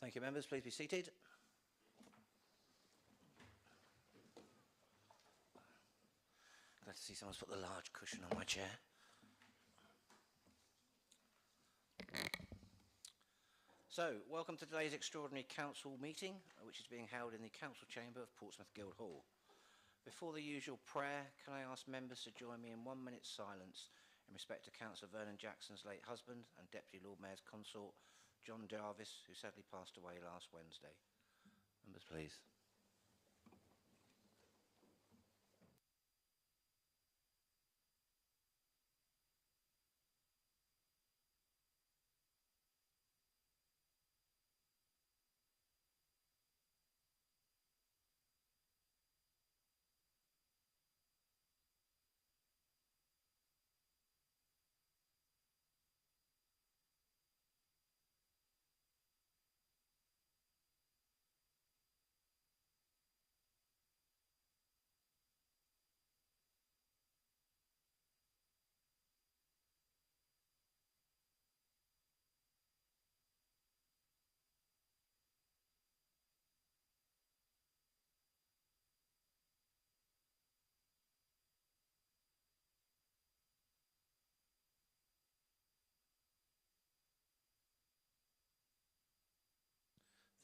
Thank you, members. Please be seated. Glad to see someone's put the large cushion on my chair. So, welcome to today's extraordinary council meeting, which is being held in the council chamber of Portsmouth Guildhall. Before the usual prayer, can I ask members to join me in 1 minute's silence in respect to Councillor Vernon Jackson's late husband and Deputy Lord Mayor's consort, John Jarvis, who sadly passed away last Wednesday. Members, please.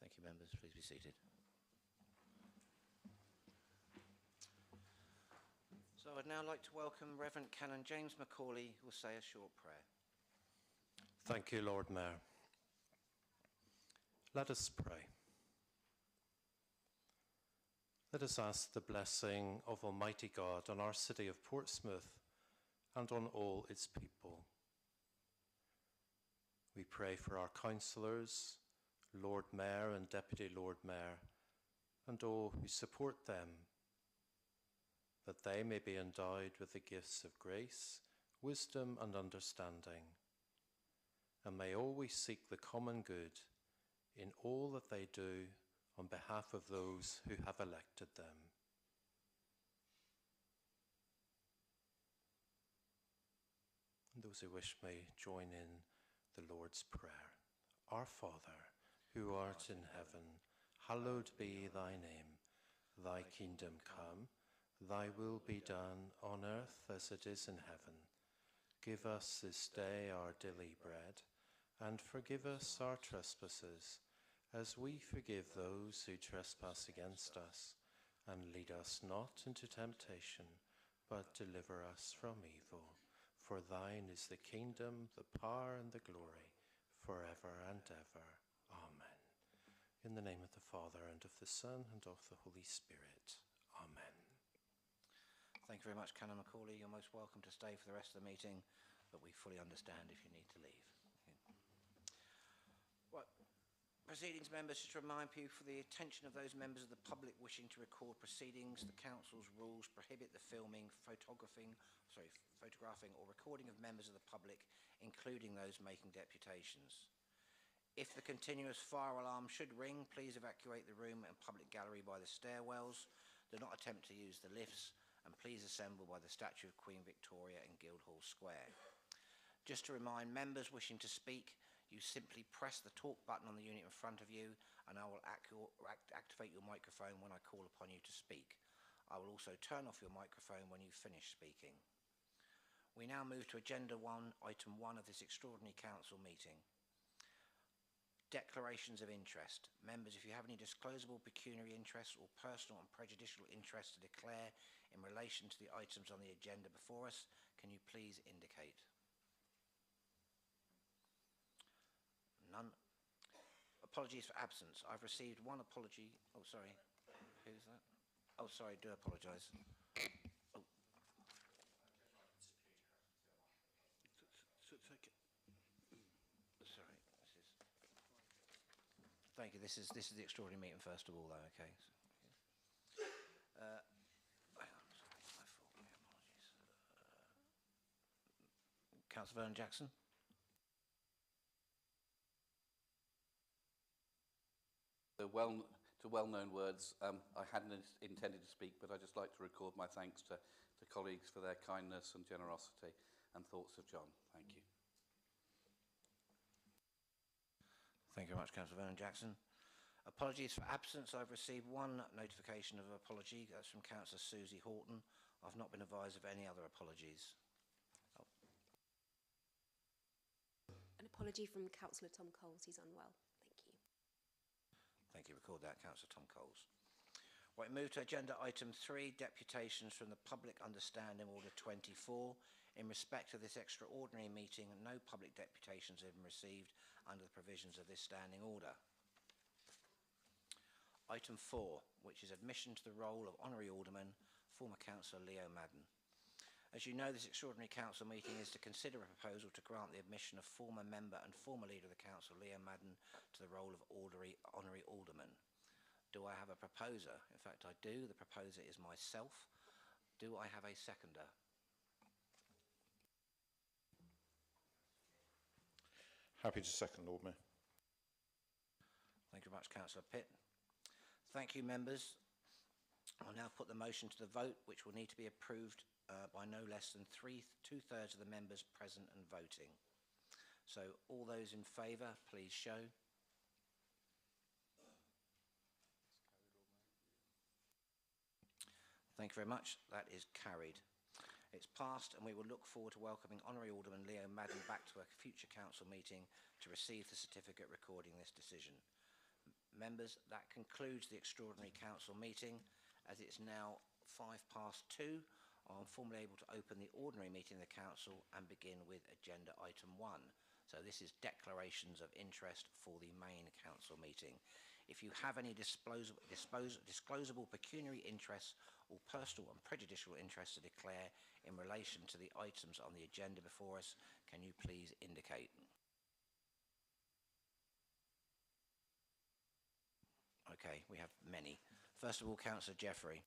Thank you, members. Please be seated. So I'd now like to welcome Reverend Canon James Macaulay, who will say a short prayer. Thank you, Lord Mayor. Let us pray. Let us ask the blessing of Almighty God on our city of Portsmouth and on all its people. We pray for our councillors, Lord Mayor and Deputy Lord Mayor, and all who support them, that they may be endowed with the gifts of grace, wisdom and understanding, and may always seek the common good in all that they do on behalf of those who have elected them. And those who wish may join in the Lord's Prayer. Our Father, who art in heaven, hallowed be thy name. Thy kingdom come, thy will be done on earth as it is in heaven. Give us this day our daily bread, and forgive us our trespasses, as we forgive those who trespass against us. And lead us not into temptation, but deliver us from evil. For thine is the kingdom, the power, and the glory, forever and ever. Amen. In the name of the Father, and of the Son, and of the Holy Spirit. Amen. Thank you very much, Canon Macaulay. You're most welcome to stay for the rest of the meeting, but we fully understand if you need to leave. Right. Proceedings, members, just to remind you, for the attention of those members of the public wishing to record proceedings, the Council's rules prohibit the filming, photographing or recording of members of the public, including those making deputations. If the continuous fire alarm should ring, please evacuate the room and public gallery by the stairwells. Do not attempt to use the lifts, and please assemble by the statue of Queen Victoria in Guildhall Square. Just to remind members wishing to speak, you simply press the talk button on the unit in front of you, and I will activate your microphone when I call upon you to speak. I will also turn off your microphone when you finish speaking. We now move to Agenda 1, Item 1 of this extraordinary council meeting. Declarations of interest. Members, if you have any disclosable pecuniary interests or personal and prejudicial interests to declare in relation to the items on the agenda before us, can you please indicate? None. Apologies for absence. I've received one apology. Oh, sorry. Who's that? Oh, sorry. Do apologise. Oh. Sorry. Thank you. This is the extraordinary meeting first of all, though. Okay. Hang on, sorry, my fault. Apologies. Councillor Vernon Jackson. To well-known words, I hadn't intended to speak, but I'd just like to record my thanks to colleagues for their kindness and generosity and thoughts of John. Thank you. Thank you very much, Councillor Vernon Jackson. Apologies for absence. I've received one notification of apology. That's from Councillor Susie Horton. I've not been advised of any other apologies. An apology from Councillor Tom Coles. He's unwell. Thank you. Thank you. Record that, Councillor Tom Coles. Right, move to agenda item 3, deputations from the Public Understanding Order 24. In respect of this extraordinary meeting, no public deputations have been received under the provisions of this standing order. Item 4, which is admission to the role of Honorary Alderman, former Councillor Leo Madden. As you know, this extraordinary council meeting is to consider a proposal to grant the admission of former member and former leader of the council, Leo Madden, to the role of Honorary Alderman. Do I have a proposer? In fact, I do. The proposer is myself. Do I have a seconder? Happy to second, Lord Mayor. Thank you very much, Councillor Pitt. Thank you, members. I'll now put the motion to the vote, which will need to be approved by no less than two-thirds of the members present and voting. So all those in favour, please show. Thank you very much. That is carried. It's passed, and we will look forward to welcoming Honorary Alderman Leo Madden back to a future council meeting to receive the certificate recording this decision. Members, that concludes the extraordinary council meeting. As it's now 2:05, I'm formally able to open the ordinary meeting of the council and begin with agenda item 1. So this is declarations of interest for the main council meeting. If you have any disclosable pecuniary interests or personal and prejudicial interests to declare in relation to the items on the agenda before us, can you please indicate? Okay, we have many. First of all, Councillor Jeffrey.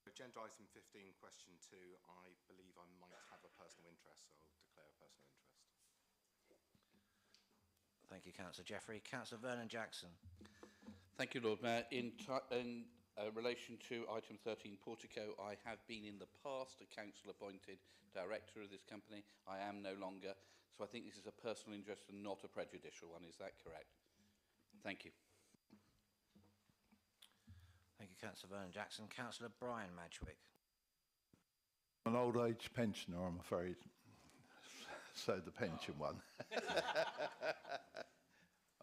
Agenda item 15, question 2. I believe I might have a personal interest, so I'll declare a personal interest. Thank you, Councillor Jeffrey. Councillor Vernon Jackson. Thank you, Lord Mayor. In relation to item 13, Portico, I have been in the past a council-appointed director of this company. I am no longer. So I think this is a personal interest and not a prejudicial one. Is that correct? Thank you. Thank you, Councillor Vernon Jackson. Councillor Brian Madgwick. An old age pensioner, I'm afraid. So the pension one.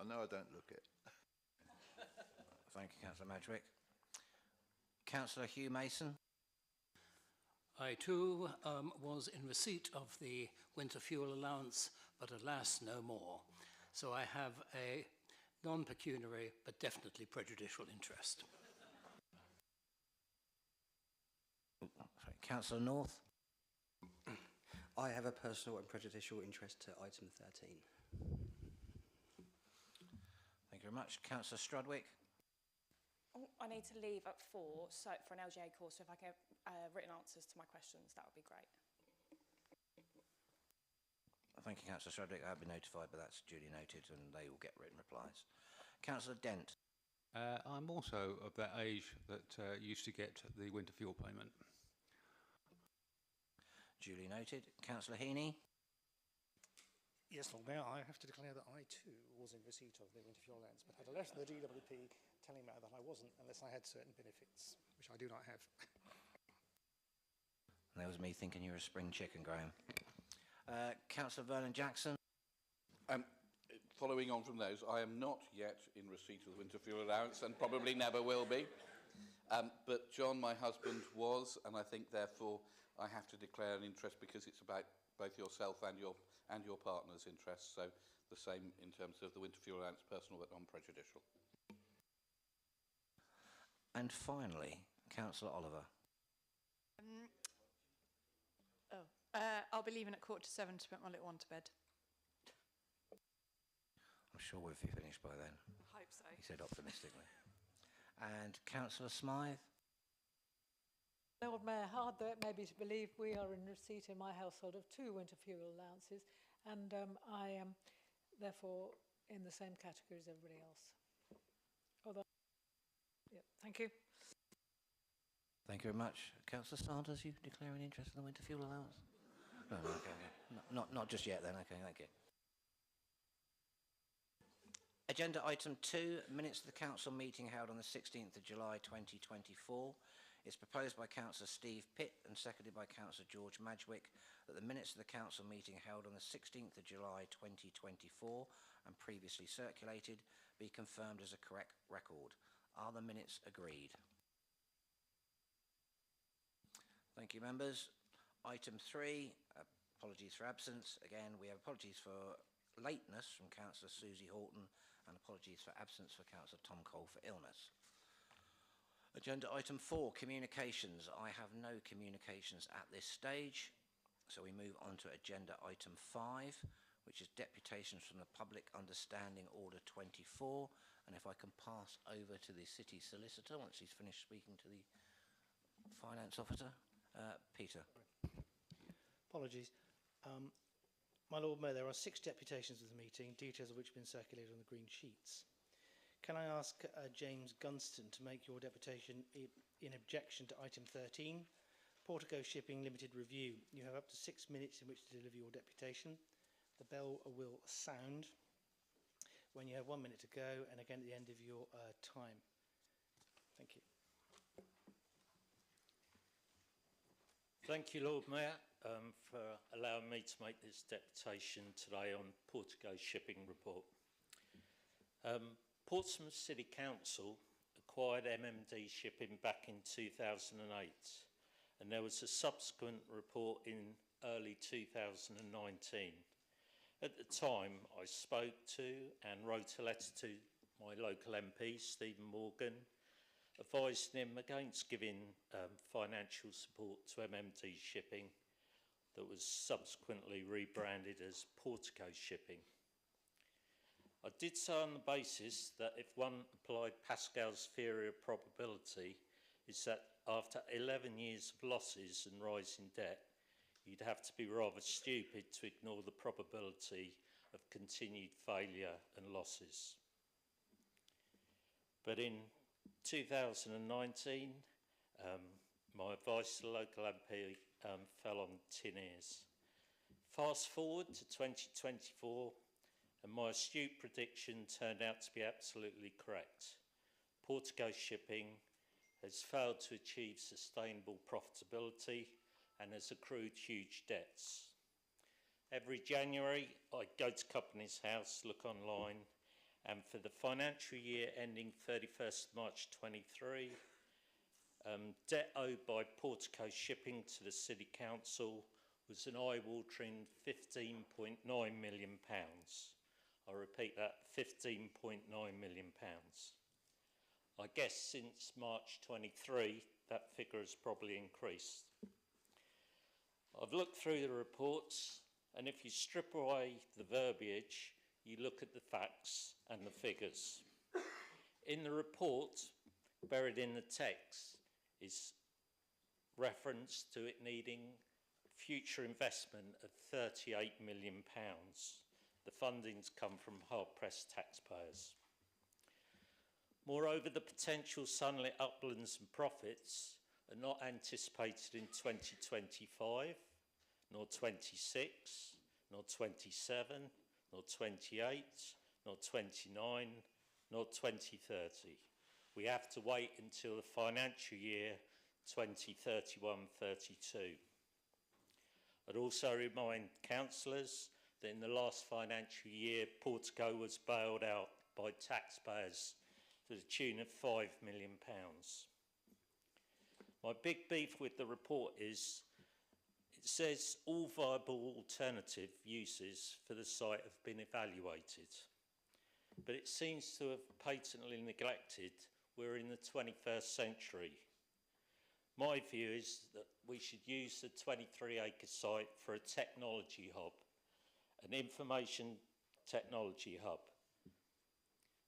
I know I don't look it. Thank you, Councillor Madgwick. Councillor Hugh Mason. I too was in receipt of the winter fuel allowance, but alas, no more. So I have a non-pecuniary but definitely prejudicial interest. Sorry, Councillor North. I have a personal and prejudicial interest to item 13. Thank you very much. Councillor Strudwick. Oh, I need to leave at 4 so for an LGA course, so if I get written answers to my questions, that would be great. Thank you, Councillor Strudwick. I've been notified, but that's duly noted, and they will get written replies. Councillor Dent. I'm also of that age that used to get the winter fuel payment. Duly noted. Councillor Heaney. Yes, Lord Mayor, I have to declare that I too was in receipt of the winter fuel allowance, but had a letter from the DWP telling me that I wasn't unless I had certain benefits, which I do not have. And that was me thinking you were a spring chicken, Graham. Councillor Vernon Jackson. Following on from those, I am not yet in receipt of the winter fuel allowance and probably never will be. But John, my husband, was, and I think therefore I have to declare an interest because it's about both yourself and your partner's interests. So the same in terms of the winter fuel allowance, personal but non-prejudicial. And finally, Councillor Oliver. I'll be leaving at 6:45 to put my little one to bed. I'm sure we'll be finished by then. I hope so. He said optimistically. And Councillor Smythe. Lord Mayor, hard though it may be to believe, we are in receipt in my household of 2 winter fuel allowances, and I am therefore in the same category as everybody else. Although, yeah, thank you. Thank you very much. Councillor Sanders, you declare an interest in the winter fuel allowance? No, okay. Not just yet then, okay, thank you. Agenda item 2, minutes of the council meeting held on the 16th of July 2024. It's proposed by Councillor Steve Pitt and seconded by Councillor George Madgwick that the minutes of the council meeting held on the 16th of July 2024 and previously circulated be confirmed as a correct record. Are the minutes agreed? Thank you, members. Item 3, apologies for absence. Again, we have apologies for lateness from Councillor Susie Horton and apologies for absence for Councillor Tom Cole for illness. Agenda item 4, communications. I have no communications at this stage, so we move on to agenda item 5, which is deputations from the public understanding order 24. And if I can pass over to the city solicitor once he's finished speaking to the finance officer. Peter. Apologies. My Lord Mayor, there are 6 deputations of the meeting, details of which have been circulated on the green sheets. Can I ask James Gunston to make your deputation in objection to item 13, Portico Shipping Limited Review? You have up to 6 minutes in which to deliver your deputation. The bell will sound when you have 1 minute to go and again at the end of your time. Thank you. Thank you, Lord Mayor, for allowing me to make this deputation today on Portico Shipping Report. Portsmouth City Council acquired MMD Shipping back in 2008, and there was a subsequent report in early 2019. At the time, I spoke to and wrote a letter to my local MP, Stephen Morgan, advising him against giving financial support to MMD Shipping that was subsequently rebranded as Portico Shipping. I did so on the basis that if one applied Pascal's theory of probability, is that after 11 years of losses and rising debt, you'd have to be rather stupid to ignore the probability of continued failure and losses. But in 2019, my advice to the local MP fell on tin ears. Fast forward to 2024, and my astute prediction turned out to be absolutely correct. Portico Shipping has failed to achieve sustainable profitability and has accrued huge debts. Every January, I go to Companies House, look online, and for the financial year ending 31st March 23, debt owed by Portico Shipping to the City Council was an eye-watering £15.9 million. I repeat that, £15.9 million. I guess since March 23, that figure has probably increased. I've looked through the reports, and if you strip away the verbiage, you look at the facts and the figures. In the report, buried in the text, is reference to it needing future investment of £38 million. The fundings come from hard-pressed taxpayers. Moreover, the potential sunlit uplands and profits are not anticipated in 2025, nor 26, nor 27, nor 28, nor 29, nor 2030. We have to wait until the financial year 2031-32. I'd also remind councillors that in the last financial year, Portico was bailed out by taxpayers to the tune of £5 million. My big beef with the report is it says all viable alternative uses for the site have been evaluated, but it seems to have patently neglected we're in the 21st century. My view is that we should use the 23-acre site for a technology hub, an information technology hub.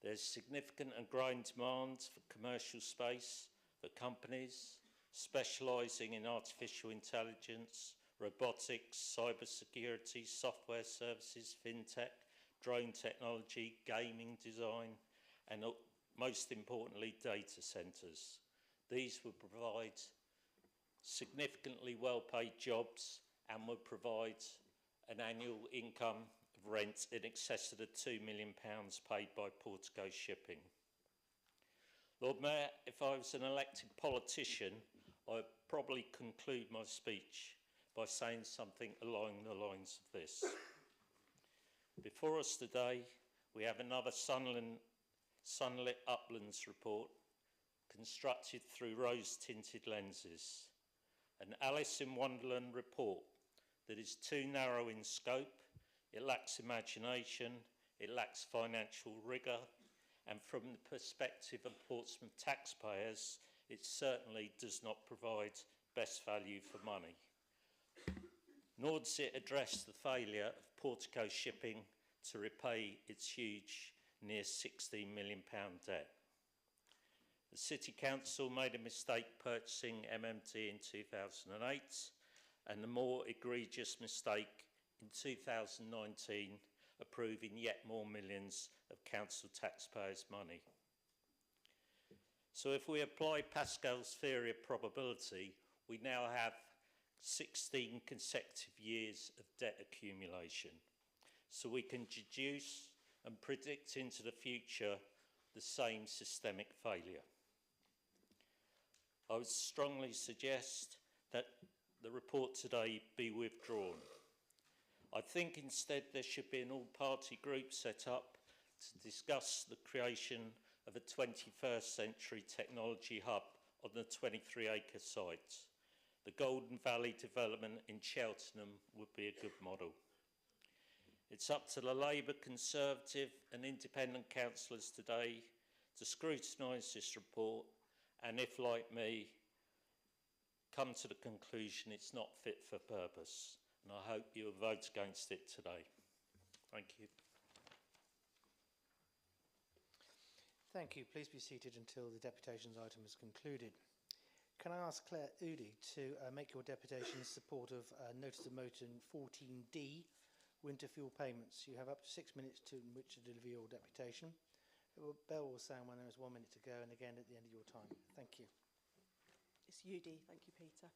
There's significant and growing demand for commercial space for companies specialising in artificial intelligence, robotics, cybersecurity, software services, fintech, drone technology, gaming design, and most importantly, data centres. These would provide significantly well-paid jobs and would provide an annual income of of rent in excess of the £2 million paid by Portico Shipping. Lord Mayor, if I was an elected politician, I'd probably conclude my speech by saying something along the lines of this. Before us today, we have another sunlit uplands report constructed through rose-tinted lenses, an Alice in Wonderland report that is too narrow in scope, it lacks imagination, it lacks financial rigour, and from the perspective of Portsmouth taxpayers, it certainly does not provide best value for money. Nor does it address the failure of Portico Shipping to repay its huge, near £16 million debt. The City Council made a mistake purchasing MMT in 2008, and a more egregious mistake in 2019 approving yet more millions of council taxpayers' money. So if we apply Pascal's theory of probability, we now have 16 consecutive years of debt accumulation. So we can deduce and predict into the future the same systemic failure. I would strongly suggest that the report today be withdrawn. I think instead there should be an all-party group set up to discuss the creation of a 21st century technology hub on the 23-acre site. The Golden Valley development in Cheltenham would be a good model. It's up to the Labour, Conservative and Independent councillors today to scrutinise this report and, if like me, come to the conclusion it's not fit for purpose. And I hope you will vote against it today. Thank you. Thank you. Please be seated until the deputations item is concluded. Can I ask Claire Udy to make your deputation in support of Notice of Motion 14D, winter fuel payments? You have up to 6 minutes in which to deliver your deputation. The bell will sound when there is 1 minute to go, and again at the end of your time. Thank you. It's Udy. Thank you, Peter.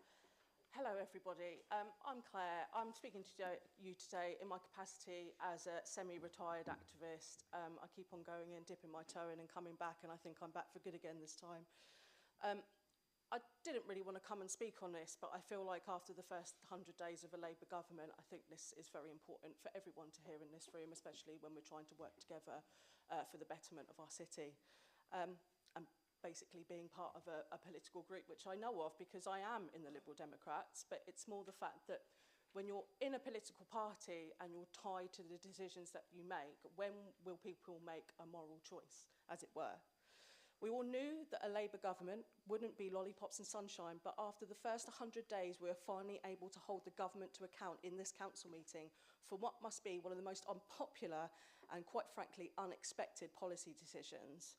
Hello, everybody. I'm Claire. I'm speaking to you today in my capacity as a semi-retired activist. I keep on going in, dipping my toe in and coming back, and I think I'm back for good again this time. I didn't really want to come and speak on this, but I feel like after the first 100 days of a Labour government, I think this is very important for everyone to hear in this room, especially when we're trying to work together for the betterment of our city. I'm basically being part of a political group which I know of because I am in the Liberal Democrats, but it's more the fact that when you're in a political party and you're tied to the decisions that you make, when will people make a moral choice, as it were? We all knew that a Labour government wouldn't be lollipops and sunshine, but after the first 100 days, we were finally able to hold the government to account in this council meeting for what must be one of the most unpopular and, quite frankly, unexpected policy decisions.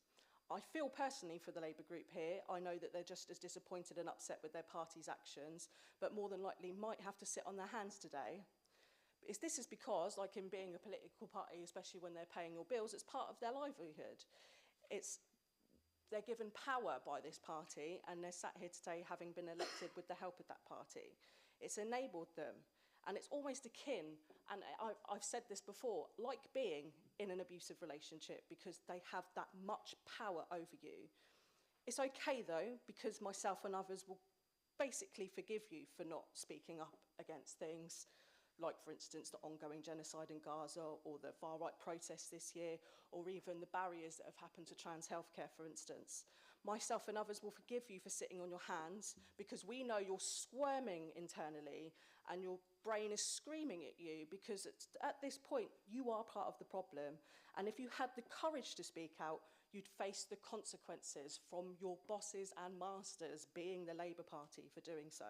I feel personally for the Labour group here. I know that they're just as disappointed and upset with their party's actions, but more than likely might have to sit on their hands today. This is because, like in being a political party, especially when they're paying your bills, it's part of their livelihood. They're given power by this party, and they're sat here today having been elected with the help of that party. It's enabled them, and it's almost akin, and I've said this before, like being in an abusive relationship because they have that much power over you. It's okay though, because myself and others will basically forgive you for not speaking up against things like, for instance, the ongoing genocide in Gaza or the far-right protests this year, or even the barriers that have happened to trans healthcare, for instance. Myself and others will forgive you for sitting on your hands because we know you're squirming internally and your brain is screaming at you because at this point, you are part of the problem. And if you had the courage to speak out, you'd face the consequences from your bosses and masters, being the Labour Party, for doing so.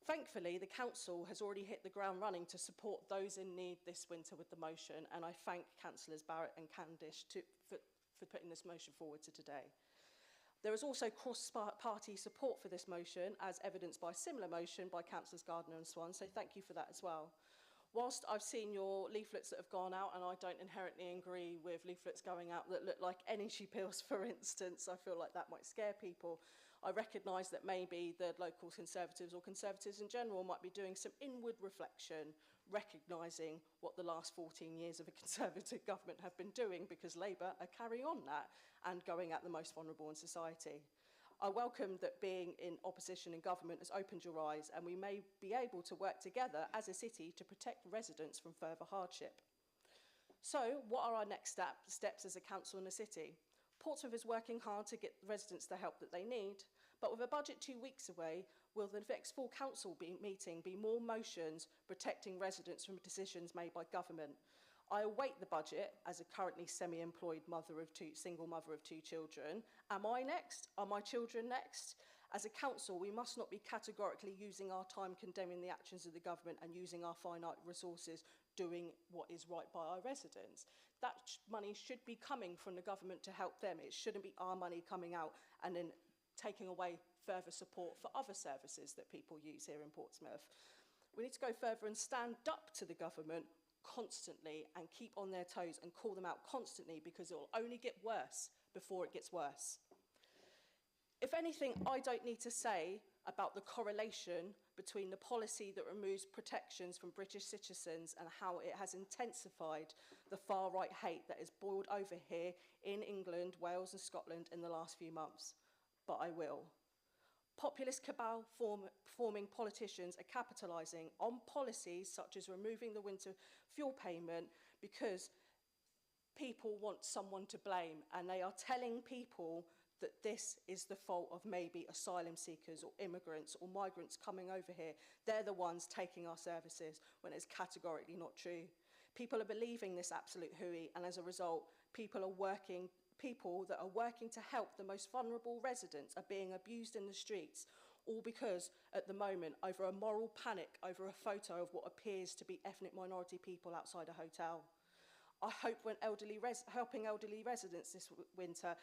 Thankfully, the council has already hit the ground running to support those in need this winter with the motion, and I thank Councillors Barrett and Candish for putting this motion forward to today. There is also cross-party support for this motion, as evidenced by a similar motion by Councillors Gardner and Swan, so thank you for that as well. Whilst I've seen your leaflets that have gone out, and I don't inherently agree with leaflets going out that look like energy pills, for instance, I feel like that might scare people. I recognise that maybe the local Conservatives or Conservatives in general might be doing some inward reflection, recognising what the last 14 years of a Conservative government have been doing, because Labour are carrying on that and going at the most vulnerable in society. I welcome that being in opposition in government has opened your eyes, and we may be able to work together as a city to protect residents from further hardship. So, what are our next steps as a council in the city? Portsmouth is working hard to get residents the help that they need, but with a budget 2 weeks away, will the next full council meeting be more motions protecting residents from decisions made by government? I await the budget as a currently semi-employed single mother of 2 children. Am I next? Are my children next? As a council, we must not be categorically using our time condemning the actions of the government and using our finite resources doing what is right by our residents. That money should be coming from the government to help them. It shouldn't be our money coming out and then taking away further support for other services that people use here in Portsmouth. We need to go further and stand up to the government constantly and keep on their toes and call them out constantly, because it will only get worse before it gets worse. If anything, I don't need to say about the correlation between the policy that removes protections from British citizens and how it has intensified the far-right hate that has boiled over here in England, Wales and Scotland in the last few months. But I will. Populist cabal forming politicians are capitalising on policies such as removing the winter fuel payment because people want someone to blame, and they are telling people that this is the fault of maybe asylum seekers or immigrants or migrants coming over here. They're the ones taking our services, when it's categorically not true. People are believing this absolute hooey, and as a result, people that are working to help the most vulnerable residents are being abused in the streets, all because, at the moment, over a moral panic over a photo of what appears to be ethnic minority people outside a hotel. I hope when helping elderly residents this winter,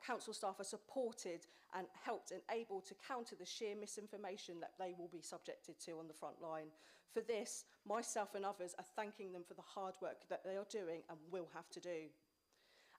council staff are supported and helped and able to counter the sheer misinformation that they will be subjected to on the front line. For this, myself and others are thanking them for the hard work that they are doing and will have to do.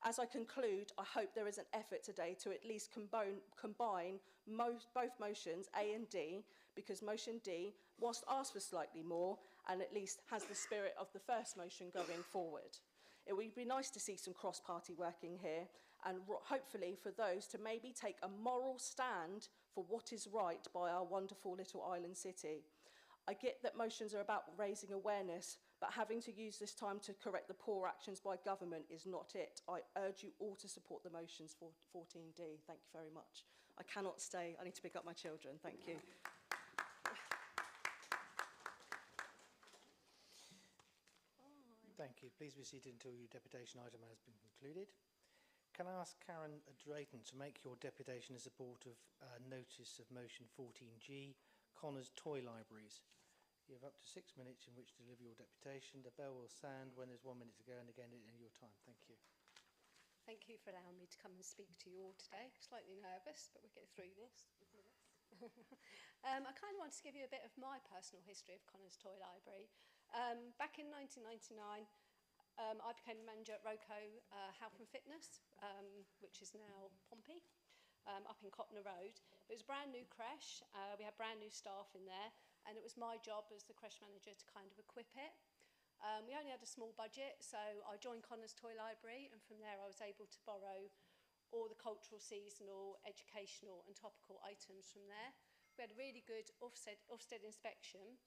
As I conclude, I hope there is an effort today to at least combine both motions A and D, because motion D, whilst asked for slightly more, and at least has the spirit of the first motion going forward. It would be nice to see some cross-party working here, and hopefully for those to maybe take a moral stand for what is right by our wonderful little island city. I get that motions are about raising awareness, but having to use this time to correct the poor actions by government is not it. I urge you all to support the motions for 14D. Thank you very much. I cannot stay. I need to pick up my children. Thank you. Thank you. Please be seated until your deputation item has been concluded. Can I ask Karen Drayton to make your deputation in support of notice of motion 14G, Connors Toy Libraries? You have up to 6 minutes in which to deliver your deputation. The bell will sound when there's 1 minute to go, and again at the end of your time. Thank you. Thank you for allowing me to come and speak to you all today. Slightly nervous, but we'll get through this. I kind of want to give you a bit of my personal history of Connors Toy Library. Back in 1999, I became the manager at Roco Health and Fitness, which is now Pompey, up in Cotner Road. It was a brand new creche. We had brand new staff in there, and it was my job as the creche manager to kind of equip it. We only had a small budget, so I joined Connors Toy Library, and from there I was able to borrow all the cultural, seasonal, educational and topical items from there. We had a really good Ofsted inspection,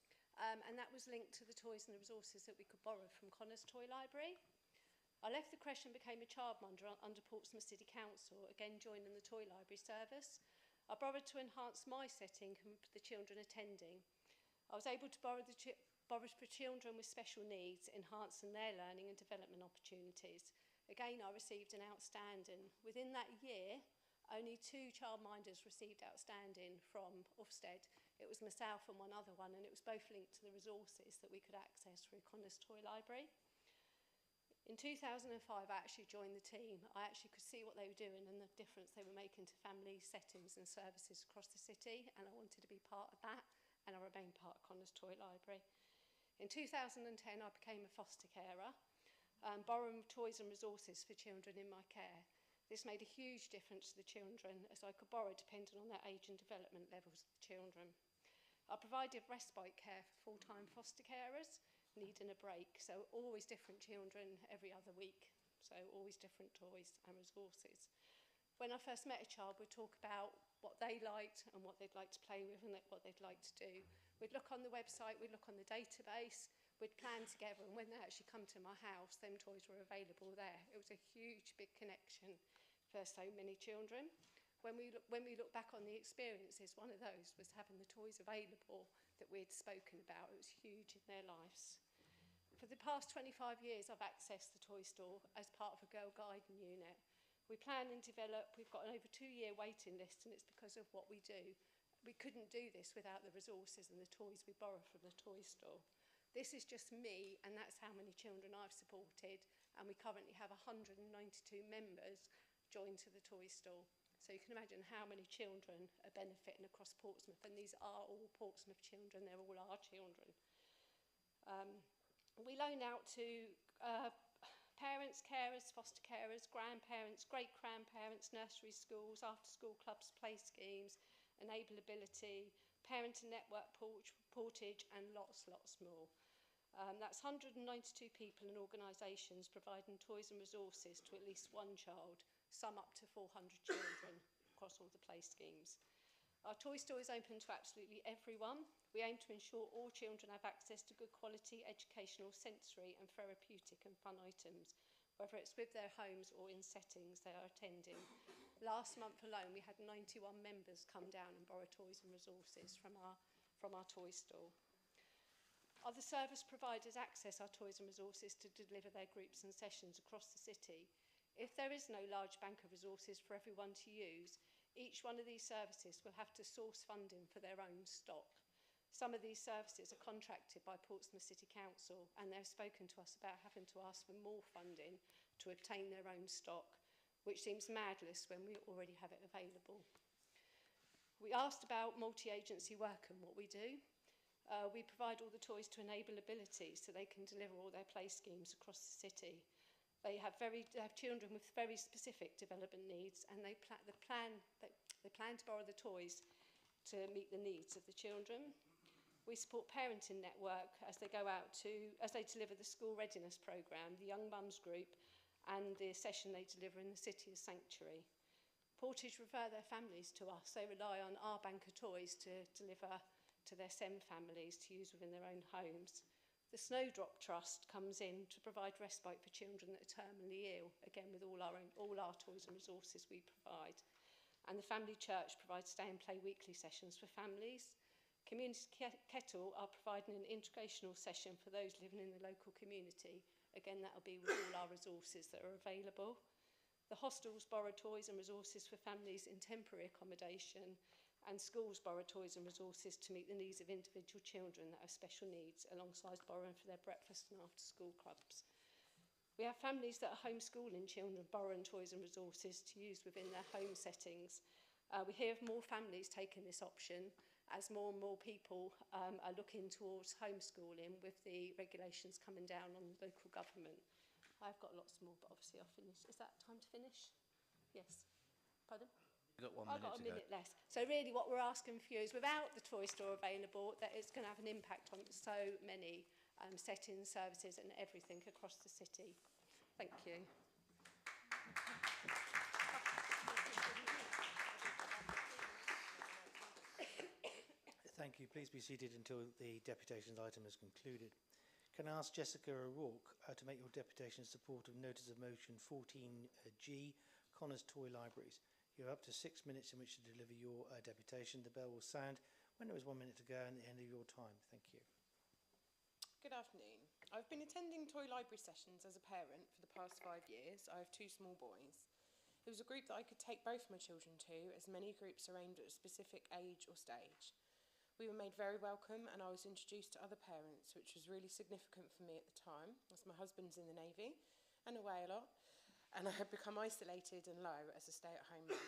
and that was linked to the toys and the resources that we could borrow from Connors Toy Library. I left the creche and became a childminder under Portsmouth City Council, again joining the Toy Library service. I borrowed to enhance my setting for the children attending. I was able to borrow for children with special needs, enhancing their learning and development opportunities. Again, I received an outstanding. Within that year, only 2 childminders received outstanding from Ofsted. It was myself and one other one, and it was both linked to the resources that we could access through Connors Toy Library. In 2005, I actually joined the team. I actually could see what they were doing and the difference they were making to family settings and services across the city, and I wanted to be part of that, and I remained part of Connors Toy Library. In 2010, I became a foster carer, borrowing toys and resources for children in my care. This made a huge difference to the children, as I could borrow depending on their age and development levels of the children. I provided respite care for full-time foster carers. needing a break. So always different children every other week. So always different toys and resources. When I first met a child, we'd talk about what they liked and what they'd like to play with and what they'd like to do. We'd look on the website, we'd look on the database, we'd plan together, and when they actually come to my house, them toys were available there. It was a huge, big connection for so many children. When we look back on the experiences, one of those was having the toys available that we'd spoken about. It was huge in their lives. For the past 25 years, I've accessed the toy store as part of a Girl Guiding unit. We plan and develop, we've got an over 2-year waiting list, and it's because of what we do. We couldn't do this without the resources and the toys we borrow from the toy store. This is just me, and that's how many children I've supported, and we currently have 192 members joined to the toy store. So you can imagine how many children are benefiting across Portsmouth, and these are all Portsmouth children, they're all our children. We loan out to parents, carers, foster carers, grandparents, great-grandparents, nursery schools, after-school clubs, play schemes, enableability, parent and network portage, and lots more. That's 192 people and organisations providing toys and resources to at least one child, some up to 400 children across all the play schemes. Our toy store is open to absolutely everyone. We aim to ensure all children have access to good quality educational, sensory and therapeutic and fun items, whether it's with their homes or in settings they are attending. Last month alone, we had 91 members come down and borrow toys and resources from our toy store. Other service providers access our toys and resources to deliver their groups and sessions across the city. If there is no large bank of resources for everyone to use, each one of these services will have to source funding for their own stock. Some of these services are contracted by Portsmouth City Council, and they've spoken to us about having to ask for more funding to obtain their own stock, which seems madness when we already have it available. We asked about multi-agency work and what we do. We provide all the toys to Enableability so they can deliver all their play schemes across the city. They have children with very specific development needs, and they plan to borrow the toys to meet the needs of the children. We support Parenting Network as they deliver the school readiness programme, the Young Mums group, and the session they deliver in the city of Sanctuary. Portage refer their families to us. They rely on our bank of toys to deliver to their SEND families to use within their own homes. The Snowdrop Trust comes in to provide respite for children that are terminally ill, again with all our toys and resources we provide. And the Family Church provides stay and play weekly sessions for families. Community Kettle are providing an integrational session for those living in the local community. Again, that will be with all our resources that are available. The hostels borrow toys and resources for families in temporary accommodation, and schools borrow toys and resources to meet the needs of individual children that have special needs, alongside borrowing for their breakfast and after-school clubs. We have families that are homeschooling children borrowing toys and resources to use within their home settings. We hear of more families taking this option as more and more people are looking towards homeschooling with the regulations coming down on the local government. I've got lots more, but obviously I'll finish. Is that time to finish? Yes. Pardon? You've got I've got a minute less. So really what we're asking for you is, without the toy store available, that it's going to have an impact on so many settings, services and everything across the city. Thank you. Thank you. Please be seated until the deputation's item is concluded. Can I ask Jessica O'Rourke to make your deputation in support of Notice of Motion 14G, Connors Toy Libraries? You have up to 6 minutes in which to deliver your deputation. The bell will sound when there is 1 minute to go and the end of your time. Thank you. Good afternoon. I've been attending toy library sessions as a parent for the past 5 years. I have 2 small boys. It was a group that I could take both my children to, as many groups are aimed at a specific age or stage. We were made very welcome, and I was introduced to other parents, which was really significant for me at the time, as my husband's in the Navy and away a lot, and I had become isolated and low as a stay-at-home mum.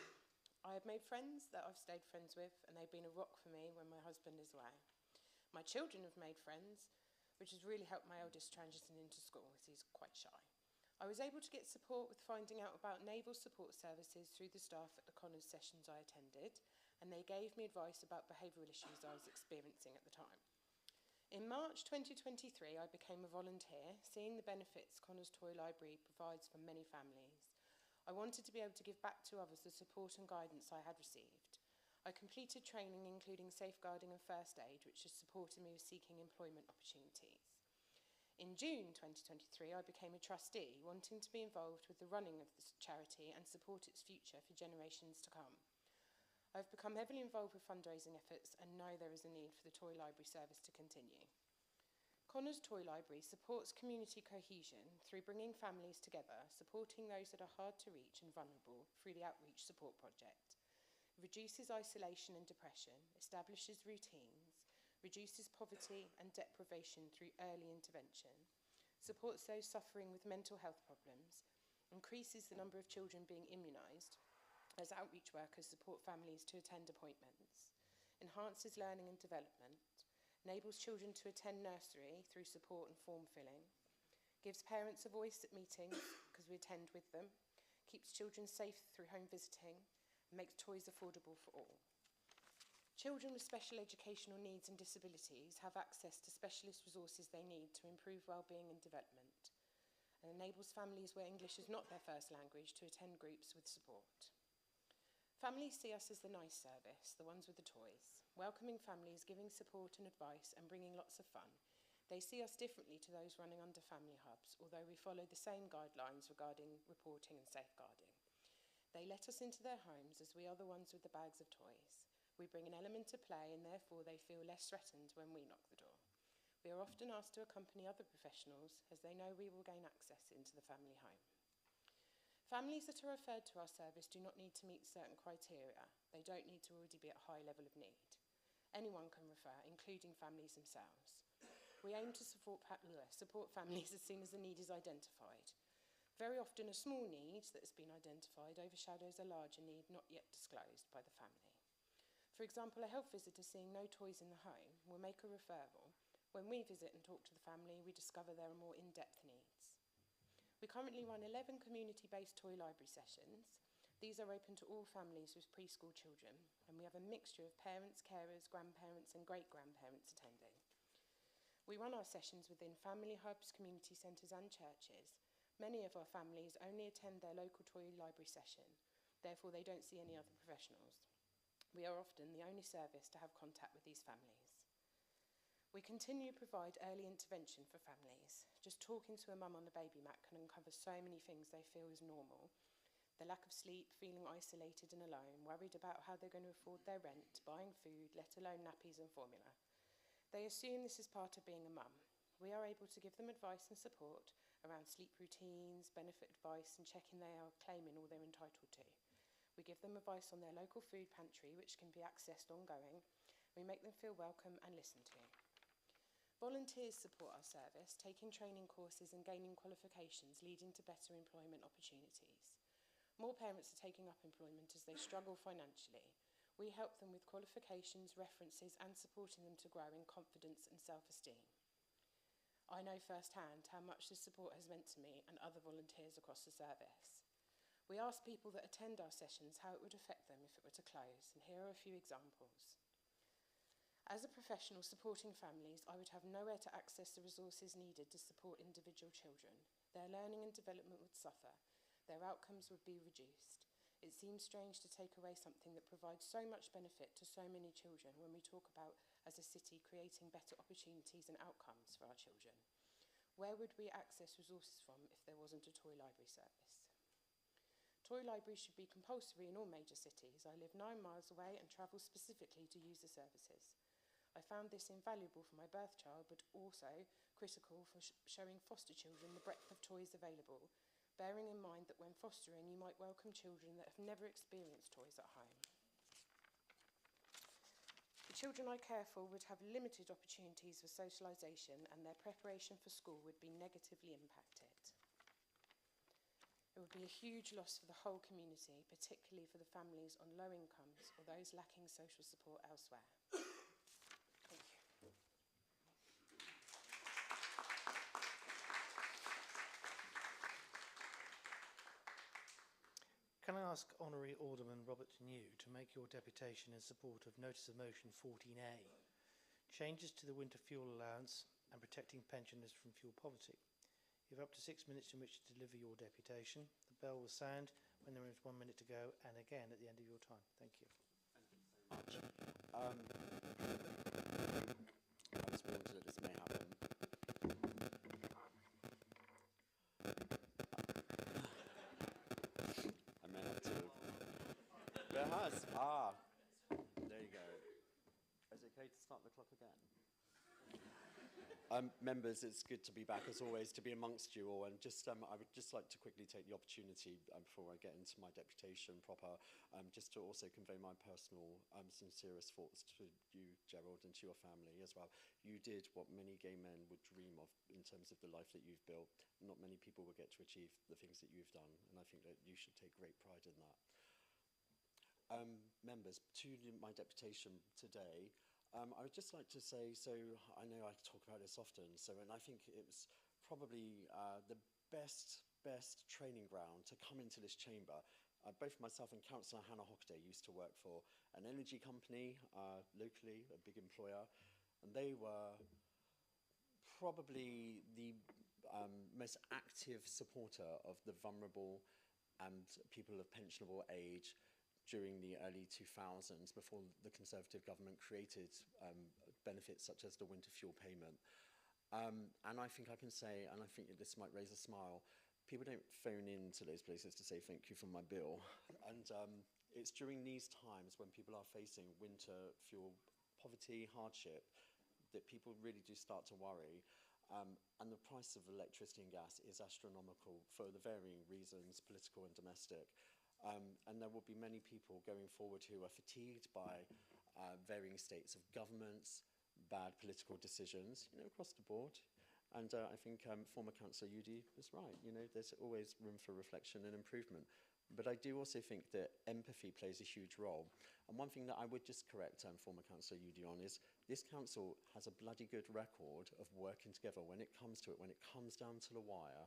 I have made friends that I've stayed friends with, and they've been a rock for me when my husband is away. My children have made friends, which has really helped my eldest transition into school, as he's quite shy. I was able to get support with finding out about naval support services through the staff at the Connors sessions I attended, and they gave me advice about behavioural issues I was experiencing at the time. In March 2023, I became a volunteer, seeing the benefits Connors Toy Library provides for many families. I wanted to be able to give back to others the support and guidance I had received. I completed training including safeguarding and first aid, which has supported me with seeking employment opportunities. In June 2023, I became a trustee, wanting to be involved with the running of this charity and support its future for generations to come. I've become heavily involved with fundraising efforts and know there is a need for the Toy Library service to continue. Connors Toy Library supports community cohesion through bringing families together, supporting those that are hard to reach and vulnerable through the Outreach Support Project. It reduces isolation and depression, establishes routines, reduces poverty and deprivation through early intervention, supports those suffering with mental health problems, increases the number of children being immunised as outreach workers support families to attend appointments, enhances learning and development, enables children to attend nursery through support and form filling, gives parents a voice at meetings because we attend with them, keeps children safe through home visiting, and makes toys affordable for all. Children with special educational needs and disabilities have access to specialist resources they need to improve well-being and development, and enables families where English is not their first language to attend groups with support. Families see us as the nice service, the ones with the toys, welcoming families, giving support and advice and bringing lots of fun. They see us differently to those running under family hubs, although we follow the same guidelines regarding reporting and safeguarding. They let us into their homes as we are the ones with the bags of toys. We bring an element of play and therefore they feel less threatened when we knock the door. We are often asked to accompany other professionals as they know we will gain access into the family home. Families that are referred to our service do not need to meet certain criteria. They don't need to already be at a high level of need. Anyone can refer, including families themselves. We aim to support families as soon as the need is identified. Very often a small need that has been identified overshadows a larger need not yet disclosed by the family. For example, a health visitor seeing no toys in the home will make a referral. When we visit and talk to the family, we discover there are more in-depth needs. We currently run 11 community-based toy library sessions. These are open to all families with preschool children, and we have a mixture of parents, carers, grandparents and great-grandparents attending. We run our sessions within family hubs, community centres and churches. Many of our families only attend their local toy library session, therefore they don't see any other professionals. We are often the only service to have contact with these families. We continue to provide early intervention for families. Just talking to a mum on the baby mat can uncover so many things they feel is normal. The lack of sleep, feeling isolated and alone, worried about how they're going to afford their rent, buying food, let alone nappies and formula. They assume this is part of being a mum. We are able to give them advice and support around sleep routines, benefit advice and checking they are claiming all they're entitled to. We give them advice on their local food pantry, which can be accessed ongoing. We make them feel welcome and listened to. Volunteers support our service, taking training courses and gaining qualifications leading to better employment opportunities. More parents are taking up employment as they struggle financially. We help them with qualifications, references and supporting them to grow in confidence and self-esteem. I know firsthand how much this support has meant to me and other volunteers across the service. We ask people that attend our sessions how it would affect them if it were to close, and here are a few examples. As a professional supporting families, I would have nowhere to access the resources needed to support individual children. Their learning and development would suffer. Their outcomes would be reduced. It seems strange to take away something that provides so much benefit to so many children when we talk about, as a city, creating better opportunities and outcomes for our children. Where would we access resources from if there wasn't a toy library service? Toy libraries should be compulsory in all major cities. I live 9 miles away and travel specifically to use the services. I found this invaluable for my birth child, but also critical for showing foster children the breadth of toys available, bearing in mind that when fostering, you might welcome children that have never experienced toys at home. The children I care for would have limited opportunities for socialisation, and their preparation for school would be negatively impacted. It would be a huge loss for the whole community, particularly for the families on low incomes or those lacking social support elsewhere. Can I ask Honorary Alderman Robert New to make your deputation in support of Notice of Motion 14A, changes to the winter fuel allowance and protecting pensioners from fuel poverty. You have up to 6 minutes in which to deliver your deputation. The bell will sound when there is 1 minute to go, and again at the end of your time. Thank you. Thank you so much. I was warned that this may happen. I may have to. There has. There you go. Is it okay to start the clock again? Members, it's good to be back as always, to be amongst you all, and just I would just like to quickly take the opportunity before I get into my deputation proper, just to also convey my personal sincerest thoughts to you, Gerald, and to your family as well. You did what many gay men would dream of in terms of the life that you've built. Not many people will get to achieve the things that you've done, and I think that you should take great pride in that. Members, to my deputation today, I would just like to say, so I know I talk about this often, and I think it was probably the best training ground to come into this chamber. Both myself and Councillor Hannah Hockaday used to work for an energy company locally, a big employer, and they were probably the most active supporter of the vulnerable and people of pensionable age during the early 2000s, before the Conservative government created benefits such as the winter fuel payment. And I think I can say, and I think this might raise a smile, people don't phone in to those places to say thank you for my bill. And it's during these times when people are facing winter fuel poverty, hardship, that people really do start to worry. And the price of electricity and gas is astronomical for the varying reasons, political and domestic. And there will be many people going forward who are fatigued by varying states of governments, bad political decisions, across the board. And I think former Councillor Udy is right. There's always room for reflection and improvement. But I do also think that empathy plays a huge role. And one thing that I would just correct former Councillor Udy on is this council has a bloody good record of working together when it comes to it, when it comes down to the wire.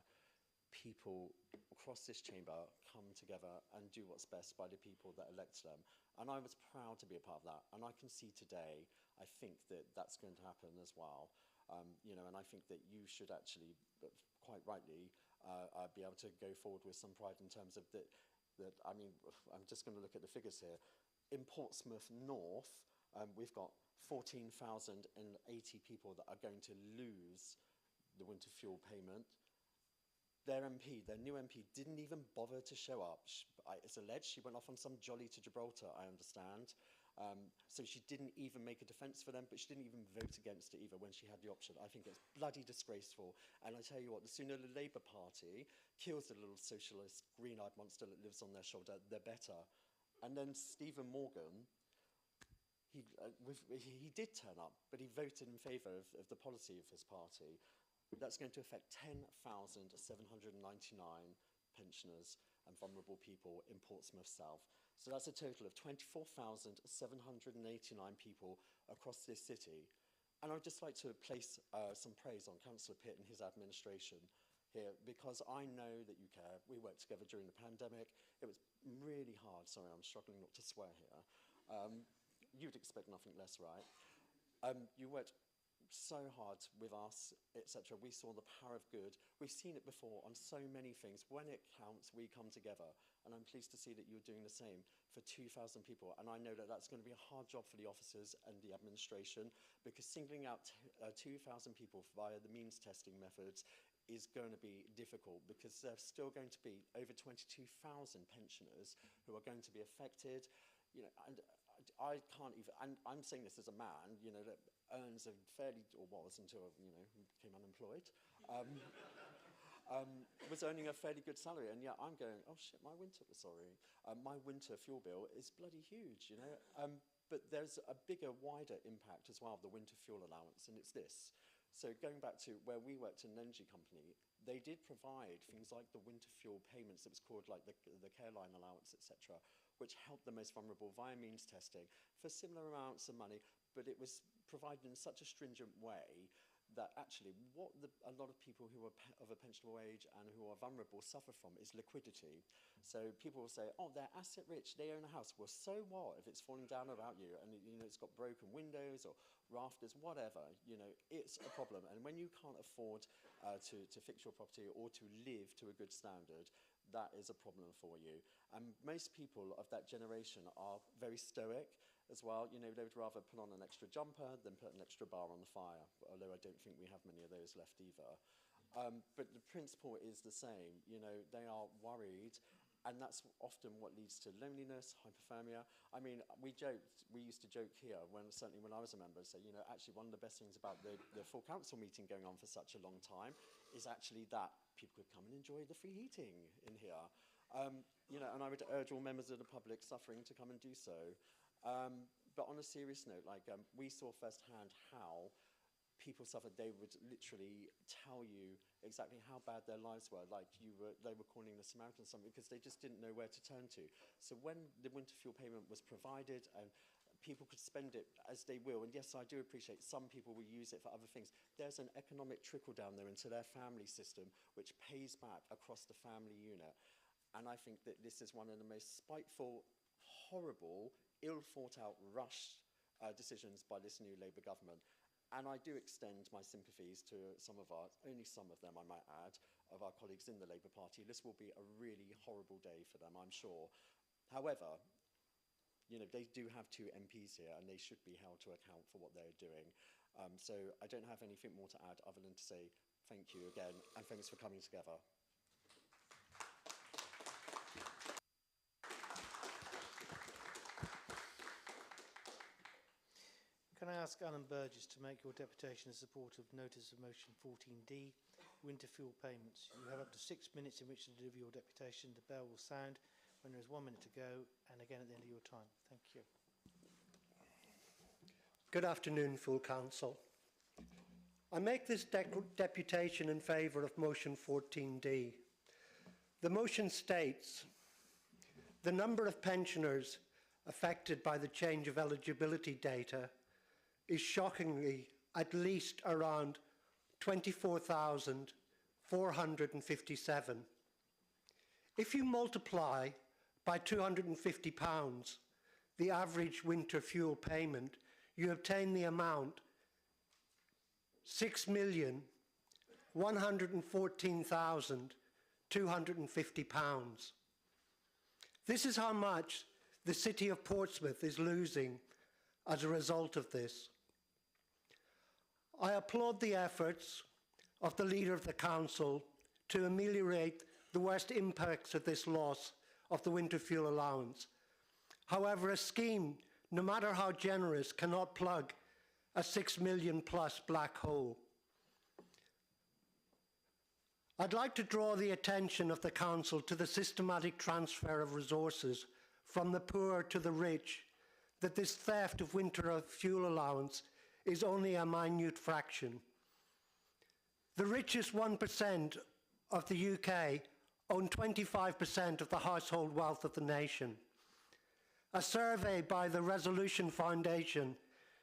People across this chamber come together and do what's best by the people that elect them. And I was proud to be a part of that. And I can see today, I think that that's going to happen as well. And I think that you should actually, quite rightly, be able to go forward with some pride in terms of that. I mean, I'm just going to look at the figures here. In Portsmouth North, we've got 14,080 people that are going to lose the winter fuel payment. Their MP, their new MP, didn't even bother to show up. It's alleged she went off on some jolly to Gibraltar, I understand. So she didn't even make a defence for them, but she didn't even vote against it either when she had the option. I think it's bloody disgraceful. And I tell you what, the sooner the Labour Party kills the little socialist green-eyed monster that lives on their shoulder, the better. And then Stephen Morgan, he did turn up, but he voted in favour of the policy of his party. That's going to affect 10,799 pensioners and vulnerable people in Portsmouth South. So that's a total of 24,789 people across this city. And I'd just like to place some praise on Councillor Pitt and his administration here, because I know that you care. We worked together during the pandemic. It was really hard. Sorry, I'm struggling not to swear here. You'd expect nothing less, right? You worked so hard with us, etc. We saw the power of good. We've seen it before on so many things. When it counts, we come together. And I'm pleased to see that you're doing the same for 2,000 people. And I know that that's going to be a hard job for the officers and the administration, because singling out 2,000 people via the means testing methods is going to be difficult, because there's still going to be over 22,000 pensioners who are going to be affected. And I can't even, and I'm saying this as a man, that earns a fairly, or was until, became unemployed, was earning a fairly good salary. And yet I'm going, oh shit, my winter fuel bill is bloody huge, But there's a bigger, wider impact as well of the winter fuel allowance, and it's this. So going back to where we worked in an energy company, they did provide things like the winter fuel payments, that was called like the Careline allowance, etc., which helped the most vulnerable via means testing for similar amounts of money, but it was provided in such a stringent way that actually what a lot of people who are of a pensionable age and who are vulnerable suffer from is liquidity. So people will say, oh, they're asset rich, they own a house. Well, so what if it's falling down about you and it's got broken windows or rafters, whatever, it's a problem. And when you can't afford to fix your property or to live to a good standard, that is a problem for you. And most people of that generation are very stoic as well. They would rather put on an extra jumper than put an extra bar on the fire, although I don't think we have many of those left either. But the principle is the same. They are worried, and that's often what leads to loneliness, hypothermia. I mean, we used to joke here, certainly when I was a member, say, actually one of the best things about the full council meeting going on for such a long time is actually that people could come and enjoy the free heating in here. And I would urge all members of the public suffering to come and do so. But on a serious note, we saw firsthand how people suffered. They would literally tell you exactly how bad their lives were, they were calling the Samaritan something because they just didn't know where to turn to. So when the winter fuel payment was provided and people could spend it as they will, and yes, I do appreciate some people will use it for other things, there's an economic trickle down there into their family system which pays back across the family unit. And I think that this is one of the most spiteful, horrible, ill-thought-out, rushed decisions by this new Labour government. And I do extend my sympathies to only some of them, I might add, of our colleagues in the Labour Party. This will be a really horrible day for them, I'm sure. However, they do have 2 MPs here, and they should be held to account for what they're doing. So I don't have anything more to add other than to say thank you again, and thanks for coming together. Can I ask Alan Burgess to make your deputation in support of notice of motion 14D, winter fuel payments? You have up to 6 minutes in which to deliver your deputation. The bell will sound when there is 1 minute to go, and again at the end of your time. Thank you. Good afternoon, full council. I make this deputation in favour of motion 14D. The motion states, the number of pensioners affected by the change of eligibility data is shockingly at least around 24,457. If you multiply by £250 the average winter fuel payment, you obtain the amount £6,114,250. This is how much the City of Portsmouth is losing as a result of this. I applaud the efforts of the Leader of the Council to ameliorate the worst impacts of this loss of the winter fuel allowance. However, a scheme, no matter how generous, cannot plug a 6 million plus black hole. I'd like to draw the attention of the Council to the systematic transfer of resources from the poor to the rich, that this theft of winter fuel allowance is only a minute fraction. The richest 1% of the UK own 25% of the household wealth of the nation. A survey by the Resolution Foundation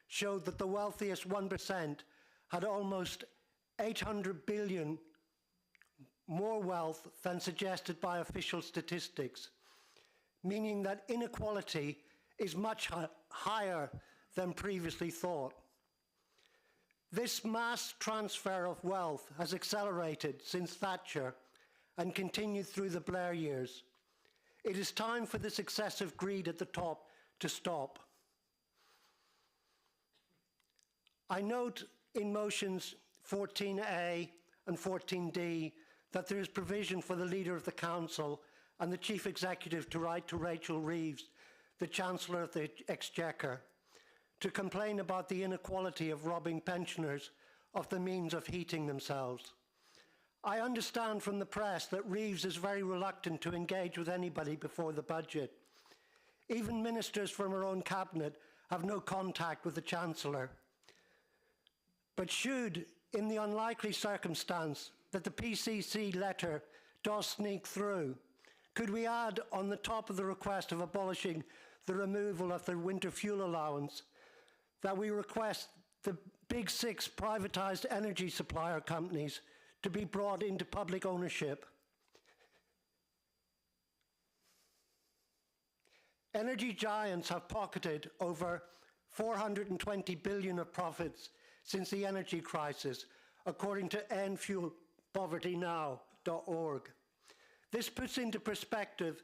showed that the wealthiest 1% had almost 800 billion more wealth than suggested by official statistics, meaning that inequality is much higher than previously thought. This mass transfer of wealth has accelerated since Thatcher and continued through the Blair years. It is time for this excessive greed at the top to stop. I note in motions 14A and 14D that there is provision for the Leader of the Council and the Chief Executive to write to Rachel Reeves, the Chancellor of the Exchequer, to complain about the inequality of robbing pensioners of the means of heating themselves. I understand from the press that Reeves is very reluctant to engage with anybody before the budget. Even ministers from her own cabinet have no contact with the Chancellor. But should, in the unlikely circumstance that the PCC letter does sneak through, could we add on the top of the request of abolishing the removal of the winter fuel allowance that we request the Big Six privatised energy supplier companies to be brought into public ownership. Energy giants have pocketed over 420 billion of profits since the energy crisis, according to endfuelpovertynow.org. This puts into perspective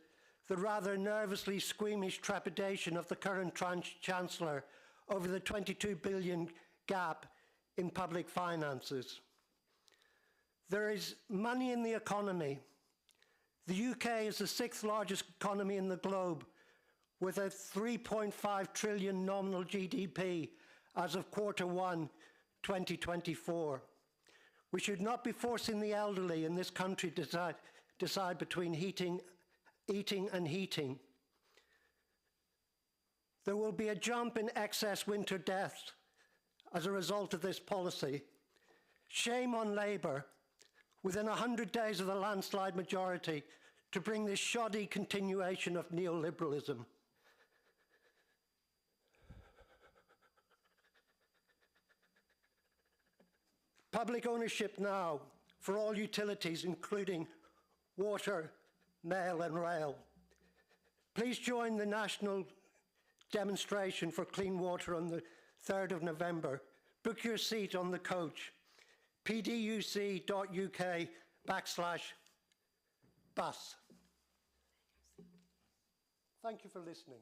the rather nervously squeamish trepidation of the current Chancellor over the 22 billion gap in public finances. There is money in the economy. The UK is the 6th largest economy in the globe, with a 3.5 trillion nominal GDP as of Q1 2024. We should not be forcing the elderly in this country to decide between eating and heating. There will be a jump in excess winter deaths as a result of this policy. Shame on Labour, within 100 days of the landslide majority, to bring this shoddy continuation of neoliberalism. Public ownership now for all utilities, including water, mail and rail. Please join the national demonstration for clean water on the 3rd of November. Book your seat on the coach. pduc.uk/bus. Thank you for listening.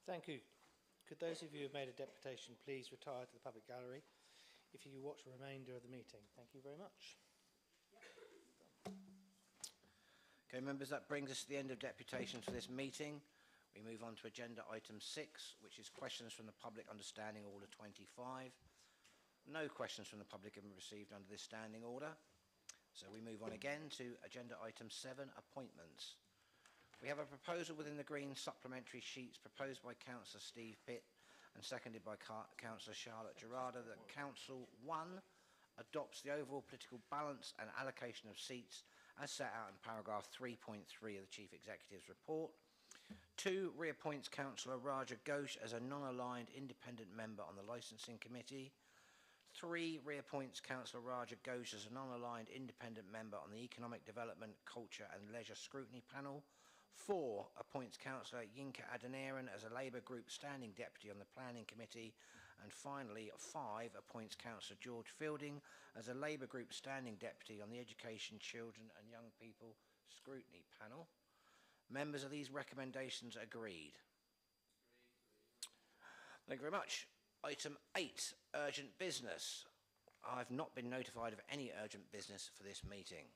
Thank you. Could those of you who have made a deputation please retire to the public gallery if you watch the remainder of the meeting. Thank you very much. Okay, members, that brings us to the end of deputations for this meeting. We move on to agenda item 6, which is questions from the public under Standing Order 25. No questions from the public have been received under this standing order. So we move on again to agenda item 7, appointments. We have a proposal within the Green supplementary sheets proposed by Councillor Steve Pitt and seconded by Councillor Charlotte Gerarda that Council 1 adopts the overall political balance and allocation of seats as set out in paragraph 3.3 of the Chief Executive's report. 2, reappoints Councillor Raja Ghosh as a non-aligned independent member on the Licensing Committee. 3, reappoints Councillor Raja Ghosh as a non-aligned independent member on the Economic Development, Culture and Leisure Scrutiny Panel. 4, appoints Councillor Yinka Adeniran as a Labour Group Standing Deputy on the Planning Committee. And finally, 5, appoints Councillor George Fielding as a Labour Group Standing Deputy on the Education, Children and Young People Scrutiny Panel. Members, of these recommendations agreed? Thank you very much. Item 8, urgent business. I've not been notified of any urgent business for this meeting.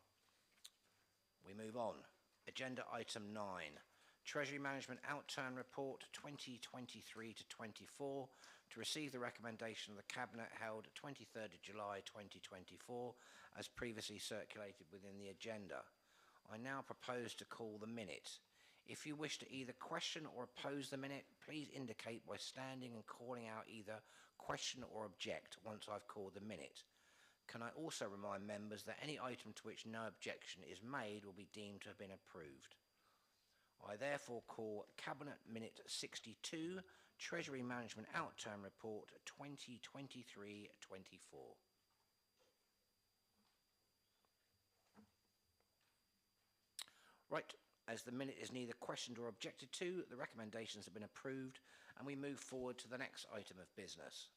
We move on. Agenda item 9, Treasury Management Outturn Report 2023 to 24, to receive the recommendation of the Cabinet held 23rd of July 2024, as previously circulated within the agenda. I now propose to call the minute. If you wish to either question or oppose the minute, please indicate by standing and calling out either question or object once I've called the minute. Can I also remind members that any item to which no objection is made will be deemed to have been approved. I therefore call Cabinet Minute 62, Treasury Management Outturn Report 2023-24. Right, as the minute is neither questioned or objected to, the recommendations have been approved, and we move forward to the next item of business,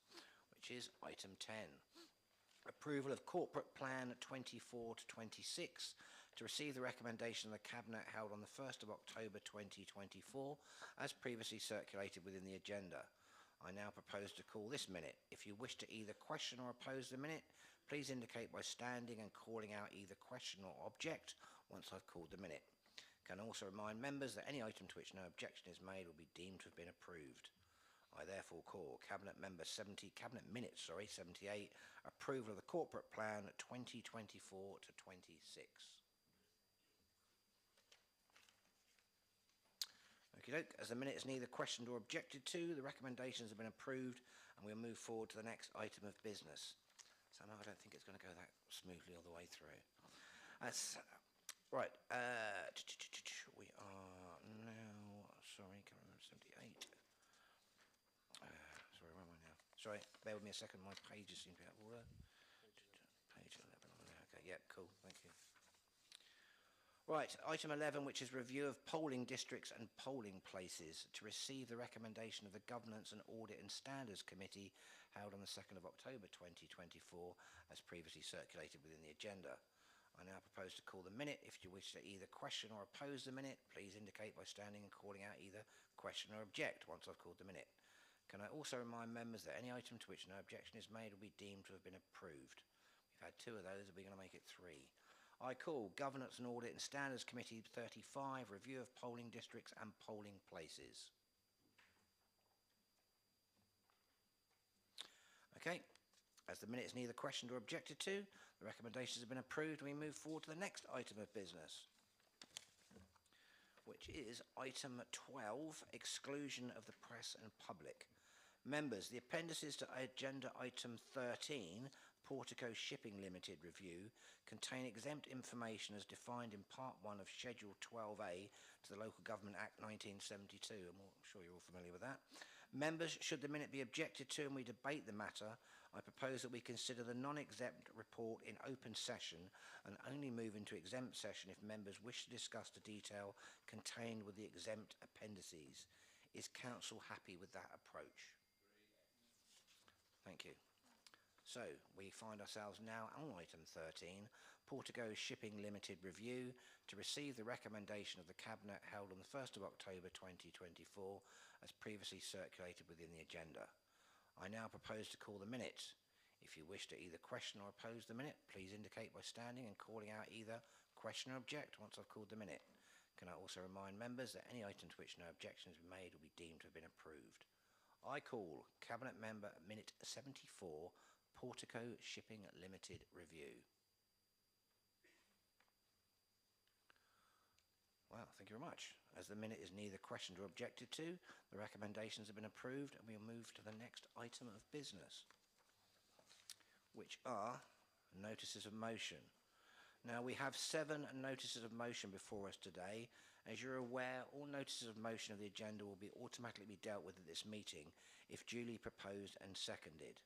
which is item 10. Approval of Corporate Plan 24 to 26 to receive the recommendation of the Cabinet held on the 1st of October 2024, as previously circulated within the agenda. I now propose to call this minute. If you wish to either question or oppose the minute, please indicate by standing and calling out either question or object once I've called the minute. Can also remind members that any item to which no objection is made will be deemed to have been approved. I therefore call Cabinet Minute 78, approval of the Corporate Plan 2024 to 26. Okey-doke, as the minute is neither questioned or objected to, the recommendations have been approved, and we'll move forward to the next item of business. Somehow I don't think it's going to go that smoothly all the way through. Right, we are now, sorry, can't remember, 78. Sorry, where am I now? Sorry, bear with me a second, my pages seem to be out of order. Page 11, okay, yeah, cool, thank you. Right, item 11, which is review of polling districts and polling places to receive the recommendation of the Governance and Audit and Standards Committee held on the 2nd of October 2024, as previously circulated within the agenda. I now propose to call the minute. If you wish to either question or oppose the minute, please indicate by standing and calling out either question or object once I've called the minute. Can I also remind members that any item to which no objection is made will be deemed to have been approved? We've had 2 of those, we're going to make it 3. I call Governance and Audit and Standards Committee 35, review of polling districts and polling places. Okay, as the minute is neither questioned or objected to, the recommendations have been approved, and we move forward to the next item of business, which is item 12, exclusion of the press and public. Members, the appendices to agenda item 13, Portico Shipping Limited review, contain exempt information as defined in Part 1 of Schedule 12A to the Local Government Act 1972. I'm sure you're all familiar with that. Members, should the minute be objected to and we debate the matter, I propose that we consider the non-exempt report in open session and only move into exempt session if members wish to discuss the detail contained with the exempt appendices. Is Council happy with that approach? Thank you. So, we find ourselves now on item 13, Portico Shipping Limited review, to receive the recommendation of the Cabinet held on the 1st of October 2024, as previously circulated within the agenda. I now propose to call the minute. If you wish to either question or oppose the minute, please indicate by standing and calling out either question or object once I've called the minute. Can I also remind members that any item to which no objection has been made will be deemed to have been approved. I call Cabinet Member Minute 74, Portico Shipping Limited review. Well, thank you very much. As the minute is neither questioned or objected to, the recommendations have been approved, and we'll move to the next item of business, which are notices of motion. Now, we have 7 notices of motion before us today. As you're aware, all notices of motion of the agenda will be automatically dealt with at this meeting if duly proposed and seconded.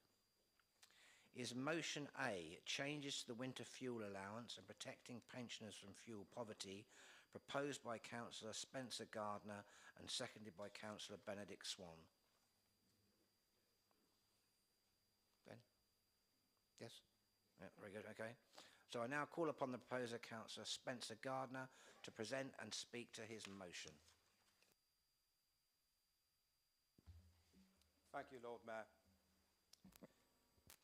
Is motion A, changes to the winter fuel allowance and protecting pensioners from fuel poverty, proposed by Councillor Spencer Gardner and seconded by Councillor Benedict Swan? Ben? Yes? Yeah, very good, okay. So I now call upon the proposer, Councillor Spencer Gardner, to present and speak to his motion. Thank you, Lord Mayor.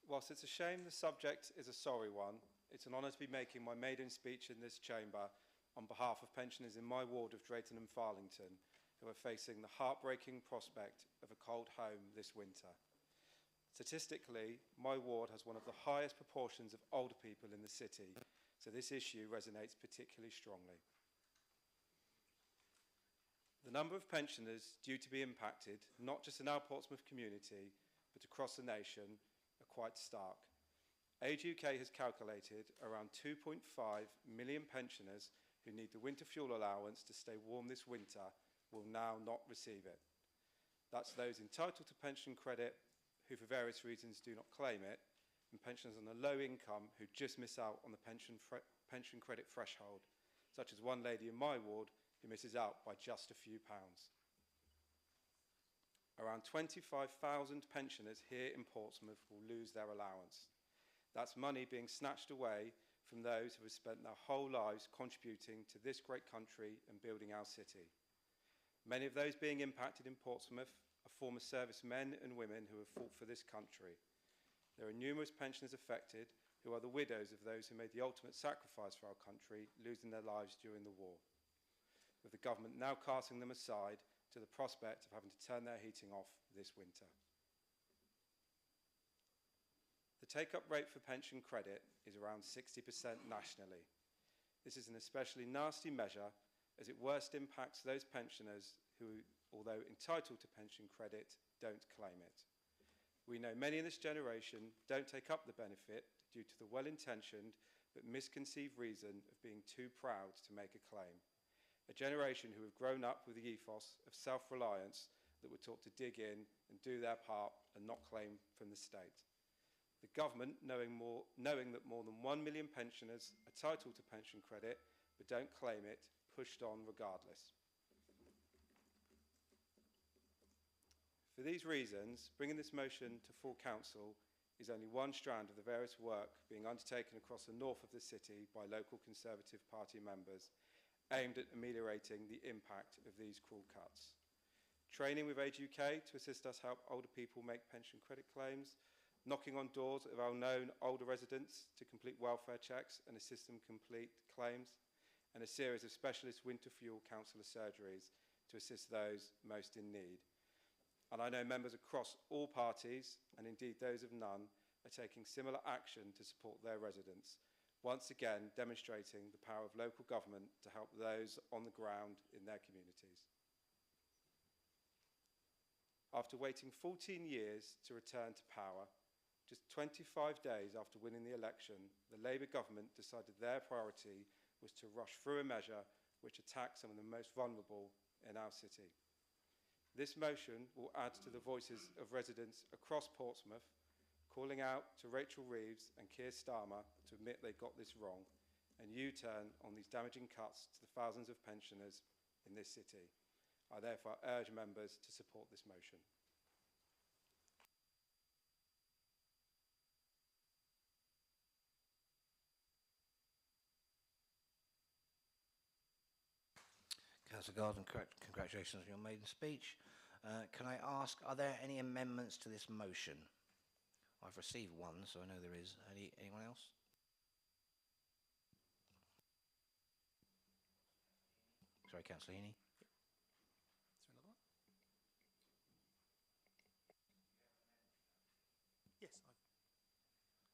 Whilst it's a shame the subject is a sorry one, it's an honour to be making my maiden speech in this chamber on behalf of pensioners in my ward of Drayton and Farlington who are facing the heartbreaking prospect of a cold home this winter. Statistically, my ward has one of the highest proportions of older people in the city, so this issue resonates particularly strongly. The number of pensioners due to be impacted, not just in our Portsmouth community, but across the nation, are quite stark. Age UK has calculated around 2.5 million pensioners who need the winter fuel allowance to stay warm this winter will now not receive it. That's those entitled to pension credit who for various reasons do not claim it, and pensioners on a low income who just miss out on the pension credit threshold, such as one lady in my ward who misses out by just a few pounds. Around 25,000 pensioners here in Portsmouth will lose their allowance. That's money being snatched away from those who have spent their whole lives contributing to this great country and building our city. Many of those being impacted in Portsmouth are former servicemen and women who have fought for this country. There are numerous pensioners affected who are the widows of those who made the ultimate sacrifice for our country, losing their lives during the war, with the government now casting them aside to the prospect of having to turn their heating off this winter. The take-up rate for pension credit is around 60% nationally. This is an especially nasty measure as it worst impacts those pensioners who, although entitled to pension credit, don't claim it. We know many in this generation don't take up the benefit due to the well-intentioned but misconceived reason of being too proud to make a claim. A generation who have grown up with the ethos of self-reliance that were taught to dig in and do their part and not claim from the state. The government, knowing that more than 1 million pensioners are entitled to pension credit but don't claim it, pushed on regardless. For these reasons, bringing this motion to full council is only one strand of the various work being undertaken across the north of the city by local Conservative Party members aimed at ameliorating the impact of these cruel cuts. Training with Age UK to assist us help older people make pension credit claims, knocking on doors of our known older residents to complete welfare checks and assist them complete claims, and a series of specialist winter fuel counsellor surgeries to assist those most in need. And I know members across all parties, and indeed those of none, are taking similar action to support their residents, once again demonstrating the power of local government to help those on the ground in their communities. After waiting 14 years to return to power, just 25 days after winning the election, the Labour government decided their priority was to rush through a measure which attacked some of the most vulnerable in our city. This motion will add to the voices of residents across Portsmouth, calling out to Rachel Reeves and Keir Starmer to admit they got this wrong and U-turn on these damaging cuts to the thousands of pensioners in this city. I therefore urge members to support this motion. Councillor Garden, congratulations on your maiden speech. Can I ask, are there any amendments to this motion? I've received one, so I know there is. Anyone else? Sorry, Councillor Heaney. Is there another one? Yes.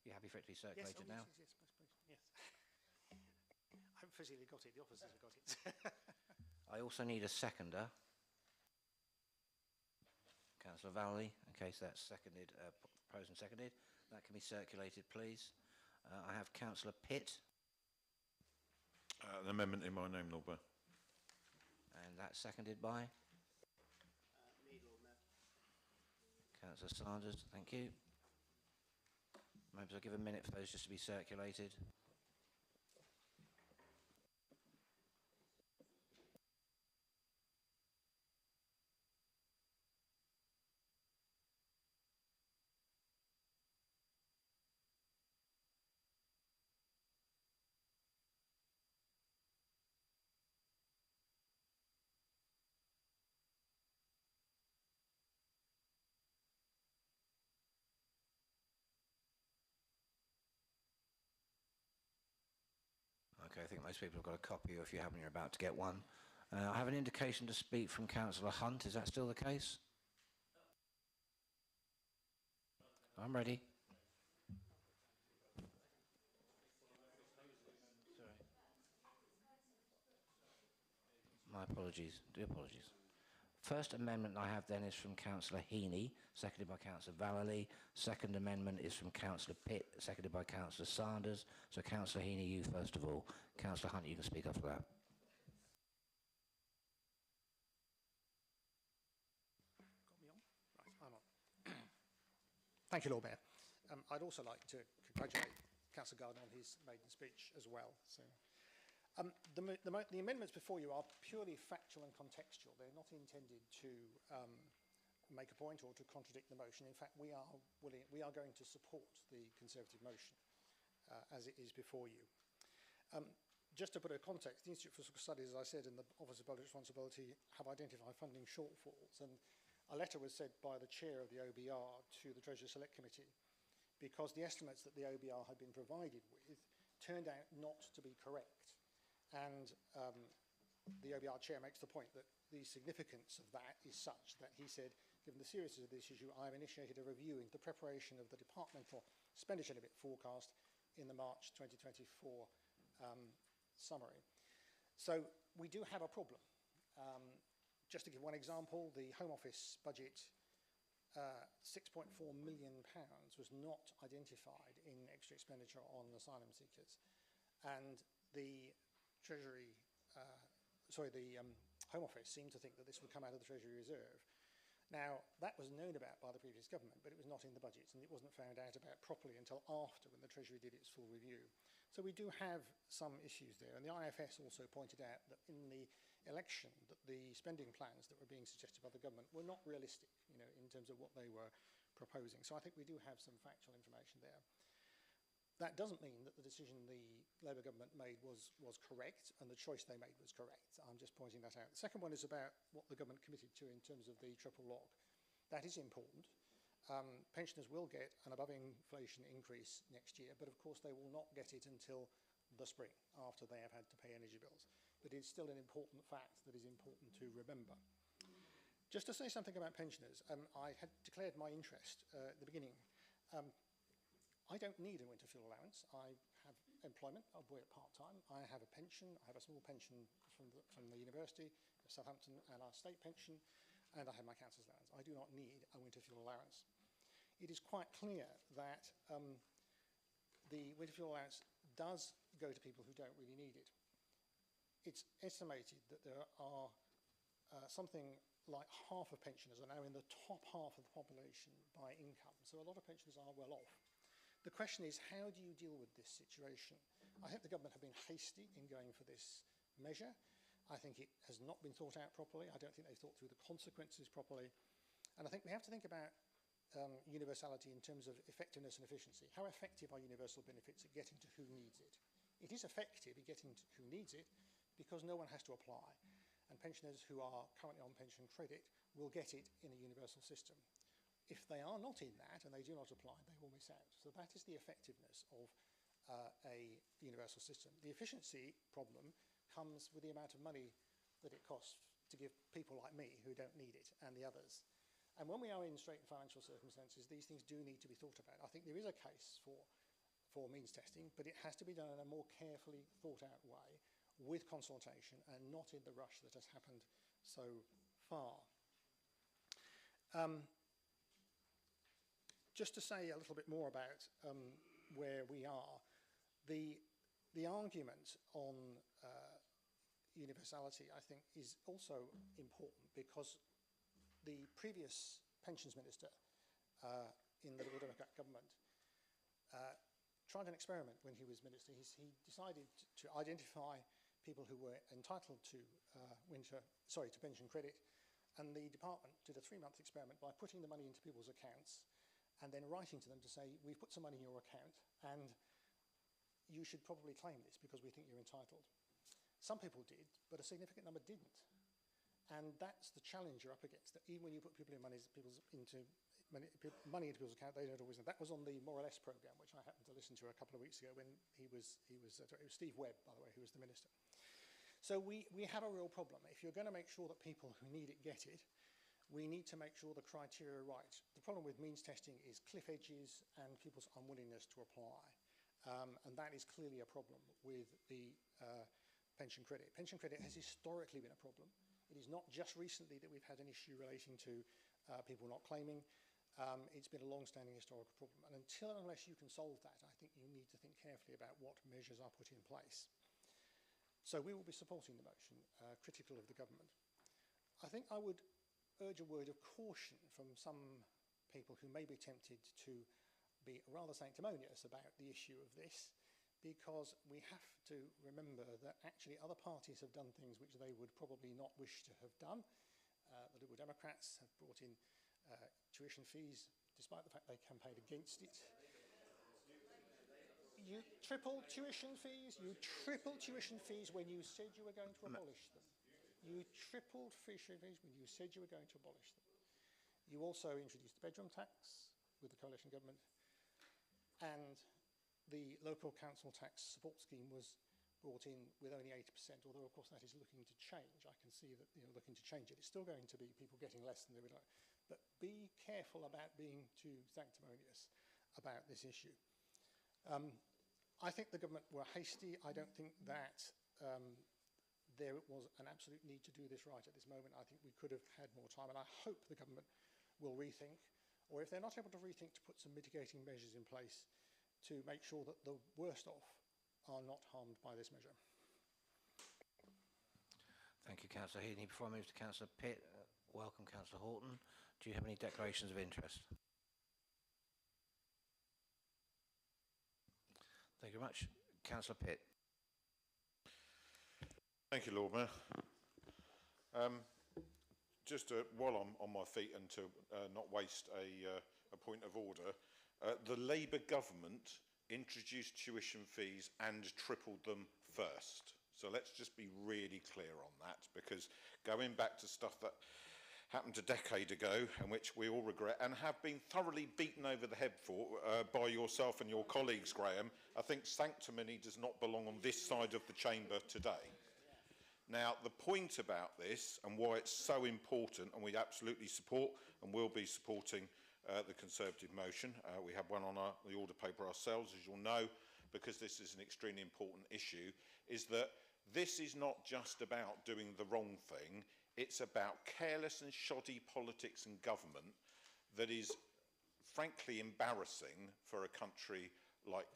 You happy for it to be circulated now? Yes, please. Yes. I haven't physically got it. The officers have got it. I also need a seconder. Councillor Valley. Okay, so that's seconded, proposed and seconded. That can be circulated, please. I have Councillor Pitt. An amendment in my name, Lord Mayor. And that's seconded by? Me, Lord Mayor. Councillor Sanders, thank you. Members, I'll give a minute for those just to be circulated. Okay, I think most people have got a copy, or if you haven't, you're about to get one. I have an indication to speak from Councillor Hunt. Is that still the case? I'm ready. Sorry. My apologies. Apologies. First amendment I have then is from Councillor Heaney, seconded by Councillor Vallely. Second amendment is from Councillor Pitt, seconded by Councillor Sanders. So Councillor Heaney, you first of all. Councillor Hunt, you can speak after that. Got me on? Right, I'm on. Thank you, Lord Mayor. I'd also like to congratulate Councillor Garden on his maiden speech as well. So, the amendments before you are purely factual and contextual. They're not intended to make a point or to contradict the motion. In fact, we are going to support the Conservative motion as it is before you. Just to put a context, the Institute for Social Studies, as I said, and the Office of Public Responsibility have identified funding shortfalls, and a letter was sent by the chair of the OBR to the Treasury Select Committee because the estimates that the OBR had been provided with turned out not to be correct. And the OBR chair makes the point that the significance of that is such that he said, given the seriousness of this issue, I have initiated a review into the preparation of the departmental expenditure limit forecast in the March 2024 summary. So we do have a problem. Just to give one example, the Home Office budget, £6.4 million was not identified in extra expenditure on asylum seekers. And the Treasury, the Home Office seemed to think that this would come out of the Treasury Reserve. Now, that was known about by the previous government, but it was not in the budgets, and it wasn't found out about properly until after, when the Treasury did its full review. So we do have some issues there, and the IFS also pointed out that in the election, that the spending plans that were being suggested by the government were not realistic, you know, in terms of what they were proposing. So I think we do have some factual information there. That doesn't mean that the decision the Labour government made was correct, and the choice they made was correct. I'm just pointing that out. The second one is about what the government committed to in terms of the triple lock. That is important. Pensioners will get an above-inflation increase next year, but of course they will not get it until the spring, after they have had to pay energy bills. But it's still an important fact that is important to remember. Just to say something about pensioners, I had declared my interest at the beginning. I don't need a winter fuel allowance. I have employment. I work part-time. I have a pension. I have a small pension from the University of Southampton and our state pension, and I have my council's allowance. I do not need a winter fuel allowance. It is quite clear that the winter fuel allowance does go to people who don't really need it. It's estimated that there are something like half of pensioners are now in the top half of the population by income. So a lot of pensioners are well off. The question is, how do you deal with this situation? I think the government have been hasty in going for this measure. I think it has not been thought out properly. I don't think they've thought through the consequences properly. And I think we have to think about universality in terms of effectiveness and efficiency. How effective are universal benefits at getting to who needs it? It is effective at getting to who needs it because no one has to apply. And pensioners who are currently on pension credit will get it in a universal system. If they are not in that and they do not apply, they will miss out. So that is the effectiveness of a universal system. The efficiency problem comes with the amount of money that it costs to give people like me who don't need it and the others. And when we are in straitened financial circumstances, these things do need to be thought about. I think there is a case for means testing, but it has to be done in a more carefully thought out way with consultation and not in the rush that has happened so far. Just to say a little bit more about where we are, the argument on universality, I think, is also important because the previous pensions minister in the Liberal Democrat government tried an experiment when he was minister. He decided to identify people who were entitled to pension credit, and the department did a 3-month experiment by putting the money into people's accounts and then writing to them to say, we've put some money in your account and you should probably claim this because we think you're entitled. Some people did, but a significant number didn't. And that's the challenge you're up against, that even when you put people in money into people's account, they don't always know. That was on the More or Less programme, which I happened to listen to a couple of weeks ago when it was Steve Webb, by the way, who was the minister. So we have a real problem. If you're going to make sure that people who need it get it, we need to make sure the criteria are right. The problem with means testing is cliff edges and people's unwillingness to apply. And that is clearly a problem with the pension credit. Pension credit has historically been a problem. It is not just recently that we've had an issue relating to people not claiming. It's been a long-standing historical problem. And unless you can solve that, I think you need to think carefully about what measures are put in place. So we will be supporting the motion, critical of the government. I think I would urge a word of caution from some people who may be tempted to be rather sanctimonious about the issue of this, because we have to remember that actually other parties have done things which they would probably not wish to have done. The Liberal Democrats have brought in tuition fees, despite the fact they campaigned against it. You tripled tuition fees. You tripled tuition fees when you said you were going to abolish them. You tripled tuition fees when you said you were going to abolish them. You also introduced the bedroom tax with the coalition government, and the local council tax support scheme was brought in with only 80%, although of course that is looking to change. I can see that looking to change it. It's still going to be people getting less than they would like. But be careful about being too sanctimonious about this issue. I think the government were hasty. I don't think that there was an absolute need to do this right at this moment. I think we could have had more time, and I hope the government will rethink, or if they're not able to rethink, to put some mitigating measures in place to make sure that the worst off are not harmed by this measure. Thank you, Councillor Heaney. Before I move to Councillor Pitt, welcome, Councillor Horton. Do you have any declarations of interest? Thank you very much. Councillor Pitt. Thank you, Lord Mayor. Just while I'm on my feet and to not waste a point of order, the Labour government introduced tuition fees and tripled them first. So let's just be really clear on that, because going back to stuff that happened a decade ago and which we all regret and have been thoroughly beaten over the head for by yourself and your colleagues, Graham, I think sanctimony does not belong on this side of the chamber today. Now, the point about this and why it's so important, and we absolutely support and will be supporting the Conservative motion. We have one on the order paper ourselves, as you'll know, because this is an extremely important issue, is that this is not just about doing the wrong thing, it's about careless and shoddy politics and government that is frankly embarrassing for a country like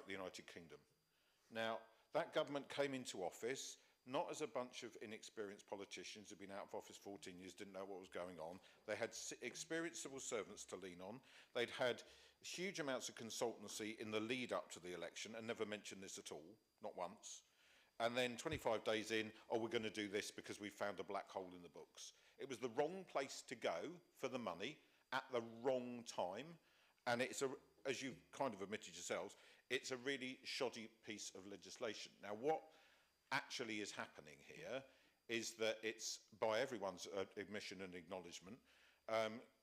the United Kingdom. Now, that government came into office not as a bunch of inexperienced politicians who'd been out of office 14 years, didn't know what was going on. They had experienced civil servants to lean on. They'd had huge amounts of consultancy in the lead up to the election and never mentioned this at all, not once. And then 25 days in, oh, we're going to do this because we found a black hole in the books. It was the wrong place to go for the money at the wrong time. And it's, as you've kind of admitted yourselves, it's a really shoddy piece of legislation. Now, what actually is happening here is that it's, by everyone's admission and acknowledgement,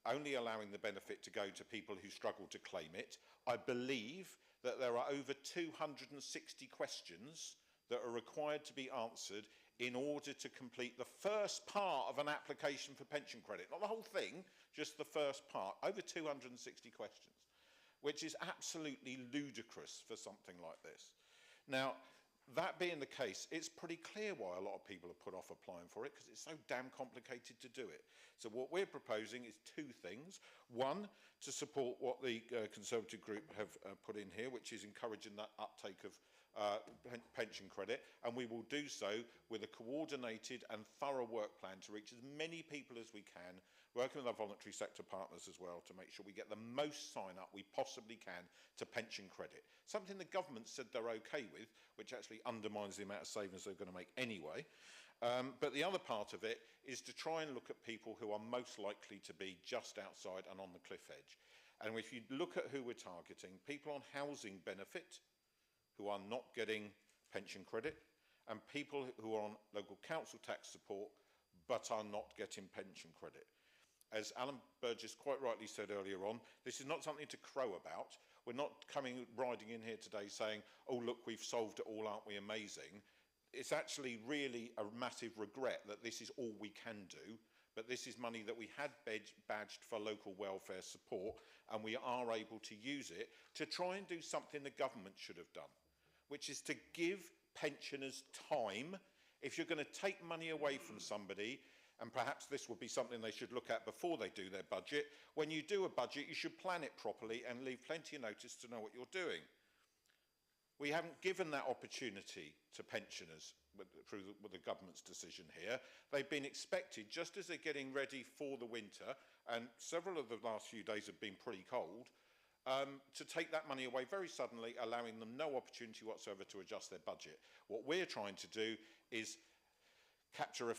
only allowing the benefit to go to people who struggle to claim it. I believe that there are over 260 questions that are required to be answered in order to complete the first part of an application for pension credit. Not the whole thing, just the first part. Over 260 questions, which is absolutely ludicrous for something like this. Now, that being the case, it's pretty clear why a lot of people have put off applying for it, because it's so damn complicated to do it. So what we're proposing is two things. One, to support what the Conservative group have put in here, which is encouraging that uptake of pension credit, and we will do so with a coordinated and thorough work plan to reach as many people as we can, working with our voluntary sector partners as well to make sure we get the most sign up we possibly can to pension credit. Something the government said they're okay with, which actually undermines the amount of savings they're going to make anyway. But the other part of it is to try and look at people who are most likely to be just outside and on the cliff edge. And if you look at who we're targeting, people on housing benefit who are not getting pension credit, and people who are on local council tax support but are not getting pension credit. As Alan Burgess quite rightly said earlier on, this is not something to crow about. We're not riding in here today saying, oh, look, we've solved it all, aren't we amazing? It's actually really a massive regret that this is all we can do, but this is money that we had badged for local welfare support, and we are able to use it to try and do something the government should have done, which is to give pensioners time. If you're going to take money away from somebody, and perhaps this would be something they should look at before they do their budget, when you do a budget, you should plan it properly and leave plenty of notice to know what you're doing. We haven't given that opportunity to pensioners through the government's decision here. They've been expected, just as they're getting ready for the winter, and several of the last few days have been pretty cold, to take that money away very suddenly, allowing them no opportunity whatsoever to adjust their budget. What we're trying to do is capture a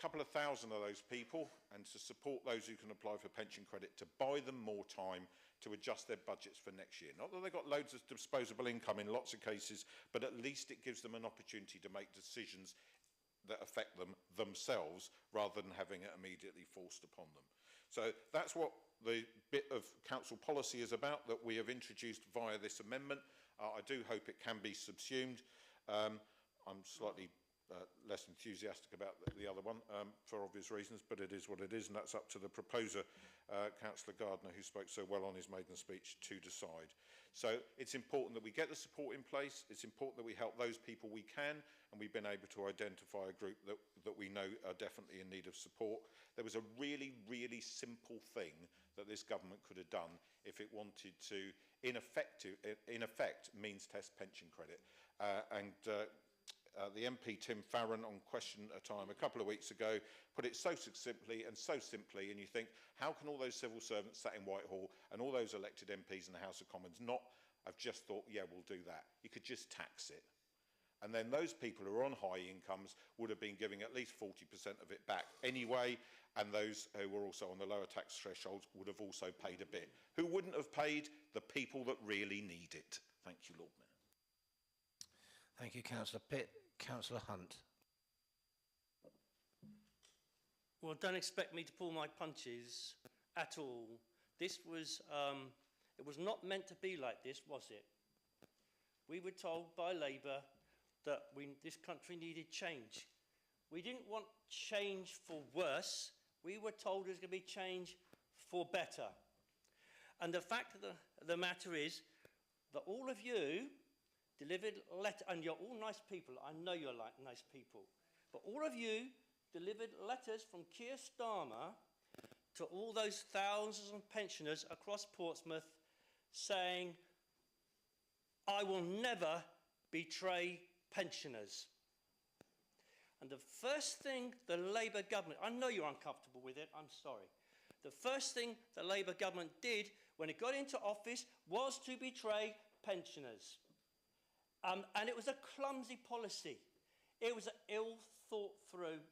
couple of thousand of those people and to support those who can apply for pension credit, to buy them more time to adjust their budgets for next year. Not that they've got loads of disposable income in lots of cases, but at least it gives them an opportunity to make decisions that affect them themselves rather than having it immediately forced upon them. So that's what the bit of council policy is about that we have introduced via this amendment. I do hope it can be subsumed. I'm slightly less enthusiastic about the other one for obvious reasons, but it is what it is, and that's up to the proposer, Councillor Gardner, who spoke so well on his maiden speech, to decide. So it's important that we get the support in place. It's important that we help those people we can, and we've been able to identify a group that we know are definitely in need of support. There was a really, really simple thing that this government could have done if it wanted to, in effect, means test pension credit. The MP Tim Farron on Question at a Time a couple of weeks ago put it so succinctly and so simply, and you think, how can all those civil servants sat in Whitehall and all those elected MPs in the House of Commons not have just thought, yeah, we'll do that? You could just tax it. And then those people who are on high incomes would have been giving at least 40% of it back anyway, and those who were also on the lower tax thresholds would have also paid a bit. Who wouldn't have paid? The people that really need it. Thank you, Lord Mayor. Thank you, Councillor Pitt. Councillor Hunt. Well, don't expect me to pull my punches at all. This was, it was not meant to be like this, was it? We were told by Labour that this country needed change. We didn't want change for worse. We were told there was going to be change for better. And the fact of the matter is that all of you delivered letters, and you're all nice people, I know you're like nice people, but all of you delivered letters from Keir Starmer to all those thousands of pensioners across Portsmouth saying, I will never betray pensioners. And the first thing the Labour government, I know you're uncomfortable with it, I'm sorry. The first thing the Labour government did when it got into office was to betray pensioners. And it was a clumsy policy. It was ill thought through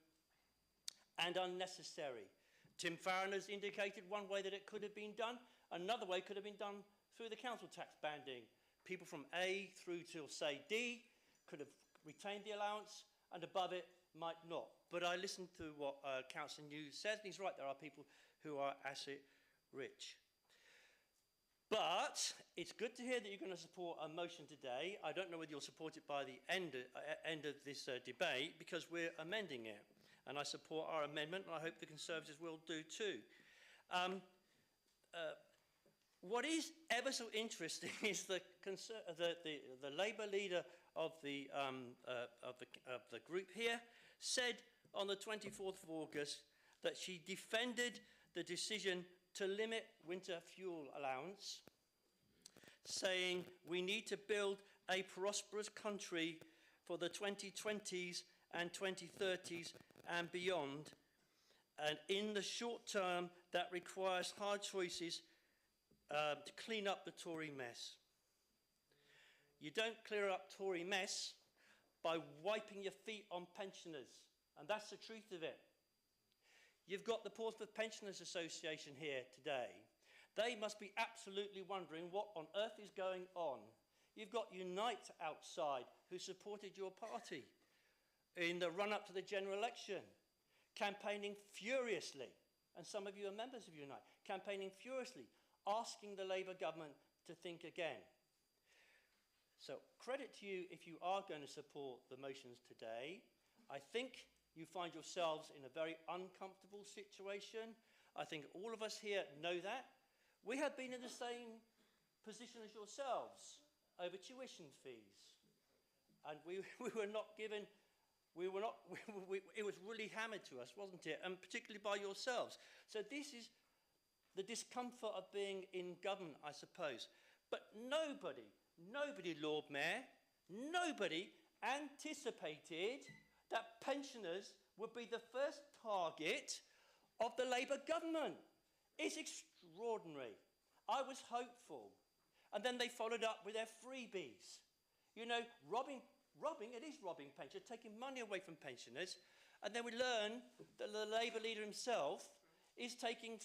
and unnecessary. Tim Farron has indicated one way that it could have been done. Another way could have been done through the council tax banding. People from A through to, say, D could have retained the allowance, and above it might not. But I listened to what Councillor News says, and he's right, there are people who are asset rich. But it's good to hear that you're going to support a motion today. I don't know whether you'll support it by the end of this debate, because we're amending it. And I support our amendment, and I hope the Conservatives will do too. What is ever so interesting is the Labour leader of the group here said on the 24th of August that she defended the decision to limit winter fuel allowance, saying we need to build a prosperous country for the 2020s and 2030s and beyond. And in the short term, that requires hard choices to clean up the Tory mess. You don't clear up Tory mess by wiping your feet on pensioners. And that's the truth of it. You've got the Portsmouth Pensioners Association here today. They must be absolutely wondering what on earth is going on. You've got Unite outside, who supported your party in the run-up to the general election, campaigning furiously, and some of you are members of Unite, campaigning furiously, asking the Labour government to think again. So credit to you if you are going to support the motions today. I think you find yourselves in a very uncomfortable situation. I think all of us here know that. We have been in the same position as yourselves over tuition fees. And we were not given, it was really hammered to us, wasn't it? And particularly by yourselves. So this is the discomfort of being in government, I suppose. But nobody, Lord Mayor, nobody anticipated that pensioners would be the first target of the Labour government. It's extraordinary. I was hopeful. And then they followed up with their freebies. You know, robbing, it is robbing pensioners, taking money away from pensioners. And then we learn that the Labour leader himself is taking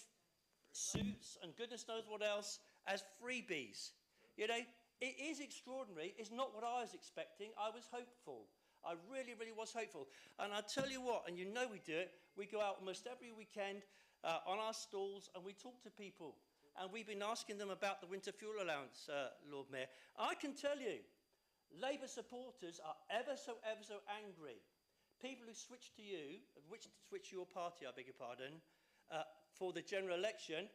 suits and goodness knows what else as freebies. You know, it is extraordinary. It's not what I was expecting. I was hopeful. I really, really was hopeful. And I tell you what, and you know we do it, we go out almost every weekend on our stalls and we talk to people. And we've been asking them about the winter fuel allowance, Lord Mayor. I can tell you, Labour supporters are ever so angry. People who switch to you, switch your party, I beg your pardon, for the general election,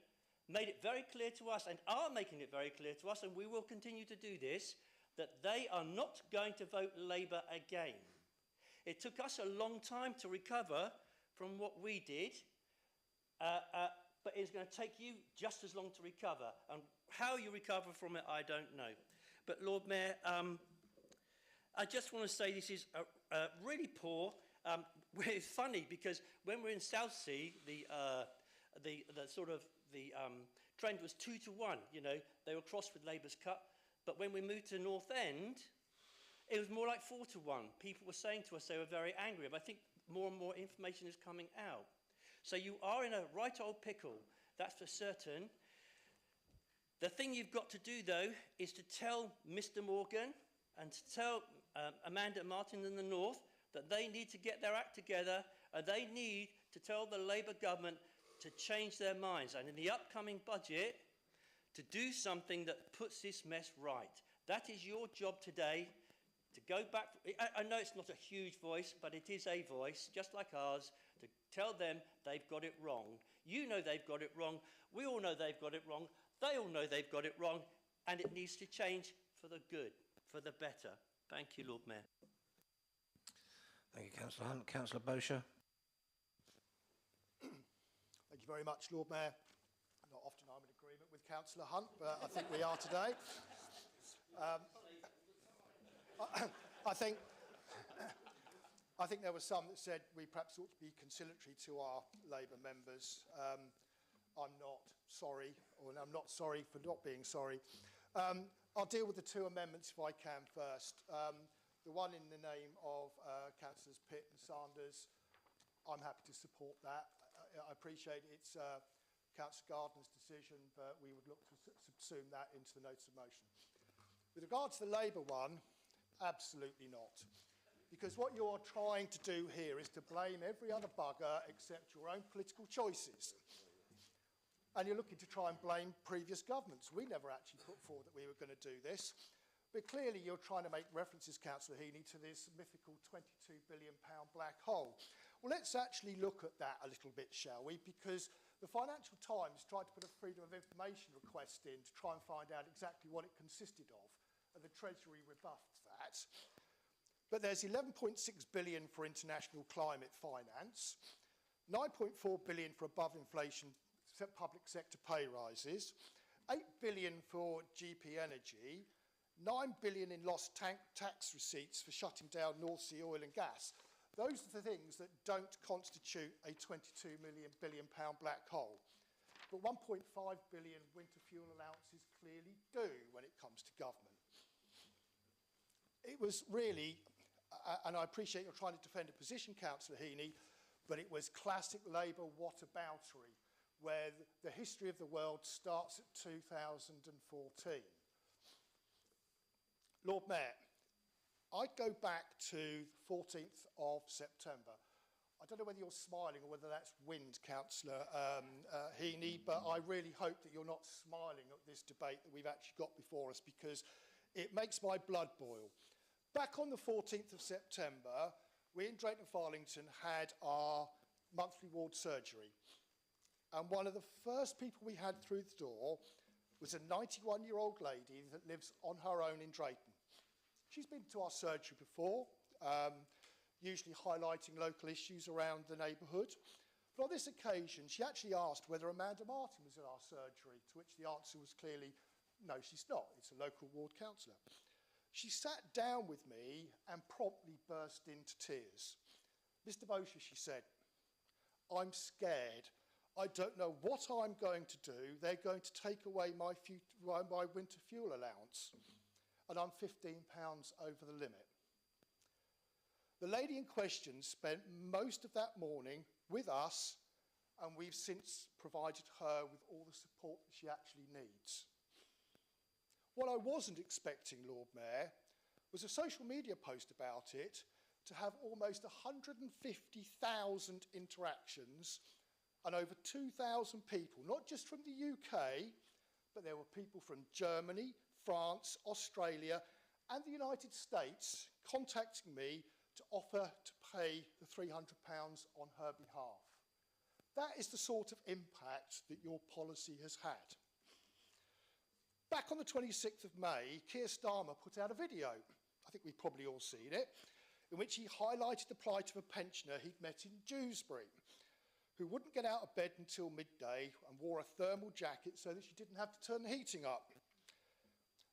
made it very clear to us and are making it very clear to us, and we will continue to do this, that they are not going to vote Labour again. It took us a long time to recover from what we did, but it's going to take you just as long to recover. And how you recover from it, I don't know. But Lord Mayor, I just want to say this is really poor. It's funny because when we're in Southsea, the trend was 2-1. You know, they were crossed with Labour's cut. But when we moved to North End, it was more like 4-1. People were saying to us they were very angry. But I think more and more information is coming out. So you are in a right old pickle, that's for certain. The thing you've got to do, though, is to tell Mr. Morgan and to tell Amanda Martin in the North that they need to get their act together and they need to tell the Labour government to change their minds. And in the upcoming budget, to do something that puts this mess right. That is your job today, to go back. I know it's not a huge voice, but it is a voice, just like ours, to tell them they've got it wrong. You know they've got it wrong. We all know they've got it wrong. They all know they've got it wrong. And it needs to change for the good, for the better. Thank you, Lord Mayor. Thank you, Councillor Hunt. Councillor Bosher. Thank you very much, Lord Mayor. Not often I'm in agreement with Councillor Hunt, but I think we are today. I think there were some that said we perhaps ought to be conciliatory to our Labour members. I'm not sorry, or I'm not sorry for not being sorry. I'll deal with the two amendments if I can first. The one in the name of Councillors Pitt and Sanders, I'm happy to support that. I appreciate it's Councillor Gardner's decision, but we would look to subsume that into the notice of motion. With regard to the Labour one, absolutely not. Because what you're trying to do here is to blame every other bugger except your own political choices. And you're looking to try and blame previous governments. We never actually put forward that we were going to do this. But clearly you're trying to make references, Councillor Heaney, to this mythical £22 billion black hole. Well, let's actually look at that a little bit, shall we? Because the Financial Times tried to put a Freedom of Information request in to try and find out exactly what it consisted of, and the Treasury rebuffed that. But there's 11.6 billion for international climate finance, 9.4 billion for above inflation public sector pay rises, 8 billion for GP Energy, 9 billion in lost tax receipts for shutting down North Sea oil and gas. Those are the things that don't constitute a £22 billion black hole. But 1.5 billion winter fuel allowances clearly do when it comes to government. It was really, and I appreciate you're trying to defend a position, Councillor Heaney, but it was classic Labour whataboutery, where the history of the world starts at 2014. Lord Mayor, I'd go back to the 14th of September. I don't know whether you're smiling or whether that's wind, Councillor Heaney, but I really hope that you're not smiling at this debate that we've actually got before us, because it makes my blood boil. Back on the 14th of September, we in Drayton Farlington had our monthly ward surgery. And one of the first people we had through the door was a 91-year-old lady that lives on her own in Drayton. She's been to our surgery before, usually highlighting local issues around the neighbourhood. But on this occasion, she actually asked whether Amanda Martin was at our surgery, to which the answer was clearly, no, she's not. It's a local ward councillor. She sat down with me and promptly burst into tears. Mr. Bosher, she said, I'm scared. I don't know what I'm going to do. They're going to take away my winter fuel allowance, and I'm £15 over the limit. The lady in question spent most of that morning with us, and we've since provided her with all the support that she actually needs. What I wasn't expecting, Lord Mayor, was a social media post about it to have almost 150,000 interactions and over 2,000 people, not just from the UK, but there were people from Germany, France, Australia, and the United States contacting me to offer to pay the £300 on her behalf. That is the sort of impact that your policy has had. Back on the 26th of May, Keir Starmer put out a video, I think we've probably all seen it, in which he highlighted the plight of a pensioner he'd met in Dewsbury, who wouldn't get out of bed until midday and wore a thermal jacket so that she didn't have to turn the heating up.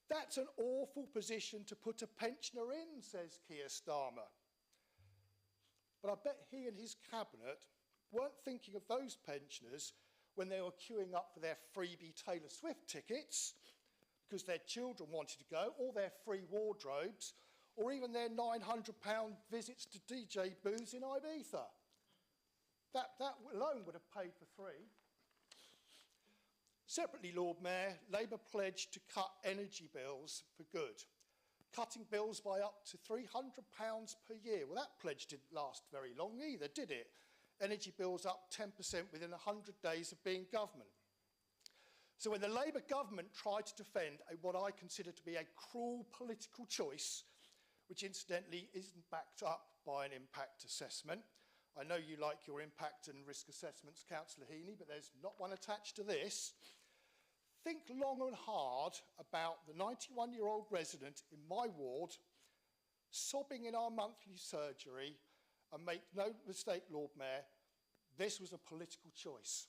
That's an awful position to put a pensioner in, says Keir Starmer. But I bet he and his cabinet weren't thinking of those pensioners when they were queuing up for their freebie Taylor Swift tickets because their children wanted to go, or their free wardrobes, or even their £900 visits to DJ booths in Ibiza. That alone would have paid for 3. Separately, Lord Mayor, Labour pledged to cut energy bills for good, cutting bills by up to £300 per year. Well, that pledge didn't last very long either, did it? Energy bills up 10% within 100 days of being government. So when the Labour government tried to defend what I consider to be a cruel political choice, which incidentally isn't backed up by an impact assessment, I know you like your impact and risk assessments, Councillor Heaney, but there's not one attached to this. Think long and hard about the 91-year-old resident in my ward sobbing in our monthly surgery, and make no mistake, Lord Mayor, this was a political choice.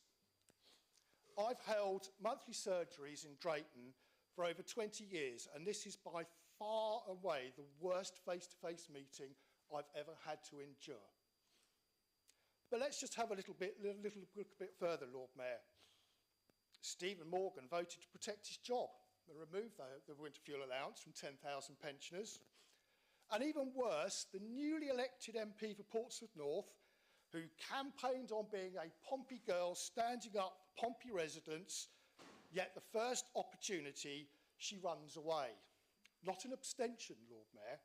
I've held monthly surgeries in Drayton for over 20 years, and this is by far away the worst face-to-face meeting I've ever had to endure. But let's just have a little bit further, Lord Mayor. Stephen Morgan voted to protect his job and remove the winter fuel allowance from 10,000 pensioners. And even worse, the newly elected MP for Portsmouth North, who campaigned on being a Pompey girl standing up for Pompey residents, yet the first opportunity she runs away. Not an abstention, Lord Mayor.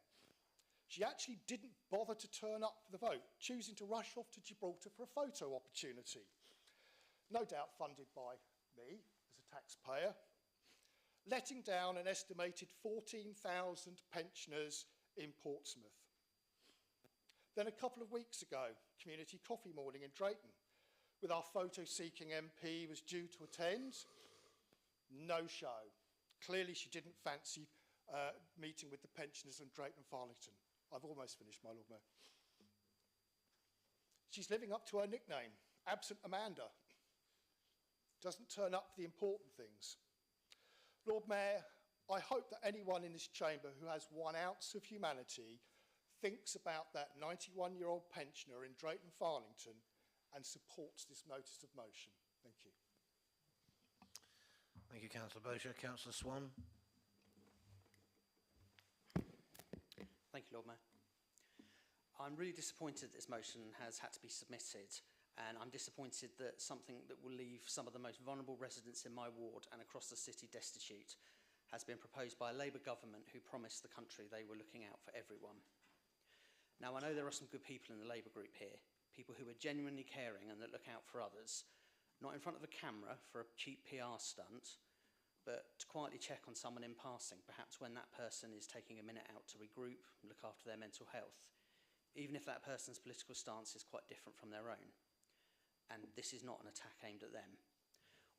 She actually didn't bother to turn up for the vote, choosing to rush off to Gibraltar for a photo opportunity. No doubt funded by me as a taxpayer, letting down an estimated 14,000 pensioners in Portsmouth. Then a couple of weeks ago, community coffee morning in Drayton, with our photo-seeking MP was due to attend. No show. Clearly she didn't fancy meeting with the pensioners in Drayton and Farlington. I've almost finished, my Lord Mayor. She's living up to her nickname, Absent Amanda. Doesn't turn up for the important things. Lord Mayor, I hope that anyone in this chamber who has 1 ounce of humanity thinks about that 91-year-old pensioner in Drayton Farlington and supports this notice of motion. Thank you. Thank you, Councillor Bosher. Councillor Swan. Thank you, Lord Mayor. I'm really disappointed that this motion has had to be submitted, and I'm disappointed that something that will leave some of the most vulnerable residents in my ward and across the city destitute has been proposed by a Labour government who promised the country they were looking out for everyone. Now, I know there are some good people in the Labour group here, people who are genuinely caring and that look out for others, not in front of a camera for a cheap PR stunt, but to quietly check on someone in passing, perhaps when that person is taking a minute out to regroup, look after their mental health, even if that person's political stance is quite different from their own. And this is not an attack aimed at them,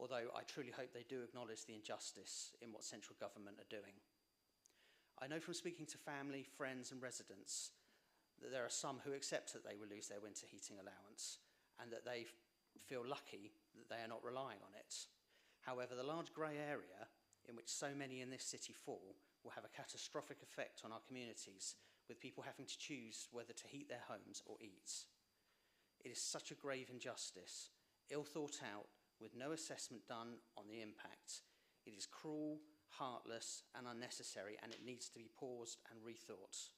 although I truly hope they do acknowledge the injustice in what central government are doing. I know from speaking to family, friends and residents that there are some who accept that they will lose their winter heating allowance and that they feel lucky that they are not relying on it. However, the large grey area in which so many in this city fall will have a catastrophic effect on our communities, with people having to choose whether to heat their homes or eat. It is such a grave injustice, ill thought out, with no assessment done on the impact. It is cruel, heartless and unnecessary, and it needs to be paused and rethought.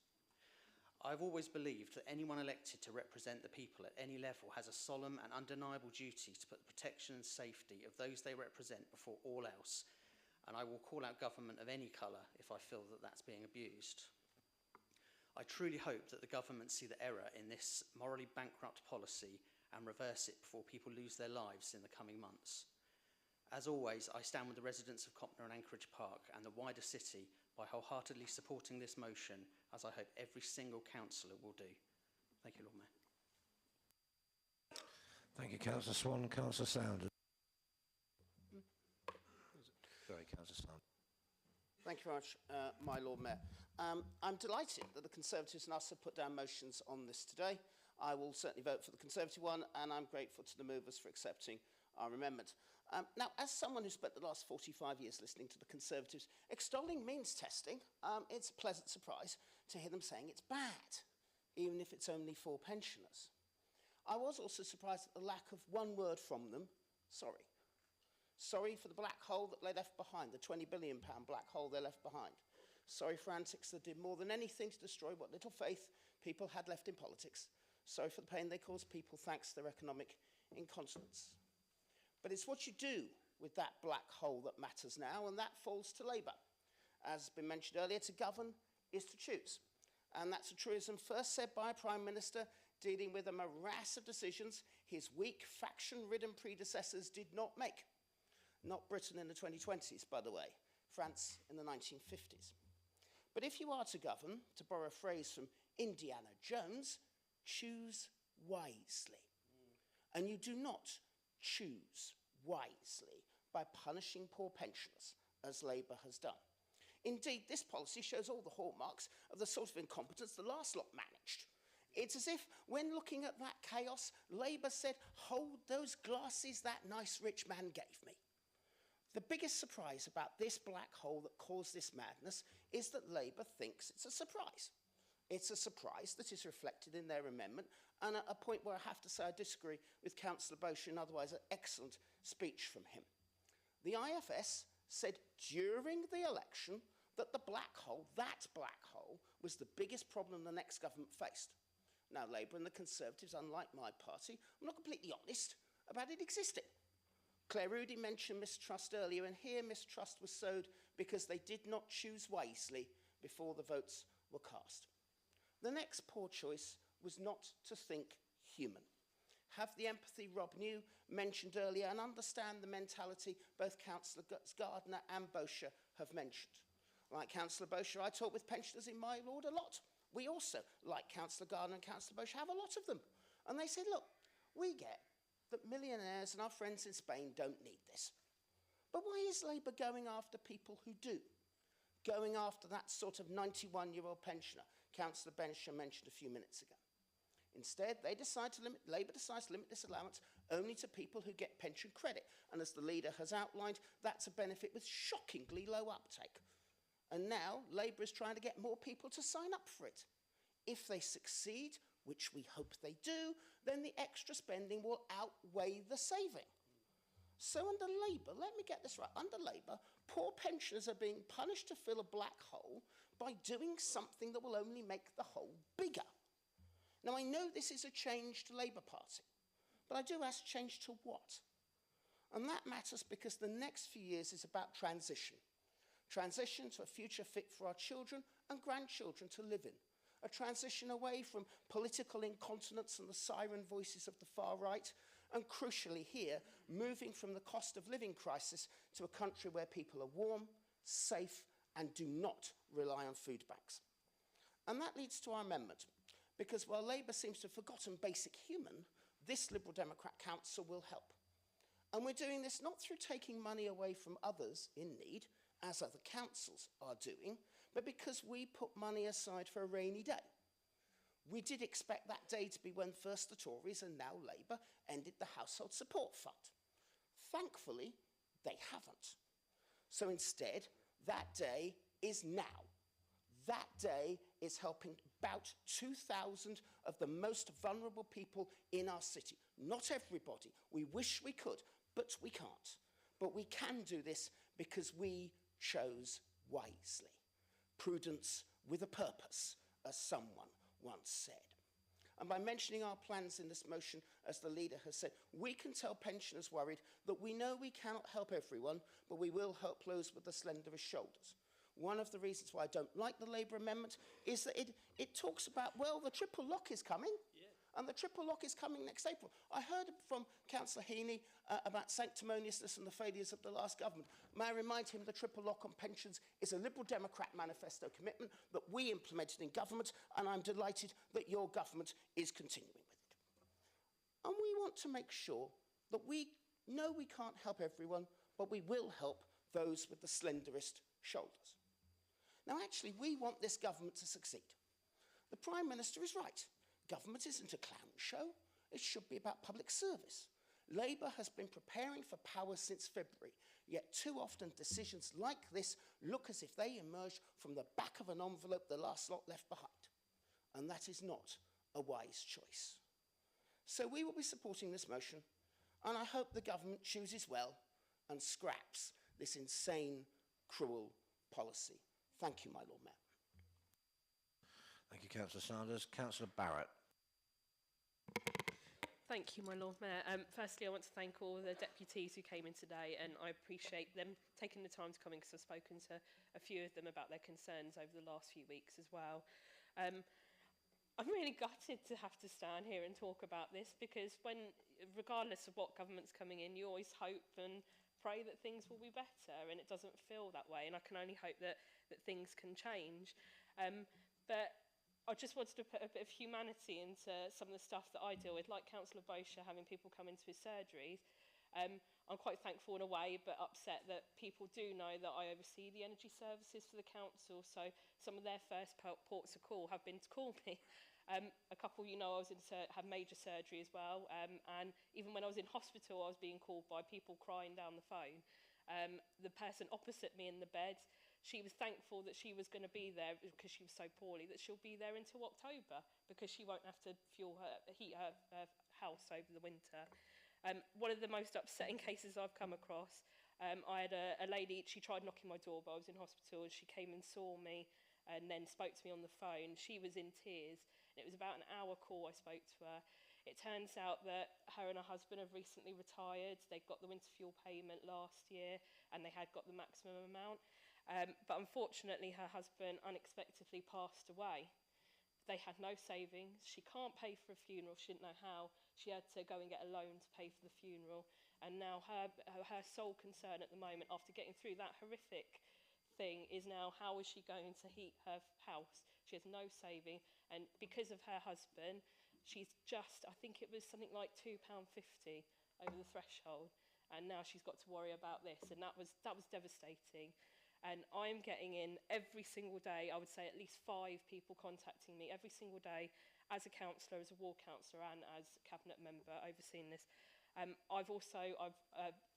I've always believed that anyone elected to represent the people at any level has a solemn and undeniable duty to put the protection and safety of those they represent before all else, and I will call out government of any colour if I feel that that's being abused. I truly hope that the government see the error in this morally bankrupt policy and reverse it before people lose their lives in the coming months. As always, I stand with the residents of Copner and Anchorage Park and the wider city by wholeheartedly supporting this motion, as I hope every single councillor will do. Thank you, Lord Mayor. Thank you, Councillor Swan. Councillor Sanders. Sorry, Councillor Sanders. Thank you very much, my Lord Mayor. I'm delighted that the Conservatives and us have put down motions on this today. I will certainly vote for the Conservative one, and I'm grateful to the movers for accepting our amendment. Now, as someone who spent the last 45 years listening to the Conservatives extolling means testing, it's a pleasant surprise to hear them saying it's bad, even if it's only for pensioners. I was also surprised at the lack of one word from them, sorry. Sorry for the black hole that they left behind, the £20 billion black hole they left behind. Sorry for antics that did more than anything to destroy what little faith people had left in politics. Sorry for the pain they caused people thanks to their economic incontinence. But it's what you do with that black hole that matters now, and that falls to Labour. As has been mentioned earlier, to govern is to choose. And that's a truism first said by a Prime Minister dealing with a morass of decisions his weak, faction-ridden predecessors did not make. Not Britain in the 2020s, by the way, France in the 1950s. But if you are to govern, to borrow a phrase from Indiana Jones, choose wisely. And you do not choose wisely by punishing poor pensioners, as Labour has done. Indeed, this policy shows all the hallmarks of the sort of incompetence the last lot managed. It's as if, when looking at that chaos, Labour said, hold those glasses that nice rich man gave me. The biggest surprise about this black hole that caused this madness is that Labour thinks it's a surprise. It's a surprise that is reflected in their amendment, and at a point where I have to say I disagree with Councillor Bosch in otherwise an excellent speech from him. The IFS said during the election that the black hole, that black hole, was the biggest problem the next government faced. Now, Labour and the Conservatives, unlike my party, are not completely honest about it existing. Claire Rudy mentioned mistrust earlier, and here mistrust was sowed because they did not choose wisely before the votes were cast. The next poor choice was not to think human. Have the empathy Rob New mentioned earlier and understand the mentality both Councillor Gardner and Bosher have mentioned. Like Councillor Bosher, I talk with pensioners in my ward a lot. We also, like Councillor Gardner and Councillor Bosher, have a lot of them. And they said, look, we get that millionaires and our friends in Spain don't need this. But why is Labour going after people who do? Going after that sort of 91-year-old pensioner Councillor Bensher mentioned a few minutes ago. Instead, Labour decides to limit this allowance only to people who get pension credit. And as the leader has outlined, that's a benefit with shockingly low uptake. And now Labour is trying to get more people to sign up for it. If they succeed, which we hope they do, then the extra spending will outweigh the saving. So under Labour, let me get this right, under Labour, poor pensioners are being punished to fill a black hole by doing something that will only make the hole bigger. Now, I know this is a change to Labour Party, but I do ask, change to what? And that matters because the next few years is about transition. Transition to a future fit for our children and grandchildren to live in. A transition away from political incontinence and the siren voices of the far right, and crucially here, moving from the cost of living crisis to a country where people are warm, safe, and do not rely on food banks. And that leads to our amendment, because while Labour seems to have forgotten basic human, this Liberal Democrat Council will help. And we're doing this not through taking money away from others in need, as other councils are doing, but because we put money aside for a rainy day. We did expect that day to be when first the Tories and now Labour ended the Household Support Fund. Thankfully, they haven't. So instead, that day is now. That day is helping about 2,000 of the most vulnerable people in our city. Not everybody. We wish we could, but we can't. But we can do this because we chose wisely. Prudence with a purpose, as someone once said. And by mentioning our plans in this motion, as the leader has said, we can tell pensioners worried that we know we cannot help everyone, but we will help those with the slenderest shoulders. One of the reasons why I don't like the Labour amendment is that it talks about, well, the triple lock is coming. And the triple lock is coming next April. I heard from Councillor Heaney about sanctimoniousness and the failures of the last government. May I remind him the triple lock on pensions is a Liberal Democrat manifesto commitment that we implemented in government, and I'm delighted that your government is continuing with it. And we want to make sure that we know we can't help everyone, but we will help those with the slenderest shoulders. Now, actually, we want this government to succeed. The Prime Minister is right. Government isn't a clown show. It should be about public service. Labour has been preparing for power since February, yet too often decisions like this look as if they emerge from the back of an envelope, the last lot left behind. And that is not a wise choice. So we will be supporting this motion, and I hope the government chooses well and scraps this insane, cruel policy. Thank you, my Lord Mayor. Thank you, Councillor Sanders. Councillor Barrett. Thank you, my Lord Mayor. Firstly, I want to thank all the deputies who came in today, and I appreciate them taking the time to come in because I've spoken to a few of them about their concerns over the last few weeks as well. I'm really gutted to have to stand here and talk about this because regardless of what government's coming in, you always hope and pray that things will be better, and it doesn't feel that way, and I can only hope that things can change. But I just wanted to put a bit of humanity into some of the stuff that I deal with, like Councillor Bosher having people come into his surgeries. I'm quite thankful in a way, but upset that people do know that I oversee the energy services for the council, so some of their first ports of call have been to call me. A couple, you know, I was had major surgery as well, and even when I was in hospital, I was being called by people crying down the phone. The person opposite me in the bed, she was thankful that she was going to be there because she was so poorly that she'll be there until October because she won't have to heat her house over the winter. One of the most upsetting cases I've come across, I had a lady, she tried knocking my door, but I was in hospital, and she came and saw me and then spoke to me on the phone. She was in tears. It was about an hour call I spoke to her. It turns out that her and her husband have recently retired. They got the winter fuel payment last year, and they had got the maximum amount. But unfortunately, her husband unexpectedly passed away. They had no savings. She can't pay for a funeral. She didn't know how. She had to go and get a loan to pay for the funeral. And now her sole concern at the moment, after getting through that horrific thing, is now how is she going to heat her house? She has no saving. And because of her husband, she's just, I think it was something like £2.50 over the threshold. And now she's got to worry about this. And that was devastating. And I'm getting in every single day, I would say at least 5 people contacting me every single day as a councillor, as a ward councillor and as a cabinet member overseeing this. I've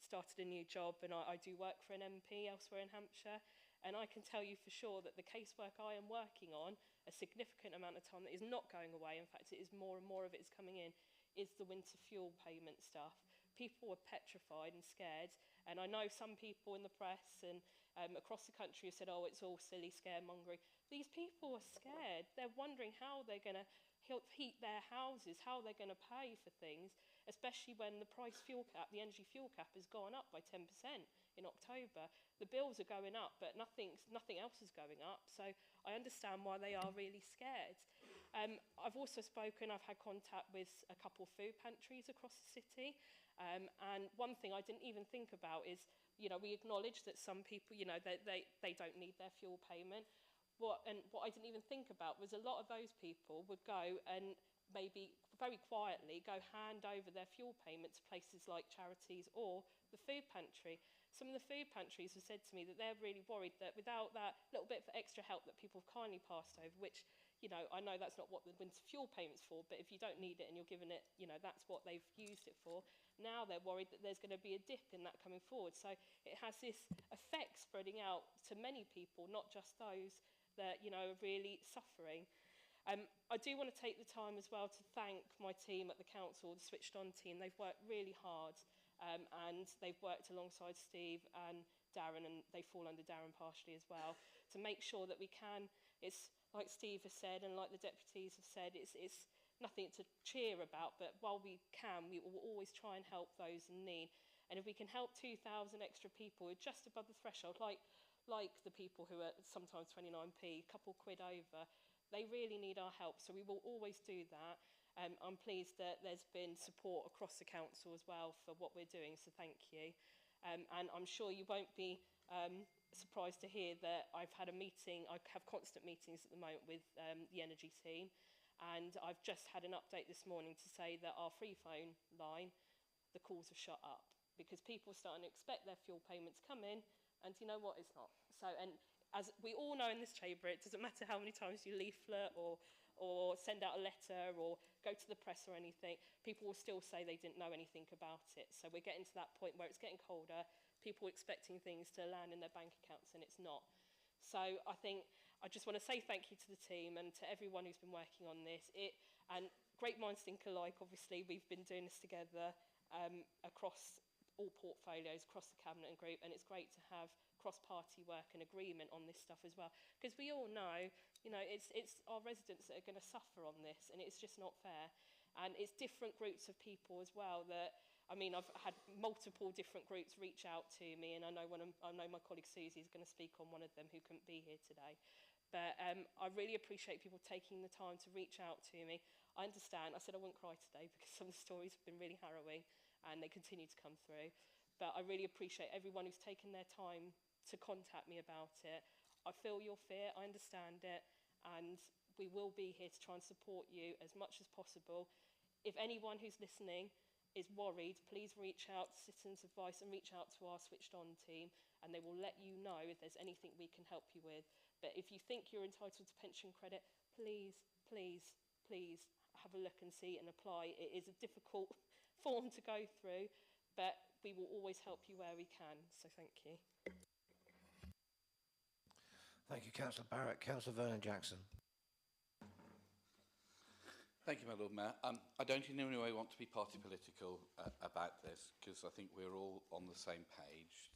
started a new job, and I do work for an MP elsewhere in Hampshire, and I can tell you for sure that the casework I am working on, a significant amount of time that is not going away, in fact it is more and more of it is coming in, is the winter fuel payment stuff. People were petrified and scared, and I know some people in the press and across the country have said, oh, it's all silly scaremongering. These people are scared. They're wondering how they're going to heat their houses, how they're going to pay for things, especially when the price fuel cap, the energy fuel cap, has gone up by 10% in October. The bills are going up, but nothing else is going up. So I understand why they are really scared. I've also I've had contact with a couple of food pantries across the city. And one thing I didn't even think about is, you know, we acknowledge that some people, you know, they don't need their fuel payment. What I didn't even think about was a lot of those people would go and maybe very quietly go hand over their fuel payment to places like charities or the food pantry. Some of the food pantries have said to me that they're really worried that without that little bit of extra help that people have kindly passed over, which, you know, I know that's not what the winter fuel payment's for, but if you don't need it and you're given it, you know, that's what they've used it for. Now they're worried that there's going to be a dip in that coming forward. So it has this effect spreading out to many people, not just those that, you know, are really suffering. I do want to take the time as well to thank my team at the council, the Switched On team. They've worked really hard, and they've worked alongside Steve and Darren, and they fall under Darren partially as well, to make sure that we can, it's like Steve has said and like the deputies have said, it's nothing to cheer about, but while we can, we will always try and help those in need. And if we can help 2,000 extra people who are just above the threshold, like the people who are sometimes 29p, a couple quid over, they really need our help, so we will always do that. I'm pleased that there's been support across the council as well for what we're doing, so thank you. And I'm sure you won't be surprised to hear that I've had a meeting, I have constant meetings at the moment with the energy team, and I've just had an update this morning to say that our free phone line, the calls have shut up, because people are starting to expect their fuel payments come in, and you know what, it's not. So, and as we all know in this chamber, it doesn't matter how many times you leaflet or send out a letter or go to the press or anything, people will still say they didn't know anything about it. So we're getting to that point where it's getting colder, people expecting things to land in their bank accounts and it's not. So I think I just want to say thank you to the team and to everyone who's been working on this. And great minds think alike, obviously, we've been doing this together across all portfolios, across the Cabinet and Group, and it's great to have cross-party work and agreement on this stuff as well. Because we all know, you know, it's our residents that are going to suffer on this, and it's just not fair. And it's different groups of people as well that, I mean, I've had multiple different groups reach out to me, and I know my colleague Susie is going to speak on one of them who couldn't be here today. But I really appreciate people taking the time to reach out to me. I understand, I said I wouldn't cry today because some of the stories have been really harrowing and they continue to come through. But I really appreciate everyone who's taken their time to contact me about it. I feel your fear, I understand it, and we will be here to try and support you as much as possible. If anyone who's listening is worried, please reach out to Citizens Advice and reach out to our Switched On team, and they will let you know if there's anything we can help you with. But if you think you're entitled to pension credit, please, please, please have a look and see and apply. It is a difficult form to go through, but we will always help you where we can. So thank you. Thank you, Councillor Barrett. Councillor Vernon Jackson. Thank you, my Lord Mayor. I don't in any way want to be party political about this, because I think we're all on the same page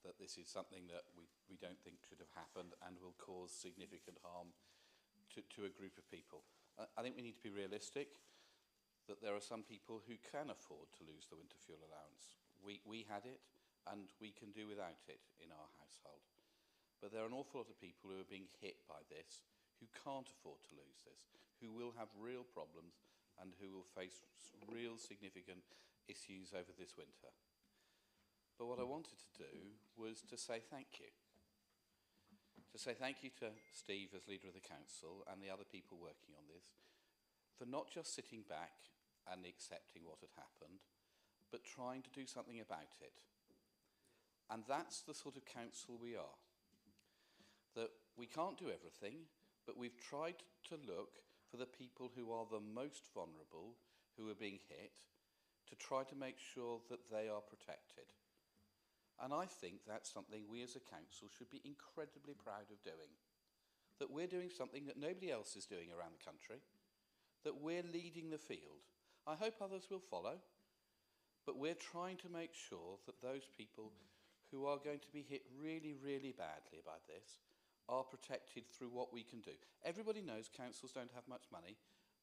that this is something that we don't think should have happened and will cause significant harm to a group of people. I think we need to be realistic that there are some people who can afford to lose the winter fuel allowance. We had it, and we can do without it in our household. But there are an awful lot of people who are being hit by this, who can't afford to lose this, who will have real problems and who will face real significant issues over this winter. But what I wanted to do was to say thank you. To say thank you to Steve as leader of the council and the other people working on this for not just sitting back and accepting what had happened, but trying to do something about it. And that's the sort of council we are. That we can't do everything, but we've tried to look for the people who are the most vulnerable, who are being hit, to try to make sure that they are protected. And I think that's something we as a council should be incredibly proud of doing. That we're doing something that nobody else is doing around the country, that we're leading the field. I hope others will follow, but we're trying to make sure that those people who are going to be hit really, really badly by this are protected through what we can do. Everybody knows councils don't have much money,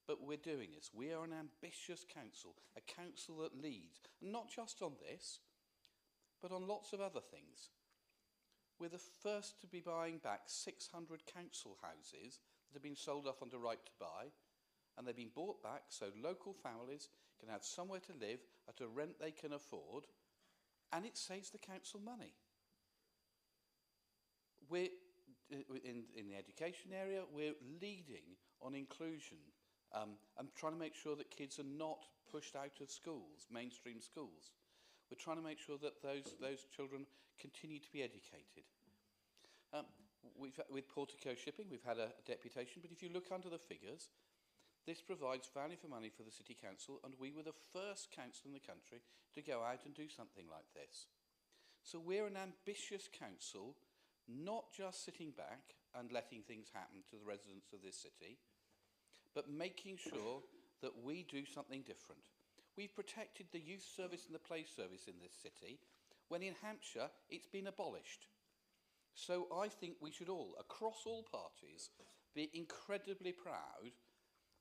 but we're doing this. We are an ambitious council, a council that leads, and not just on this, but on lots of other things. We're the first to be buying back 600 council houses that have been sold off under right to buy, and they've been bought back so local families can have somewhere to live at a rent they can afford, and it saves the council money. We're in the education area, we're leading on inclusion and trying to make sure that kids are not pushed out of schools, mainstream schools. We're trying to make sure that those children continue to be educated. With Portico Shipping, we've had a deputation, but if you look under the figures, this provides value for money for the City Council, and we were the first council in the country to go out and do something like this. So we're an ambitious council, not just sitting back and letting things happen to the residents of this city, but making sure that we do something different. We've protected the youth service and the play service in this city, when in Hampshire it's been abolished. So I think we should all, across all parties, be incredibly proud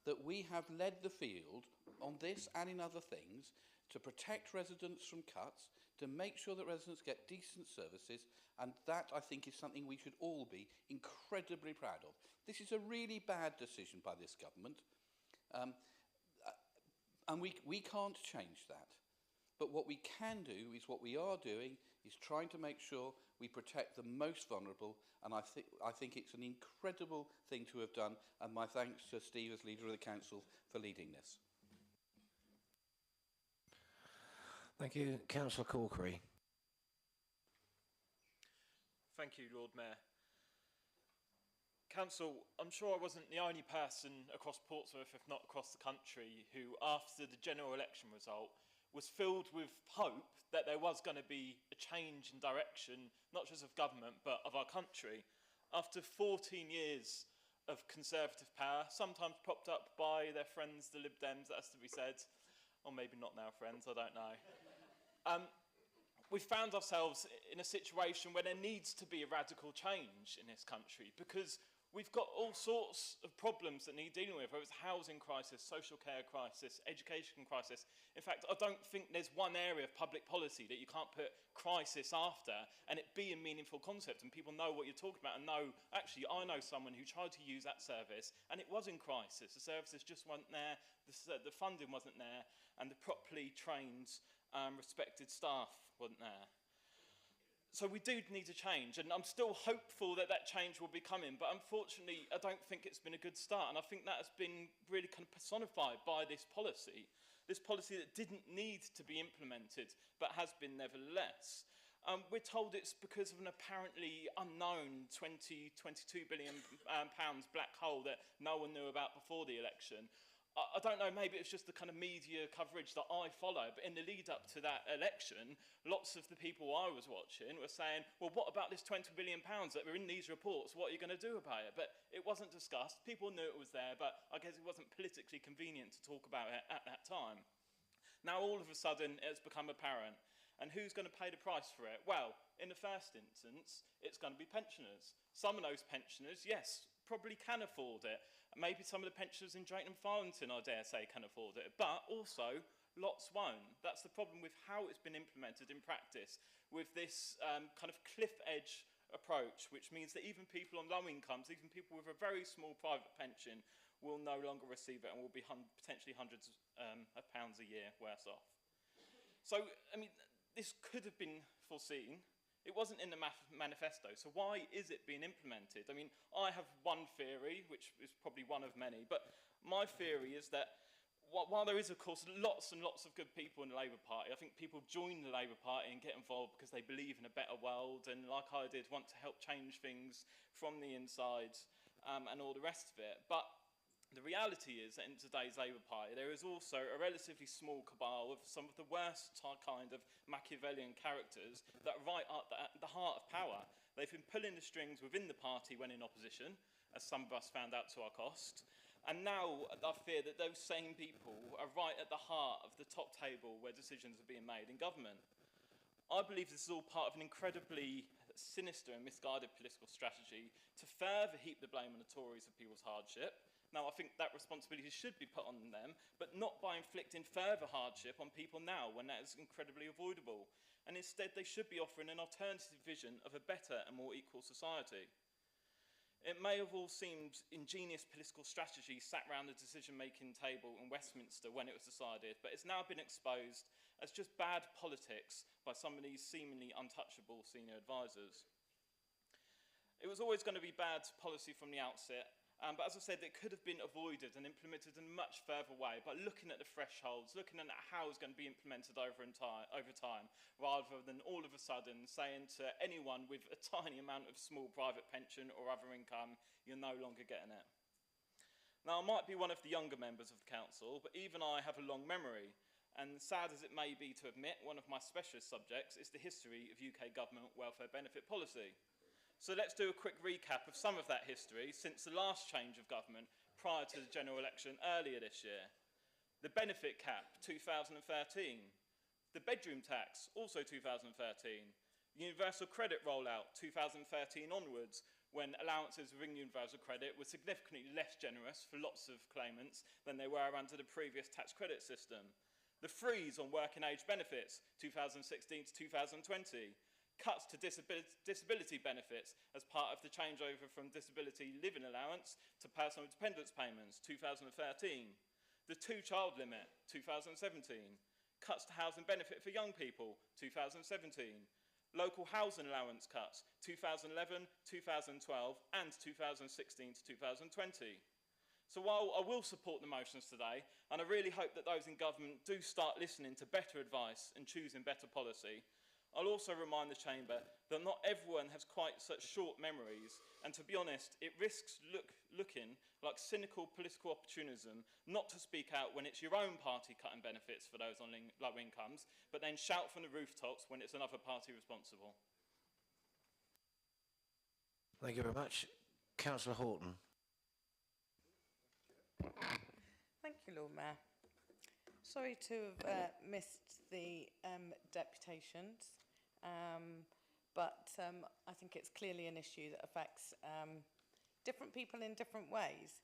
that we have led the field on this and in other things to protect residents from cuts, to make sure that residents get decent services, and that, I think, is something we should all be incredibly proud of. This is a really bad decision by this government, and we can't change that. But what we can do is what we are doing is trying to make sure we protect the most vulnerable, and I think it's an incredible thing to have done, and my thanks to Steve as leader of the council for leading this. Thank you, Councillor Corkery. Thank you, Lord Mayor. Council, I'm sure I wasn't the only person across Portsmouth, if not across the country, who, after the general election result, was filled with hope that there was going to be a change in direction, not just of government, but of our country. After 14 years of Conservative power, sometimes propped up by their friends, the Lib Dems, that has to be said, or maybe not now friends, I don't know. We've found ourselves in a situation where there needs to be a radical change in this country, because we've got all sorts of problems that need dealing with, whether it's housing crisis, social care crisis, education crisis. In fact, I don't think there's one area of public policy that you can't put crisis after and it be a meaningful concept and people know what you're talking about and know, actually, I know someone who tried to use that service and it was in crisis. The services just weren't there, the funding wasn't there, and the properly trained, respected staff wasn't there. So we do need a change, and I'm still hopeful that that change will be coming, but unfortunately I don't think it's been a good start, and I think that has been really kind of personified by this policy that didn't need to be implemented, but has been nevertheless. We're told it's because of an apparently unknown £22 billion black hole that no one knew about before the election. I don't know, maybe it's just the kind of media coverage that I follow, but in the lead up to that election, lots of the people I was watching were saying, well, what about this £20 billion that were in these reports? What are you going to do about it? But it wasn't discussed. People knew it was there, but I guess it wasn't politically convenient to talk about it at that time. Now, all of a sudden, it's become apparent. And who's going to pay the price for it? Well, in the first instance, it's going to be pensioners. Some of those pensioners, yes, probably can afford it. Maybe some of the pensioners in Drayton and Farlington, I dare say, can afford it. But also, lots won't. That's the problem with how it's been implemented in practice, with this kind of cliff edge approach, which means that even people on low incomes, even people with a very small private pension, will no longer receive it and will be potentially hundreds of pounds a year worse off. So, I mean, this could have been foreseen. It wasn't in the manifesto, so why is it being implemented? I mean, I have one theory, which is probably one of many, but my theory is that while there is, of course, lots and lots of good people in the Labour Party, I think people join the Labour Party and get involved because they believe in a better world and, like I did, want to help change things from the inside and all the rest of it. But the reality is that in today's Labour Party, there is also a relatively small cabal of some of the worst kind of Machiavellian characters that are right at the heart of power. They've been pulling the strings within the party when in opposition, as some of us found out to our cost. And now I fear that those same people are right at the heart of the top table where decisions are being made in government. I believe this is all part of an incredibly sinister and misguided political strategy to further heap the blame on the Tories of people's hardship. Now, I think that responsibility should be put on them, but not by inflicting further hardship on people now when that is incredibly avoidable. And instead, they should be offering an alternative vision of a better and more equal society. It may have all seemed ingenious political strategy sat round the decision-making table in Westminster when it was decided, but it's now been exposed as just bad politics by some of these seemingly untouchable senior advisors. It was always going to be bad policy from the outset, but as I said, it could have been avoided and implemented in a much further way by looking at the thresholds, looking at how it's going to be implemented over time, rather than all of a sudden saying to anyone with a tiny amount of small private pension or other income, you're no longer getting it. Now, I might be one of the younger members of the council, but even I have a long memory. And sad as it may be to admit, one of my specialist subjects is the history of UK government welfare benefit policy. So let's do a quick recap of some of that history since the last change of government prior to the general election earlier this year. The benefit cap, 2013. The bedroom tax, also 2013. The universal credit rollout, 2013 onwards, when allowances within universal credit were significantly less generous for lots of claimants than they were under the previous tax credit system. The freeze on working age benefits, 2016 to 2020. Cuts to disability benefits as part of the changeover from disability living allowance to personal dependence payments, 2013. The two-child limit, 2017. Cuts to housing benefit for young people, 2017. Local housing allowance cuts, 2011, 2012, and 2016 to 2020. So while I will support the motions today, and I really hope that those in government do start listening to better advice and choosing better policy, I'll also remind the Chamber that not everyone has quite such short memories, and to be honest, it risks looking like cynical political opportunism not to speak out when it's your own party cutting benefits for those on low incomes, but then shout from the rooftops when it's another party responsible. Thank you very much. Councillor Horton. Thank you, Lord Mayor. Sorry to have missed the deputations, but I think it's clearly an issue that affects different people in different ways.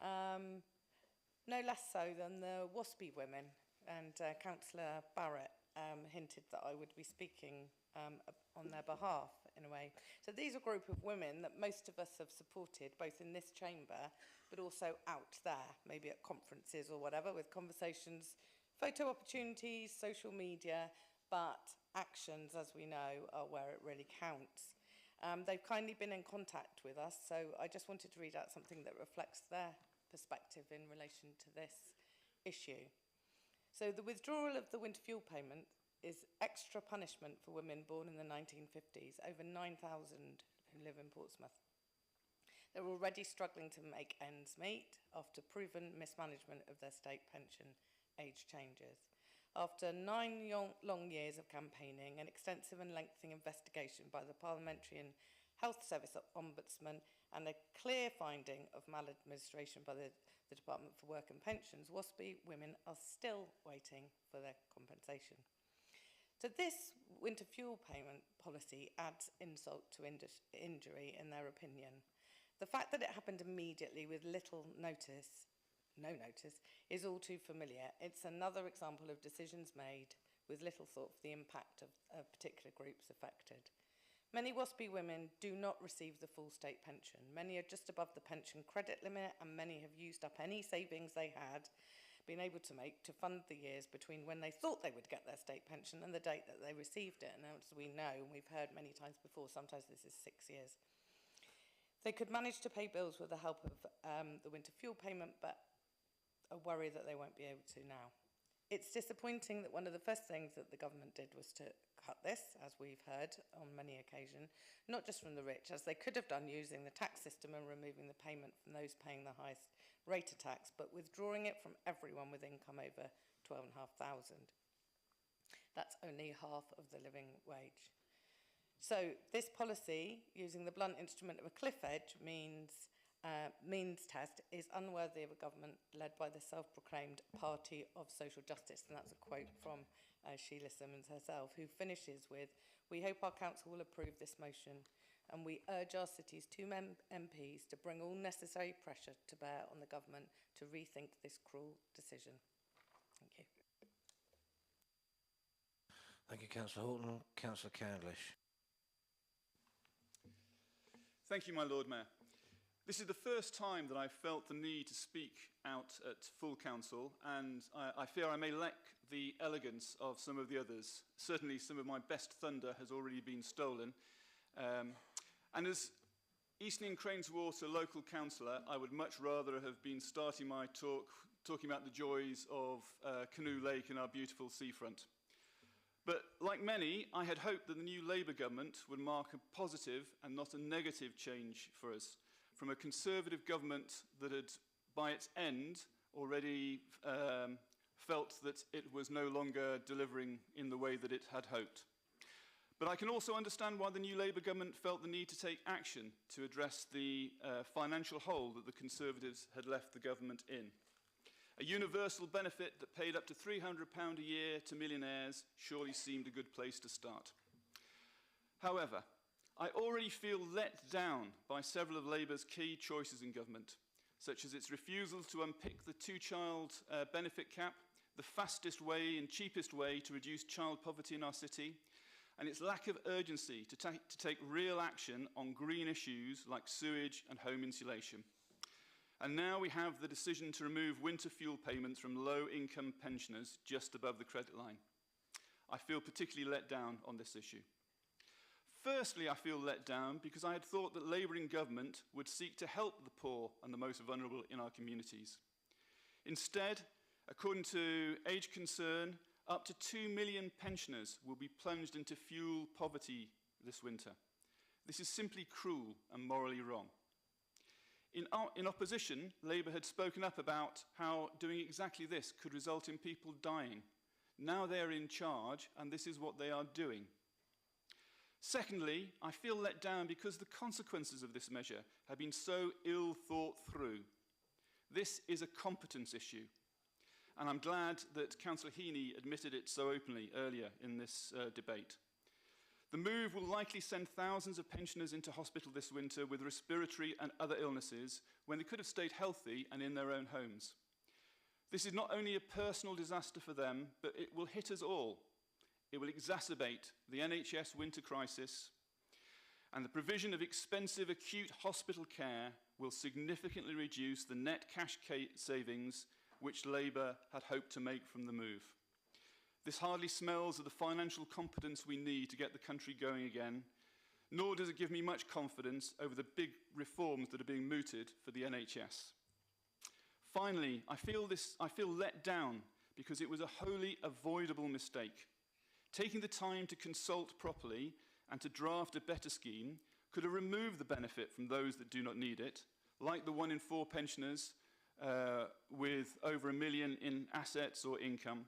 No less so than the WASPy women, and Councillor Barrett hinted that I would be speaking on their behalf in a way. So these are a group of women that most of us have supported, both in this chamber but also out there, maybe at conferences or whatever, with conversations, photo opportunities, social media, but actions, as we know, are where it really counts. They've kindly been in contact with us, so I just wanted to read out something that reflects their perspective in relation to this issue. So the withdrawal of the winter fuel payment is extra punishment for women born in the 1950s, over 9,000 who live in Portsmouth. They're already struggling to make ends meet after proven mismanagement of their state pension age changes. After 9 long years of campaigning, an extensive and lengthy investigation by the Parliamentary and Health Service Ombudsman, and a clear finding of maladministration by the Department for Work and Pensions, WASPy women are still waiting for their compensation. So this winter fuel payment policy adds insult to injury, in their opinion. The fact that it happened immediately with little notice, no notice, is all too familiar. It's another example of decisions made with little thought for the impact of particular groups affected. Many WASPy women do not receive the full state pension. Many are just above the pension credit limit, and many have used up any savings they had been able to make to fund the years between when they thought they would get their state pension and the date that they received it. And as we know, and we've heard many times before, sometimes this is 6 years. They could manage to pay bills with the help of the winter fuel payment, but a worry that they won't be able to now. It's disappointing that one of the first things that the government did was to cut this, as we've heard on many occasions, not just from the rich, as they could have done using the tax system and removing the payment from those paying the highest rate of tax, but withdrawing it from everyone with income over 12,500. That's only half of the living wage. So this policy, using the blunt instrument of a cliff edge means test, is unworthy of a government led by the self-proclaimed Party of Social Justice. And that's a quote from Sheila Simmons herself, who finishes with, "We hope our council will approve this motion, and we urge our city's two MPs to bring all necessary pressure to bear on the government to rethink this cruel decision." Thank you. Thank you, Councillor Horton. Councillor Candlish. Thank you, my Lord Mayor. This is the first time that I've felt the need to speak out at full council, and I fear I may lack the elegance of some of the others. Certainly some of my best thunder has already been stolen. And as Eastern Craneswater local councillor, I would much rather have been starting my talk talking about the joys of Canoe Lake and our beautiful seafront. But like many, I had hoped that the new Labour government would mark a positive and not a negative change for us, from a Conservative government that had, by its end, already felt that it was no longer delivering in the way that it had hoped. But I can also understand why the new Labour government felt the need to take action to address the financial hole that the Conservatives had left the government in. A universal benefit that paid up to £300 a year to millionaires surely seemed a good place to start. However, I already feel let down by several of Labour's key choices in government, such as its refusal to unpick the two-child benefit cap, the fastest way and cheapest way to reduce child poverty in our city, and its lack of urgency to take real action on green issues like sewage and home insulation. And now we have the decision to remove winter fuel payments from low-income pensioners just above the credit line. I feel particularly let down on this issue. Firstly, I feel let down because I had thought that Labour in government would seek to help the poor and the most vulnerable in our communities. Instead, according to Age Concern, Up to 2 million pensioners will be plunged into fuel poverty this winter. This is simply cruel and morally wrong. In opposition, Labour had spoken up about how doing exactly this could result in people dying. Now they're in charge, and this is what they are doing. Secondly, I feel let down because the consequences of this measure have been so ill thought through. This is a competence issue, and I'm glad that Councillor Heaney admitted it so openly earlier in this debate. The move will likely send thousands of pensioners into hospital this winter with respiratory and other illnesses when they could have stayed healthy and in their own homes. This is not only a personal disaster for them, but it will hit us all. It will exacerbate the NHS winter crisis, and the provision of expensive acute hospital care will significantly reduce the net cash savings which Labour had hoped to make from the move. This hardly smells of the financial competence we need to get the country going again, nor does it give me much confidence over the big reforms that are being mooted for the NHS. Finally, I feel let down because it was a wholly avoidable mistake. Taking the time to consult properly and to draft a better scheme could have removed the benefit from those that do not need it, like the 1 in 4 pensioners with over $1 million in assets or income,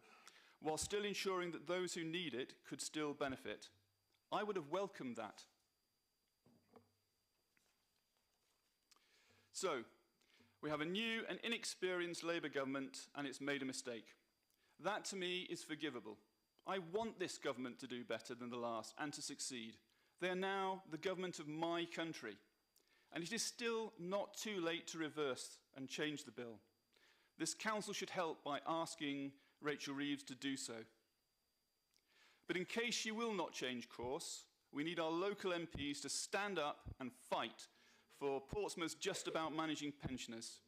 while still ensuring that those who need it could still benefit. I would have welcomed that. So, we have a new and inexperienced Labour government, and it's made a mistake. That, to me, is forgivable. I want this government to do better than the last and to succeed. They are now the government of my country, and it is still not too late to reverse and change the bill. This council should help by asking Rachel Reeves to do so. But in case she will not change course, we need our local MPs to stand up and fight for Portsmouth's just about managing pensioners.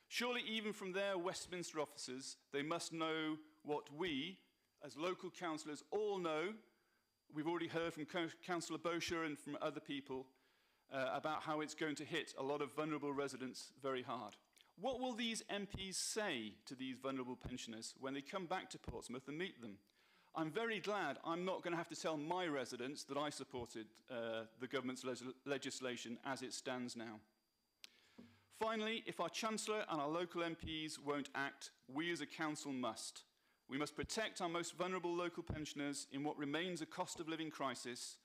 Surely even from their Westminster offices, they must know what we, as local councillors, all know. We've already heard from Councillor Bosher and from other people about how it's going to hit a lot of vulnerable residents very hard. What will these MPs say to these vulnerable pensioners when they come back to Portsmouth and meet them? I'm very glad I'm not going to have to tell my residents that I supported the government's legislation as it stands now. Finally, if our Chancellor and our local MPs won't act, we as a council must. We must protect our most vulnerable local pensioners in what remains a cost of living crisis,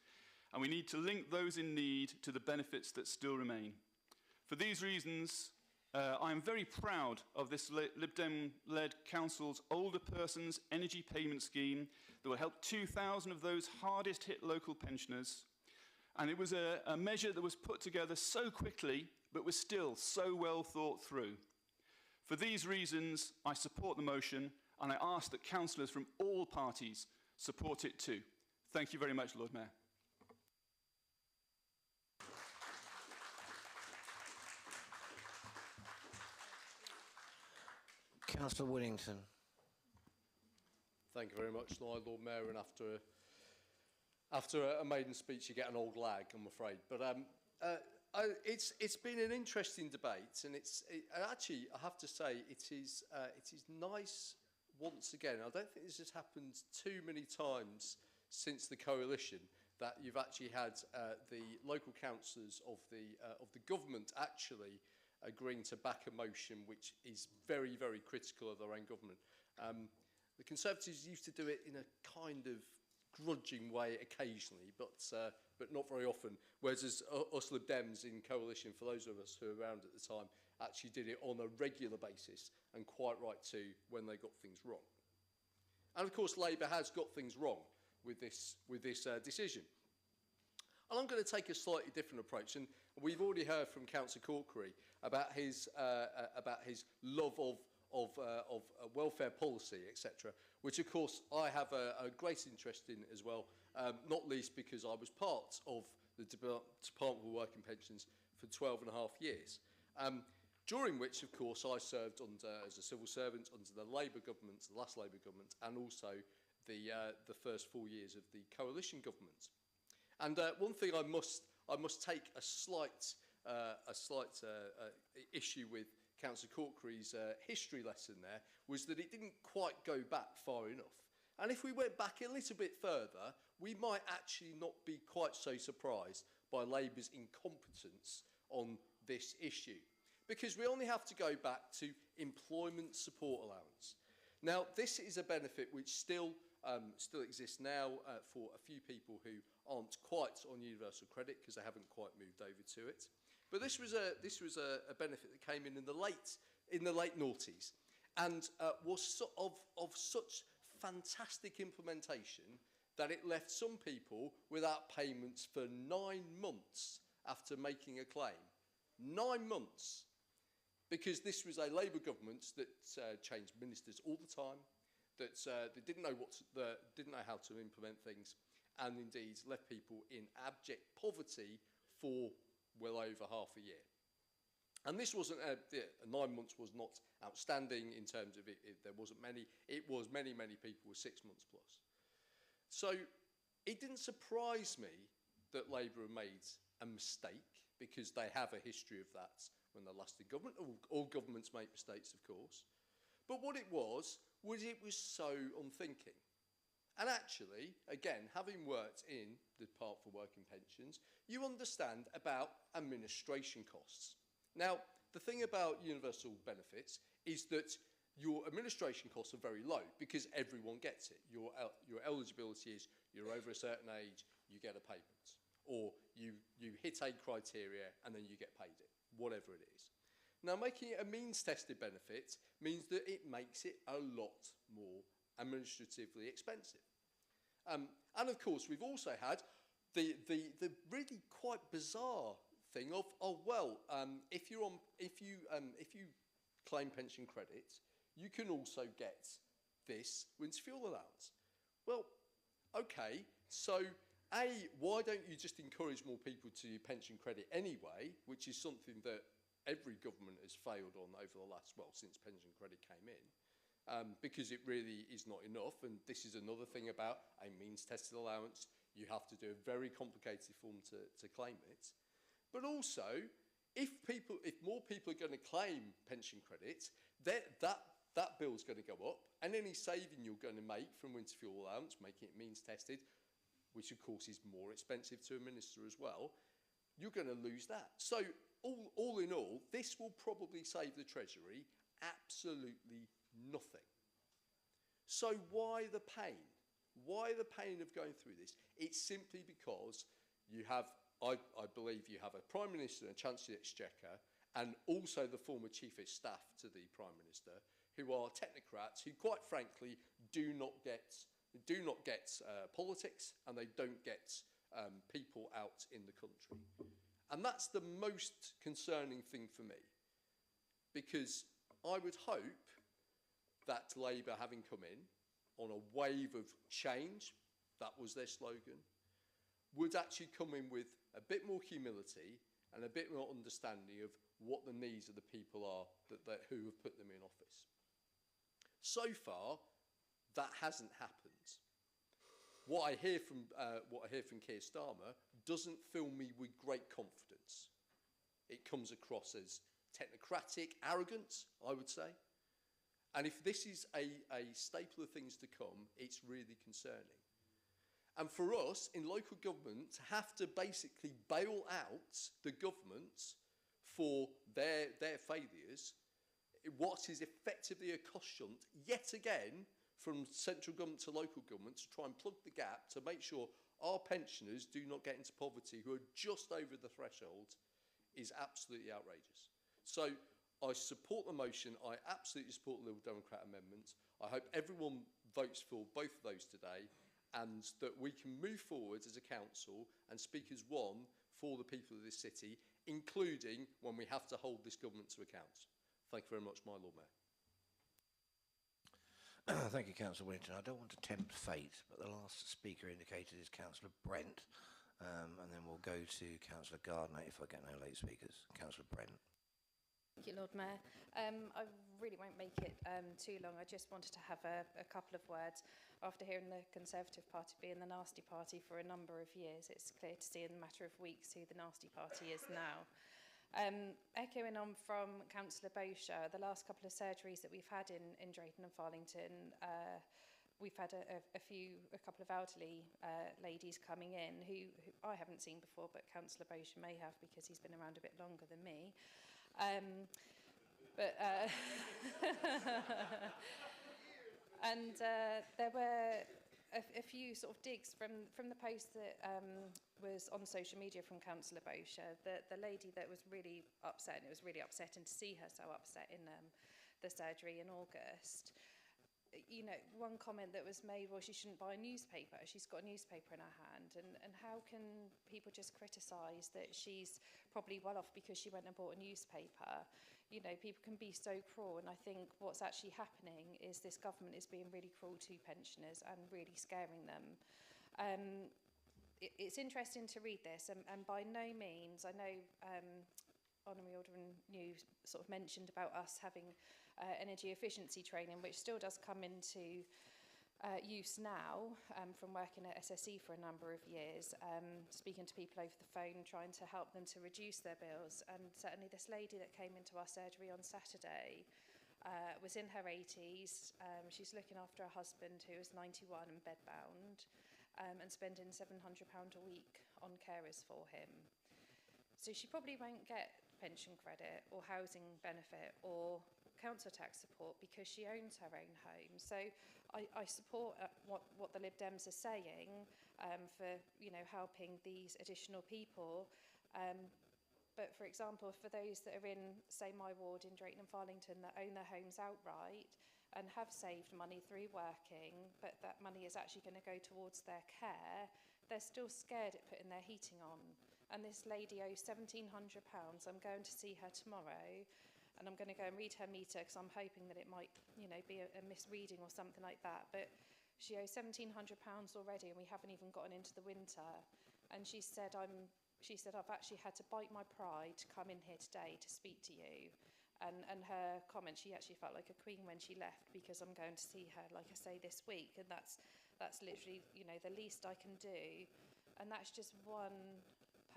and we need to link those in need to the benefits that still remain. For these reasons, I am very proud of this Lib Dem-led council's older persons energy payment scheme that will help 2,000 of those hardest hit local pensioners. And it was a measure that was put together so quickly, but was still so well thought through. For these reasons, I support the motion, and I ask that councillors from all parties support it too. Thank you very much, Lord Mayor. Councillor Whittington. Thank you very much, Lord Mayor. And after a maiden speech, you get an old lag, I'm afraid. But it's been an interesting debate, and actually, I have to say, it is nice once again. I don't think this has happened too many times since the coalition that you've actually had the local councillors of the government actually agreeing to back a motion which is very, very critical of their own government. The Conservatives used to do it in a kind of grudging way occasionally, but not very often, whereas us Lib Dems in coalition, for those of us who were around at the time, actually did it on a regular basis, and quite right too, when they got things wrong. And of course, Labour has got things wrong with this decision. And I'm going to take a slightly different approach. And we've already heard from Councillor Corkery about his love of welfare policy, etc., which of course I have a great interest in as well, not least because I was part of the Department for Work and Pensions for 12.5 years, during which of course I served as a civil servant under the Labour government, the last Labour government, and also the first 4 years of the coalition government. And one thing I must take a slight issue with Councillor Corkery's history lesson there was that it didn't quite go back far enough. And if we went back a little bit further, we might actually not be quite so surprised by Labour's incompetence on this issue. Because we only have to go back to employment support allowance. Now, this is a benefit which still exists now for a few people who aren't quite on universal credit because they haven't quite moved over to it. But this was a benefit that came in the late noughties, and was of such fantastic implementation that it left some people without payments for 9 months after making a claim. 9 months. Because this was a Labour government that changed ministers all the time, that didn't know how to implement things, and indeed left people in abject poverty for well over half a year. And this wasn't 9 months was not outstanding in terms of it. There wasn't many. It was many people with 6 months plus. So it didn't surprise me that Labour made a mistake, because they have a history of that when they last in government. All governments make mistakes, of course. But what it was it was so unthinking. And actually, again, having worked in the Department for Work and Pensions, you understand about administration costs. Now, the thing about universal benefits is that your administration costs are very low because everyone gets it. Your eligibility is you're over a certain age, you get a payment. Or you hit a criteria and then you get paid it, whatever it is. Now, making it a means-tested benefit means that it makes it a lot more administratively expensive. And of course, we've also had the really quite bizarre thing of, if you claim pension credit, you can also get this winter fuel allowance. Well, okay, so why don't you just encourage more people to pension credit anyway, which is something that every government has failed on over the last, since pension credit came in, because it really is not enough. And this is another thing about a means-tested allowance. You have to do a very complicated form to claim it. But also, if more people are going to claim pension credit, that bill's going to go up, and any saving you're going to make from winter fuel allowance, making it means-tested, which of course is more expensive to administer as well, you're going to lose that. So all in all, this will probably save the Treasury absolutely nothing. So why the pain? Why the pain of going through this? It's simply because you have, I believe you have a Prime Minister and a Chancellor of the Exchequer, and also the former Chief of Staff to the Prime Minister, who are technocrats who, quite frankly, do not get politics, and they don't get people out in the country. And that's the most concerning thing for me, because I would hope that Labour, having come in on a wave of change, that was their slogan, would actually come in with a bit more humility and a bit more understanding of what the needs of the people are who have put them in office. So far, that hasn't happened. What I hear from Keir Starmer doesn't fill me with great confidence. It comes across as technocratic, arrogant, I would say. And if this is a staple of things to come, it's really concerning. And for us in local government to have to basically bail out the government for their failures, what is effectively a cost shunt, yet again, from central government to local government to try and plug the gap to make sure our pensioners do not get into poverty who are just over the threshold, is absolutely outrageous. So I support the motion. I absolutely support the Liberal Democrat amendment. I hope everyone votes for both of those today, and that we can move forward as a council and speak as one for the people of this city, including when we have to hold this government to account. Thank you very much, my Lord Mayor. Thank you, Councillor Whittington. I don't want to tempt fate, but the last speaker indicated is Councillor Brent, and then we'll go to Councillor Gardner if I get no late speakers. Councillor Brent. Thank you, Lord Mayor. I really won't make it too long. I just wanted to have a couple of words. After hearing the Conservative Party being the nasty party for a number of years, it's clear to see in a matter of weeks who the nasty party is now. Echoing on from Councillor Bosher, the last couple of surgeries that we've had in Drayton and Farlington we've had a couple of elderly ladies coming in who I haven't seen before, but Councillor Bosher may have because he's been around a bit longer than me. And there were a few sort of digs from the post that was on social media from Councillor Bosher. The lady that was really upset, and it was really upsetting to see her so upset in the surgery in August. You know, one comment that was made, well, she shouldn't buy a newspaper. She's got a newspaper in her hand. And how can people just criticise that she's probably well off because she went and bought a newspaper? You know, people can be so cruel. And I think what's actually happening is this government is being really cruel to pensioners and really scaring them. It's interesting to read this. And by no means, I know Honourary Alderman New sort of mentioned about us having energy efficiency training, which still does come into use now from working at SSE for a number of years, speaking to people over the phone, trying to help them to reduce their bills. And certainly this lady that came into our surgery on Saturday was in her 80s. She's looking after her husband, who is 91 and bedbound, and spending £700 a week on carers for him. So she probably won't get pension credit or housing benefit or council tax support because she owns her own home. So I support what the Lib Dems are saying for, you know, helping these additional people. But for example, for those that are in, say, my ward in Drayton and Farlington that own their homes outright and have saved money through working, but that money is actually going to go towards their care, they're still scared at putting their heating on. And this lady owes £1,700. I'm going to see her tomorrow, and I'm going to go and read her meter because I'm hoping that it might, you know, be a misreading or something like that. But she owes £1,700 already, and we haven't even gotten into the winter. And she said, I've actually had to bite my pride to come in here today to speak to you. And her comment, she actually felt like a queen when she left because I'm going to see her, like I say, this week. And that's literally, you know, the least I can do. And that's just one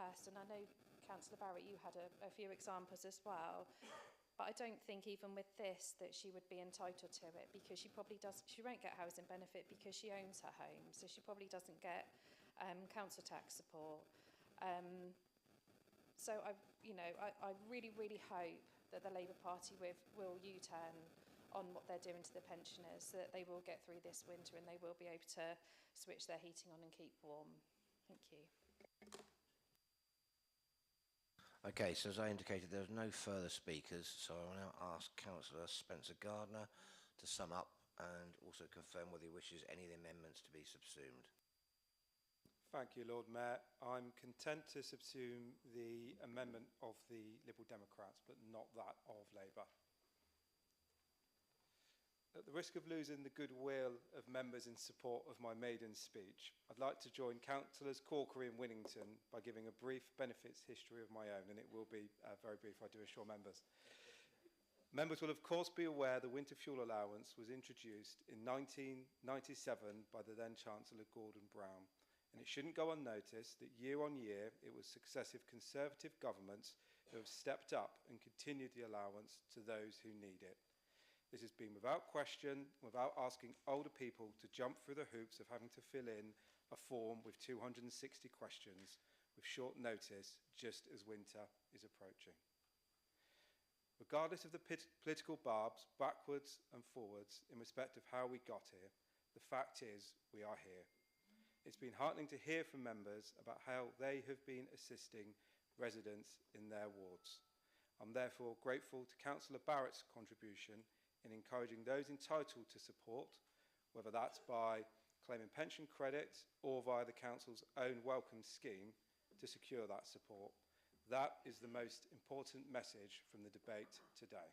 person. I know, Councillor Barrett, you had a few examples as well. But I don't think even with this that she would be entitled to it because she won't get housing benefit because she owns her home. So she probably doesn't get council tax support. So I really, really hope that the Labour Party will U-turn on what they're doing to the pensioners, that they will get through this winter and they will be able to switch their heating on and keep warm. Thank you. Okay, so as I indicated, there's no further speakers, so I will now ask Councillor Spencer Gardner to sum up and also confirm whether he wishes any of the amendments to be subsumed. Thank you, Lord Mayor. I'm content to subsume the amendment of the Liberal Democrats, but not that of Labour. At the risk of losing the goodwill of members in support of my maiden speech, I'd like to join Councillors Corkery and Winnington by giving a brief benefits history of my own, and it will be very brief, I do assure members. Members will of course be aware the winter fuel allowance was introduced in 1997 by the then Chancellor Gordon Brown, and it shouldn't go unnoticed that year on year it was successive Conservative governments who have stepped up and continued the allowance to those who need it. This has been without question, without asking older people to jump through the hoops of having to fill in a form with 260 questions with short notice, just as winter is approaching. Regardless of the political barbs backwards and forwards in respect of how we got here, the fact is we are here. It's been heartening to hear from members about how they have been assisting residents in their wards. I'm therefore grateful to Councillor Barrett's contribution in encouraging those entitled to support, whether that's by claiming pension credit or via the Council's own welcome scheme, to secure that support. That is the most important message from the debate today.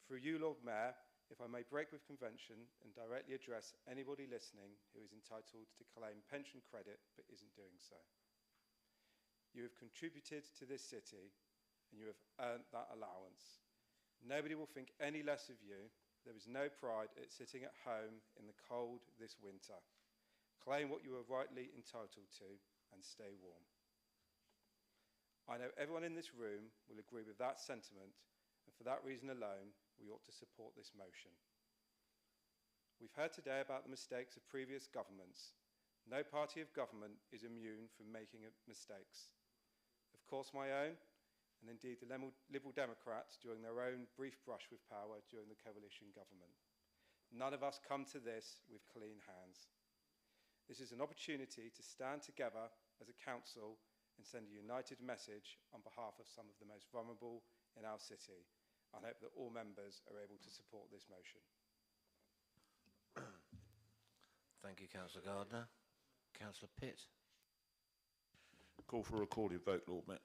Through you, Lord Mayor, if I may break with convention and directly address anybody listening who is entitled to claim pension credit but isn't doing so. You have contributed to this city and you have earned that allowance. Nobody will think any less of you. There is no pride at sitting at home in the cold this winter. Claim what you are rightly entitled to and stay warm. I know everyone in this room will agree with that sentiment, and for that reason alone, we ought to support this motion. We've heard today about the mistakes of previous governments. No party of government is immune from making mistakes. Of course, my own, and indeed the Liberal Democrats during their own brief brush with power during the coalition government. None of us come to this with clean hands. This is an opportunity to stand together as a council and send a united message on behalf of some of the most vulnerable in our city. I hope that all members are able to support this motion. Thank you, Councillor Gardner. Councillor Pitt. Call for a recorded vote, Lord Mayor.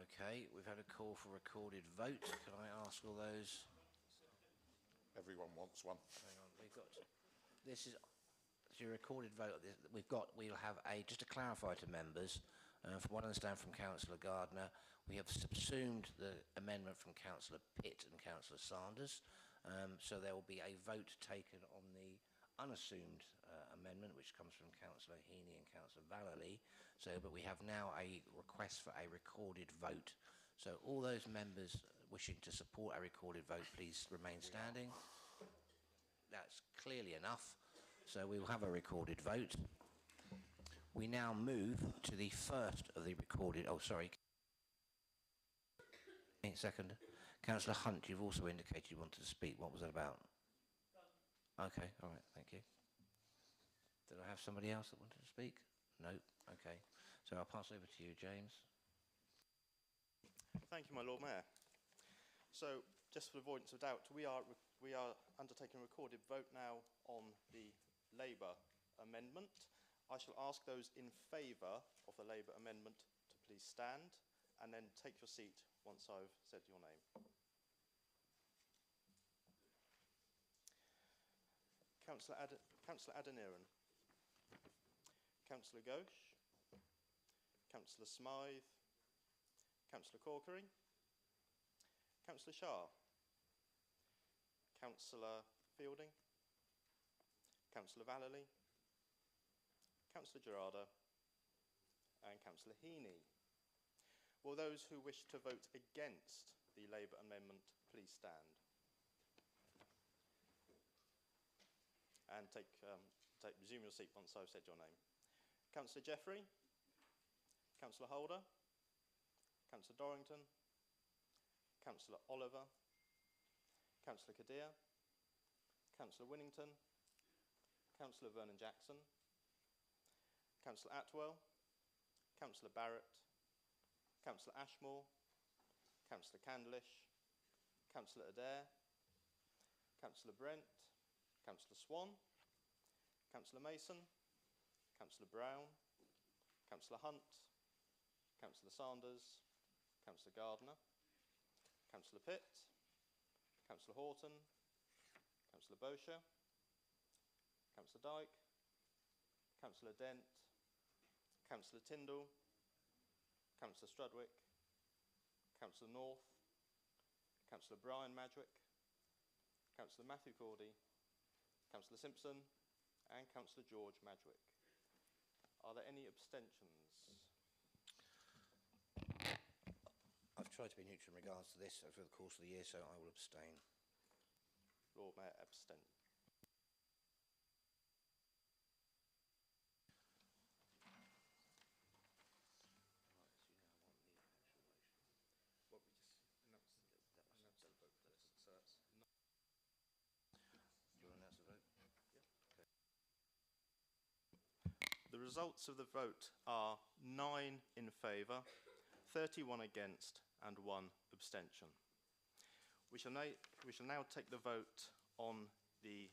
Okay, we've had a call for recorded vote. Can I ask all those? Everyone wants one. Hang on, we've got. This is your recorded vote. We'll have just to clarify to members. From what I understand from Councillor Gardner, we have subsumed the amendment from Councillor Pitt and Councillor Sanders. So there will be a vote taken on the unassumed amendment, which comes from Councillor Heaney and Councillor Vallely. But we have now a request for a recorded vote. So all those members wishing to support a recorded vote, please remain standing. That's clearly enough. So we will have a recorded vote. We now move to the first of the recorded. Oh, sorry. Second. Councillor Hunt, you've also indicated you wanted to speak. What was that about? Okay, all right, thank you. Did I have somebody else that wanted to speak? No. Okay. So I'll pass over to you, James. Thank you, my Lord Mayor. So, just for avoidance of doubt, we are undertaking a recorded vote now on the Labour amendment. I shall ask those in favour of the Labour amendment to please stand and then take your seat once I've said your name. Councillor Adeniran, Councillor Ghosh, Councillor Smythe, Councillor Corkery, Councillor Shah, Councillor Fielding, Councillor Vallely, Councillor Gerardo, and Councillor Heaney. Will those who wish to vote against the Labour amendment please stand? And resume your seat once I've said your name. Councillor Jeffrey, Councillor Holder, Councillor Dorrington, Councillor Oliver, Councillor Kadir, Councillor Winnington, Councillor Vernon Jackson, Councillor Atwell, Councillor Barrett, Councillor Ashmore, Councillor Candlish, Councillor Adair, Councillor Brent, Councillor Swan, Councillor Mason, Councillor Brown, Councillor Hunt, Councillor Sanders, Councillor Gardner, Councillor Pitt, Councillor Horton, Councillor Bosher, Councillor Dyke, Councillor Dent, Councillor Tyndall, Councillor Strudwick, Councillor North, Councillor Brian Madrick, Councillor Matthew Cordy, Councillor Simpson, and Councillor George Madrick. Are there any abstentions? I've tried to be neutral in regards to this over the course of the year, so I will abstain. Lord Mayor, abstain. The results of the vote are 9 in favour, 31 against and 1 abstention. We shall now take the vote on the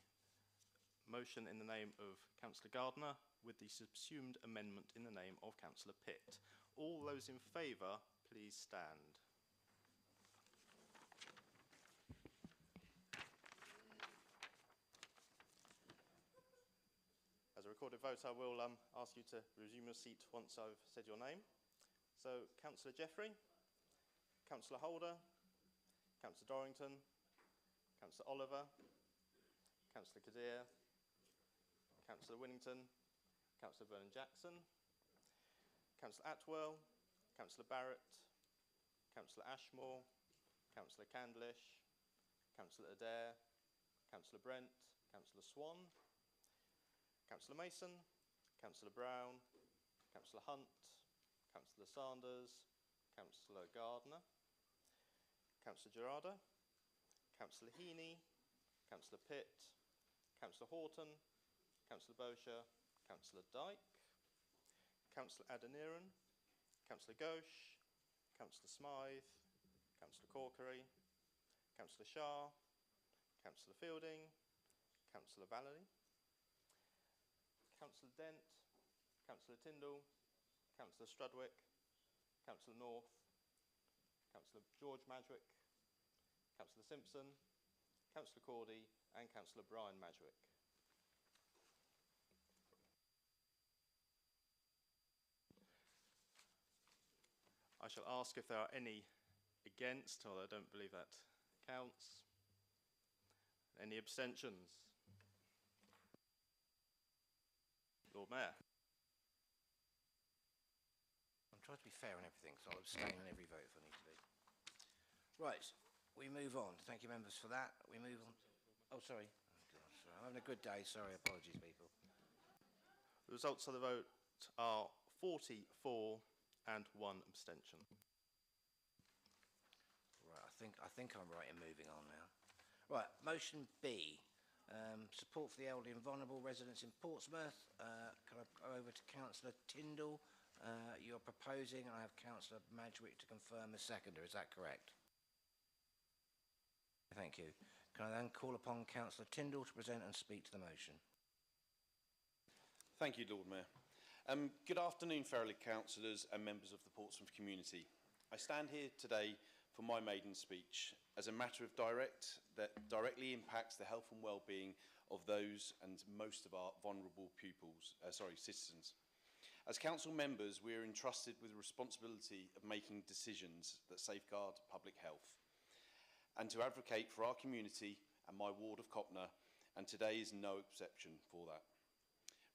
motion in the name of Councillor Gardner with the subsumed amendment in the name of Councillor Pitt. All those in favour, please stand. As a recorded vote, I will ask you to resume your seat once I've said your name. So, Councillor Jeffrey, Councillor Holder, Councillor Dorrington, Councillor Oliver, Councillor Kadir, Councillor Winnington, Councillor Vernon Jackson, Councillor Atwell, Councillor Barrett, Councillor Ashmore, Councillor Candlish, Councillor Adair, Councillor Brent, Councillor Swan, Councillor Mason, Councillor Brown, Councillor Hunt, Councillor Sanders, Councillor Gardner, Councillor Gerardo, Councillor Heaney, Councillor Pitt, Councillor Horton, Councillor Bosher, Councillor Dyke, Councillor Adeniran, Councillor Ghosh, Councillor Smythe, Councillor Corkery, Councillor Shah, Councillor Fielding, Councillor Valley, Councillor Dent, Councillor Tyndall, Councillor Strudwick, Councillor North, Councillor George Madgwick, Councillor Simpson, Councillor Cordy and Councillor Brian Madgwick. I shall ask if there are any against, although I don't believe that counts. Any abstentions? Lord Mayor. I'm trying to be fair on everything, so I'll abstain on every vote if I need to be. Right, we move on. Thank you, members, for that. We move on. Oh, sorry. Oh, God, sorry. I'm having a good day. Sorry, apologies, people. The results of the vote are 44 and 1 abstention. Right, I think I'm right in moving on now. Right, motion B. Support for the elderly and vulnerable residents in Portsmouth. Can I go over to Councillor Tyndall? You're proposing, and I have Councillor Madgwick to confirm as seconder. Is that correct? Thank you. Can I then call upon Councillor Tyndall to present and speak to the motion? Thank you, Lord Mayor. Good afternoon, Ferroley councillors and members of the Portsmouth community. I stand here today for my maiden speech as a matter of that directly impacts the health and well-being of those and most of our vulnerable citizens. As council members, we are entrusted with the responsibility of making decisions that safeguard public health and to advocate for our community and my ward of Copner, and today is no exception for that.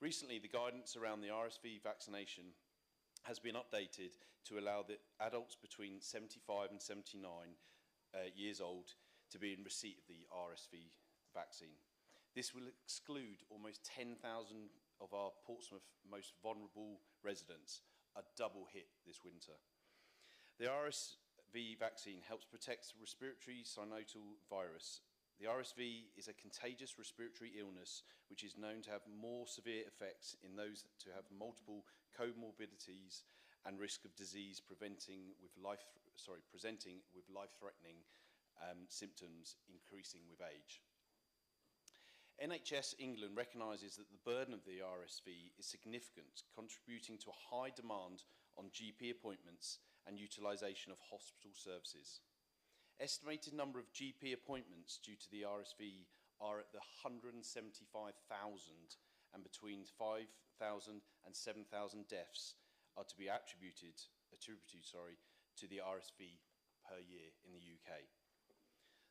Recently, the guidance around the RSV vaccination has been updated to allow the adults between 75 and 79 years old to be in receipt of the RSV vaccine. This will exclude almost 10,000 of our Portsmouth most vulnerable residents, a double hit this winter. The RSV vaccine helps protect the respiratory syncytial virus. The RSV is a contagious respiratory illness which is known to have more severe effects in those to have multiple comorbidities and risk of disease presenting with life-threatening symptoms increasing with age. NHS England recognises that the burden of the RSV is significant, contributing to a high demand on GP appointments and utilisation of hospital services. Estimated number of GP appointments due to the RSV are at the 175,000, and between 5,000 and 7,000 deaths are to be attributed to the RSV per year in the UK.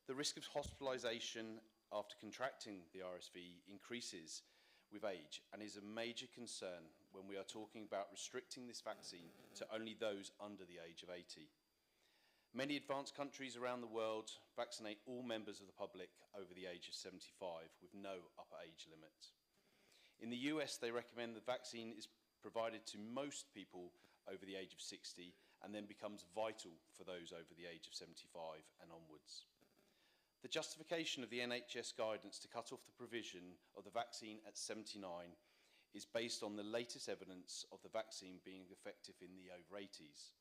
The risk of hospitalisation after contracting the RSV increases with age and is a major concern when we are talking about restricting this vaccine to only those under the age of 80. Many advanced countries around the world vaccinate all members of the public over the age of 75 with no upper age limit. In the US, they recommend the vaccine is provided to most people over the age of 60 and then becomes vital for those over the age of 75 and onwards. The justification of the NHS guidance to cut off the provision of the vaccine at 79 is based on the latest evidence of the vaccine being effective in the over 80s.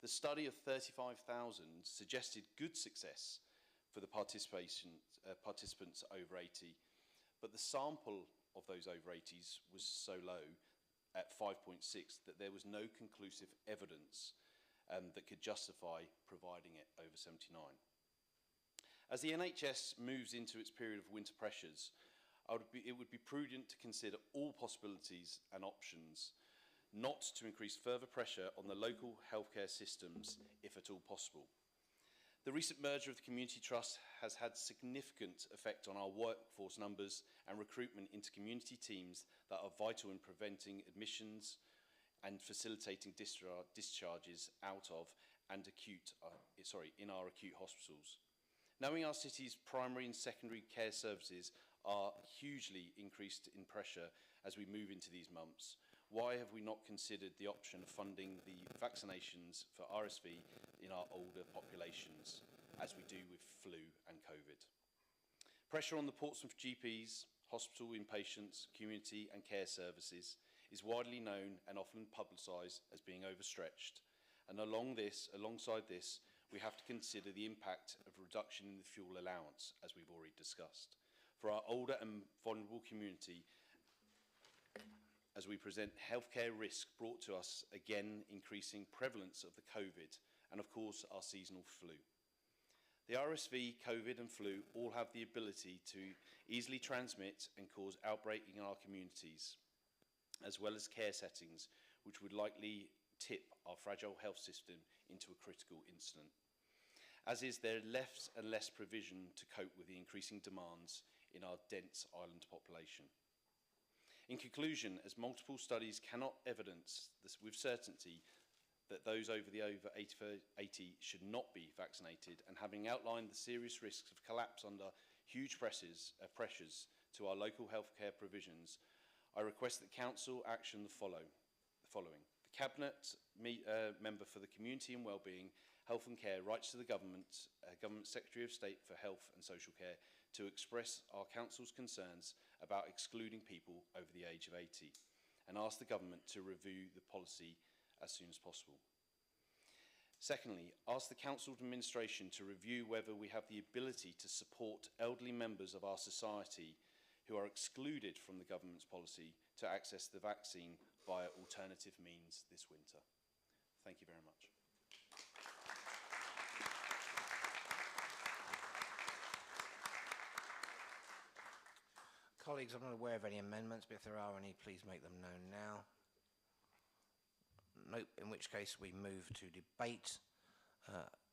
The study of 35,000 suggested good success for the participants over 80, but the sample of those over 80s was so low at 5.6 that there was no conclusive evidence that could justify providing it over 79. As the NHS moves into its period of winter pressures, it would be prudent to consider all possibilities and options, not to increase further pressure on the local healthcare systems, if at all possible. The recent merger of the Community Trust has had significant effect on our workforce numbers and recruitment into community teams that are vital in preventing admissions and facilitating discharges out of and in our acute hospitals. Knowing our city's primary and secondary care services are hugely increased in pressure as we move into these months, why have we not considered the option of funding the vaccinations for RSV in our older populations, as we do with flu and COVID? Pressure on the Portsmouth GPs, hospital inpatients, community and care services is widely known and often publicised as being overstretched. And alongside this, we have to consider the impact of a reduction in the fuel allowance, as we've already discussed, for our older and vulnerable community, as we present healthcare risk brought to us, again increasing prevalence of the COVID and of course our seasonal flu. The RSV, COVID and flu all have the ability to easily transmit and cause outbreak in our communities, as well as care settings, which would likely tip our fragile health system into a critical incident, as is there less and less provision to cope with the increasing demands in our dense island population. In conclusion, as multiple studies cannot evidence this with certainty that those over 80 should not be vaccinated, and having outlined the serious risks of collapse under huge pressures to our local healthcare provisions, I request that Council action the following. The Cabinet Member for the Community and Wellbeing, Health and Care writes to the Government Secretary of State for Health and Social Care to express our Council's concerns about excluding people over the age of 80 and ask the Government to review the policy as soon as possible. Secondly, ask the Council Administration to review whether we have the ability to support elderly members of our society who are excluded from the Government's policy to access the vaccine via alternative means this winter. Thank you very much. Colleagues, I'm not aware of any amendments, but if there are any, please make them known now. Nope, in which case we move to debate.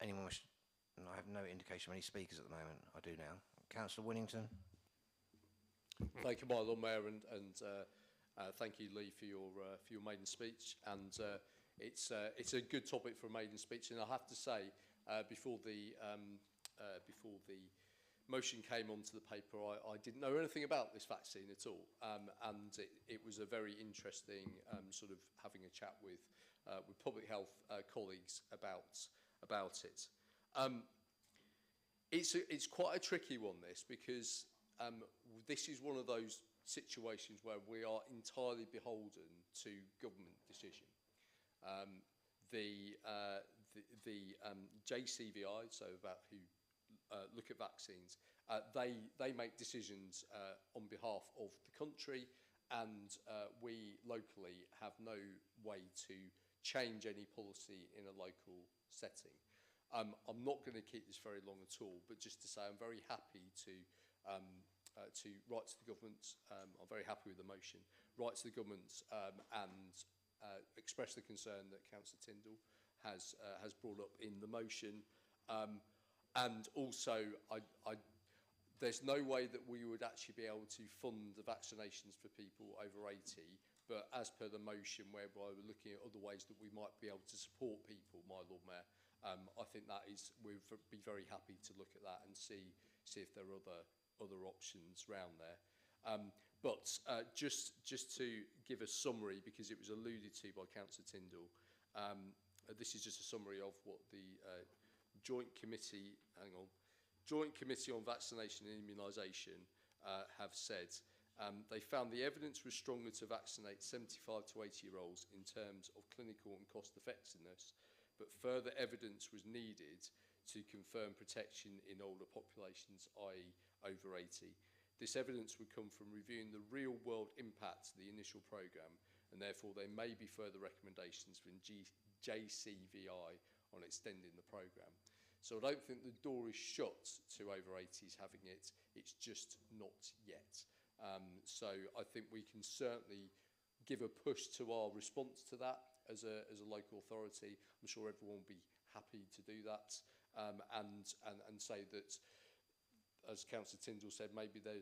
Anyone wish? No, I have no indication of any speakers at the moment. I do now. Councillor Winnington. Thank you, my Lord Mayor, and thank you, Lee, for your maiden speech. And it's a good topic for a maiden speech. And I have to say, before the motion came onto the paper, I didn't know anything about this vaccine at all, and it was a very interesting sort of having a chat with public health colleagues about it. It's quite a tricky one, this, because this is one of those situations where we are entirely beholden to government decision. The JCVI, so about who look at vaccines, they make decisions on behalf of the country, and we locally have no way to change any policy in a local setting. I'm not going to keep this very long at all, but just to say I'm very happy to write to the government. I'm very happy with the motion. Write to the government and express the concern that Councillor Tyndall has brought up in the motion. And also, there's no way that we would actually be able to fund the vaccinations for people over 80, but as per the motion, whereby we're looking at other ways that we might be able to support people, my Lord Mayor, I think that is, we'd be very happy to look at that and see if there are other options around there. But just to give a summary, because it was alluded to by Councillor Tyndall, this is just a summary of what the Joint Committee on Vaccination and Immunisation have said. They found the evidence was stronger to vaccinate 75 to 80-year-olds in terms of clinical and cost effectiveness, but further evidence was needed to confirm protection in older populations, i.e. over 80. This evidence would come from reviewing the real-world impact of the initial programme, and therefore there may be further recommendations from JCVI on extending the programme. So I don't think the door is shut to over 80s having it, it's just not yet. So I think we can certainly give a push to our response to that as a local authority. I'm sure everyone will be happy to do that, and say that, as Councillor Tyndall said, maybe there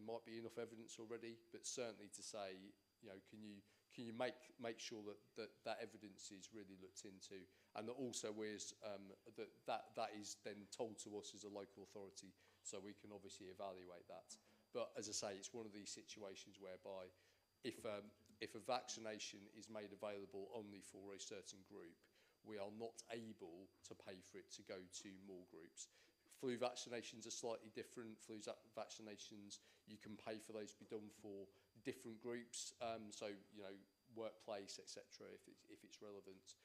might be enough evidence already, but certainly to say, you know, can you can you make sure that evidence is really looked into, and that also that is then told to us as a local authority, so we can obviously evaluate that. But as I say, it's one of these situations whereby if a vaccination is made available only for a certain group, we are not able to pay for it to go to more groups. Flu vaccinations are slightly different. Flu vaccinations, you can pay for those to be done for different groups, so, you know, workplace, etc., if it's relevant,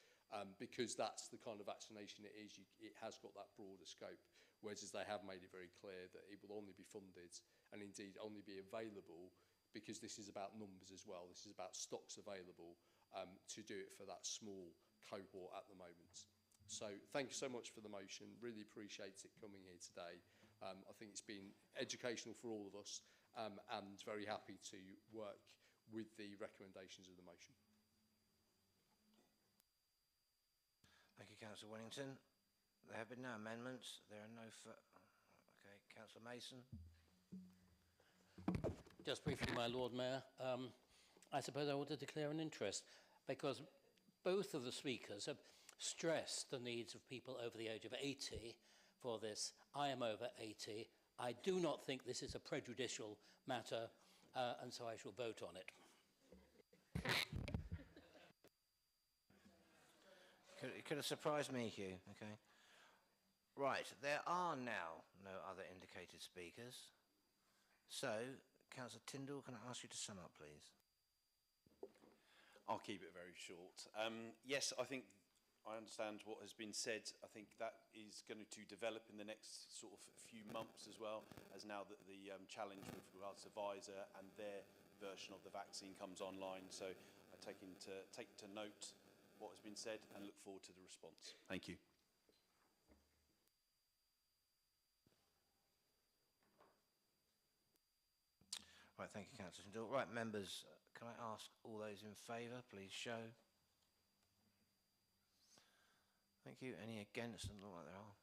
because that's the kind of vaccination it is. It has got that broader scope, whereas they have made it very clear that it will only be funded and indeed only be available, because this is about numbers as well. This is about stocks available to do it for that small cohort at the moment. So thank you so much for the motion. Really appreciate it coming here today. I think it's been educational for all of us, and very happy to work with the recommendations of the motion. Thank you, Councillor Winnington. There have been no amendments. There are no... Okay, Councillor Mason. Just briefly, my Lord Mayor, I suppose I want to declare an interest, because both of the speakers have stressed the needs of people over the age of 80 for this. I am over 80. I do not think this is a prejudicial matter, and so I shall vote on it. It could have surprised me, Hugh. Okay. Right, there are now no other indicated speakers. So, Councillor Tyndall, can I ask you to sum up, please? I'll keep it very short. Yes, I think I understand what has been said. I think that is going to develop in the next sort of few months as well, as now that the challenge with regards to Pfizer and their version of the vaccine comes online. So I take to note what has been said and look forward to the response. Thank you. Right, thank you, Councillor Tyndall. Right, members, can I ask all those in favour, please show. Thank you. Any against? Doesn't look like there are.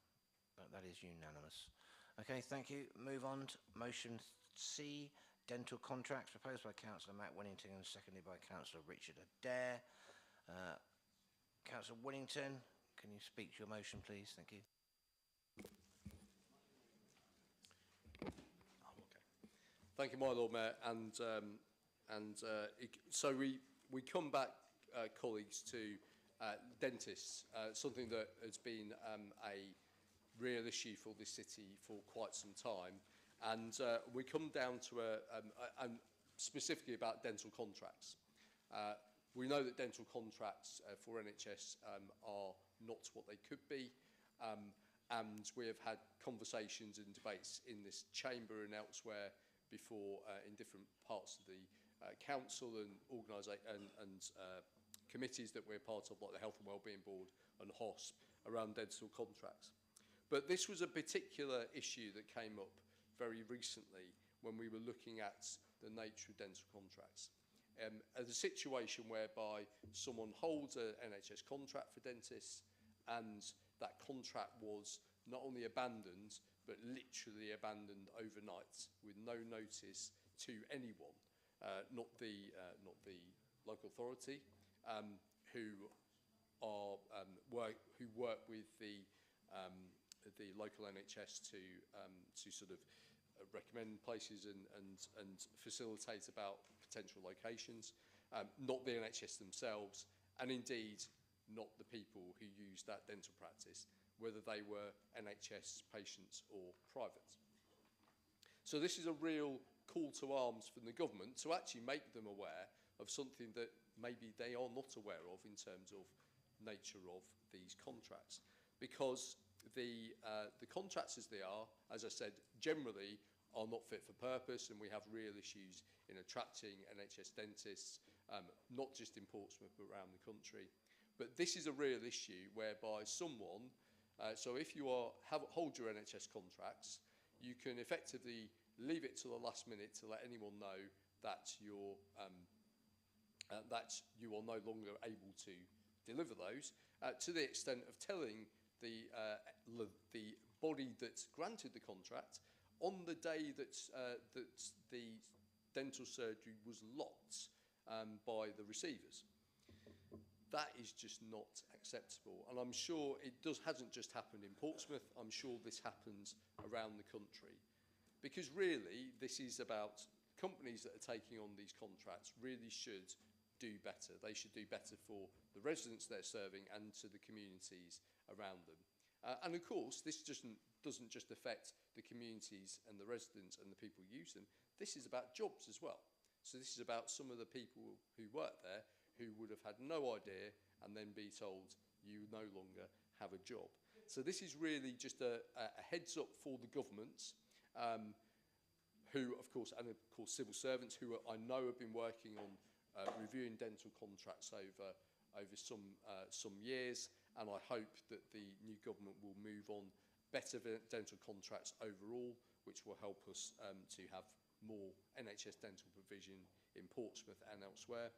No, that is unanimous. Okay, thank you. Move on to motion C, dental contracts, proposed by Councillor Matt Winnington and seconded by Councillor Richard Adair. Councillor Winnington, can you speak to your motion, please? Thank you. Thank you, my Lord Mayor. So we come back, colleagues, to dentists, something that has been a real issue for this city for quite some time. And we come down to specifically about dental contracts. We know that dental contracts for NHS are not what they could be. And we have had conversations and debates in this chamber and elsewhere before in different parts of the council and committees that we're part of, like the Health and Wellbeing Board and HOSP, around dental contracts. But this was a particular issue that came up very recently when we were looking at the nature of dental contracts. As a situation whereby someone holds an NHS contract for dentists, and that contract was not only abandoned, but literally abandoned overnight with no notice to anyone, not the local authority, who work with the local NHS to sort of recommend places and facilitate about potential locations, not the NHS themselves, and indeed not the people who use that dental practice, whether they were NHS patients or private. So this is a real call to arms from the government to actually make them aware of something that maybe they are not aware of in terms of nature of these contracts. Because the contracts as they are, as I said, generally are not fit for purpose, and we have real issues in attracting NHS dentists, not just in Portsmouth but around the country. But this is a real issue whereby someone, so if you hold your NHS contracts, you can effectively leave it to the last minute to let anyone know that you are no longer able to deliver those, to the extent of telling the body that granted the contract on the day that the dental surgery was locked, by the receivers. That is just not acceptable. And I'm sure it hasn't just happened in Portsmouth. I'm sure this happens around the country. Because really, this is about companies that are taking on these contracts really should do better. They should do better for the residents they're serving and to the communities around them. And of course, this doesn't just affect the communities and the residents and the people who use them. This is about jobs as well. So this is about some of the people who work there who would have had no idea and then be told you no longer have a job. So this is really just a heads up for the governments, who, of course, and of course civil servants who I know have been working on reviewing dental contracts over some years, and I hope that the new government will move on better dental contracts overall, which will help us to have more NHS dental provision in Portsmouth and elsewhere.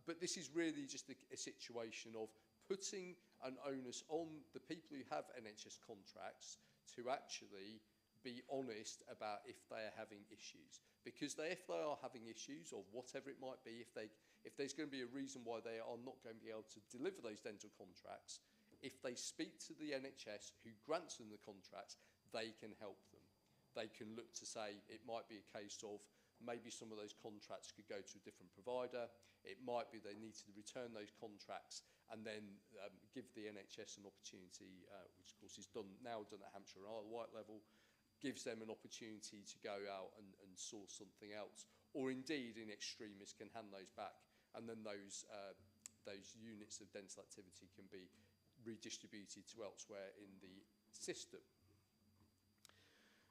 But this is really just a situation of putting an onus on the people who have NHS contracts to actually be honest about if they are having issues. Because if they are having issues, or whatever it might be, if there's going to be a reason why they are not going to be able to deliver those dental contracts, if they speak to the NHS who grants them the contracts, they can help them. They can look to say it might be a case of maybe some of those contracts could go to a different provider. It might be they need to return those contracts and then give the NHS an opportunity, which of course is now done at Hampshire and Isle of Wight level, gives them an opportunity to go out and source something else, or indeed in extremis can hand those back, and then those units of dental activity can be redistributed to elsewhere in the system.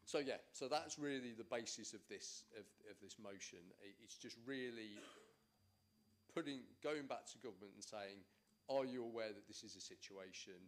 So yeah, so that's really the basis of this motion. It's just really going back to government and saying, are you aware that this is a situation?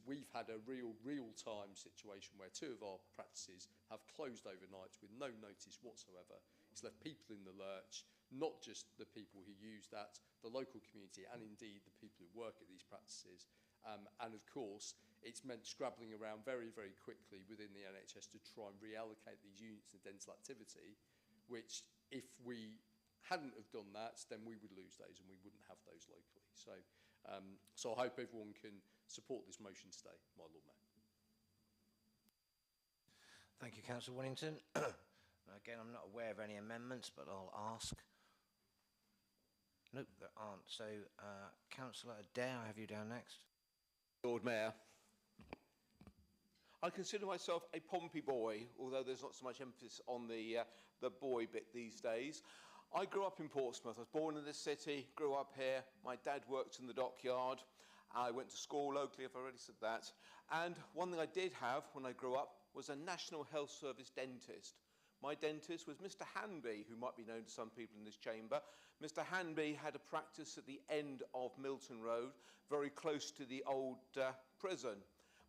We've had a real-time situation where 2 of our practices have closed overnight with no notice whatsoever. It's left people in the lurch, not just the people who use that, the local community, and indeed the people who work at these practices. And of course, it's meant scrabbling around very, very quickly within the NHS to try and reallocate these units of dental activity, which if we hadn't have done that, then we would lose those and we wouldn't have those locally. So I hope everyone can support this motion today, my Lord Mayor. Thank you, Councillor Winnington. Again, I'm not aware of any amendments, but I'll ask. Nope, there aren't. So, Councillor Adair, I have you down next. Lord Mayor, I consider myself a Pompey boy, although there's not so much emphasis on the boy bit these days. I grew up in Portsmouth. I was born in this city, grew up here. My dad worked in the dockyard. I went to school locally, if I already said that. And one thing I did have when I grew up was a National Health Service dentist. My dentist was Mr. Hanby, who might be known to some people in this chamber. Mr. Hanby had a practice at the end of Milton Road, very close to the old prison.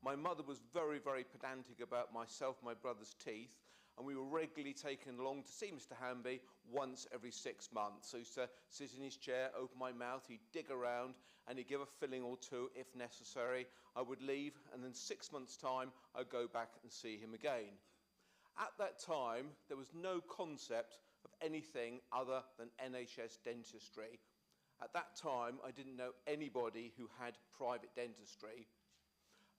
My mother was very, very pedantic about myself, my brother's teeth, and we were regularly taken along to see Mr. Hanby once every 6 months. So he used to sit in his chair, open my mouth, he'd dig around, and he'd give a filling or two if necessary. I would leave, and then 6 months' time, I'd go back and see him again. At that time, there was no concept of anything other than NHS dentistry. At that time, I didn't know anybody who had private dentistry.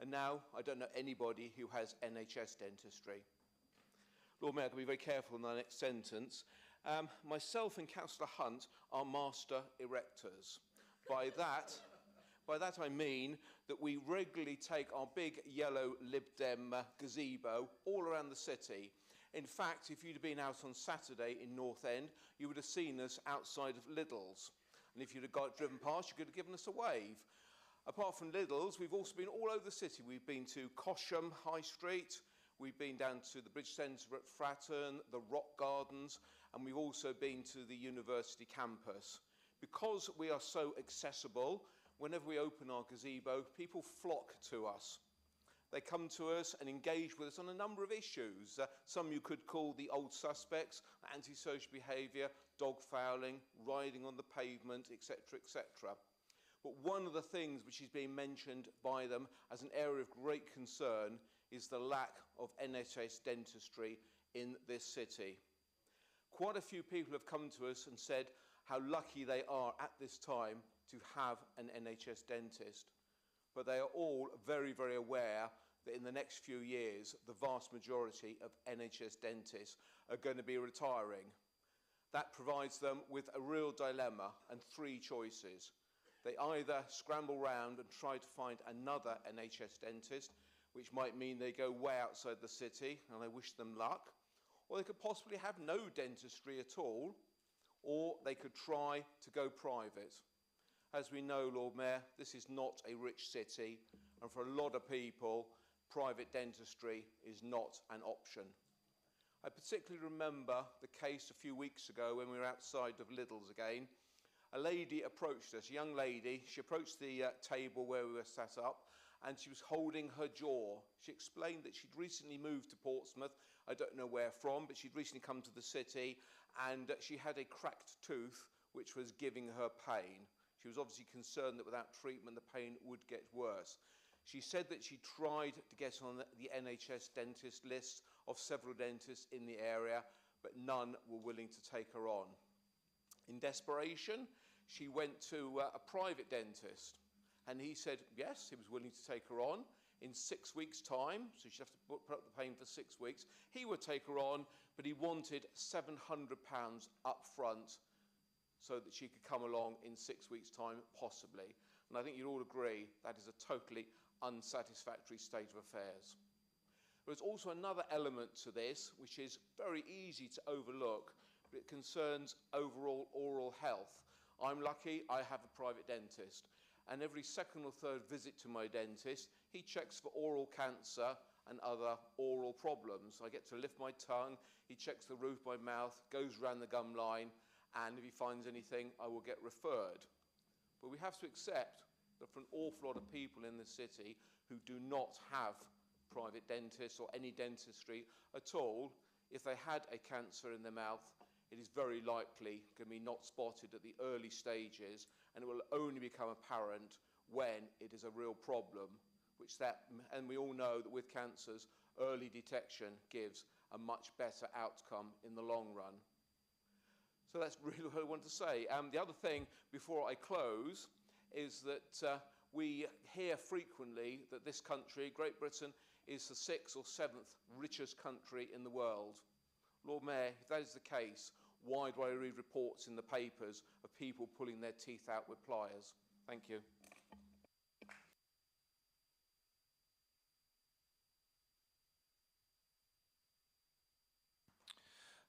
And now, I don't know anybody who has NHS dentistry. Lord Mayor, I can be very careful in the next sentence. Myself and Councillor Hunt are master erectors. By that I mean that we regularly take our big yellow Lib Dem gazebo all around the city. In fact, if you'd have been out on Saturday in North End, you would have seen us outside of Lidl's. And if you'd have driven past, you could have given us a wave. Apart from Lidl's, we've also been all over the city. We've been to Cosham High Street, we've been down to the Bridge Centre at Fratton, the Rock Gardens, and we've also been to the university campus. Because we are so accessible, whenever we open our gazebo, people flock to us. They come to us and engage with us on a number of issues. Some you could call the old suspects, antisocial behaviour, dog fouling, riding on the pavement, etc., etc. But one of the things which is being mentioned by them as an area of great concern is the lack of NHS dentistry in this city. Quite a few people have come to us and said, how lucky they are at this time to have an NHS dentist. But they are all very, very aware that in the next few years, the vast majority of NHS dentists are going to be retiring. That provides them with a real dilemma and three choices. They either scramble round and try to find another NHS dentist, which might mean they go way outside the city, and I wish them luck, or they could possibly have no dentistry at all, or they could try to go private. As we know, Lord Mayor, this is not a rich city, and for a lot of people, private dentistry is not an option. I particularly remember the case a few weeks ago when we were outside of Lidl's again. A lady approached us, a young lady. She approached the table where we were sat up, and she was holding her jaw. She explained that she'd recently moved to Portsmouth. I don't know where from, but she'd recently come to the city, and she had a cracked tooth which was giving her pain. She was obviously concerned that without treatment the pain would get worse. She said that she tried to get on the NHS dentist list of several dentists in the area, but none were willing to take her on. In desperation, she went to a private dentist, and he said yes, he was willing to take her on. In 6 weeks' time, so she'd have to put up the pain for 6 weeks, he would take her on, but he wanted £700 up front so that she could come along in 6 weeks' time, possibly. And I think you'd all agree that is a totally unsatisfactory state of affairs. There's also another element to this, which is very easy to overlook, but it concerns overall oral health. I'm lucky, I have a private dentist, and every second or third visit to my dentist, he checks for oral cancer and other oral problems. I get to lift my tongue, he checks the roof of my mouth, goes round the gum line, and if he finds anything, I will get referred. But we have to accept that for an awful lot of people in the city who do not have private dentists or any dentistry at all, if they had a cancer in their mouth, it is very likely going to be not spotted at the early stages, and it will only become apparent when it is a real problem, and we all know that with cancers, early detection gives a much better outcome in the long run. So that's really what I want to say. The other thing, before I close, is that we hear frequently that this country, Great Britain, is the 6th or 7th richest country in the world. Lord Mayor, if that is the case, why do I read reports in the papers of people pulling their teeth out with pliers? Thank you.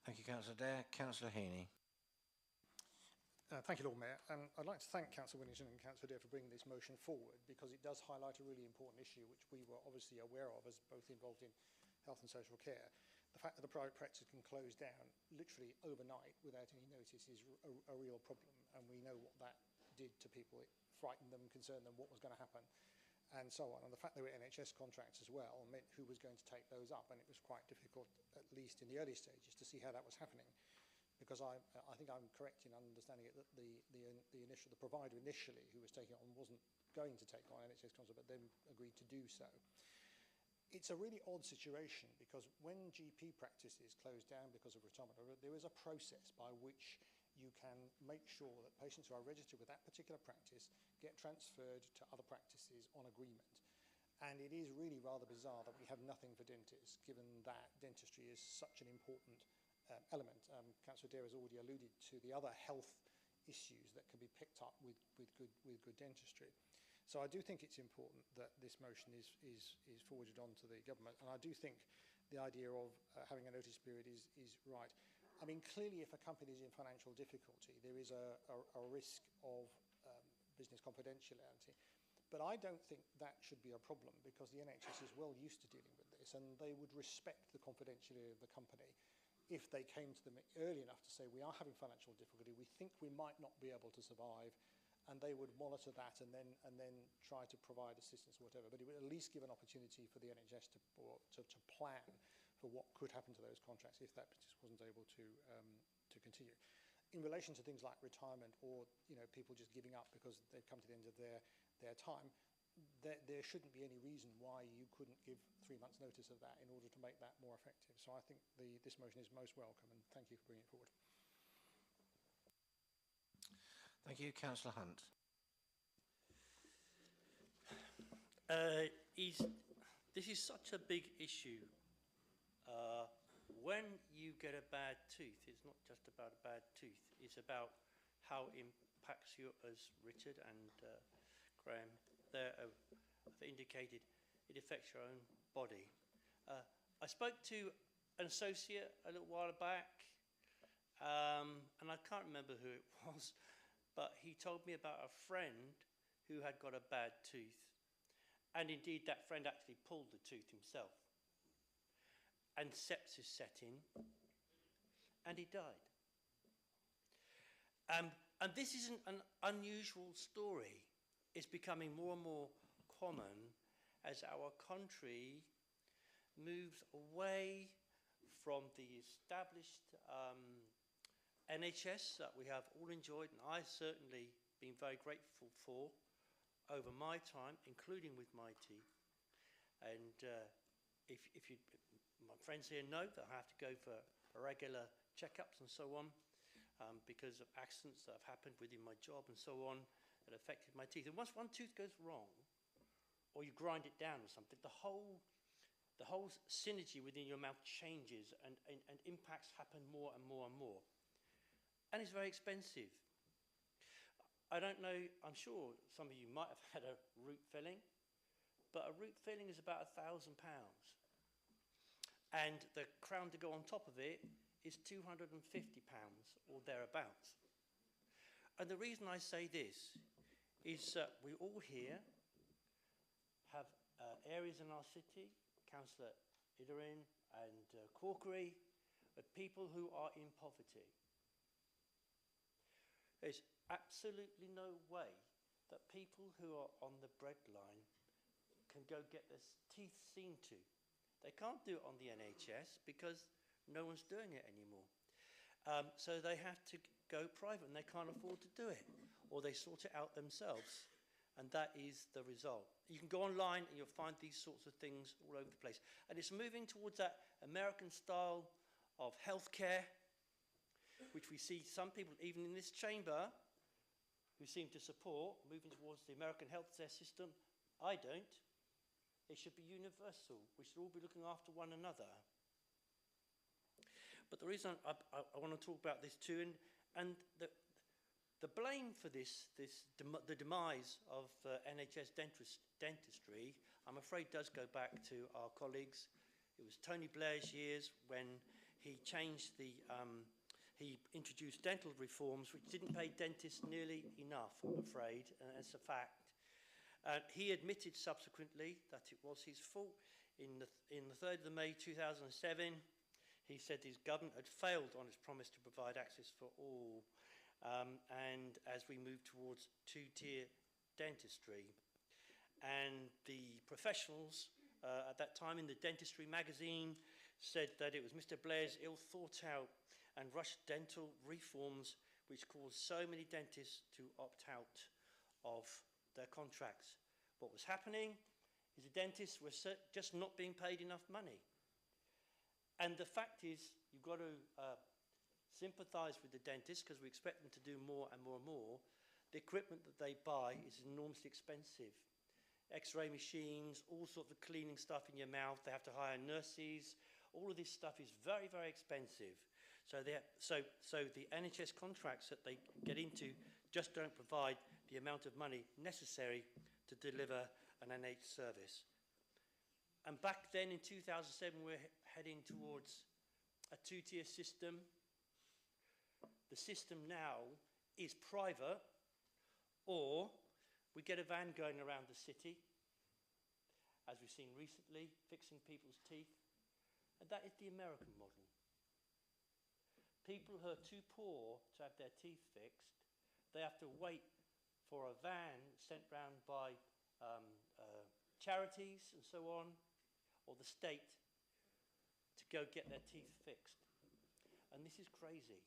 Thank you, Councillor Dare. Councillor Heaney. Thank you, Lord Mayor. I'd like to thank Councillor Winnington and Councillor Dare for bringing this motion forward, because it does highlight a really important issue which we were obviously aware of as both involved in health and social care. The fact that the private practice can close down literally overnight without any notice is a real problem, and we know what that did to people. It frightened them, concerned them, what was going to happen, and so on. And the fact there were NHS contracts as well meant who was going to take those up, and it was quite difficult, at least in the early stages, to see how that was happening. Because I think I'm correct in understanding it that the provider initially who was taking it on wasn't going to take on NHS contract, but then agreed to do so. It's a really odd situation, because when GP practices close down because of retirement, there is a process by which you can make sure that patients who are registered with that particular practice get transferred to other practices on agreement. And it is really rather bizarre that we have nothing for dentists, given that dentistry is such an important element. Councillor Dare has already alluded to the other health issues that can be picked up with good dentistry. So I do think it's important that this motion is forwarded on to the government, and I do think the idea of having a notice period is right. I mean, clearly if a company is in financial difficulty, there is a risk of business confidentiality. But I don't think that should be a problem, because the NHS is well used to dealing with this, and they would respect the confidentiality of the company if they came to them early enough to say, we are having financial difficulty, we think we might not be able to survive, and they would monitor that and then try to provide assistance or whatever. But it would at least give an opportunity for the NHS to plan for what could happen to those contracts if that just wasn't able to continue. In relation to things like retirement, or people just giving up because they've come to the end of their time, there shouldn't be any reason why you couldn't give 3 months' notice of that in order to make that more effective. So I think this motion is most welcome, and thank you for bringing it forward. Thank you. Councillor Hunt. This is such a big issue. When you get a bad tooth, it's not just about a bad tooth, it's about how it impacts you, as Richard and Graham there have indicated, it affects your own body. I spoke to an associate a little while back, and I can't remember who it was, but he told me about a friend who had got a bad tooth. And indeed, that friend actually pulled the tooth himself. And sepsis set in, and he died. And this isn't an unusual story. It's becoming more and more common as our country moves away from the established NHS that we have all enjoyed, and I've certainly been very grateful for over my time, including with Mighty. And if you, my friends here know that I have to go for regular checkups and so on, because of accidents that have happened within my job and so on that affected my teeth. And once one tooth goes wrong, or you grind it down or something, the whole synergy within your mouth changes, and impacts happen more and more and more. And it's very expensive. I don't know, I'm sure some of you might have had a root filling, but a root filling is about £1,000. And the crown to go on top of it is £250 or thereabouts. And the reason I say this is that we all here have areas in our city, Councillor Idorin and Corkery, of people who are in poverty. There's absolutely no way that people who are on the breadline can go get their teeth seen to. They can't do it on the NHS because no one's doing it anymore. So they have to go private, and they can't afford to do it, or they sort it out themselves. And that is the result. You can go online and you'll find these sorts of things all over the place. And it's moving towards that American style of healthcare, which we see some people, even in this chamber, who seem to support, moving towards the American healthcare system. I don't. It should be universal. We should all be looking after one another. But the reason I want to talk about this too, and the blame for the demise of NHS dentistry, I'm afraid does go back to our colleagues. It was Tony Blair's years when he changed he introduced dental reforms which didn't pay dentists nearly enough, I'm afraid, as a fact. He admitted subsequently that it was his fault. In the 3rd of May 2007, he said his government had failed on its promise to provide access for all, and as we move towards two-tier dentistry. And the professionals at that time in the Dentistry magazine said that it was Mr. Blair's ill-thought-out and rushed dental reforms which caused so many dentists to opt out of their contracts. What was happening is the dentists were just not being paid enough money. And the fact is, you've got to sympathise with the dentists, because we expect them to do more and more and more. The equipment that they buy is enormously expensive. X-ray machines, all sorts of cleaning stuff in your mouth. They have to hire nurses. All of this stuff is very, very expensive. So the NHS contracts that they get into just don't provide the amount of money necessary to deliver an NH service. And back then in 2007, we're heading towards a two-tier system. The system now is private, or we get a van going around the city, as we've seen recently, fixing people's teeth. And that is the American model. People who are too poor to have their teeth fixed, they have to wait for a van sent round by charities and so on, or the state, to go get their teeth fixed. And this is crazy.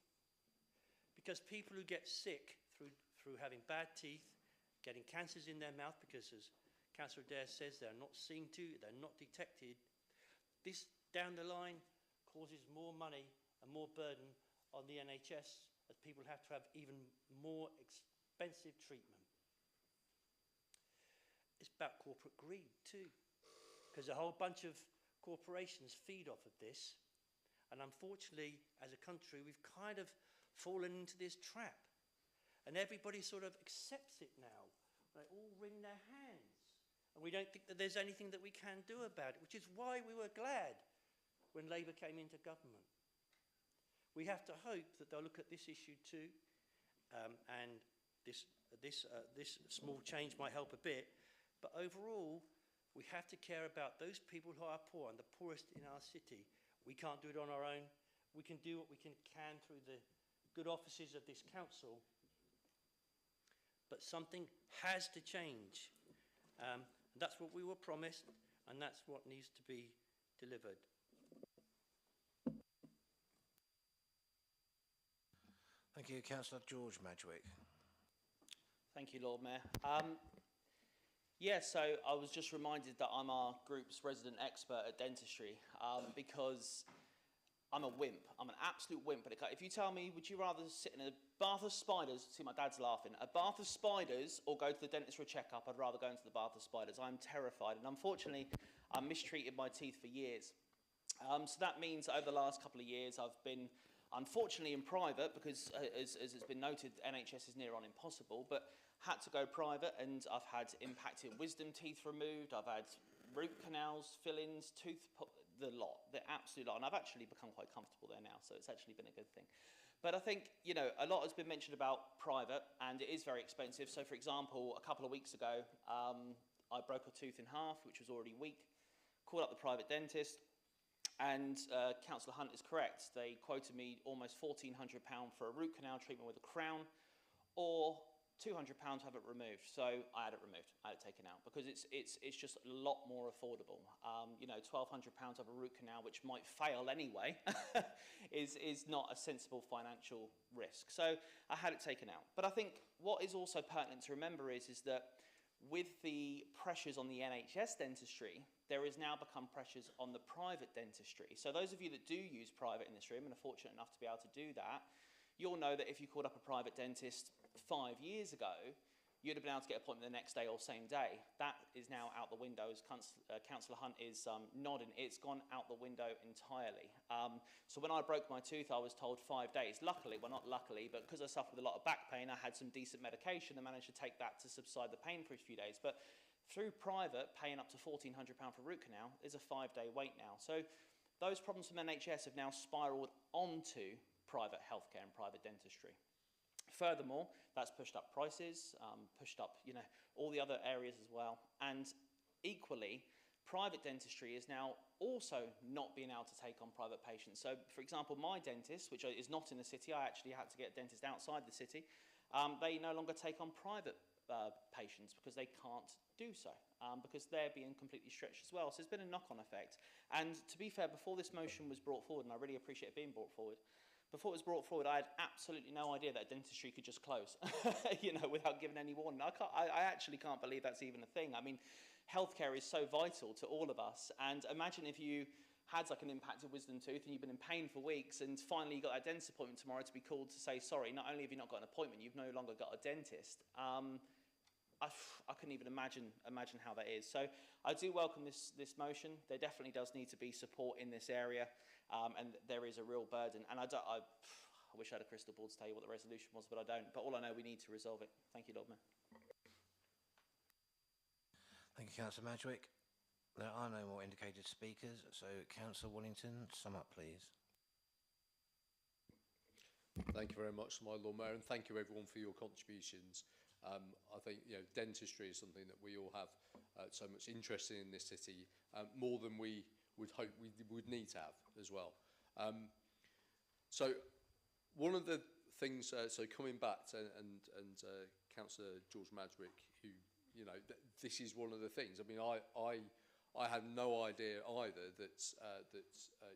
Because people who get sick through having bad teeth, getting cancers in their mouth, because as Councillor Adair says, they're not seen to, they're not detected, this down the line causes more money and more burden on the NHS, as people have to have even more expensive treatment. It's about corporate greed too, because a whole bunch of corporations feed off of this, and unfortunately, as a country, we've kind of fallen into this trap, and everybody sort of accepts it now. They all wring their hands, and we don't think that there's anything that we can do about it, which is why we were glad when Labour came into government. We have to hope that they'll look at this issue too, and this small change might help a bit, but overall, we have to care about those people who are poor and the poorest in our city. We can't do it on our own. We can do what we can through the good offices of this council, but something has to change. That's what we were promised, and that's what needs to be delivered. Thank you, Councillor George Madgwick. Thank you, Lord Mayor. So I was just reminded that I'm our group's resident expert at dentistry because I'm a wimp. I'm an absolute wimp. But if you tell me, would you rather sit in a bath of spiders, see my dad's laughing, a bath of spiders or go to the dentist for a checkup, I'd rather go into the bath of spiders. I'm terrified. And unfortunately, I've mistreated my teeth for years. So that means over the last couple of years, I've been unfortunately in private because, as it's been noted, NHS is near on impossible, but had to go private, and I've had impacted wisdom teeth removed, I've had root canals, fillings, the absolute lot, and I've actually become quite comfortable there now, so it's actually been a good thing. But I think, a lot has been mentioned about private, and it is very expensive. So, for example, a couple of weeks ago, I broke a tooth in half, which was already weak, called up the private dentist, and Councillor Hunt is correct. They quoted me almost £1,400 for a root canal treatment with a crown, or £200 to have it removed. So I had it removed, I had it taken out, because it's just a lot more affordable. £1,200 to have a root canal, which might fail anyway, is not a sensible financial risk. So I had it taken out. But I think what is also pertinent to remember is that with the pressures on the NHS dentistry, there has now become pressures on the private dentistry. So those of you that do use private in this room and are fortunate enough to be able to do that, you'll know that if you called up a private dentist 5 years ago, you'd have been able to get an appointment the next day or same day. That is now out the window, as Councillor Hunt is nodding. It's gone out the window entirely. So when I broke my tooth, I was told 5 days. Luckily, well, not luckily, but because I suffered with a lot of back pain, I had some decent medication and managed to take that to subside the pain for a few days. But through private, paying up to £1,400 for a root canal is a 5-day wait now. So those problems from NHS have now spiralled onto private healthcare and private dentistry. Furthermore, that's pushed up prices, pushed up, all the other areas as well. And equally, private dentistry is now also not being able to take on private patients. So, for example, my dentist, which is not in the city, I actually had to get a dentist outside the city, they no longer take on private patients because they can't do so, because they're being completely stretched as well. So there's been a knock-on effect. And to be fair, before this motion was brought forward, and I really appreciate it being brought forward, before it was brought forward, I had absolutely no idea that dentistry could just close, without giving any warning. I actually can't believe that's even a thing. I mean, healthcare is so vital to all of us. And imagine if you had like an impacted wisdom tooth and you've been in pain for weeks, and finally you got that dentist appointment tomorrow to be called to say, sorry, not only have you not got an appointment, you've no longer got a dentist. I couldn't even imagine how that is. So I do welcome this motion. There definitely does need to be support in this area, and there is a real burden. And I wish I had a crystal ball to tell you what the resolution was, but I don't. But all I know, we need to resolve it. Thank you, Lord Mayor. Thank you, Councillor Madgwick. There are no more indicated speakers, so Councillor Wallington, sum up, please. Thank you very much, my Lord Mayor, and thank you everyone for your contributions. I think dentistry is something that we all have so much interest in this city, more than we would hope we would need to have as well. So one of the things, so coming back to, and Councillor George Madgwick, who this is one of the things. I mean, I had no idea either that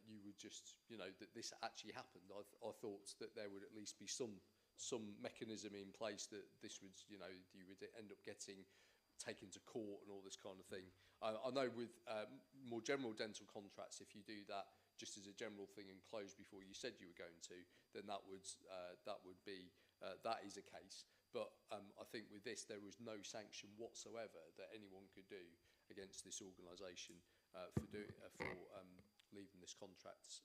you would just that this actually happened. I thought that there would at least be some mechanism in place that this would, you would end up getting taken to court and all this kind of thing. I know with more general dental contracts, if you do that just as a general thing and close before you said you were going to, then that would be that is a case. But I think with this, there was no sanction whatsoever that anyone could do against this organisation for leaving this contract,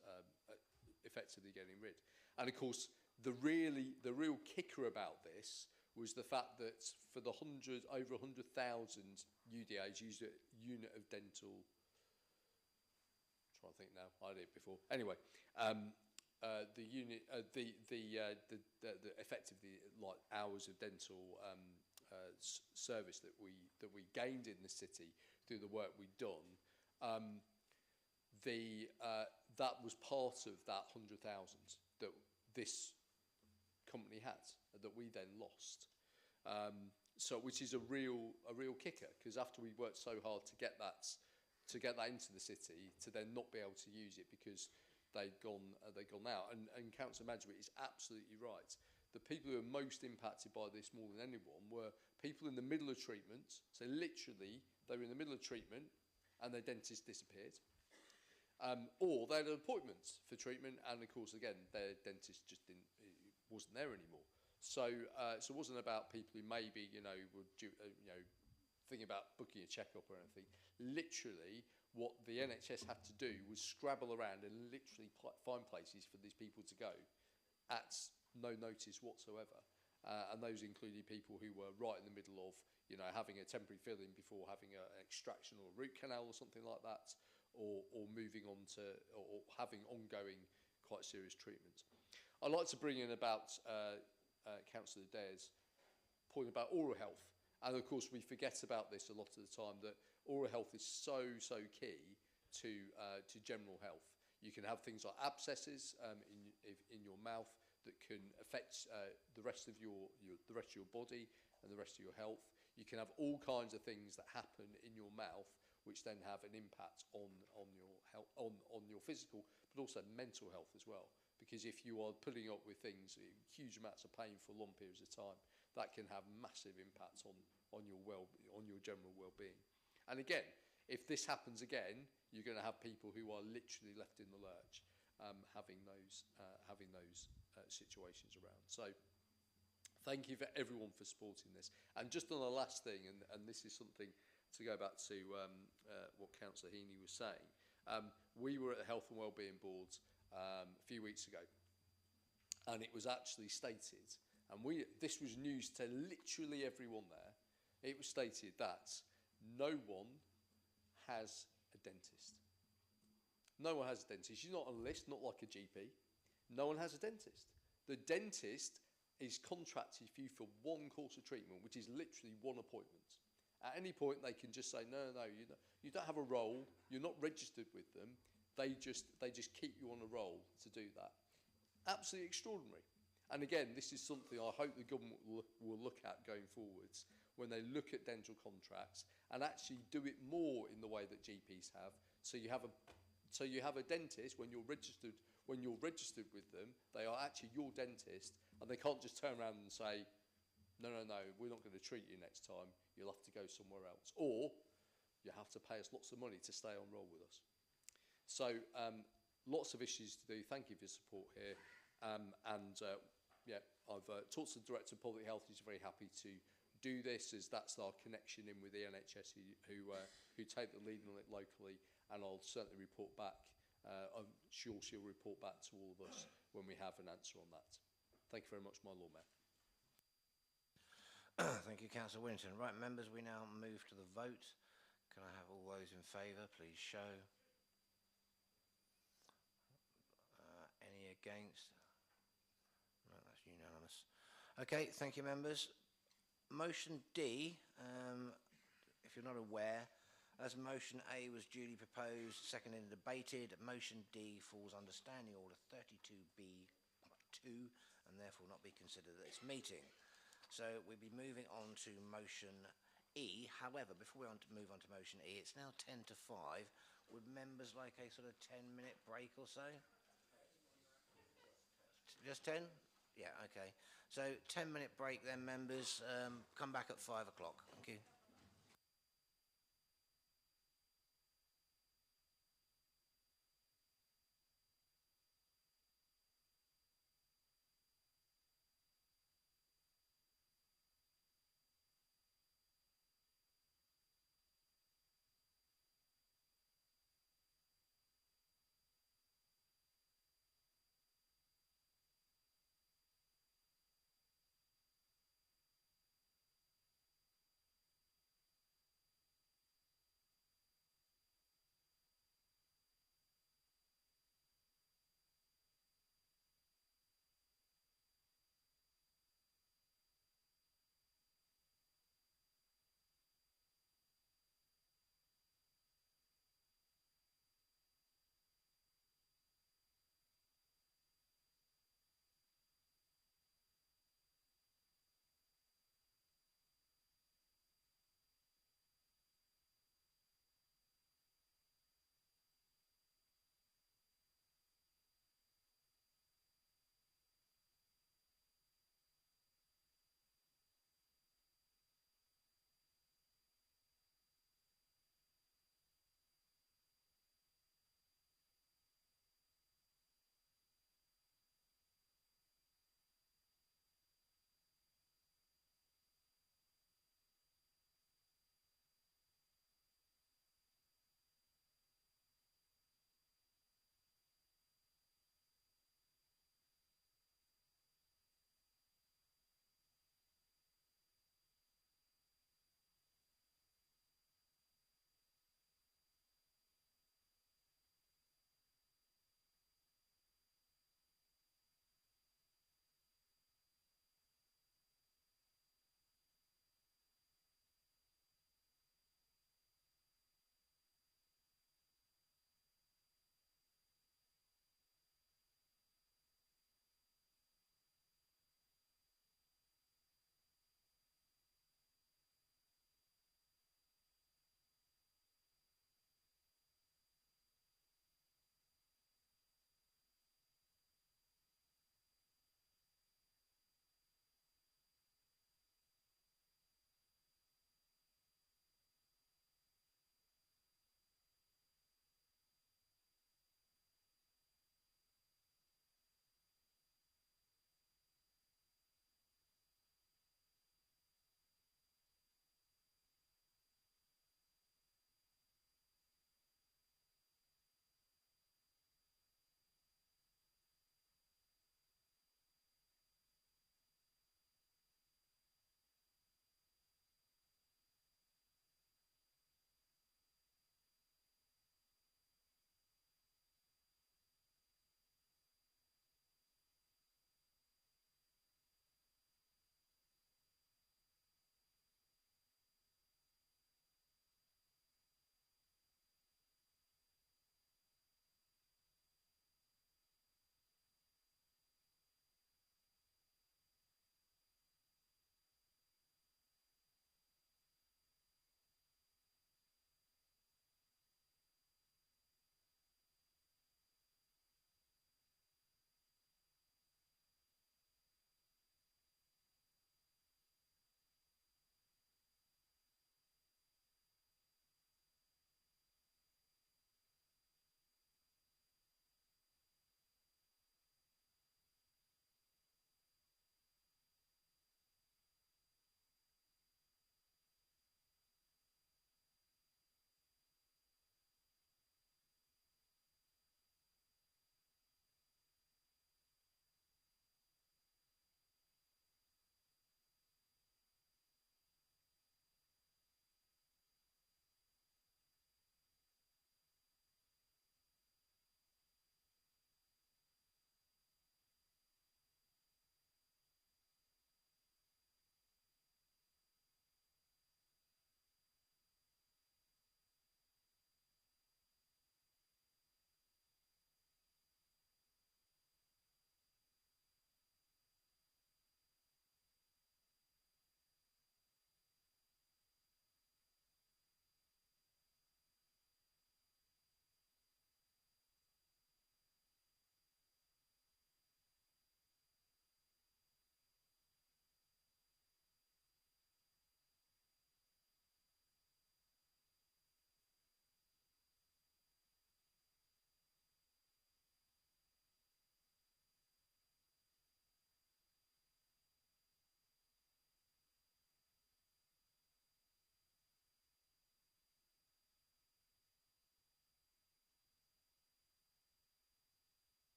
effectively getting rid. And of course, the real kicker about this was the fact that for the over 100,000 UDAs, unit of dental. I'm trying to think now. I did it before. Anyway, the unit, the effectively like hours of dental service that we gained in the city through the work we'd done. That was part of that 100,000 that this company had, that we then lost. Which is a real kicker, because after we worked so hard to get that into the city, to then not be able to use it because they'd gone out. And Councillor Madgery is absolutely right. The people who are most impacted by this more than anyone were people in the middle of treatment. So literally, they were in the middle of treatment and their dentist disappeared. Or they had an appointment for treatment, and of course, again, their dentist just wasn't there anymore. So it wasn't about people who maybe were thinking about booking a checkup or anything. Literally, what the NHS had to do was scrabble around and literally find places for these people to go at no notice whatsoever. And those included people who were right in the middle of having a temporary filling before having an extraction or a root canal or something like that, or moving on to or having ongoing quite serious treatment. I'd like to bring in about Councillor Dare's point about oral health. And of course, we forget about this a lot of the time, that oral health is so key to general health. You can have things like abscesses in your mouth that can affect the rest of your body and the rest of your health. You can have all kinds of things that happen in your mouth which then have an impact on your health, on your physical, but also mental health as well. Because if you are putting up with things, huge amounts of pain for long periods of time, that can have massive impacts on your general well-being. And again, if this happens again, you're going to have people who are literally left in the lurch, having those situations around. So, thank you for everyone for supporting this. And just on the last thing, and this is something to go back to what Councillor Heaney was saying. We were at the Health and Wellbeing Board a few weeks ago, and it was actually stated, and this was news to literally everyone there, it was stated that no one has a dentist. No one has a dentist. You're not on a list, not like a GP. No one has a dentist. The dentist is contracted for you for one course of treatment, which is literally one appointment. At any point, they can just say, no, you don't have a role, you're not registered with them, they just keep you on a roll to do that. Absolutely extraordinary. And again, this is something I hope the government will look at going forwards when they look at dental contracts, and actually do it more in the way that GPs have. So you have a dentist when you're registered with them, they are actually your dentist, and they can't just turn around and say, no, we're not going to treat you next time, you'll have to go somewhere else. Or you have to pay us lots of money to stay on roll with us. So lots of issues to do. Thank you for your support here. I've talked to the Director of Public Health, who's very happy to do this, as that's our connection in with the NHS who take the lead on it locally, and I'll certainly report back. I'm sure she'll report back to all of us when we have an answer on that. Thank you very much, my Lord Mayor. Thank you, Councillor Winton. Right, members, we now move to the vote. Can I have all those in favour, please show. Any against? No, that's unanimous. Okay, thank you, members. Motion D, if you're not aware, as motion A was duly proposed, seconded and debated, motion D falls under Standing Order 32B(2) and therefore not be considered at this meeting. So we'll be moving on to motion E. However, before we move on to motion E, it's now 10 to 5. Would members like a sort of 10-minute break or so? Just 10? Yeah, okay. So 10-minute break then, members. Come back at 5 o'clock. Thank you.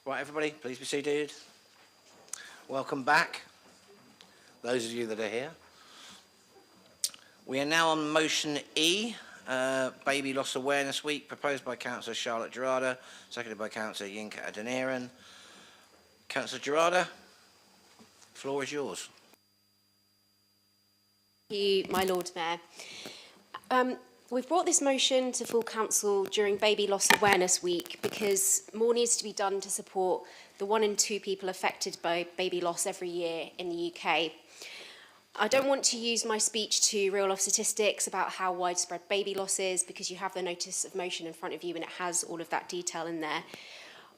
Right, everybody, please be seated. Welcome back, those of you that are here. We are now on motion E, Baby Loss Awareness Week, proposed by Councillor Charlotte Gerrada, seconded by Councillor Yinka Adeniran. Councillor Gerrada, floor is yours. Thank you, my Lord Mayor. We've brought this motion to full council during Baby Loss Awareness Week because more needs to be done to support the 1 in 2 people affected by baby loss every year in the UK. I don't want to use my speech to reel off statistics about how widespread baby loss is because you have the notice of motion in front of you and it has all of that detail in there.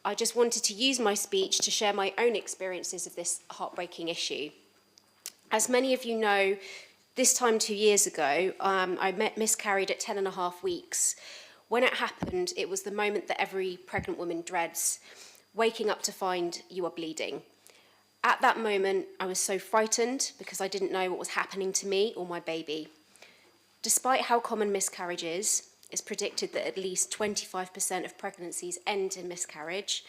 I just wanted to use my speech to share my own experiences of this heartbreaking issue. As many of you know, this time 2 years ago, I miscarried at 10.5 weeks. When it happened, it was the moment that every pregnant woman dreads, waking up to find you are bleeding. At that moment, I was so frightened because I didn't know what was happening to me or my baby. Despite how common miscarriage is, it's predicted that at least 25% of pregnancies end in miscarriage.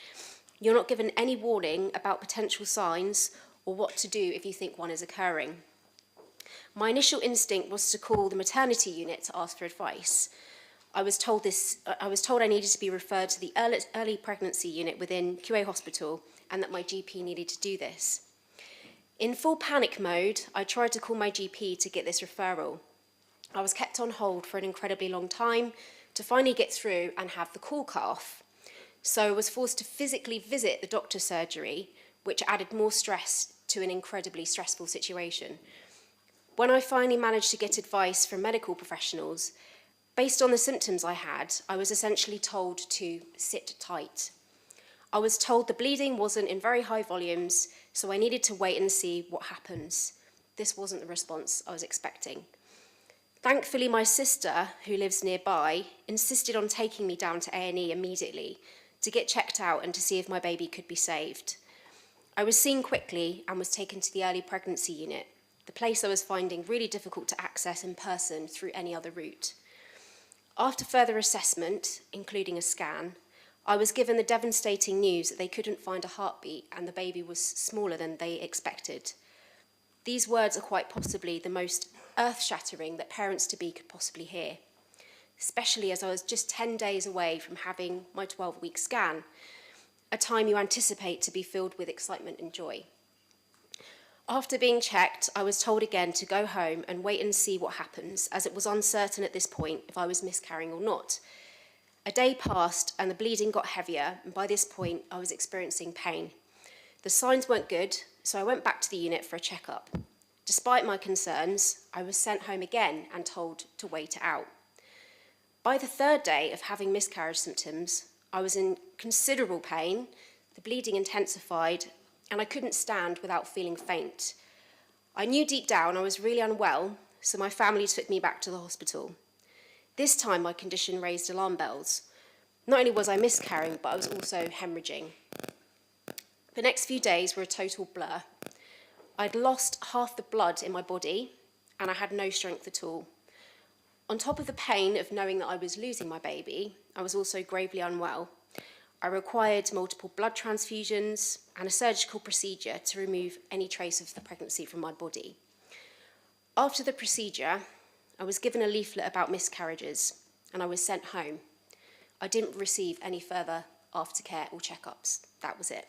You're not given any warning about potential signs or what to do if you think one is occurring. My initial instinct was to call the maternity unit to ask for advice. I was told I needed to be referred to the early pregnancy unit within QA Hospital and that my GP needed to do this. In full panic mode, I tried to call my GP to get this referral. I was kept on hold for an incredibly long time to finally get through and have the call cut off. So I was forced to physically visit the doctor's surgery, which added more stress to an incredibly stressful situation. When I finally managed to get advice from medical professionals, based on the symptoms I had, I was essentially told to sit tight. I was told the bleeding wasn't in very high volumes, so I needed to wait and see what happens. This wasn't the response I was expecting. Thankfully, my sister, who lives nearby, insisted on taking me down to A&E immediately to get checked out and to see if my baby could be saved. I was seen quickly and was taken to the early pregnancy unit, the place I was finding really difficult to access in person through any other route. After further assessment, including a scan, I was given the devastating news that they couldn't find a heartbeat and the baby was smaller than they expected. These words are quite possibly the most earth-shattering that parents-to-be could possibly hear, especially as I was just 10 days away from having my 12-week scan, a time you anticipate to be filled with excitement and joy. After being checked, I was told again to go home and wait and see what happens, as it was uncertain at this point if I was miscarrying or not. A day passed and the bleeding got heavier, and by this point I was experiencing pain. The signs weren't good, so I went back to the unit for a checkup. Despite my concerns, I was sent home again and told to wait it out. By the 3rd day of having miscarriage symptoms, I was in considerable pain, the bleeding intensified, and I couldn't stand without feeling faint. I knew deep down I was really unwell, so my family took me back to the hospital. This time my condition raised alarm bells. Not only was I miscarrying, but I was also hemorrhaging. The next few days were a total blur. I'd lost half the blood in my body, and I had no strength at all. On top of the pain of knowing that I was losing my baby, I was also gravely unwell. I required multiple blood transfusions and a surgical procedure to remove any trace of the pregnancy from my body. After the procedure, I was given a leaflet about miscarriages, and I was sent home. I didn't receive any further aftercare or checkups. That was it.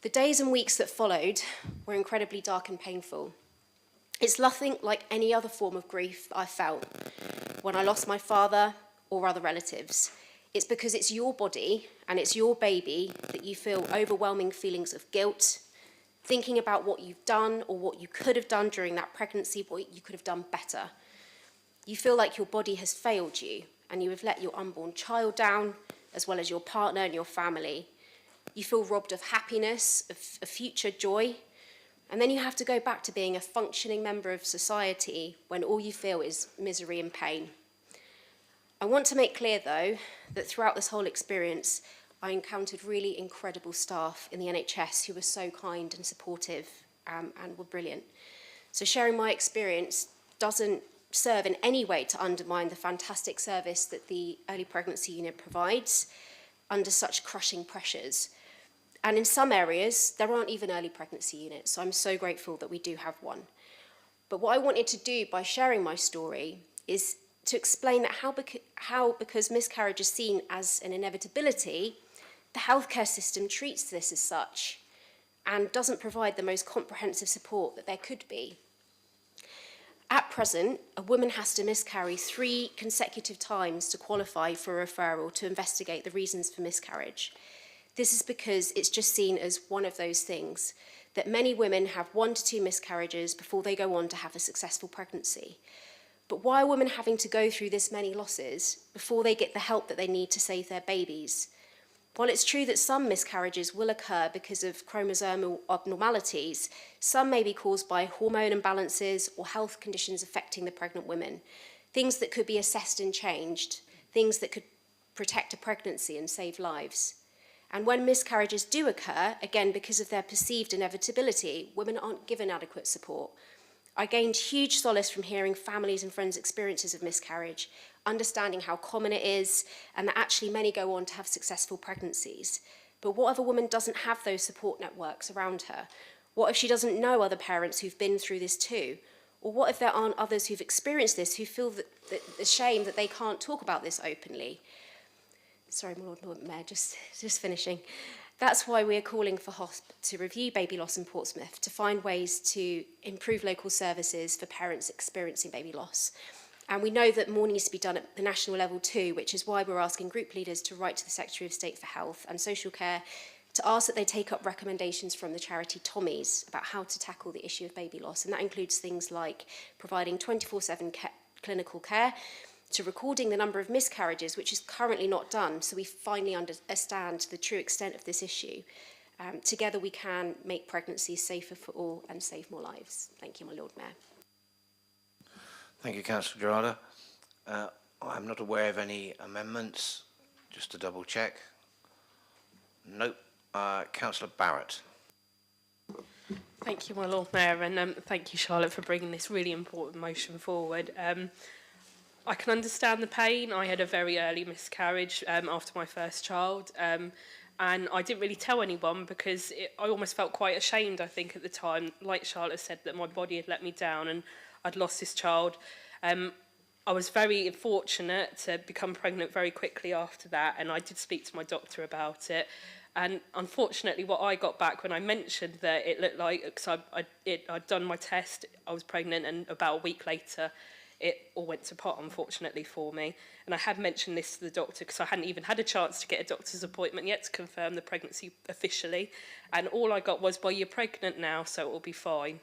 The days and weeks that followed were incredibly dark and painful. It's nothing like any other form of grief that I felt when I lost my father or other relatives. It's because it's your body and it's your baby that you feel overwhelming feelings of guilt, thinking about what you've done or what you could have done during that pregnancy, what you could have done better. You feel like your body has failed you and you have let your unborn child down, as well as your partner and your family. You feel robbed of happiness, of future joy, and then you have to go back to being a functioning member of society when all you feel is misery and pain. I want to make clear, though, that throughout this whole experience, I encountered really incredible staff in the NHS who were so kind and supportive and were brilliant. So sharing my experience doesn't serve in any way to undermine the fantastic service that the early pregnancy unit provides under such crushing pressures. And in some areas, there aren't even early pregnancy units, so I'm so grateful that we do have one. But what I wanted to do by sharing my story is to explain that how because miscarriage is seen as an inevitability, the healthcare system treats this as such and doesn't provide the most comprehensive support that there could be. At present, a woman has to miscarry 3 consecutive times to qualify for a referral to investigate the reasons for miscarriage. This is because it's just seen as one of those things, that many women have 1 to 2 miscarriages before they go on to have a successful pregnancy. But why are women having to go through this many losses before they get the help that they need to save their babies? While it's true that some miscarriages will occur because of chromosomal abnormalities, some may be caused by hormone imbalances or health conditions affecting the pregnant women, things that could be assessed and changed, things that could protect a pregnancy and save lives. And when miscarriages do occur, again because of their perceived inevitability, women aren't given adequate support. I gained huge solace from hearing families and friends' experiences of miscarriage, understanding how common it is, and that actually many go on to have successful pregnancies. But what if a woman doesn't have those support networks around her? What if she doesn't know other parents who've been through this too? Or what if there aren't others who've experienced this who feel the shame that they can't talk about this openly? Sorry, my Lord Mayor, just finishing. That's why we're calling for HOSP to review baby loss in Portsmouth, to find ways to improve local services for parents experiencing baby loss. And we know that more needs to be done at the national level too, which is why we're asking group leaders to write to the Secretary of State for Health and Social Care to ask that they take up recommendations from the charity Tommy's about how to tackle the issue of baby loss. And that includes things like providing 24/7 clinical care, to recording the number of miscarriages, which is currently not done, so we finally understand the true extent of this issue. Together we can make pregnancies safer for all and save more lives. Thank you, my Lord Mayor. Thank you, Councillor Gerarda. I'm not aware of any amendments. Just to double check. Nope. Councillor Barrett. Thank you, my Lord Mayor, and thank you, Charlotte, for bringing this really important motion forward. I can understand the pain. I had a very early miscarriage after my first child, and I didn't really tell anyone because I almost felt quite ashamed, I think, at the time. Like Charlotte said, that my body had let me down and I'd lost this child. I was very fortunate to become pregnant very quickly after that, and I did speak to my doctor about it. And unfortunately, what I got back when I mentioned that it looked like, because I'd done my test, I was pregnant, and about a week later, it all went to pot, unfortunately, for me. And I had mentioned this to the doctor because I hadn't even had a chance to get a doctor's appointment yet to confirm the pregnancy officially. And all I got was, well, you're pregnant now, so it will be fine.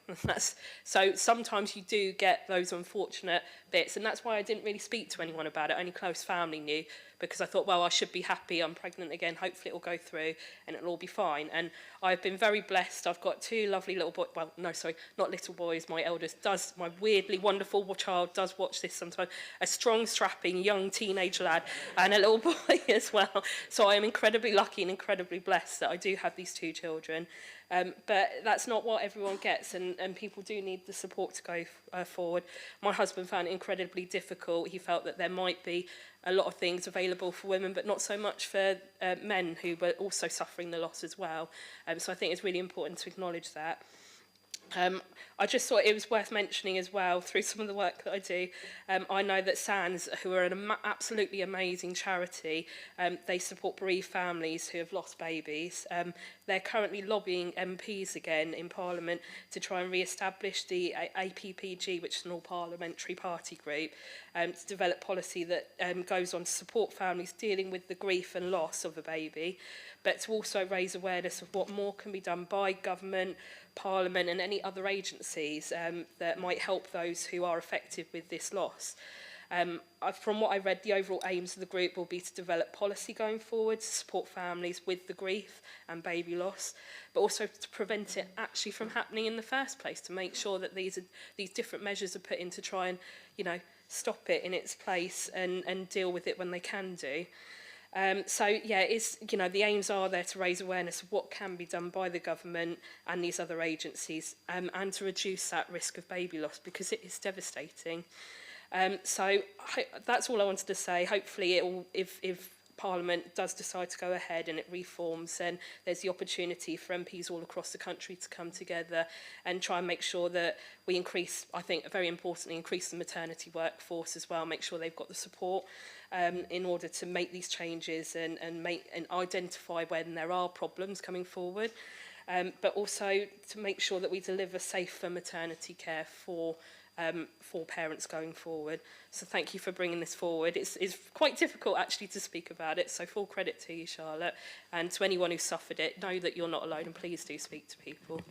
So sometimes you do get those unfortunate bits, and that's why I didn't really speak to anyone about it. Only close family knew, because I thought, well, I should be happy. I'm pregnant again. Hopefully it will go through and it'll all be fine. And I've been very blessed. I've got 2 lovely little boys. Well, no, sorry, not little boys. My eldest does, my weirdly wonderful child does watch this sometimes. A strong, strapping, young teenage lad and a little boy as well. So I am incredibly lucky and incredibly blessed that I do have these 2 children. But that's not what everyone gets, and people do need the support to go forward. My husband found it incredibly difficult. He felt that there might be a lot of things available for women, but not so much for men who were also suffering the loss as well. So I think it's really important to acknowledge that. I just thought it was worth mentioning as well, through some of the work that I do. I know that SANS, who are an absolutely amazing charity, they support bereaved families who have lost babies. They're currently lobbying MPs again in Parliament to try and re-establish the APPG, which is an all-parliamentary party group, to develop policy that goes on to support families dealing with the grief and loss of a baby, but to also raise awareness of what more can be done by government, Parliament and any other agencies that might help those who are affected with this loss. From what I read, the overall aims of the group will be to develop policy going forward to support families with the grief and baby loss, but also to prevent it actually from happening in the first place, to make sure that these different measures are put in to try and, stop it in its place and deal with it when they can do. So yeah, the aims are there to raise awareness of what can be done by the government and these other agencies, and to reduce that risk of baby loss, because it is devastating. So that's all I wanted to say. Hopefully, if Parliament does decide to go ahead and it reforms, then there's the opportunity for MPs all across the country to come together and try and make sure that we increase, I think very importantly, increase the maternity workforce as well, make sure they've got the support in order to make these changes and identify when there are problems coming forward. But also to make sure that we deliver safer maternity care for parents going forward. So thank you for bringing this forward. It's quite difficult actually to speak about it, so full credit to you, Charlotte, and to anyone who suffered it. Know that you're not alone, and please do speak to people.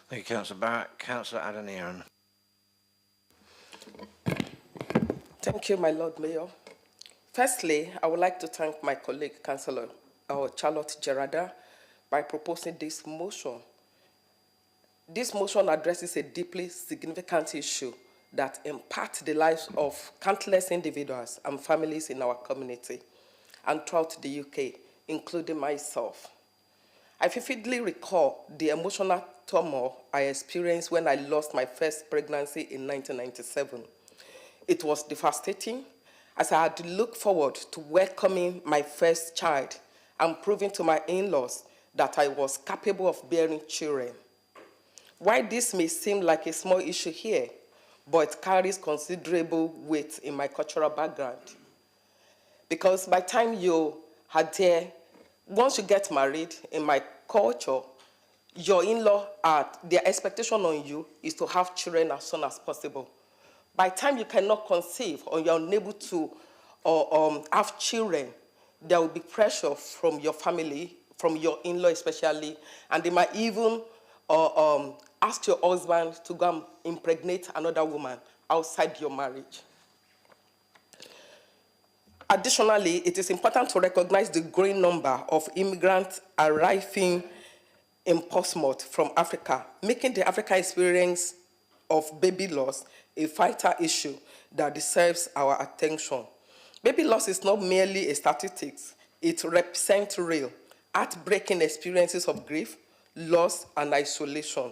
Thank you, Councillor Barrett. Councillor Adeniran. Thank you, my Lord Mayor. Firstly, I would like to thank my colleague, Councillor Charlotte Gerarda, by proposing this motion. This motion addresses a deeply significant issue that impacts the lives of countless individuals and families in our community and throughout the UK, including myself. I vividly recall the emotional turmoil I experienced when I lost my first pregnancy in 1997. It was devastating, as I had to look forward to welcoming my first child and proving to my in-laws that I was capable of bearing children. While this may seem like a small issue here, but it carries considerable weight in my cultural background. Because by the time you are there, once you get married, in my culture, your in-law, their expectation on you is to have children as soon as possible. By the time you cannot conceive or you're unable to have children, there will be pressure from your family, from your in-law especially, and they might even ask your husband to go and impregnate another woman outside your marriage. Additionally, it is important to recognize the growing number of immigrants arriving in Portsmouth from Africa, making the African experience of baby loss a vital issue that deserves our attention. Baby loss is not merely a statistic, it represents real, heartbreaking experiences of grief, loss, and isolation,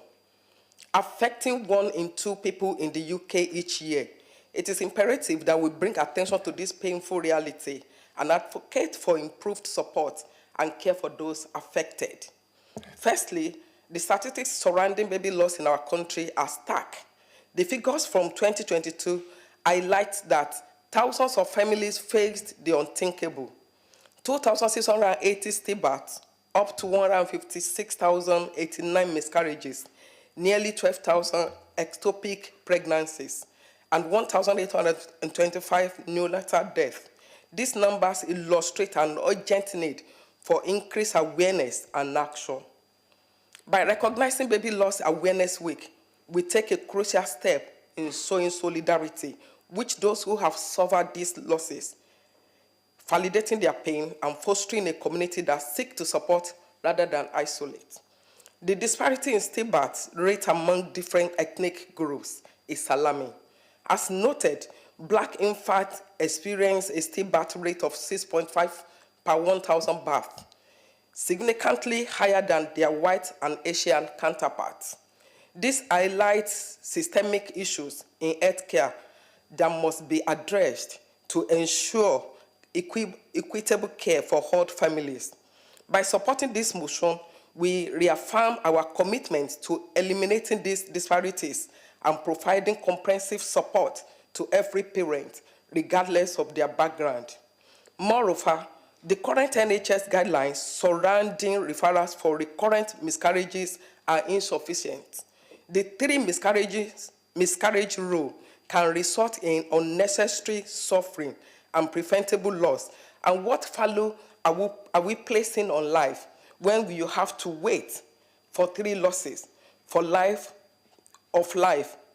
affecting 1 in 2 people in the UK each year. It is imperative that we bring attention to this painful reality and advocate for improved support and care for those affected. Firstly, the statistics surrounding baby loss in our country are stark. The figures from 2022 highlight that thousands of families faced the unthinkable. 2,680 stillbirths, up to 156,089 miscarriages, nearly 12,000 ectopic pregnancies, and 1,825 neonatal deaths. These numbers illustrate an urgent need for increased awareness and action. By recognizing Baby Loss Awareness Week, we take a crucial step in showing solidarity with those who have suffered these losses, validating their pain and fostering a community that seeks to support rather than isolate. The disparity in stillbirth rate among different ethnic groups is alarming. As noted, Black infants experience a stillbirth rate of 6.5 per 1,000 births, significantly higher than their white and Asian counterparts. This highlights systemic issues in healthcare that must be addressed to ensure equitable care for all families. By supporting this motion, we reaffirm our commitment to eliminating these disparities and providing comprehensive support to every parent, regardless of their background. Moreover, the current NHS guidelines surrounding referrals for recurrent miscarriages are insufficient. The 3 miscarriage rule can result in unnecessary suffering and preventable loss. And what value are we placing on life when you have to wait for 3 losses for life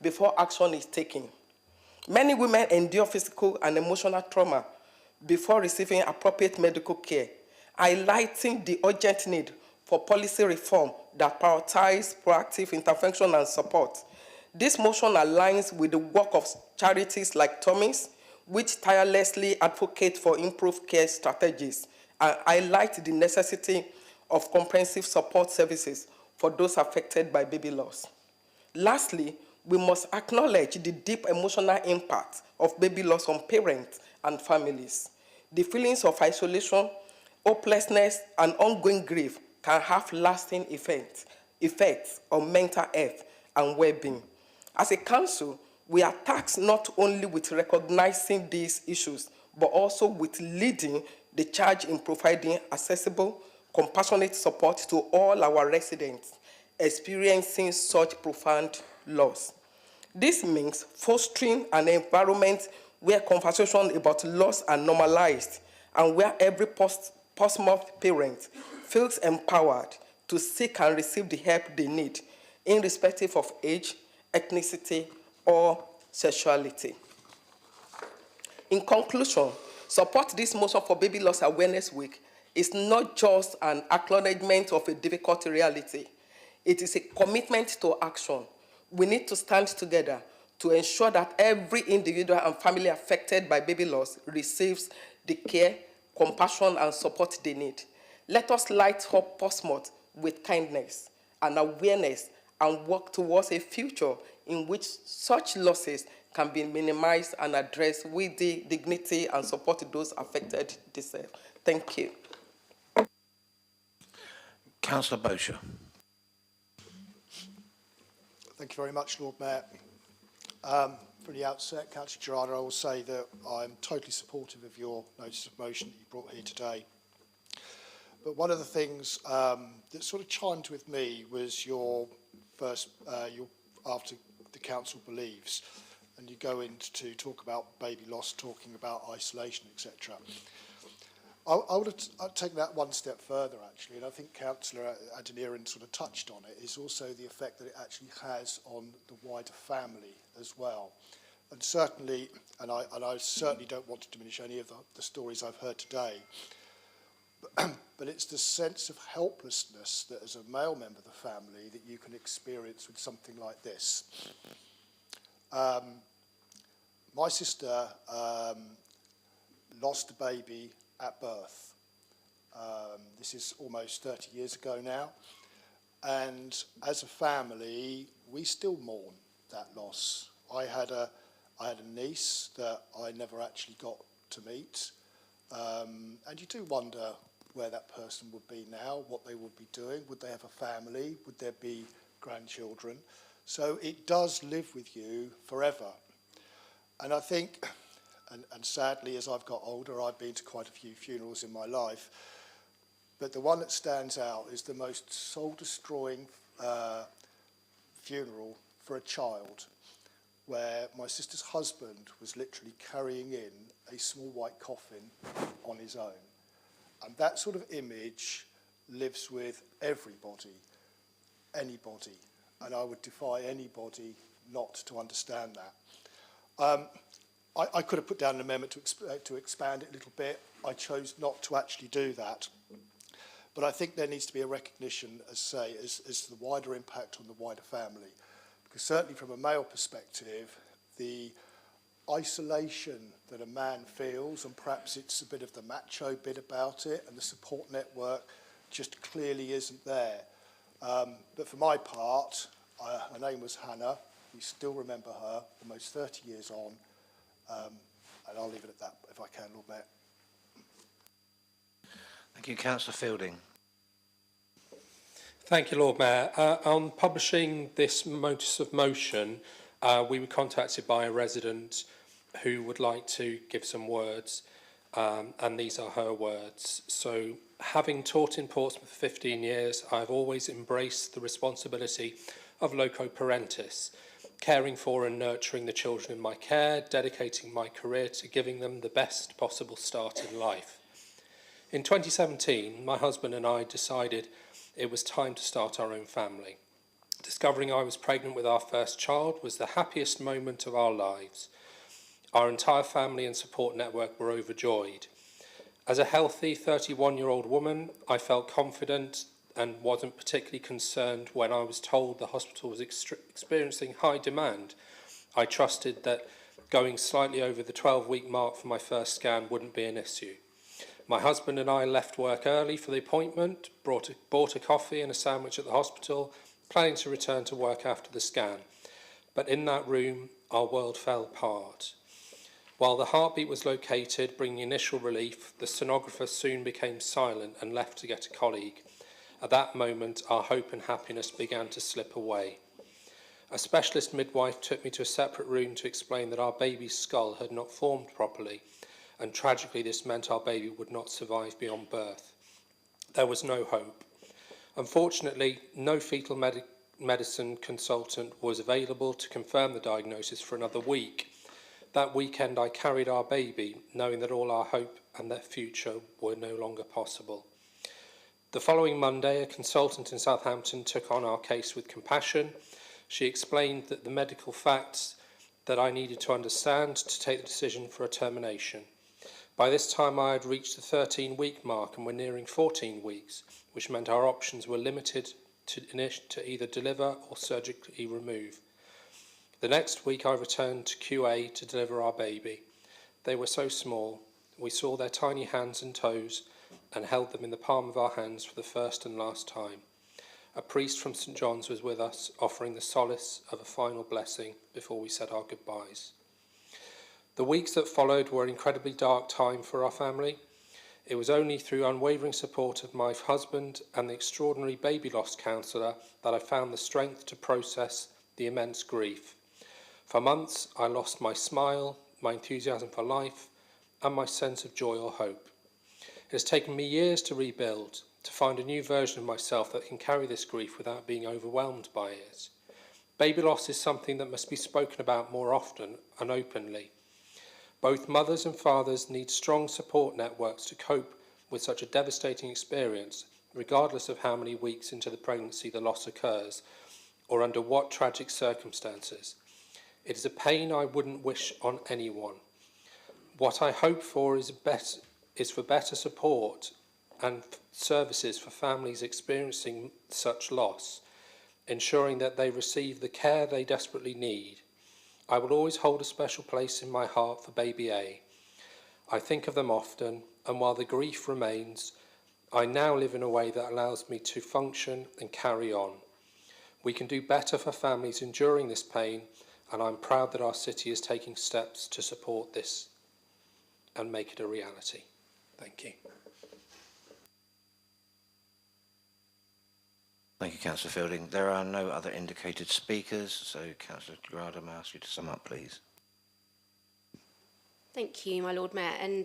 before action is taken? Many women endure physical and emotional trauma before receiving appropriate medical care, highlighting the urgent need for policy reform that prioritizes proactive intervention and support. This motion aligns with the work of charities like Thomas, which tirelessly advocate for improved care strategies and highlight the necessity of comprehensive support services for those affected by baby loss. Lastly, we must acknowledge the deep emotional impact of baby loss on parents and families. The feelings of isolation, hopelessness, and ongoing grief can have lasting effects on mental health and well-being. As a council, we are tasked not only with recognizing these issues, but also with leading the charge in providing accessible, compassionate support to all our residents experiencing such profound loss. This means fostering an environment where conversation about loss are normalized and where every post-mortem parent feels empowered to seek and receive the help they need, irrespective of age, ethnicity, or sexuality. In conclusion, support this motion for Baby Loss Awareness Week is not just an acknowledgement of a difficult reality. It is a commitment to action. We need to stand together to ensure that every individual and family affected by baby loss receives the care, compassion, and support they need. Let us light up Portsmouth with kindness and awareness and work towards a future in which such losses can be minimized and addressed with the dignity and support those affected deserve. Thank you. Councillor Bosher. Thank you very much, Lord Mayor. From the outset, Councillor Girardi, I will say that I'm totally supportive of your notice of motion that you brought here today. But one of the things that sort of chimed with me was your first, after the council believes, and you go into talk about baby loss, talking about isolation, etc. I would have taken that one step further, actually, and I think Councillor Adeniran sort of touched on it, is also the effect that it actually has on the wider family as well. And certainly, and I certainly don't want to diminish any of the stories I've heard today, but it's the sense of helplessness that as a male member of the family that you can experience with something like this. My sister lost a baby at birth. This is almost 30 years ago now. And as a family, we still mourn that loss. I had a niece that I never actually got to meet. And you do wonder where that person would be now, what they would be doing. Would they have a family? Would there be grandchildren? So it does live with you forever. And I think, and sadly, as I've got older, I've been to quite a few funerals in my life, but the one that stands out is the most soul-destroying funeral for a child, where my sister's husband was literally carrying in a small white coffin on his own. And that sort of image lives with everybody, anybody, and I would defy anybody not to understand that. I could have put down an amendment to expand it a little bit. I chose not to actually do that. But I think there needs to be a recognition, as the wider impact on the wider family. Because certainly from a male perspective, the isolation that a man feels, and perhaps it's a bit of the macho bit about it, and the support network just clearly isn't there. But for my part, her name was Hannah. We still remember her, almost 30 years on. And I'll leave it at that, if I can, Lord Mayor. Thank you, Councillor Fielding. Thank you, Lord Mayor. On publishing this notice of motion, we were contacted by a resident who would like to give some words, and these are her words. So, having taught in Portsmouth for 15 years, I've always embraced the responsibility of loco parentis, caring for and nurturing the children in my care, dedicating my career to giving them the best possible start in life. In 2017, my husband and I decided it was time to start our own family. Discovering I was pregnant with our first child was the happiest moment of our lives. Our entire family and support network were overjoyed. As a healthy 31-year-old woman, I felt confident and wasn't particularly concerned when I was told the hospital was experiencing high demand. I trusted that going slightly over the 12-week mark for my first scan wouldn't be an issue. My husband and I left work early for the appointment, bought a coffee and a sandwich at the hospital, planning to return to work after the scan. But in that room, our world fell apart. While the heartbeat was located, bringing initial relief, the sonographer soon became silent and left to get a colleague. At that moment, our hope and happiness began to slip away. A specialist midwife took me to a separate room to explain that our baby's skull had not formed properly, and tragically this meant our baby would not survive beyond birth. There was no hope. Unfortunately, no fetal medicine consultant was available to confirm the diagnosis for another week. That weekend I carried our baby, knowing that all our hope and their future were no longer possible. The following Monday, a consultant in Southampton took on our case with compassion. She explained that the medical facts that I needed to understand to take the decision for a termination. By this time I had reached the 13-week mark and were nearing 14 weeks, which meant our options were limited to either deliver or surgically remove. The next week I returned to QA to deliver our baby. They were so small, we saw their tiny hands and toes and held them in the palm of our hands for the first and last time. A priest from St. John's was with us, offering the solace of a final blessing before we said our goodbyes. The weeks that followed were an incredibly dark time for our family. It was only through unwavering support of my husband and the extraordinary baby loss counsellor that I found the strength to process the immense grief. For months, I lost my smile, my enthusiasm for life, and my sense of joy or hope. It has taken me years to rebuild, to find a new version of myself that can carry this grief without being overwhelmed by it. Baby loss is something that must be spoken about more often and openly. Both mothers and fathers need strong support networks to cope with such a devastating experience, regardless of how many weeks into the pregnancy the loss occurs, or under what tragic circumstances. It is a pain I wouldn't wish on anyone. What I hope for is for better support and services for families experiencing such loss, ensuring that they receive the care they desperately need. I will always hold a special place in my heart for baby A. I think of them often, and while the grief remains, I now live in a way that allows me to function and carry on. We can do better for families enduring this pain, and I'm proud that our city is taking steps to support this and make it a reality. Thank you. Thank you, Councillor Fielding. There are no other indicated speakers, so Councillor Grada, may I ask you to sum up, please? Thank you, my Lord Mayor, and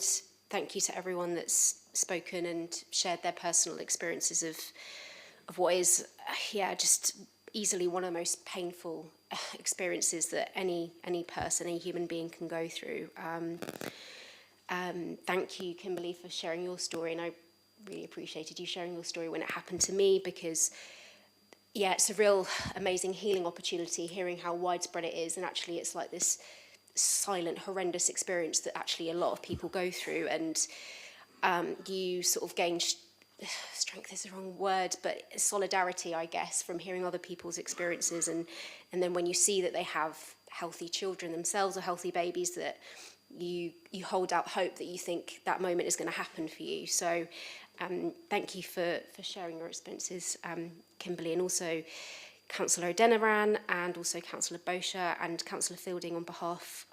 thank you to everyone that's spoken and shared their personal experiences of what is, just easily one of the most painful experiences that any person, any human being can go through. Thank you, Kimberly, for sharing your story, and I really appreciated you sharing your story when it happened to me, because it's a real amazing healing opportunity, hearing how widespread it is, and actually it's like this silent, horrendous experience that actually a lot of people go through, and you sort of gain strength is the wrong word, but solidarity, I guess, from hearing other people's experiences, and then when you see that they have healthy children themselves or healthy babies, that you hold out hope that you think that moment is going to happen for you. So thank you for sharing your experiences, Kimberly, and also Councillor Adeniran and also Councillor Bosher and Councillor Fielding on behalf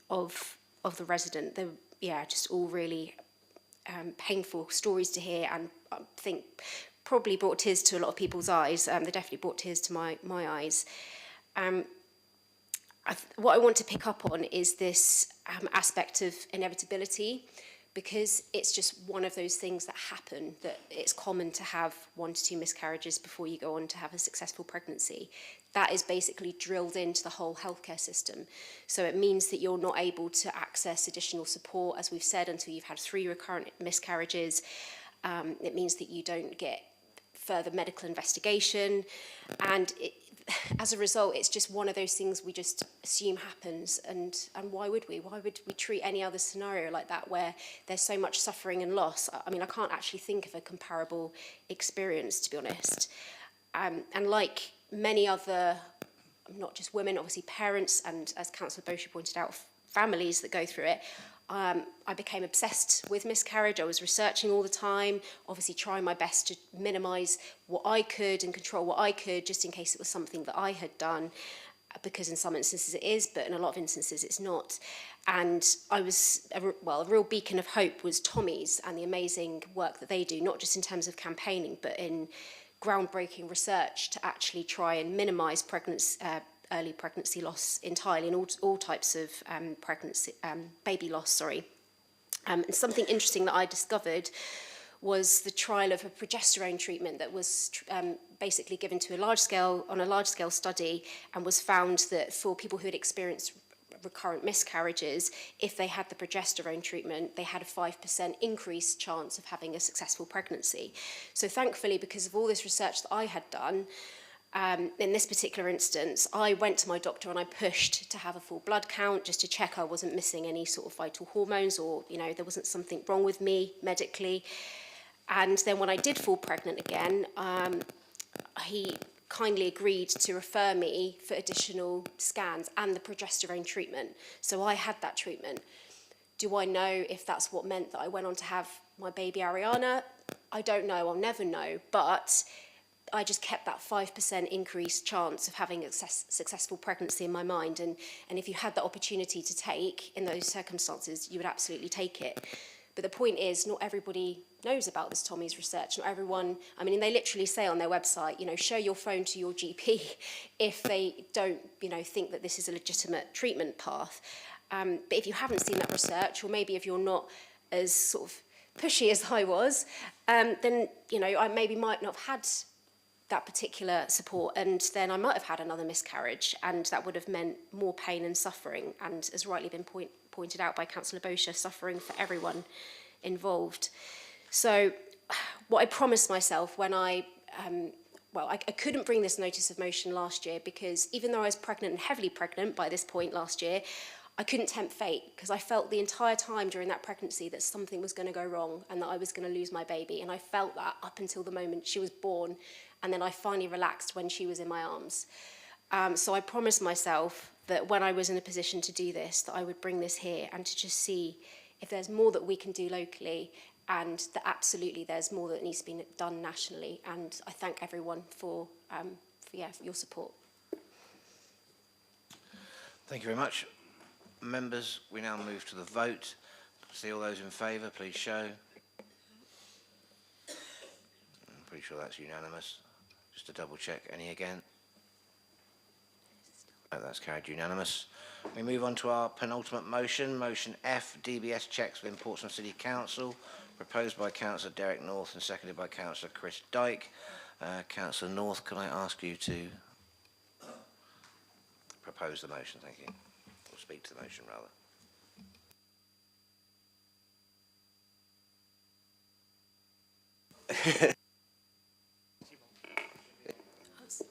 of the resident. They're just all really painful stories to hear, and I think probably brought tears to a lot of people's eyes. They definitely brought tears to my eyes. What I want to pick up on is this aspect of inevitability, because it's just one of those things that happen, that it's common to have 1 to 2 miscarriages before you go on to have a successful pregnancy. That is basically drilled into the whole healthcare system. So it means that you're not able to access additional support, as we've said, until you've had 3 recurrent miscarriages. It means that you don't get further medical investigation, and as a result, it's just one of those things we just assume happens, and why would we? Why would we treat any other scenario like that where there's so much suffering and loss? I mean, I can't actually think of a comparable experience, to be honest. And like many other, not just women, obviously parents, and as Councillor Bosher pointed out, families that go through it, I became obsessed with miscarriage. I was researching all the time, obviously trying my best to minimise what I could and control what I could, just in case it was something that I had done. because in some instances it is, but in a lot of instances it's not. And I was, a real beacon of hope was Tommy's and the amazing work that they do, not just in terms of campaigning, but in groundbreaking research to actually try and minimise early pregnancy loss entirely, and all types of baby loss, sorry. And something interesting that I discovered was the trial of a progesterone treatment that was basically given to on a large scale study, and was found that for people who had experienced recurrent miscarriages, if they had the progesterone treatment, they had a 5% increased chance of having a successful pregnancy. So thankfully, because of all this research that I had done, in this particular instance, I went to my doctor and I pushed to have a full blood count just to check I wasn't missing any sort of vital hormones, or there wasn't something wrong with me medically. And then when I did fall pregnant again, he kindly agreed to refer me for additional scans and the progesterone treatment. So I had that treatment. Do I know if that's what meant that I went on to have my baby Ariana? I don't know, I'll never know, but I just kept that 5% increased chance of having a successful pregnancy in my mind. And if you had the opportunity to take in those circumstances, you would absolutely take it. But the point is, not everybody knows about this Tommy's research. Not everyone, I mean, they literally say on their website, show your phone to your GP if they don't, think that this is a legitimate treatment path. But if you haven't seen that research, or maybe if you're not as sort of pushy as I was, then, I maybe might not have had that particular support, and then I might have had another miscarriage, and that would have meant more pain and suffering, and as rightly been pointed out by Councillor Bosher, suffering for everyone involved. So what I promised myself when I couldn't bring this notice of motion last year, because even though I was pregnant and heavily pregnant by this point last year, I couldn't tempt fate, because I felt the entire time during that pregnancy that something was going to go wrong and that I was going to lose my baby, and I felt that up until the moment she was born, and then I finally relaxed when she was in my arms. So I promised myself that when I was in a position to do this, that I would bring this here and to just see if there's more that we can do locally, and that absolutely there's more that needs to be done nationally. And I thank everyone for your support. Thank you very much. Members, we now move to the vote. See all those in favour, please show. I'm pretty sure that's unanimous. Just to double check, any again? No, that's carried unanimous. We move on to our penultimate motion, motion F, DBS checks within Portsmouth City Council, proposed by Councillor Derek North and seconded by Councillor Chris Dyke. Councillor North, can I ask you to propose the motion, thank you, or speak to the motion rather.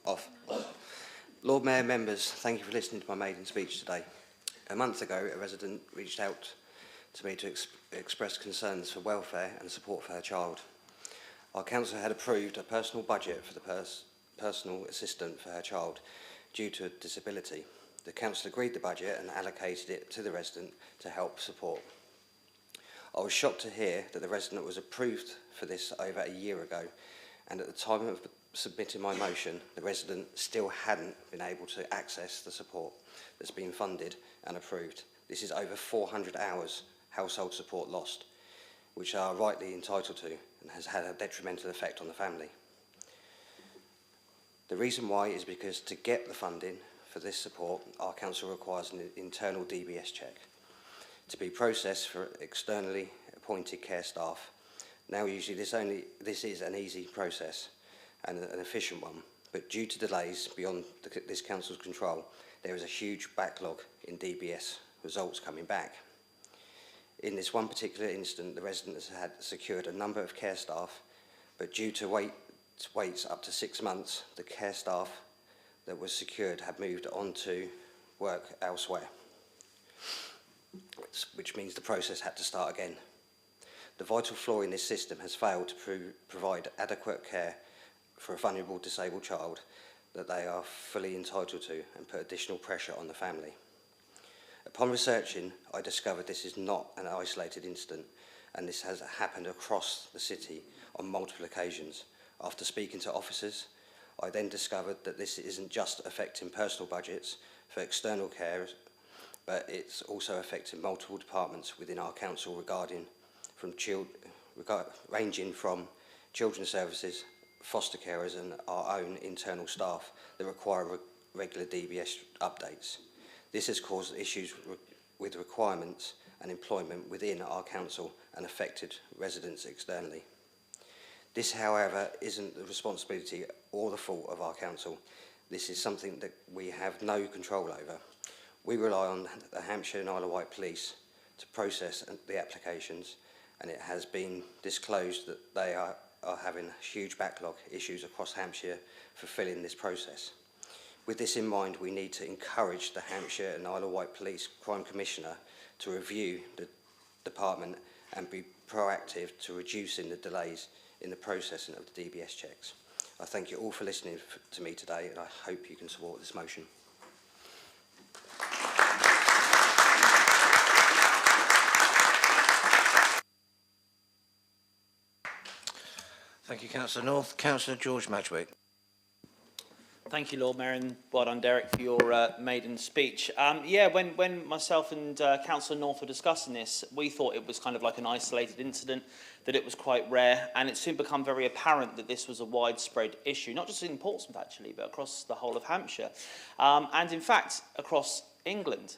Off. Lord Mayor, members, thank you for listening to my maiden speech today. A month ago, a resident reached out to me to express concerns for welfare and support for her child. Our council had approved a personal budget for the personal assistant for her child due to a disability. The council agreed the budget and allocated it to the resident to help support. I was shocked to hear that the resident was approved for this over a year ago, and at the time of submitting my motion, the resident still hadn't been able to access the support that's been funded and approved. This is over 400 hours household support lost, which are rightly entitled to, and has had a detrimental effect on the family. The reason why is because to get the funding for this support, our council requires an internal DBS check to be processed for externally appointed care staff. Now usually this is an easy process and an efficient one, but due to delays beyond this council's control, there is a huge backlog in DBS results coming back. In this one particular instance, the resident has had secured a number of care staff, but due to waits up to 6 months, the care staff that was secured have moved on to work elsewhere, which means the process had to start again. The vital flaw in this system has failed to provide adequate care for a vulnerable disabled child that they are fully entitled to, and put additional pressure on the family. Upon researching, I discovered this is not an isolated incident, and this has happened across the city on multiple occasions. After speaking to officers, I then discovered that this isn't just affecting personal budgets for external carers, but it's also affecting multiple departments within our council ranging from children's services, foster carers and our own internal staff that require regular DBS updates. This has caused issues with requirements and employment within our council and affected residents externally. This, however, isn't the responsibility or the fault of our council. This is something that we have no control over. We rely on the Hampshire and Isle of Wight Police to process the applications, and it has been disclosed that they are having huge backlog issues across Hampshire fulfilling this process. With this in mind, we need to encourage the Hampshire and Isle of Wight Police Crime Commissioner to review the department and be proactive to reducing the delays in the processing of the DBS checks. I thank you all for listening to me today, and I hope you can support this motion. Thank you, Councillor North. Councillor George Madgwick. Thank you, Lord Mayor, and well done, Derek, for your maiden speech. Yeah, when myself and Councillor North were discussing this, we thought it was kind of like an isolated incident, that it was quite rare, and it's soon become very apparent that this was a widespread issue, not just in Portsmouth, actually, but across the whole of Hampshire, and in fact, across England.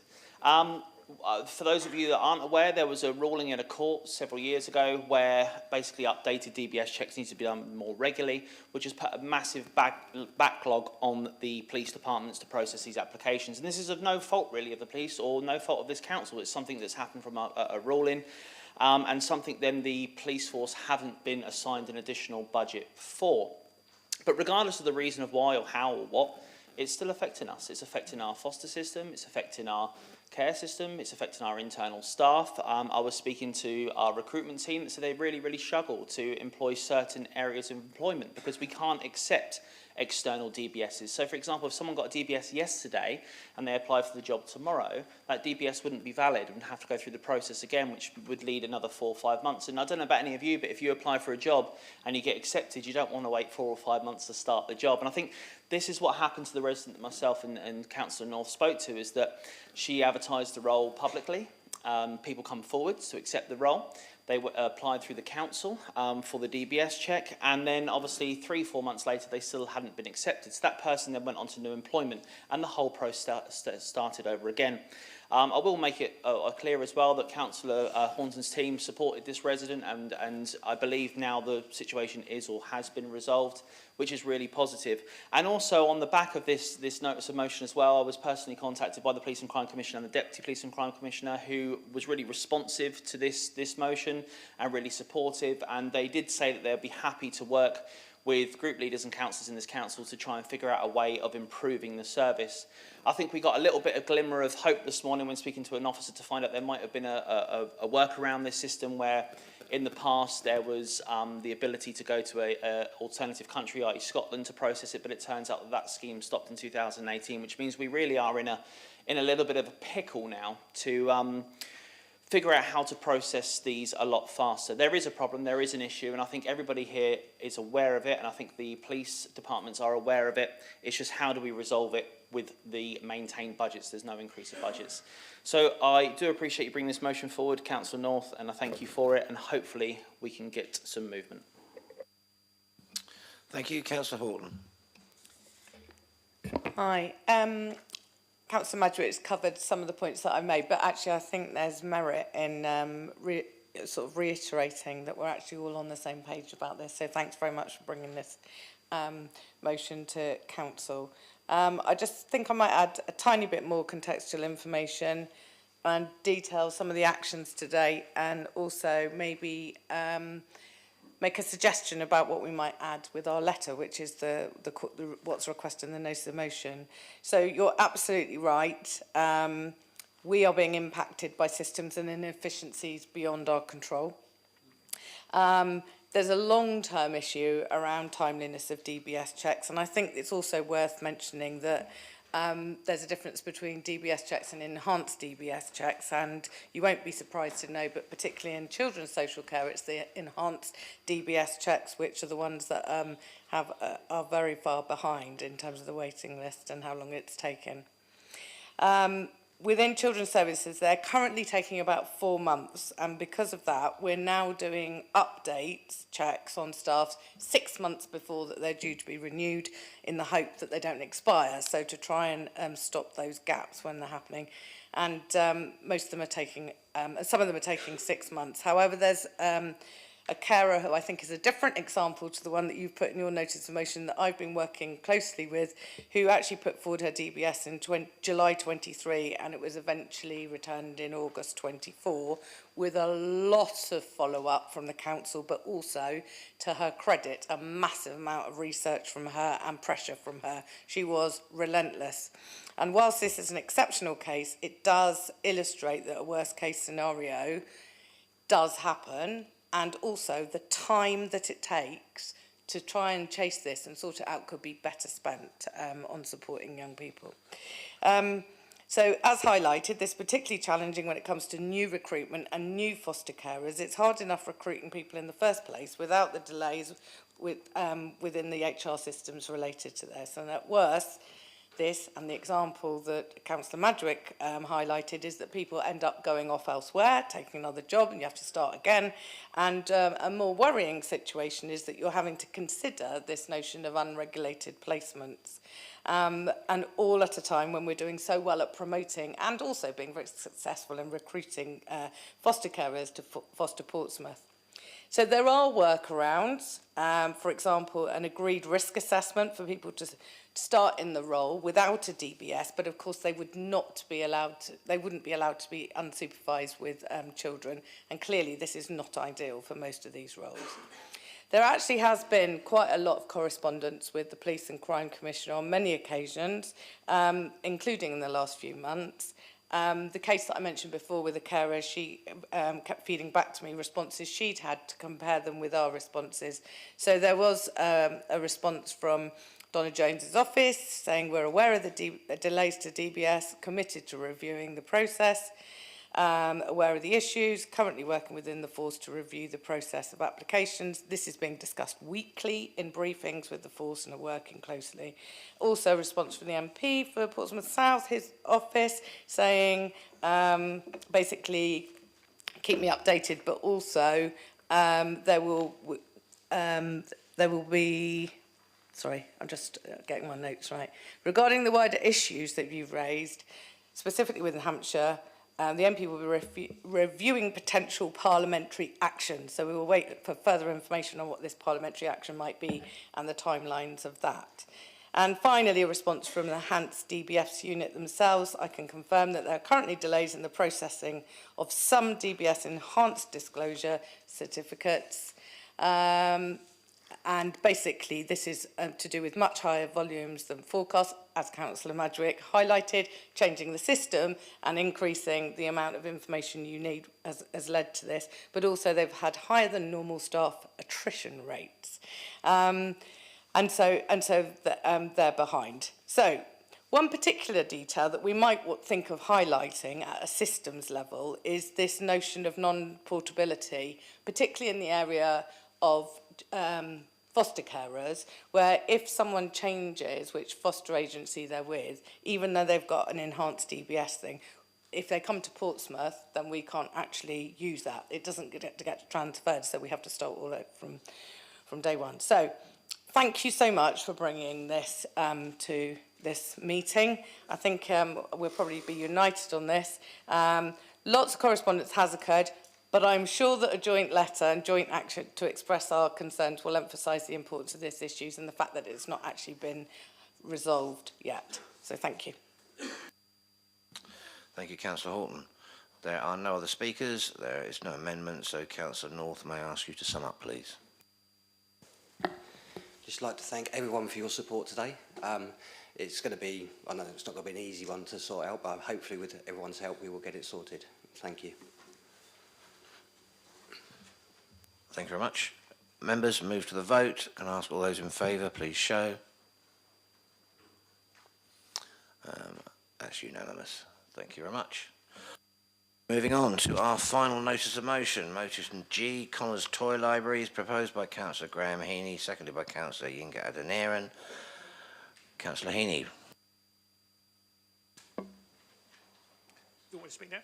For those of you that aren't aware, there was a ruling in a court several years ago where basically updated DBS checks need to be done more regularly, which has put a massive backlog on the police departments to process these applications. And this is of no fault, really, of the police or no fault of this council. It's something that's happened from a ruling and something then the police force haven't been assigned an additional budget for. But regardless of the reason of why or how or what, it's still affecting us. It's affecting our foster system, it's affecting our care system, it's affecting our internal staff. I was speaking to our recruitment team that said they really struggle to employ certain areas of employment because we can't accept external DBSs. So for example, if someone got a DBS yesterday and they applied for the job tomorrow, that DBS wouldn't be valid and have to go through the process again, which would lead another 4 or 5 months. And I don't know about any of you, but if you apply for a job and you get accepted, you don't want to wait 4 or 5 months to start the job. And I think this is what happened to the resident that myself and Councillor North spoke to, is that she advertised the role publicly. People come forward to accept the role. They were applied through the council for the DBS check, and then obviously 3 or 4 months later they still hadn't been accepted. So that person then went on to new employment and the whole process started over again. I will make it clear as well that Councillor Hornson's team supported this resident, and I believe now the situation is or has been resolved, which is really positive. And also on the back of this notice of motion as well, I was personally contacted by the Police and Crime Commissioner and the Deputy Police and Crime Commissioner, who was really responsive to this motion and really supportive, and they did say that they'll be happy to work with group leaders and councillors in this council to try and figure out a way of improving the service. I think we got a little bit of glimmer of hope this morning when speaking to an officer to find out there might have been a work around this system where in the past there was the ability to go to an alternative country, i.e. Scotland, to process it, but it turns out that scheme stopped in 2018, which means we really are in a little bit of a pickle now to figure out how to process these a lot faster. There is a problem, there is an issue, and I think everybody here is aware of it, and I think the police departments are aware of it. It's just how do we resolve it with the maintained budgets? There's no increase of budgets. So I do appreciate you bringing this motion forward, Councillor North, and I thank you for it, and hopefully we can get some movement. Thank you, Councillor Horton. Hi. Councillor Madgewitt's covered some of the points that I made, but actually I think there's merit in sort of reiterating that we're actually all on the same page about this. So thanks very much for bringing this motion to Council. I just think I might add a tiny bit more contextual information and detail some of the actions today, and also maybe make a suggestion about what we might add with our letter, which is what's requested in the notice of motion. So you're absolutely right. We are being impacted by systems and inefficiencies beyond our control. There's a long-term issue around timeliness of DBS checks, and I think it's also worth mentioning that There's a difference between DBS checks and enhanced DBS checks, and you won't be surprised to know, but particularly in children's social care, it's the enhanced DBS checks which are the ones that are very far behind in terms of the waiting list and how long it's taken. Within children's services, they're currently taking about 4 months, and because of that, we're now doing updates, checks on staff 6 months before that they're due to be renewed, in the hope that they don't expire, so to try and stop those gaps when they're happening. And most of them are taking, some of them are taking 6 months. However, there's a carer who I think is a different example to the one that you've put in your notice of motion that I've been working closely with, who actually put forward her DBS in July 23, and it was eventually returned in August 24, with a lot of follow-up from the council, but also, to her credit, a massive amount of research from her and pressure from her. She was relentless. And whilst this is an exceptional case, it does illustrate that a worst-case scenario does happen, and also the time that it takes to try and chase this and sort it out could be better spent on supporting young people. So, as highlighted, this is particularly challenging when it comes to new recruitment and new foster carers. It's hard enough recruiting people in the first place without the delays within the HR systems related to this. And at worst, this and the example that Councillor Madwick highlighted is that people end up going off elsewhere, taking another job, and you have to start again. And a more worrying situation is that you're having to consider this notion of unregulated placements. And all at a time when we're doing so well at promoting and also being very successful in recruiting foster carers to Foster Portsmouth. So there are workarounds, for example, an agreed risk assessment for people to start in the role without a DBS, but of course they wouldn't be allowed to be unsupervised with children, and clearly this is not ideal for most of these roles. There actually has been quite a lot of correspondence with the Police and Crime Commissioner on many occasions, including in the last few months. The case that I mentioned before with the carer, she kept feeding back to me responses she'd had to compare them with our responses. So there was a response from Donna Jones's office saying we're aware of the delays to DBS, committed to reviewing the process, aware of the issues, currently working within the force to review the process of applications. This is being discussed weekly in briefings with the force and are working closely. Also a response from the MP for Portsmouth South, his office, saying basically keep me updated, but also there will be, sorry, I'm just getting my notes right. Regarding the wider issues that you've raised, specifically within Hampshire, the MP will be reviewing potential parliamentary action. So we will wait for further information on what this parliamentary action might be and the timelines of that. And finally, a response from the enhanced DBS unit themselves. I can confirm that there are currently delays in the processing of some DBS enhanced disclosure certificates. And basically, this is to do with much higher volumes than forecast, as Councillor Madwick highlighted. Changing the system and increasing the amount of information you need has led to this. But also, they've had higher than normal staff attrition rates. And so they're behind. So, one particular detail that we might think of highlighting at a systems level is this notion of non-portability, particularly in the area of foster carers, where if someone changes which foster agency they're with, even though they've got an enhanced DBS thing, if they come to Portsmouth, then we can't actually use that. It doesn't get transferred, so we have to start all over from day one. So, thank you so much for bringing this to this meeting. I think we'll probably be united on this. Lots of correspondence has occurred, but I'm sure that a joint letter and joint action to express our concerns will emphasise the importance of these issues and the fact that it's not actually been resolved yet. So thank you. Thank you, Councillor Horton. There are no other speakers. There is no amendment, so Councillor North, may I ask you to sum up, please? Just like to thank everyone for your support today. It's going to be, I know it's not going to be an easy one to sort out, but hopefully with everyone's help we will get it sorted. Thank you. Thank you very much. Members, move to the vote. Can I ask all those in favour, please show. That's unanimous. Thank you very much. Moving on to our final notice of motion. Motion G, Connors Toy Libraries, proposed by Councillor Graham Heaney, seconded by Councillor Yinka Adeniran. Councillor Heaney. You want to speak now?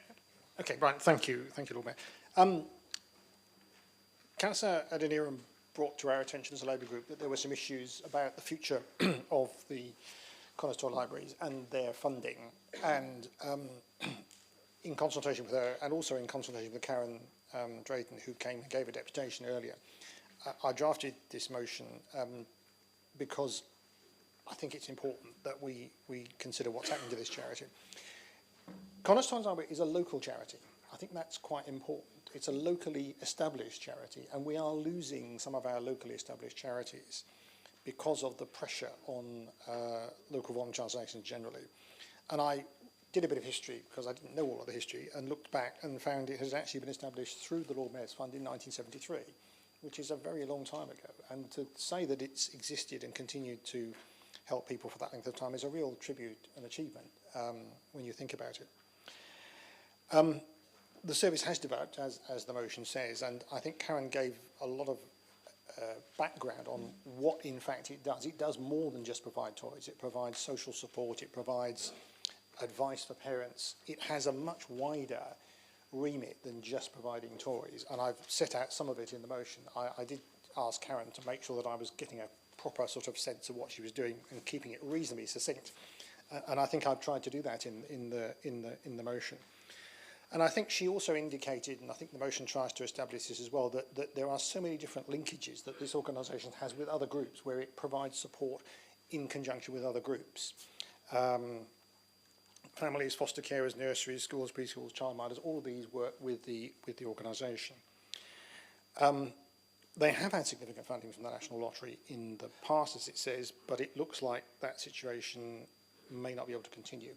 Okay, right. Thank you, Lord Mayor. Councillor Adeniran brought to our attention as a Labour group that there were some issues about the future of the Connors Toy Libraries and their funding. And in consultation with her, and also in consultation with Karen Drayton, who came and gave a deputation earlier, I drafted this motion because I think it's important that we consider what's happening to this charity. Connors Toy Library is a local charity. I think that's quite important. It's a locally established charity, and we are losing some of our locally established charities because of the pressure on local volunteer organisations generally. And I did a bit of history, because I didn't know all of the history, and looked back and found it has actually been established through the Lord Mayor's Fund in 1973, which is a very long time ago. And to say that it's existed and continued to help people for that length of time is a real tribute and achievement when you think about it. The service has developed, as the motion says, and I think Karen gave a lot of background on what, in fact, it does. It does more than just provide toys. It provides social support. It provides advice for parents. It has a much wider remit than just providing toys, and I've set out some of it in the motion. I did ask Karen to make sure that I was getting a proper sort of sense of what she was doing and keeping it reasonably succinct, and I think I've tried to do that in the motion. And I think she also indicated, and I think the motion tries to establish this as well, that there are so many different linkages that this organisation has with other groups where it provides support in conjunction with other groups. Families, foster carers, nurseries, schools, preschools, childminders, all of these work with the organisation. They have had significant funding from the National Lottery in the past, as it says, but it looks like that situation may not be able to continue.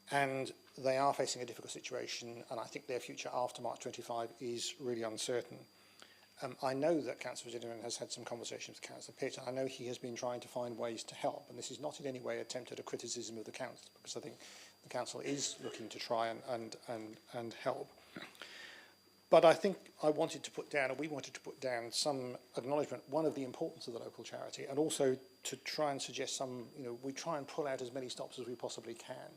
And they are facing a difficult situation, and I think their future after March 25 is really uncertain. I know that Councillor Zimmerman has had some conversations with Councillor Pitt, and I know he has been trying to find ways to help, and this is not in any way attempted a criticism of the Council, because I think the Council is looking to try and help. But I think I wanted to put down, and we wanted to put down some acknowledgement, one, of the importance of the local charity, and also to try and suggest some, we try and pull out as many stops as we possibly can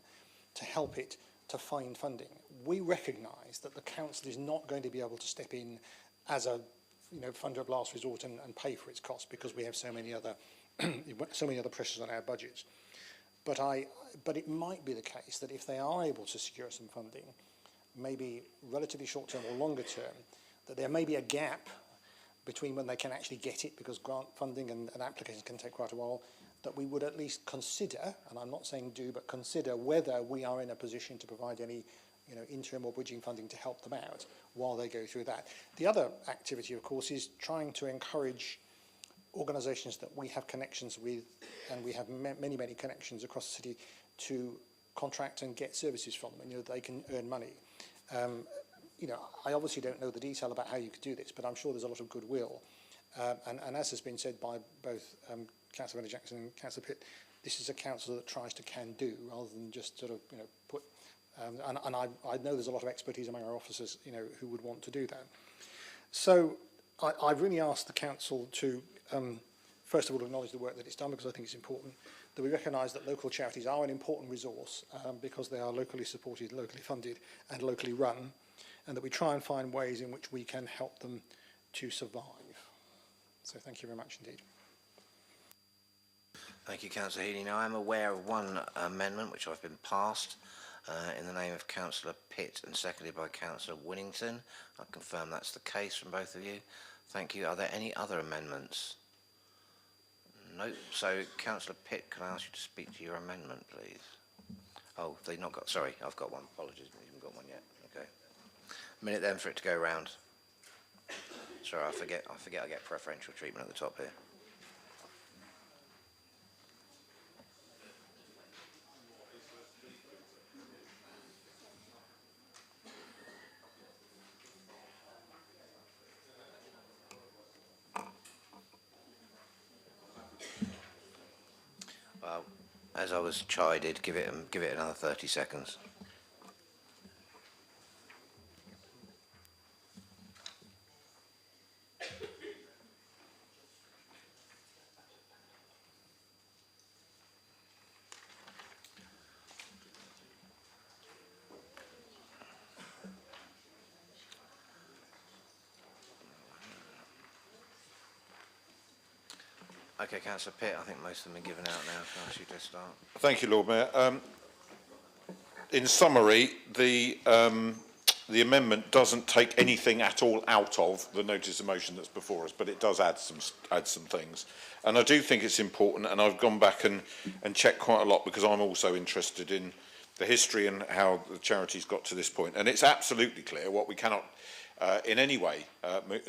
to help it to find funding. We recognise that the Council is not going to be able to step in as a funder of last resort and pay for its costs, because we have so many other pressures on our budgets. But it might be the case that if they are able to secure some funding, maybe relatively short term or longer term, that there may be a gap between when they can actually get it, because grant funding and applications can take quite a while, that we would at least consider, and I'm not saying do, but consider whether we are in a position to provide any interim or bridging funding to help them out while they go through that. The other activity, of course, is trying to encourage organisations that we have connections with, and we have many, many connections across the city, to contract and get services from them, they can earn money. I obviously don't know the detail about how you could do this, but I'm sure there's a lot of goodwill. And as has been said by both Councillor Benny Jackson and Councillor Pitt, this is a council that tries to can-do rather than just sort of, put... and I know there's a lot of expertise among our officers, who would want to do that. So I've really asked the council to, first of all, acknowledge the work that it's done, because I think it's important, that we recognise that local charities are an important resource because they are locally supported, locally funded and locally run, and that we try and find ways in which we can help them to survive. So thank you very much indeed. Thank you, Councillor Heaney. Now, I'm aware of one amendment which I've been passed in the name of Councillor Pitt and seconded by Councillor Winnington. I confirm that's the case from both of you. Thank you. Are there any other amendments? No. So, Councillor Pitt, can I ask you to speak to your amendment, please? Oh, they've not got... Sorry, I've got one. Apologies, we haven't got one yet. Okay. A minute then for it to go round. Sorry, I forget I get preferential treatment at the top here. as I was chided, give it another 30 seconds. Okay, Councillor Pitt, I think most of them are given out now, so I should just start. Thank you, Lord Mayor. In summary, the amendment doesn't take anything at all out of the notice of motion that's before us, but it does add some things. And I do think it's important, and I've gone back and checked quite a lot because I'm also interested in the history and how the charity's got to this point. And it's absolutely clear what we cannot in any way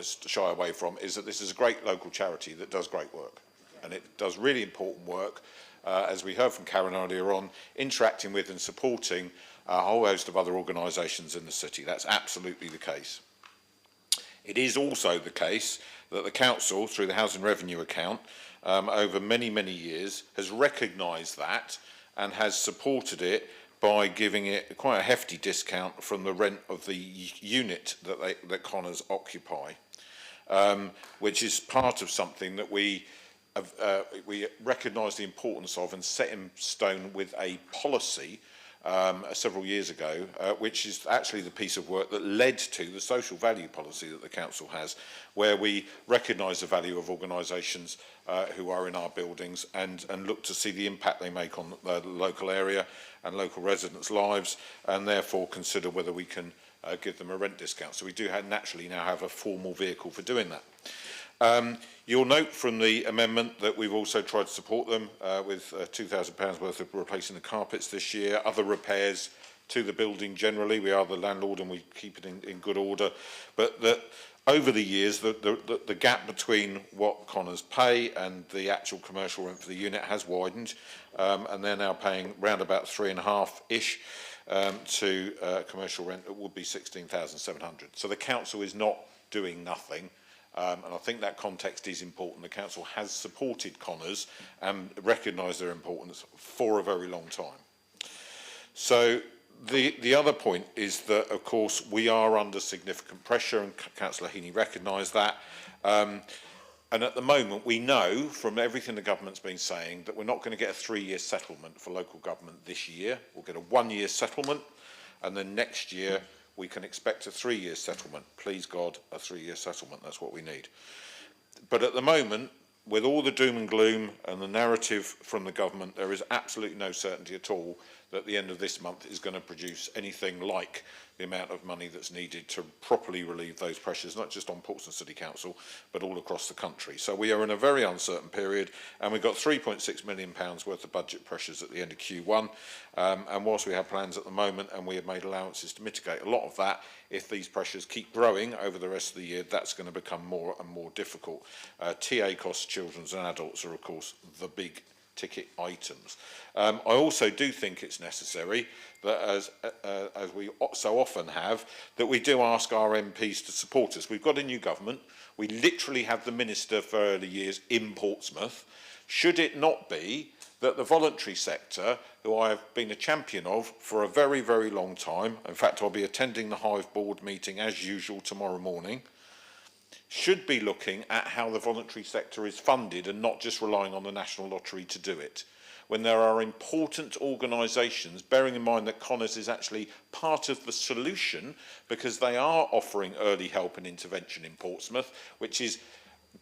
shy away from is that this is a great local charity that does great work. And it does really important work, as we heard from Karen earlier on, interacting with and supporting a whole host of other organisations in the city. That's absolutely the case. It is also the case that the council, through the Housing Revenue account, over many, many years, has recognised that and has supported it by giving it quite a hefty discount from the rent of the unit that Connors occupy, which is part of something that we recognise the importance of and set in stone with a policy several years ago, which is actually the piece of work that led to the social value policy that the council has, where we recognise the value of organisations who are in our buildings and look to see the impact they make on the local area and local residents' lives, and therefore consider whether we can give them a rent discount. So we do naturally now have a formal vehicle for doing that. You'll note from the amendment that we've also tried to support them with £2,000 worth of replacing the carpets this year, other repairs to the building generally. We are the landlord and we keep it in good order. But over the years, the gap between what Connors pay and the actual commercial rent for the unit has widened, and they're now paying round about 3.5-ish to commercial rent. It would be 16,700. So the council is not doing nothing. And I think that context is important. The council has supported Connors and recognised their importance for a very long time. So the other point is that, of course, we are under significant pressure, and Councillor Heaney recognised that. And at the moment, we know from everything the government's been saying that we're not going to get a 3-year settlement for local government this year. We'll get a 1-year settlement, and then next year we can expect a 3-year settlement. Please God, a 3-year settlement, that's what we need. But at the moment, with all the doom and gloom and the narrative from the government, there is absolutely no certainty at all that the end of this month is going to produce anything like the amount of money that's needed to properly relieve those pressures, not just on Portsmouth City Council, but all across the country. So we are in a very uncertain period, and we've got £3.6 million worth of budget pressures at the end of Q1. And whilst we have plans at the moment, and we have made allowances to mitigate a lot of that, if these pressures keep growing over the rest of the year, that's going to become more and more difficult. TA costs, children's and adults are, of course, the big ticket items. I also do think it's necessary that, as we so often have, that we do ask our MPs to support us. We've got a new government. We literally have the Minister for Early Years in Portsmouth. Should it not be that the voluntary sector, who I have been a champion of for a very, very long time, in fact, I'll be attending the Hive board meeting as usual tomorrow morning, should be looking at how the voluntary sector is funded and not just relying on the National Lottery to do it. When there are important organisations, bearing in mind that Connors is actually part of the solution because they are offering early help and intervention in Portsmouth, which is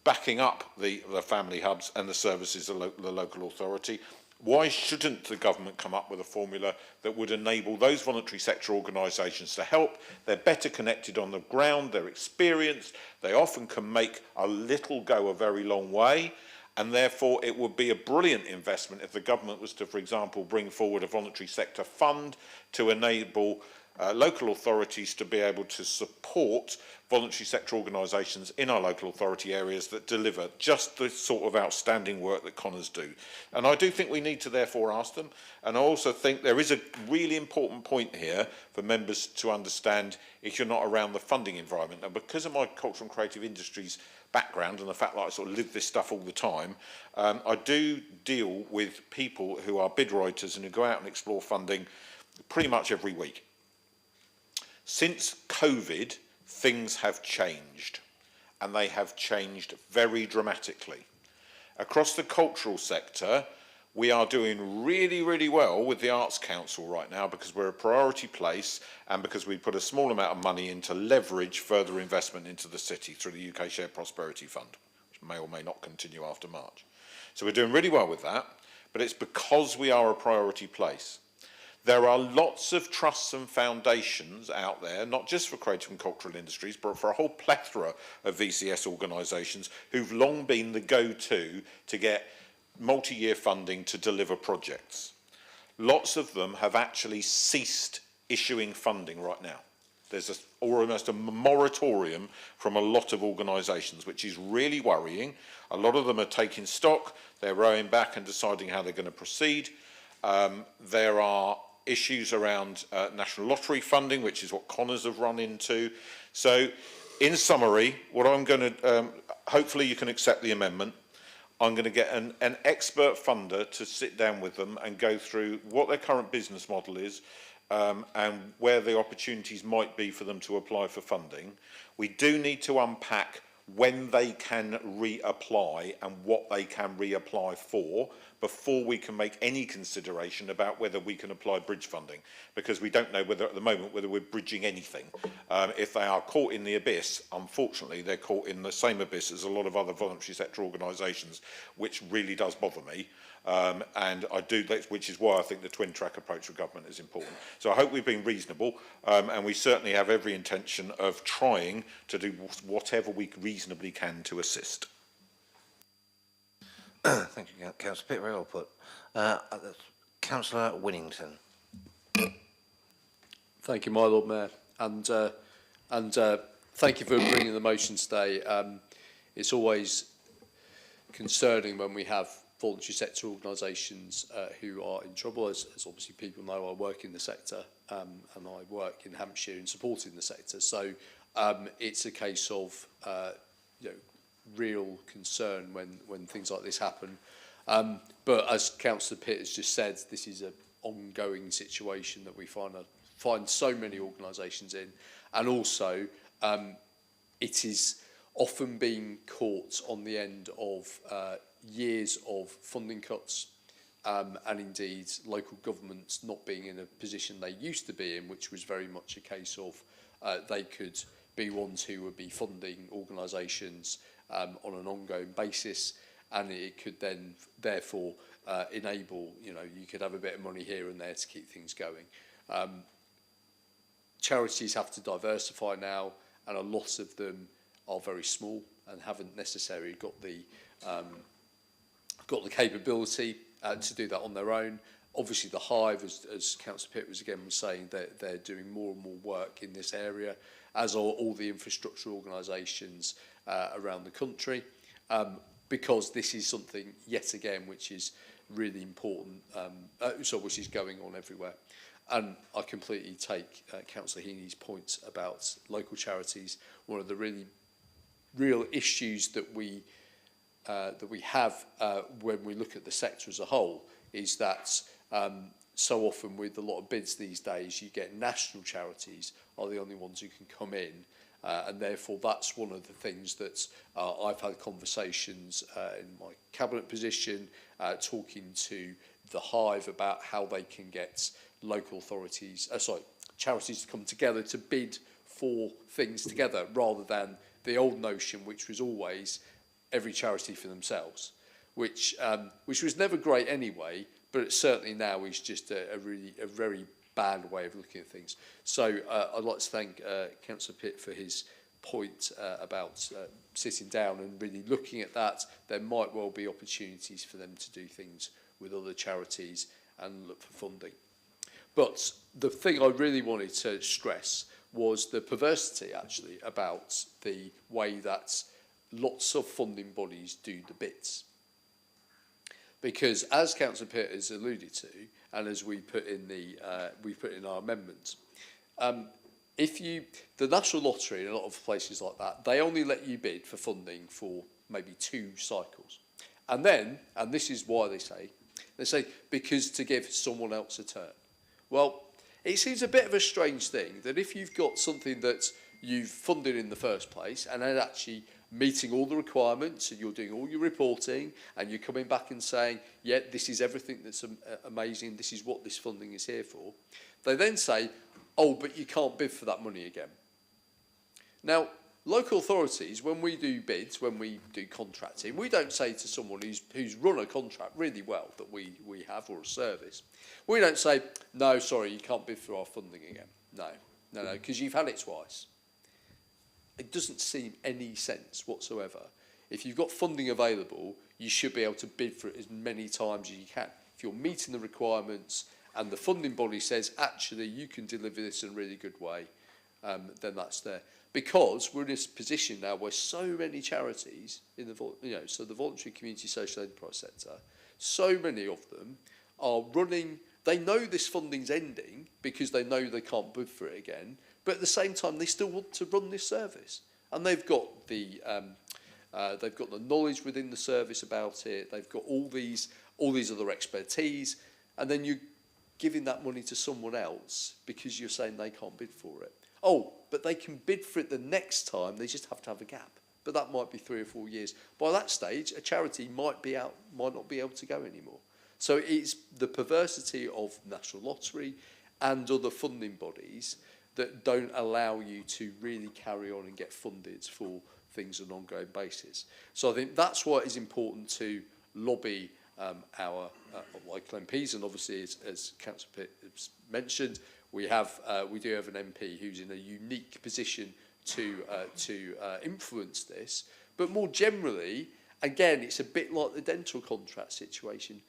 backing up the family hubs and the services of the local authority. Why shouldn't the government come up with a formula that would enable those voluntary sector organisations to help? They're better connected on the ground, they're experienced, they often can make a little go a very long way, and therefore it would be a brilliant investment if the government was to, for example, bring forward a voluntary sector fund to enable local authorities to be able to support voluntary sector organisations in our local authority areas that deliver just the sort of outstanding work that Connors do. And I do think we need to therefore ask them. And I also think there is a really important point here for members to understand if you're not around the funding environment. And because of my cultural and creative industries background and the fact that I sort of live this stuff all the time, I do deal with people who are bid writers and who go out and explore funding pretty much every week. Since COVID, things have changed, and they have changed very dramatically. Across the cultural sector, we are doing really, really well with the Arts Council right now because we're a priority place and because we put a small amount of money in to leverage further investment into the city through the UK Shared Prosperity Fund, which may or may not continue after March. So we're doing really well with that, but it's because we are a priority place. There are lots of trusts and foundations out there, not just for creative and cultural industries, but for a whole plethora of VCS organisations who've long been the go-to to get multi-year funding to deliver projects. Lots of them have actually ceased issuing funding right now. There's almost a moratorium from a lot of organisations, which is really worrying. A lot of them are taking stock, they're rowing back and deciding how they're going to proceed. There are issues around national lottery funding, which is what Connors have run into. So, in summary, what I'm going to, hopefully you can accept the amendment. I'm going to get an expert funder to sit down with them and go through what their current business model is and where the opportunities might be for them to apply for funding. We do need to unpack when they can reapply and what they can reapply for before we can make any consideration about whether we can apply bridge funding, because we don't know whether at the moment whether we're bridging anything. If they are caught in the abyss, unfortunately they're caught in the same abyss as a lot of other voluntary sector organisations, which really does bother me. And I do, which is why I think the twin track approach for government is important. So I hope we've been reasonable, and we certainly have every intention of trying to do whatever we reasonably can to assist. Thank you, Councillor Pitt. Very well put. Councillor Winnington. Thank you, my Lord Mayor, and thank you for bringing the motion today. It's always concerning when we have voluntary sector organisations who are in trouble. As obviously people know, I work in the sector and I work in Hampshire in supporting the sector. So it's a case of real concern when things like this happen. But as Councillor Pitt has just said, this is an ongoing situation that we find so many organisations in, and also it is often being caught on the end of years of funding cuts, and indeed local governments not being in a position they used to be in, which was very much a case of they could be ones who would be funding organisations on an ongoing basis, and it could then therefore enable, you could have a bit of money here and there to keep things going. Charities have to diversify now, and a lot of them are very small and haven't necessarily got the capability to do that on their own. Obviously, the Hive, as Councillor Pitt was saying, they're doing more and more work in this area, as are all the infrastructure organisations around the country, because this is something, yet again, which is really important, which is going on everywhere. And I completely take Councillor Heaney's point about local charities. One of the real issues that we have when we look at the sector as a whole is that so often with a lot of bids these days, you get national charities are the only ones who can come in, and therefore that's one of the things that I've had conversations in my cabinet position, talking to the Hive about how they can get local authorities, charities to come together to bid for things together, rather than the old notion, which was always every charity for themselves, which was never great anyway, but it certainly now is just a very bad way of looking at things. So I'd like to thank Councillor Pitt for his point about sitting down and really looking at that. There might well be opportunities for them to do things with other charities and look for funding. But the thing I really wanted to stress was the perversity, actually, about the way that lots of funding bodies do the bits. Because as Councillor Pitt has alluded to, and as we put in our amendment, the National Lottery and a lot of places like that, they only let you bid for funding for maybe 2 cycles. And then, and this is why they say, because to give someone else a turn. Well, it seems a bit of a strange thing that if you've got something that you've funded in the first place and then actually meeting all the requirements and you're doing all your reporting and you're coming back and saying, yeah, this is everything that's amazing, this is what this funding is here for, they then say, oh, but you can't bid for that money again. Now, local authorities, when we do bids, when we do contracting, we don't say to someone who's run a contract really well that we have, or a service, we don't say, no, sorry, you can't bid for our funding again. No, because you've had it twice. It doesn't seem any sense whatsoever. If you've got funding available, you should be able to bid for it as many times as you can. If you're meeting the requirements and the funding body says, actually, you can deliver this in a really good way, then that's there. Because we're in this position now where so many charities, so the voluntary community social enterprise sector, so many of them are running, they know this funding's ending because they know they can't bid for it again, but at the same time they still want to run this service. And they've got the knowledge within the service about it, they've got all these other expertise, and then you're giving that money to someone else because you're saying they can't bid for it. Oh, but they can bid for it the next time, they just have to have a gap. But that might be 3 or 4 years. By that stage, a charity might not be able to go anymore. So it's the perversity of National Lottery and other funding bodies that don't allow you to really carry on and get funded for things on an ongoing basis. So I think that's why it is important to lobby our local MPs, and obviously, as Councillor Pitt has mentioned, we do have an MP who's in a unique position to influence this. But more generally, again, it's a bit like the dental contract situation.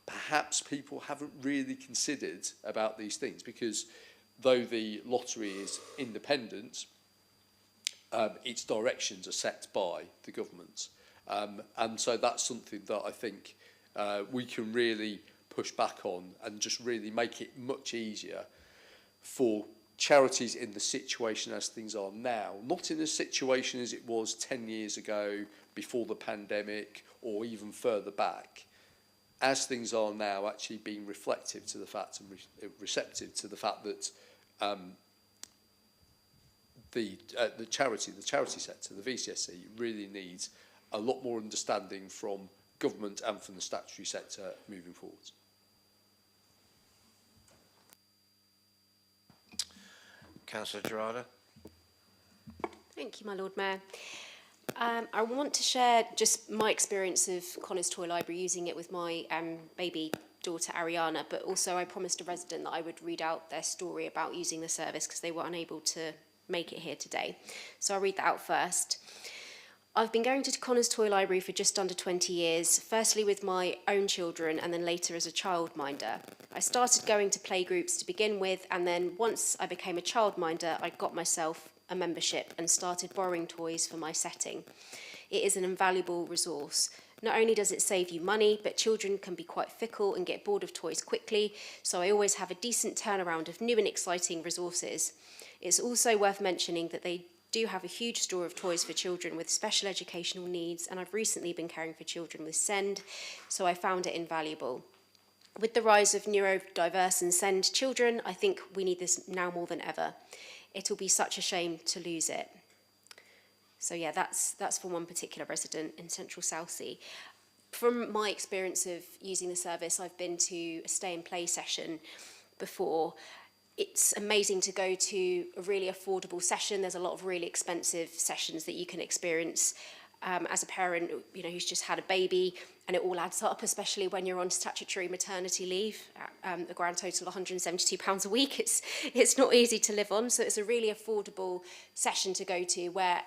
Perhaps people haven't really considered about these things because though the lottery is independent, its directions are set by the government. And so that's something that I think we can really push back on and just really make it much easier for charities in the situation as things are now, not in a situation as it was 10 years ago, before the pandemic, or even further back, as things are now, actually being reflective to the fact and receptive to the fact that the charity sector, the VCSE, really needs a lot more understanding from government and from the statutory sector moving forwards. Councillor Gerarda. Thank you, my Lord Mayor. I want to share just my experience of Connors Toy Library, using it with my baby daughter Ariana, but also I promised a resident that I would read out their story about using the service because they were unable to make it here today. So I'll read that out first. I've been going to Connors Toy Library for just under 20 years, firstly with my own children and then later as a childminder. I started going to playgroups to begin with, and then once I became a childminder, I got myself a membership and started borrowing toys for my setting. It is an invaluable resource. Not only does it save you money, but children can be quite fickle and get bored of toys quickly, so I always have a decent turnaround of new and exciting resources. It's also worth mentioning that they do have a huge store of toys for children with special educational needs, and I've recently been caring for children with SEND, so I found it invaluable. With the rise of neurodiverse and SEND children, I think we need this now more than ever. It'll be such a shame to lose it. So yeah, that's for one particular resident in Central Southsea. From my experience of using the service, I've been to a stay and play session before. It's amazing to go to a really affordable session. There's a lot of really expensive sessions that you can experience as a parent, who's just had a baby, and it all adds up, especially when you're on statutory maternity leave. The grand total of £172 a week. It's not easy to live on, so it's a really affordable session to go to where,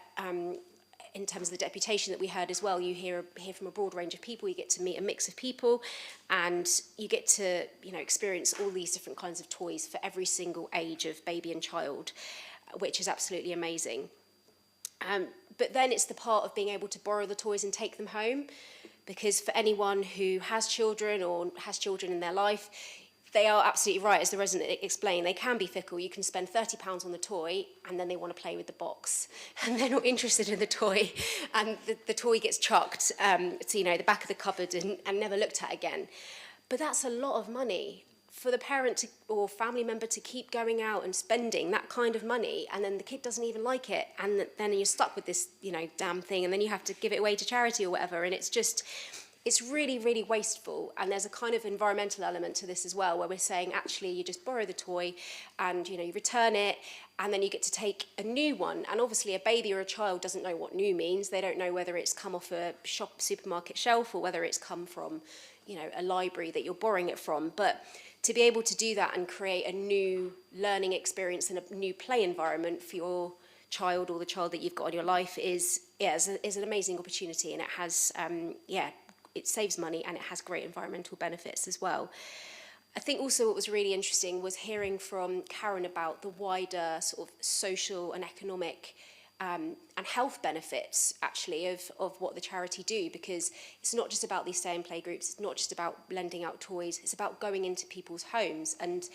in terms of the deputation that we heard as well, you hear from a broad range of people, you get to meet a mix of people, and you get to experience all these different kinds of toys for every single age of baby and child, which is absolutely amazing. But then it's the part of being able to borrow the toys and take them home, because for anyone who has children or has children in their life, they are absolutely right, as the resident explained. They can be fickle. You can spend £30 on the toy, and then they want to play with the box, and they're not interested in the toy, and the toy gets chucked to, you know, the back of the cupboard and never looked at again. But that's a lot of money for the parent or family member to keep going out and spending that kind of money, and then the kid doesn't even like it, and then you're stuck with this, you know, damn thing, and then you have to give it away to charity or whatever, and it's just, it's really, really wasteful. And there's a kind of environmental element to this as well, where we're saying, actually, you just borrow the toy and, you know, you return it, and then you get to take a new one. And obviously a baby or a child doesn't know what new means. They don't know whether it's come off a supermarket shelf or whether it's come from, you know, a library that you're borrowing it from. But to be able to do that and create a new learning experience and a new play environment for your child or the child that you've got in your life is an amazing opportunity. And it has, it saves money and it has great environmental benefits as well. I think also what was really interesting was hearing from Karen about the wider sort of social and economic and health benefits, actually, of what the charity do, because it's not just about these stay and play groups, it's not just about lending out toys, it's about going into people's homes and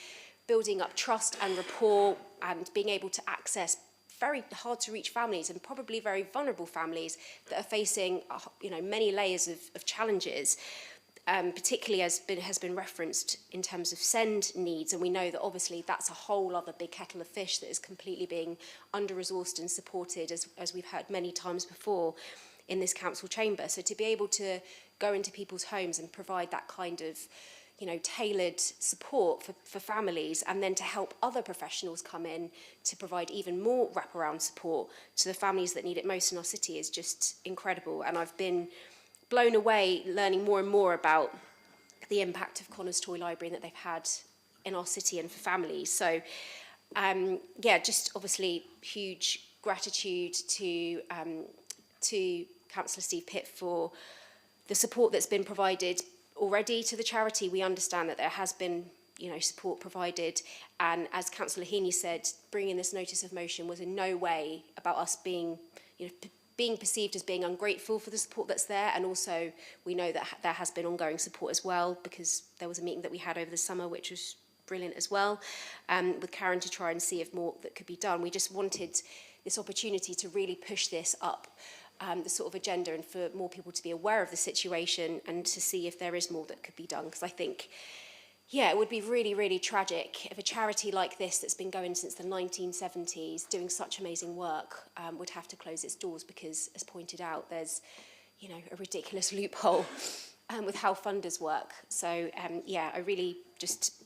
building up trust and rapport and being able to access very hard to reach families and probably very vulnerable families that are facing, you know, many layers of challenges. Particularly as has been referenced in terms of SEND needs, and we know that obviously that's a whole other big kettle of fish that is completely being under-resourced and supported, as we've heard many times before in this council chamber. So to be able to go into people's homes and provide that kind of, you know, tailored support for families, and then to help other professionals come in to provide even more wraparound support to the families that need it most in our city is just incredible. And I've been blown away learning more and more about the impact of Connors Toy Library that they've had in our city and for families. So, just obviously huge gratitude to Councillor Steve Pitt for the support that's been provided already to the charity. We understand that there has been, you know, support provided, and as Councillor Heaney said, bringing this notice of motion was in no way about us being, you know, being perceived as being ungrateful for the support that's there. And also we know that there has been ongoing support as well, because there was a meeting that we had over the summer which was brilliant as well, with Karen, to try and see if more that could be done. We just wanted this opportunity to really push this up the sort of agenda, and for more people to be aware of the situation and to see if there is more that could be done, because I think, yeah, it would be really, really tragic if a charity like this that's been going since the 1970s, doing such amazing work, would have to close its doors because, as pointed out, there's, you know, a ridiculous loophole with how funders work. So, I really just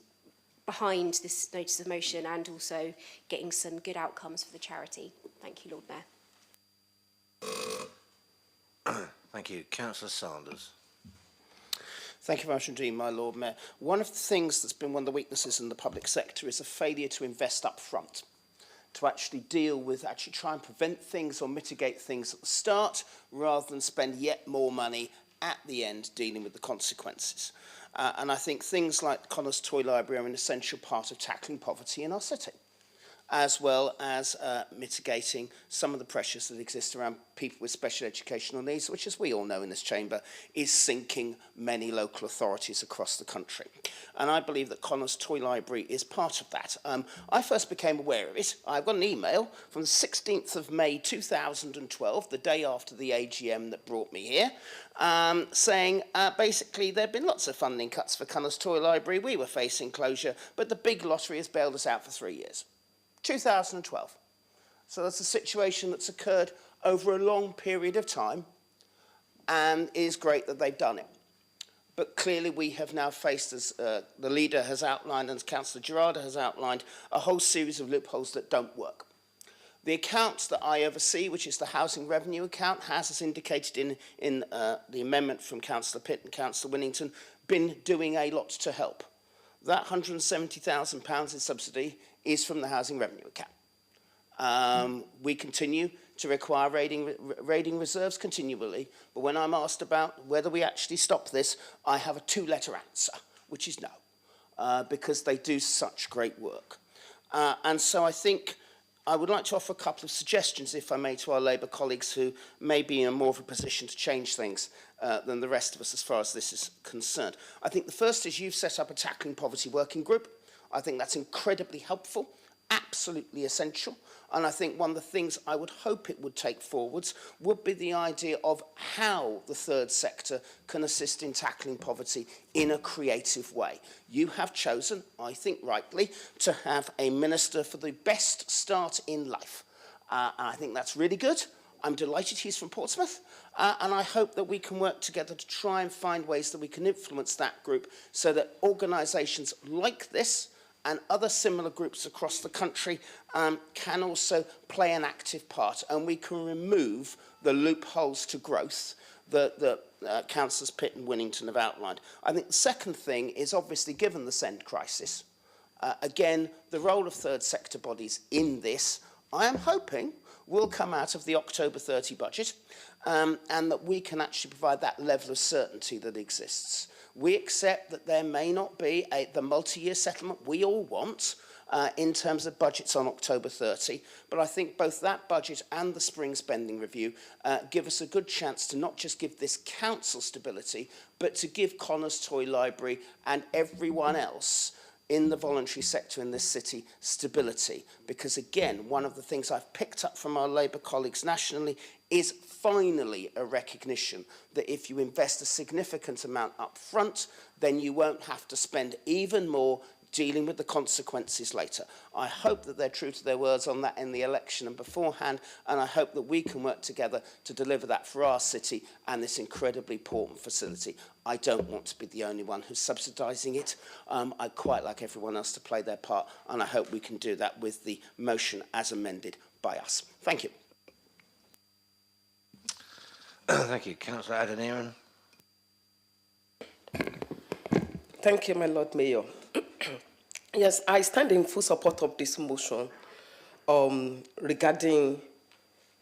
behind this notice of motion and also getting some good outcomes for the charity. Thank you, Lord Mayor. Thank you. Councillor Sanders. Thank you very much indeed, my Lord Mayor. One of the things that's been one of the weaknesses in the public sector is a failure to invest up front, to actually deal with, actually try and prevent things or mitigate things at the start, rather than spend yet more money at the end dealing with the consequences. And I think things like Connors Toy Library are an essential part of tackling poverty in our city, as well as mitigating some of the pressures that exist around people with special educational needs, which, as we all know in this chamber, is sinking many local authorities across the country. And I believe that Connors Toy Library is part of that. I first became aware of it. I got an email from the 16th of May 2012, the day after the AGM that brought me here, saying basically there had been lots of funding cuts for Connors Toy Library. We were facing closure, but the big lottery has bailed us out for 3 years. 2012. So that's a situation that's occurred over a long period of time, and it is great that they've done it. But clearly we have now faced, as the leader has outlined and Councillor Gerarda has outlined, a whole series of loopholes that don't work. The account that I oversee, which is the housing revenue account, has, as indicated in the amendment from Councillor Pitt and Councillor Winnington, been doing a lot to help. That £170,000 in subsidy is from the housing revenue account. We continue to require raiding reserves continually, but when I'm asked about whether we actually stop this, I have a two-letter answer, which is no, because they do such great work. And so I think I would like to offer a couple of suggestions, if I may, to our Labour colleagues who may be in more of a position to change things than the rest of us as far as this is concerned. I think the first is you've set up a Tackling Poverty Working Group. I think that's incredibly helpful, absolutely essential. And I think one of the things I would hope it would take forwards would be the idea of how the third sector can assist in tackling poverty in a creative way. You have chosen, I think rightly, to have a minister for the best start in life. And I think that's really good. I'm delighted he's from Portsmouth. And I hope that we can work together to try and find ways that we can influence that group so that organisations like this and other similar groups across the country can also play an active part, and we can remove the loopholes to growth that Councillors Pitt and Winnington have outlined. I think the second thing is obviously, given the SEND crisis, again, the role of third sector bodies in this, I am hoping, will come out of the October 30 budget, and that we can actually provide that level of certainty that exists. We accept that there may not be the multi-year settlement we all want in terms of budgets on October 30, but I think both that budget and the spring spending review give us a good chance to not just give this council stability, but to give Connors Toy Library and everyone else in the voluntary sector in this city stability. Because again, one of the things I've picked up from our Labour colleagues nationally is finally a recognition that if you invest a significant amount up front, then you won't have to spend even more dealing with the consequences later. I hope that they're true to their words on that in the election and beforehand, and I hope that we can work together to deliver that for our city and this incredibly important facility. I don't want to be the only one who's subsidising it. I'd quite like everyone else to play their part, and I hope we can do that with the motion as amended by us. Thank you. Thank you. Councillor Adeniran. Thank you, my Lord Mayor. Yes, I stand in full support of this motion regarding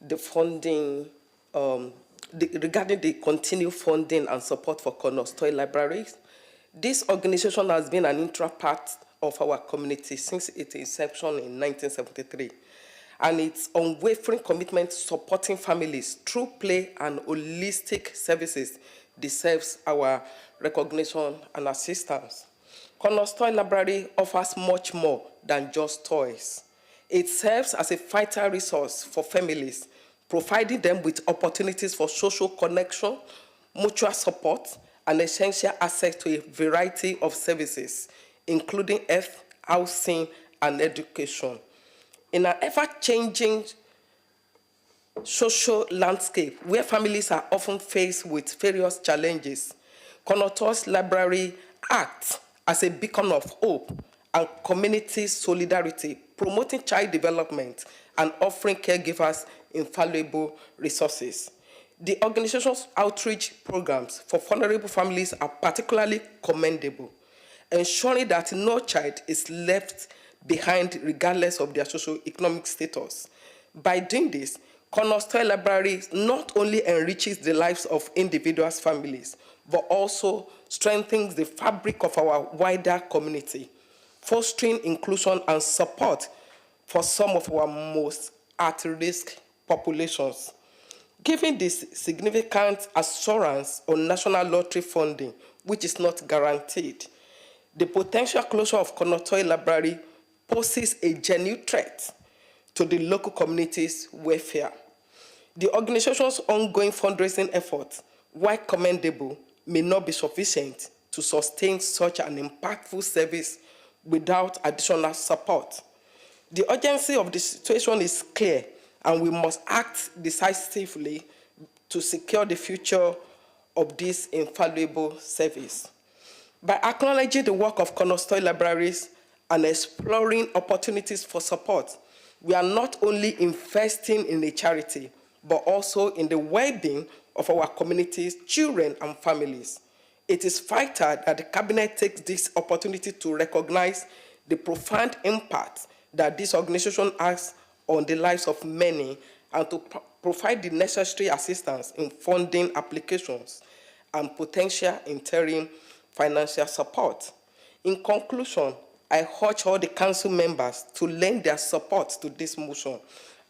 the funding, regarding the continued funding and support for Connors Toy Libraries. This organization has been an integral part of our community since its inception in 1973. And its unwavering commitment to supporting families through play and holistic services deserves our recognition and assistance. Connors Toy Library offers much more than just toys. It serves as a vital resource for families, providing them with opportunities for social connection, mutual support, and essential access to a variety of services, including health, housing, and education. In an ever-changing social landscape where families are often faced with various challenges, Connors Toy Library acts as a beacon of hope and community solidarity, promoting child development and offering caregivers invaluable resources. The organization's outreach programs for vulnerable families are particularly commendable, ensuring that no child is left behind regardless of their socio-economic status. By doing this, Connors Toy Library not only enriches the lives of individuals' families, but also strengthens the fabric of our wider community, fostering inclusion and support for some of our most at-risk populations. Given this significant assurance on national lottery funding, which is not guaranteed, the potential closure of Connors Toy Library poses a genuine threat to the local community's welfare. The organization's ongoing fundraising efforts, while commendable, may not be sufficient to sustain such an impactful service without additional support. The urgency of the situation is clear, and we must act decisively to secure the future of this invaluable service. By acknowledging the work of Connors Toy Libraries and exploring opportunities for support, we are not only investing in a charity, but also in the well-being of our community's children and families. It is vital that the Cabinet takes this opportunity to recognize the profound impact that this organization has on the lives of many and to provide the necessary assistance in funding applications and potential interim financial support. In conclusion, I urge all the council members to lend their support to this motion,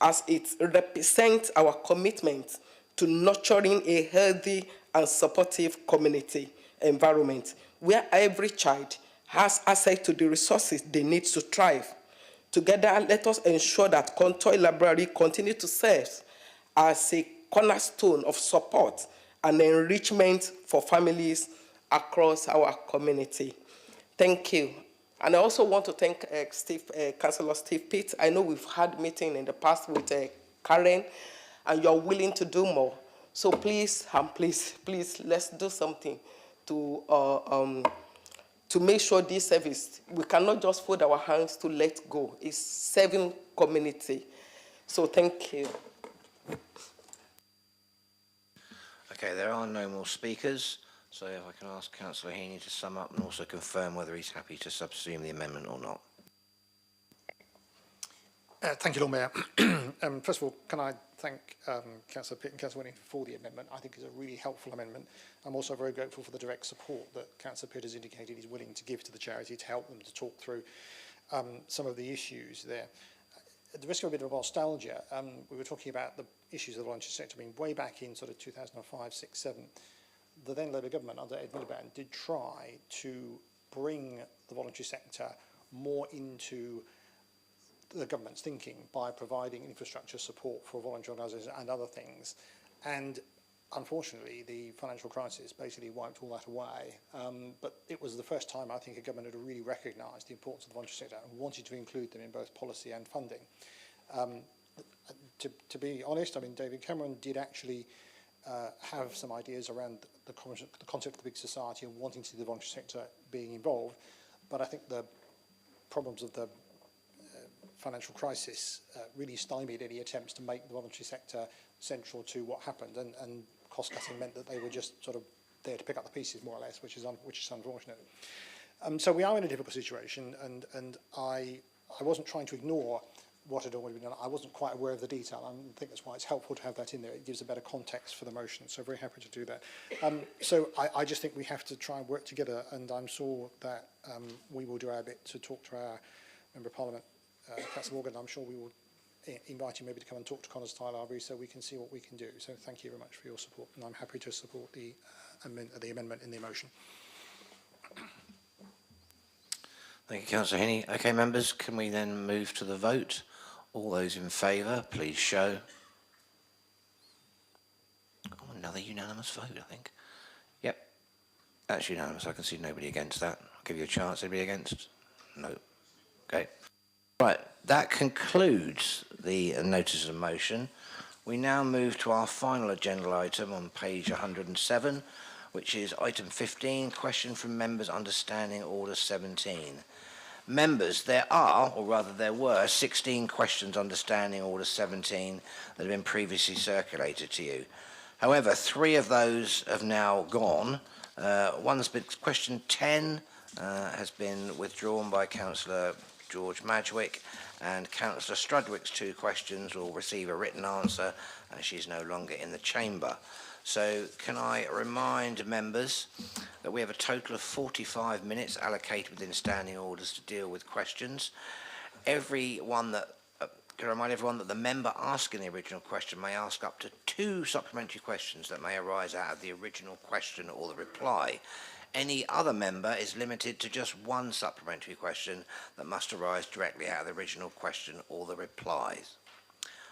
as it represents our commitment to nurturing a healthy and supportive community environment where every child has access to the resources they need to thrive. Together, let us ensure that Contoy Library continues to serve as a cornerstone of support and enrichment for families across our community. Thank you. And I also want to thank Councillor Steve Pitt. I know we've had meetings in the past with Karen, and you're willing to do more. So please, please, let's do something to make sure this service, we cannot just fold our hands to let go. It's serving community. So thank you. Okay, there are no more speakers. So if I can ask Councillor Heaney to sum up and also confirm whether he's happy to subsume the amendment or not. Thank you, Lord Mayor. First of all, can I thank Councillor Pitt and Councillor Winning for the amendment. I think it's a really helpful amendment. I'm also very grateful for the direct support that Councillor Pitt has indicated he's willing to give to the charity to help them to talk through some of the issues there. At the risk of a bit of nostalgia, we were talking about the issues of the voluntary sector. I mean, way back in sort of 2005, 6, 7, the then Labour government under Ed Miliband did try to bring the voluntary sector more into the government's thinking by providing infrastructure support for voluntary organisations and other things. And unfortunately, the financial crisis basically wiped all that away. But it was the first time, I think, a government had really recognised the importance of the voluntary sector and wanted to include them in both policy and funding. To be honest, I mean, David Cameron did actually have some ideas around the concept of the big society and wanting to see the voluntary sector being involved. But I think the problems of the financial crisis really stymied any attempts to make the voluntary sector central to what happened, and cost-cutting meant that they were just sort of there to pick up the pieces, more or less, which is unfortunate. So we are in a difficult situation, and I wasn't trying to ignore what had already been done. I wasn't quite aware of the detail. I think that's why it's helpful to have that in there. It gives a better context for the motion, so very happy to do that. So I just think we have to try and work together, and I'm sure that we will do our bit to talk to our Member of Parliament, Councillor Morgan. I'm sure we will invite you maybe to come and talk to Connors Tile Library so we can see what we can do. So thank you very much for your support, and I'm happy to support the amendment in the motion. Thank you, Councillor Heaney. Okay, members, can we then move to the vote? All those in favour, please show. Oh, another unanimous vote, I think. Yep, that's unanimous. I can see nobody against that. I'll give you a chance. Anybody against? No. Okay. Right, that concludes the notice of motion. We now move to our final agenda item on page 107, which is item 15, question from members understanding order 17. Members, there are, or rather there were, 16 questions understanding order 17 that have been previously circulated to you. However, 3 of those have now gone. One's been, question 10 has been withdrawn by Councillor George Madgwick, and Councillor Strudwick's 2 questions will receive a written answer, and she's no longer in the chamber. So can I remind members that we have a total of 45 minutes allocated within standing orders to deal with questions. Can I remind everyone that the member asking the original question may ask up to 2 supplementary questions that may arise out of the original question or the reply. Any other member is limited to just 1 supplementary question that must arise directly out of the original question or the replies.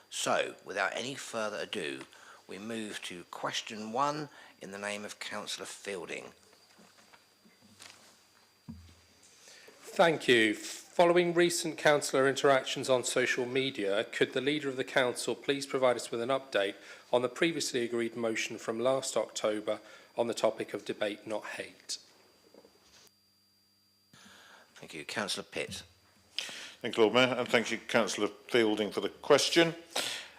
So, without any further ado, we move to question 1 in the name of Councillor Fielding. Thank you. Following recent councillor interactions on social media, could the Leader of the Council please provide us with an update on the previously agreed motion from last October on the topic of debate, not hate? Thank you. Councillor Pitt. Thank you, Lord Mayor, and thank you, Councillor Fielding, for the question.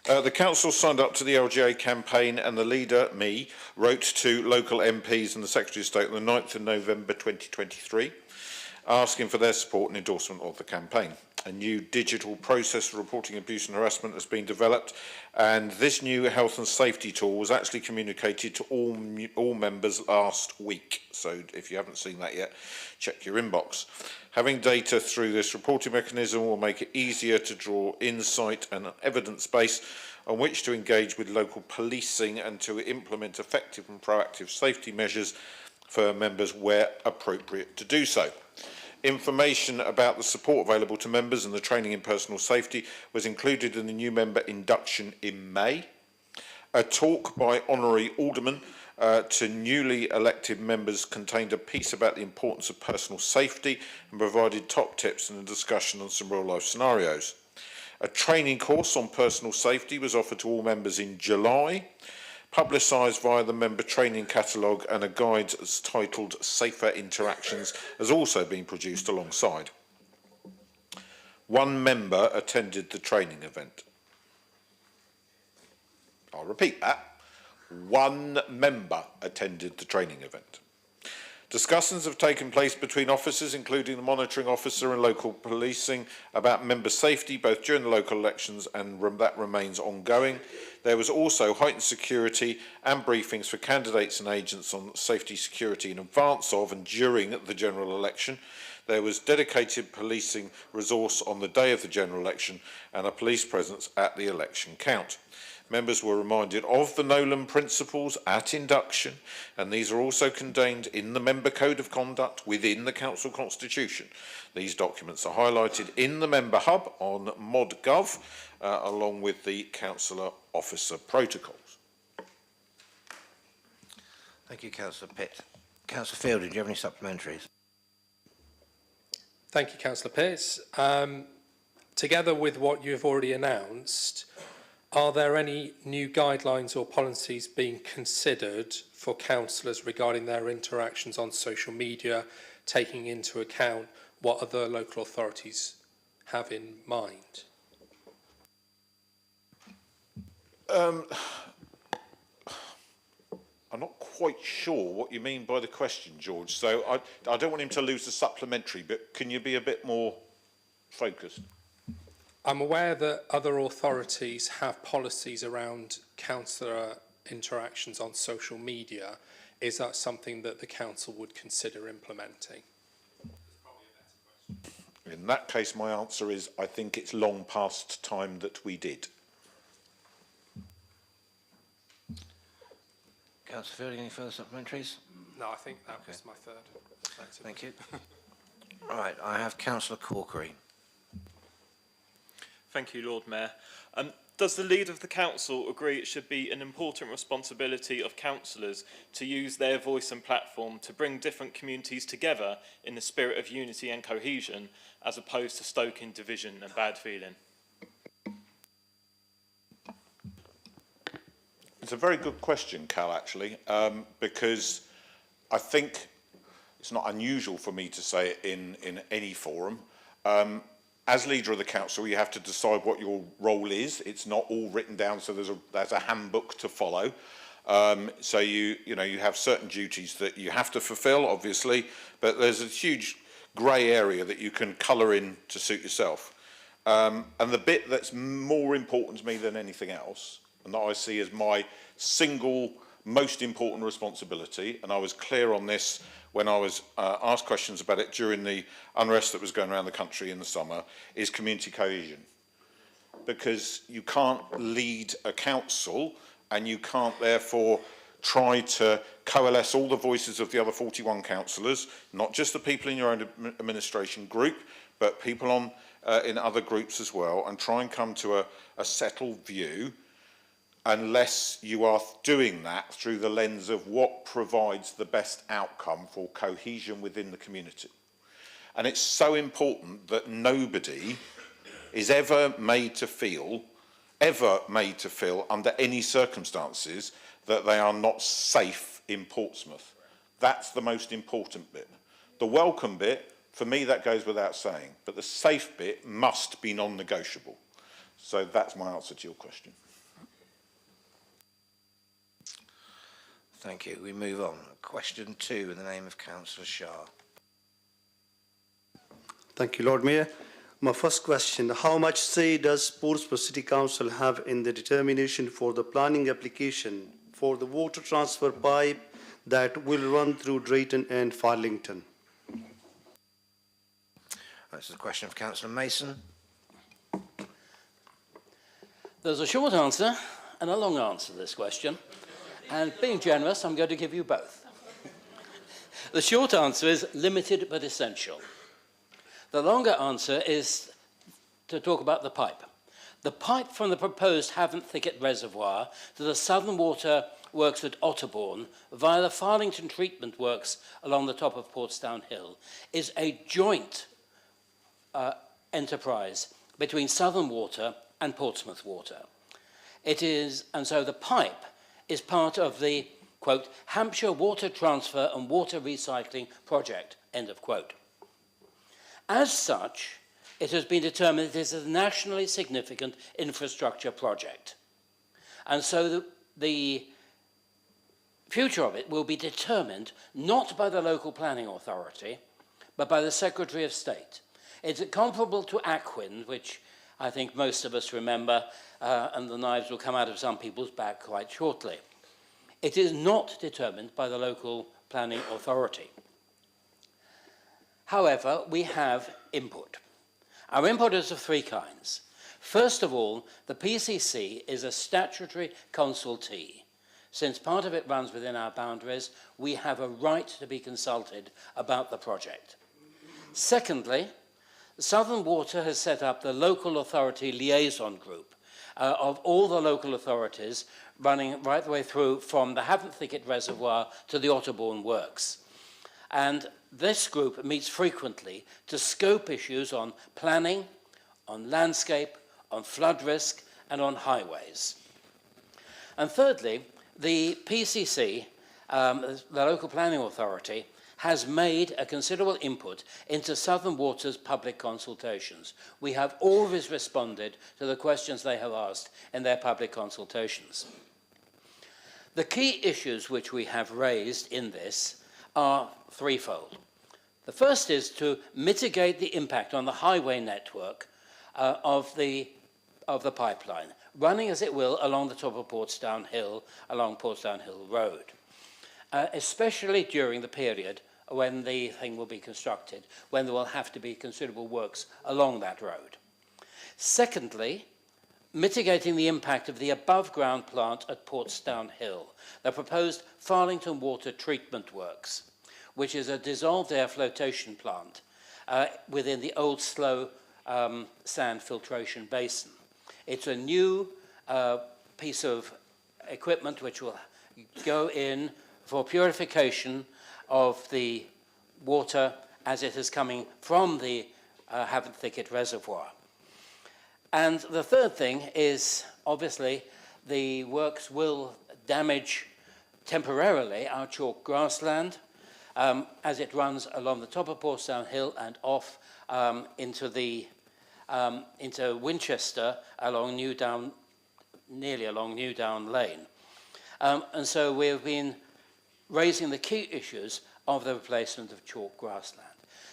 The Council signed up to the LGA campaign, and the leader, me, wrote to local MPs and the Secretary of State on the 9th of November 2023, asking for their support and endorsement of the campaign. A new digital process for reporting abuse and harassment has been developed, and this new health and safety tool was actually communicated to all members last week. So if you haven't seen that yet, check your inbox. Having data through this reporting mechanism will make it easier to draw insight and evidence base on which to engage with local policing and to implement effective and proactive safety measures for members where appropriate to do so. Information about the support available to members and the training in personal safety was included in the new member induction in May. A talk by Honorary Alderman to newly elected members contained a piece about the importance of personal safety and provided top tips and a discussion on some real-life scenarios. A training course on personal safety was offered to all members in July, publicised via the member training catalogue, and a guide titled Safer Interactions has also been produced alongside. One member attended the training event. I'll repeat that. One member attended the training event. Discussions have taken place between officers, including the monitoring officer and local policing, about member safety, both during the local elections, and that remains ongoing. There was also heightened security and briefings for candidates and agents on safety security in advance of and during the general election. There was dedicated policing resource on the day of the general election and a police presence at the election count. Members were reminded of the Nolan principles at induction, and these are also contained in the Member Code of Conduct within the Council Constitution. These documents are highlighted in the Member Hub on ModGov, along with the Councillor Officer Protocols. Thank you, Councillor Pitt. Councillor Fielding, do you have any supplementaries? Thank you, Councillor Pearce. Together with what you have already announced, are there any new guidelines or policies being considered for councillors regarding their interactions on social media, taking into account what other local authorities have in mind? I'm not quite sure what you mean by the question, George, so I don't want him to lose the supplementary, but can you be a bit more focused? I'm aware that other authorities have policies around councillor interactions on social media. Is that something that the council would consider implementing? In that case, my answer is I think it's long past time that we did. Councillor Fielding, any further supplementaries? No, I think that was my third. Thank you. All right, I have Councillor Corkery. Thank you, Lord Mayor. Does the Leader of the Council agree it should be an important responsibility of councillors to use their voice and platform to bring different communities together in the spirit of unity and cohesion, as opposed to stoking division and bad feeling? It's a very good question, Cal, actually, because I think it's not unusual for me to say it in any forum. As leader of the council, you have to decide what your role is. It's not all written down, so there's a handbook to follow. So you have certain duties that you have to fulfil, obviously, but there's a huge grey area that you can colour in to suit yourself. And the bit that's more important to me than anything else, and that I see as my single most important responsibility, and I was clear on this when I was asked questions about it during the unrest that was going around the country in the summer, is community cohesion. Because you can't lead a council and you can't therefore try to coalesce all the voices of the other 41 councillors, not just the people in your own administration group, but people on, in other groups as well, and try and come to a settled view, unless you are doing that through the lens of what provides the best outcome for cohesion within the community. And it's so important that nobody is ever made to feel under any circumstances that they are not safe in Portsmouth. That's the most important bit. The welcome bit, for me, that goes without saying, but the safe bit must be non-negotiable. So that's my answer to your question. Thank you. We move on. Question 2 in the name of Councillor Shah. Thank you, Lord Mayor. My first question, how much say does Portsmouth City Council have in the determination for the planning application for the water transfer pipe that will run through Drayton and Farlington? This is a question for Councillor Mason. There's a short answer and a long answer to this question. And being generous, I'm going to give you both. The short answer is limited but essential. The longer answer is to talk about the pipe. The pipe from the proposed Havant Thicket Reservoir to the Southern Water Works at Otterbourne via the Farlington Treatment Works along the top of Portsdown Hill is a joint enterprise between Southern Water and Portsmouth Water. It is, and so the pipe is part of the, quote, Hampshire Water Transfer and Water Recycling Project, end of quote. As such, it has been determined it is a nationally significant infrastructure project. And so the future of it will be determined not by the local planning authority, but by the Secretary of State. It's comparable to Aquin, which I think most of us remember, and the knives will come out of some people's back quite shortly. It is not determined by the local planning authority. However, we have input. Our input is of three kinds. First of all, the PCC is a statutory consultee. Since part of it runs within our boundaries, we have a right to be consulted about the project. Secondly, Southern Water has set up the local authority liaison group of all the local authorities running right the way through from the Havant Thicket Reservoir to the Otterbourne Works. And this group meets frequently to scope issues on planning, on landscape, on flood risk, and on highways. And thirdly, the PCC, the local planning authority, has made a considerable input into Southern Water's public consultations. We have always responded to the questions they have asked in their public consultations. The key issues which we have raised in this are threefold. The first is to mitigate the impact on the highway network of the pipeline, running as it will along the top of Portsdown Hill, along Portsdown Hill Road, especially during the period when the thing will be constructed, when there will have to be considerable works along that road. Secondly, mitigating the impact of the above-ground plant at Portsdown Hill, the proposed Farlington Water Treatment Works, which is a dissolved air flotation plant within the old slow sand filtration basin. It's a new piece of equipment which will go in for purification of the water as it is coming from the Havant Thicket Reservoir. And the third thing is, obviously, the works will damage temporarily our chalk grassland as it runs along the top of Portsdown Hill and off into Winchester along Newdown, nearly along Newdown Lane. And so we've been raising the key issues of the replacement of chalk grassland.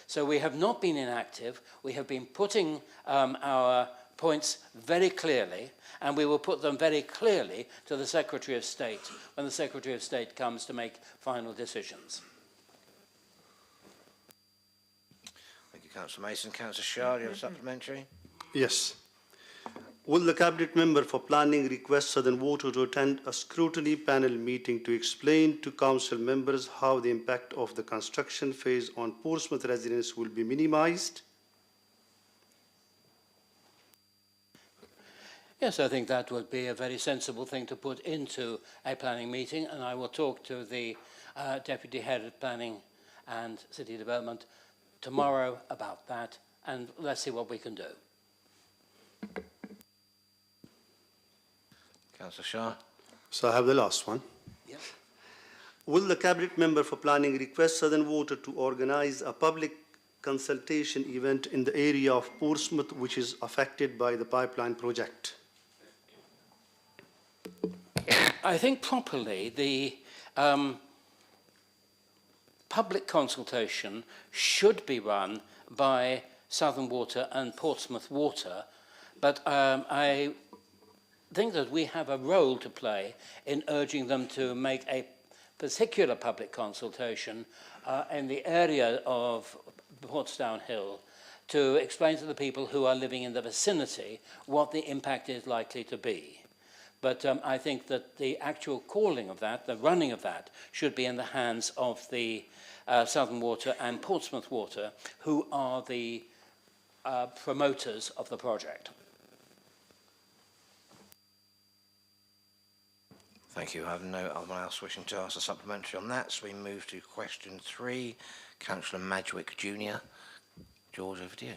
So we have not been inactive. We have been putting our points very clearly, and we will put them very clearly to the Secretary of State when the Secretary of State comes to make final decisions. Thank you, Councillor Mason. Councillor Shah, do you have a supplementary? Yes. Will the Cabinet member for planning request Southern Water to attend a scrutiny panel meeting to explain to Council members how the impact of the construction phase on Portsmouth residents will be minimised? Yes, I think that would be a very sensible thing to put into a planning meeting, and I will talk to the Deputy Head of Planning and City Development tomorrow about that, and let's see what we can do. Councillor Shah. So I have the last one. Yeah. Will the Cabinet member for planning request Southern Water to organise a public consultation event in the area of Portsmouth which is affected by the pipeline project? I think properly the public consultation should be run by Southern Water and Portsmouth Water, but I think that we have a role to play in urging them to make a particular public consultation in the area of Portsdown Hill to explain to the people who are living in the vicinity what the impact is likely to be. But I think that the actual calling of that, the running of that, should be in the hands of the Southern Water and Portsmouth Water, who are the promoters of the project. Thank you. I have no one else wishing to ask a supplementary on that, so we move to question 3. Councillor Madgwick Jr. George, over to you.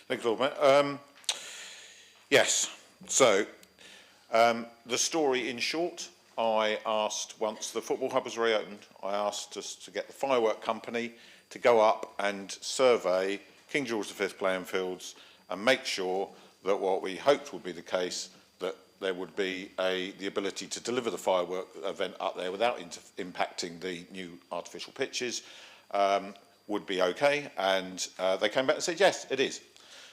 Thank you, Lord Mayor. Yes, so the story in short, I asked, once the football hub was reopened, I asked us to get the firework company to go up and survey King George V playing fields and make sure that what we hoped would be the case, that there would be the ability to deliver the firework event up there without impacting the new artificial pitches, would be okay. And they came back and said, yes, it is.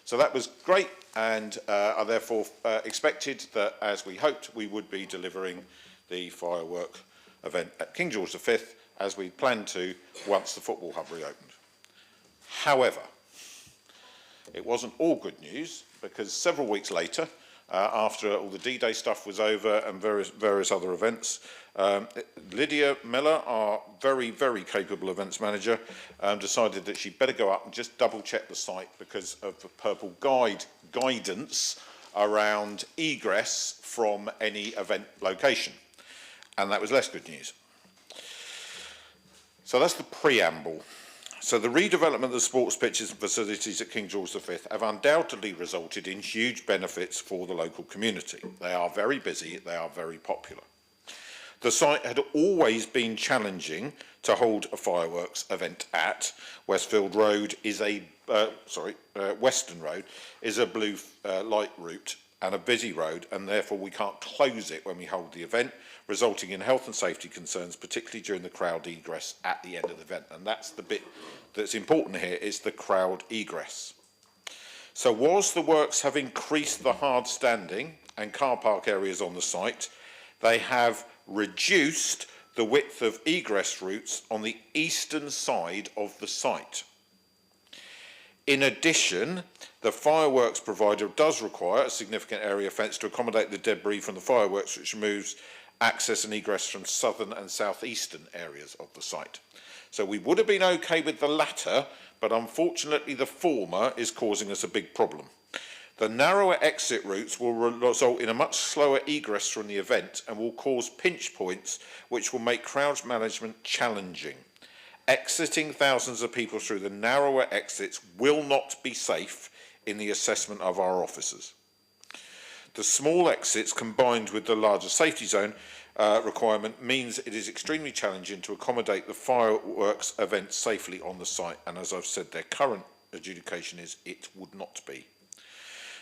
So that was great, and I therefore expected that, as we hoped, we would be delivering the firework event at King George V as we planned to once the football hub reopened. However, it wasn't all good news, because several weeks later, after all the D-Day stuff was over and various other events, Lydia Miller, our very, very capable events manager, decided that she'd better go up and just double-check the site because of the purple guidance around egress from any event location. And that was less good news. So that's the preamble. So the redevelopment of the sports pitches and facilities at King George V have undoubtedly resulted in huge benefits for the local community. They are very busy, they are very popular. The site had always been challenging to hold a fireworks event at. Westfield Road is Western Road is a blue light route and a busy road, and therefore we can't close it when we hold the event, resulting in health and safety concerns, particularly during the crowd egress at the end of the event. And that's the bit that's important here, is the crowd egress. So whilst the works have increased the hard standing and car park areas on the site, they have reduced the width of egress routes on the eastern side of the site. In addition, the fireworks provider does require a significant area fence to accommodate the debris from the fireworks, which removes access and egress from southern and southeastern areas of the site. So we would have been okay with the latter, but unfortunately the former is causing us a big problem. The narrower exit routes will result in a much slower egress from the event and will cause pinch points which will make crowd management challenging. Exiting thousands of people through the narrower exits will not be safe in the assessment of our officers. The small exits combined with the larger safety zone requirement means it is extremely challenging to accommodate the fireworks event safely on the site, and as I've said, their current adjudication is it would not be.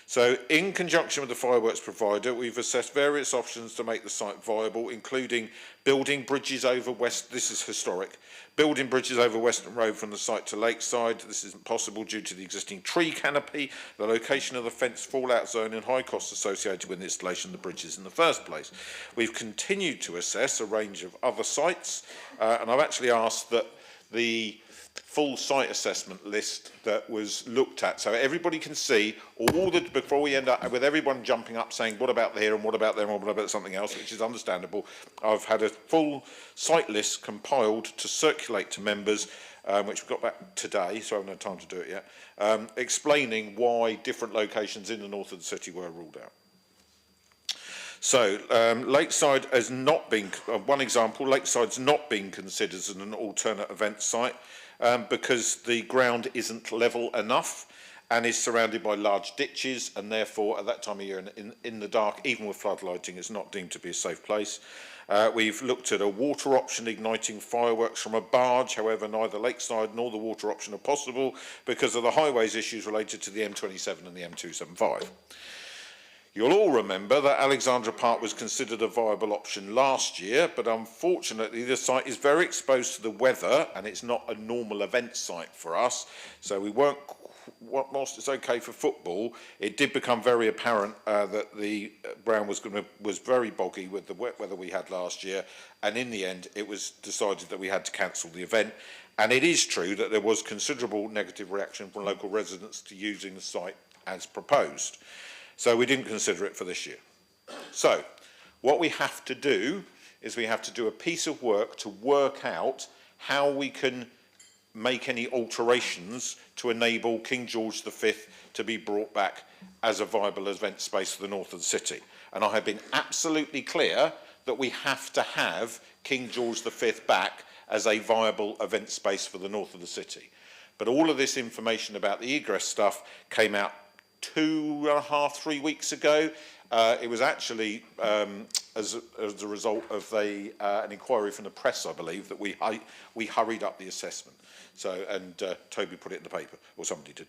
So in conjunction with the fireworks provider, we've assessed various options to make the site viable, including building bridges over this is historic, building bridges over Western Road from the site to Lakeside. This isn't possible due to the existing tree canopy, the location of the fence fallout zone and high costs associated with the installation of the bridges in the first place. We've continued to assess a range of other sites, and I've actually asked that the full site assessment list that was looked at, so everybody can see all the, before we end up with everyone jumping up saying what about here and what about there and what about something else, which is understandable. I've had a full site list compiled to circulate to members, which we got back today, so I haven't had time to do it yet, explaining why different locations in the north of the city were ruled out. So, Lakeside has not been, one example, Lakeside's not been considered as an alternate event site because the ground isn't level enough and is surrounded by large ditches, and therefore at that time of year in the dark, even with flood lighting, it's not deemed to be a safe place. We've looked at a water option igniting fireworks from a barge, however neither Lakeside nor the water option are possible because of the highways issues related to the M27 and the M275. You'll all remember that Alexandra Park was considered a viable option last year, but unfortunately the site is very exposed to the weather and it's not a normal event site for us. So we weren't, whilst it's okay for football, it did become very apparent that the ground was very boggy with the wet weather we had last year, and in the end it was decided that we had to cancel the event. And it is true that there was considerable negative reaction from local residents to using the site as proposed. So we didn't consider it for this year. So what we have to do is we have to do a piece of work to work out how we can make any alterations to enable King George V to be brought back as a viable event space for the north of the city. And I have been absolutely clear that we have to have King George V back as a viable event space for the north of the city. But all of this information about the egress stuff came out 2.5, 3 weeks ago. It was actually as a result of an inquiry from the press, I believe, that we hurried up the assessment. So, and Toby put it in the paper, or somebody did.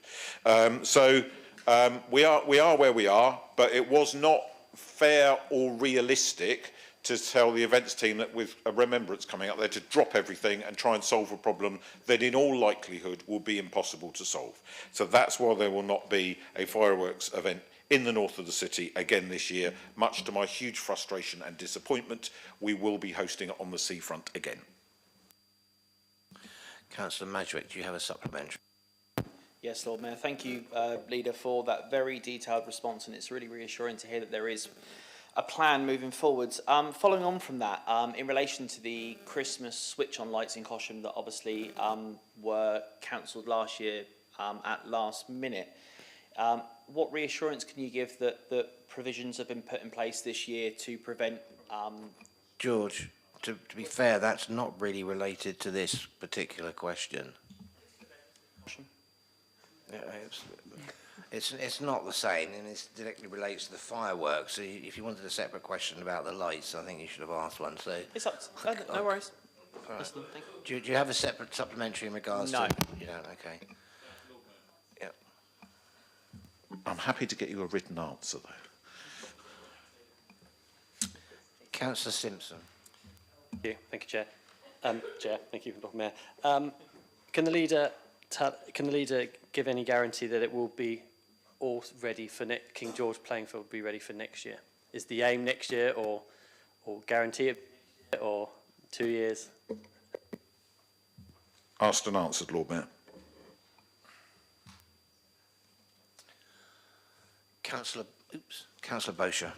We are where we are, but it was not fair or realistic to tell the events team that with a remembrance coming up there to drop everything and try and solve a problem that in all likelihood will be impossible to solve. So that's why there will not be a fireworks event in the north of the city again this year. Much to my huge frustration and disappointment, we will be hosting it on the seafront again. Councillor Madgwick, do you have a supplementary? Yes, Lord Mayor. Thank you, Leader, for that very detailed response, and it's really reassuring to hear that there is a plan moving forwards. Following on from that, in relation to the Christmas switch-on lights in Cosham that obviously were cancelled last year at last minute, what reassurance can you give that provisions have been put in place this year to prevent... George, to be fair, that's not really related to this particular question. It's not the same, and it directly relates to the fireworks. So if you wanted a separate question about the lights, I think you should have asked one. So it's up to, no worries. Right. Do you have a separate supplementary in regards to... You don't, okay. Yep. I'm happy to get you a written answer, though. Councillor Simpson. Thank you, Chair. Chair, thank you, Lord Mayor. Can the leader give any guarantee that it will be all ready for King George playing field will be ready for next year? Is the aim next year, or guarantee it, or 2 years? Asked and answered, Lord Mayor. Councillor Bosher.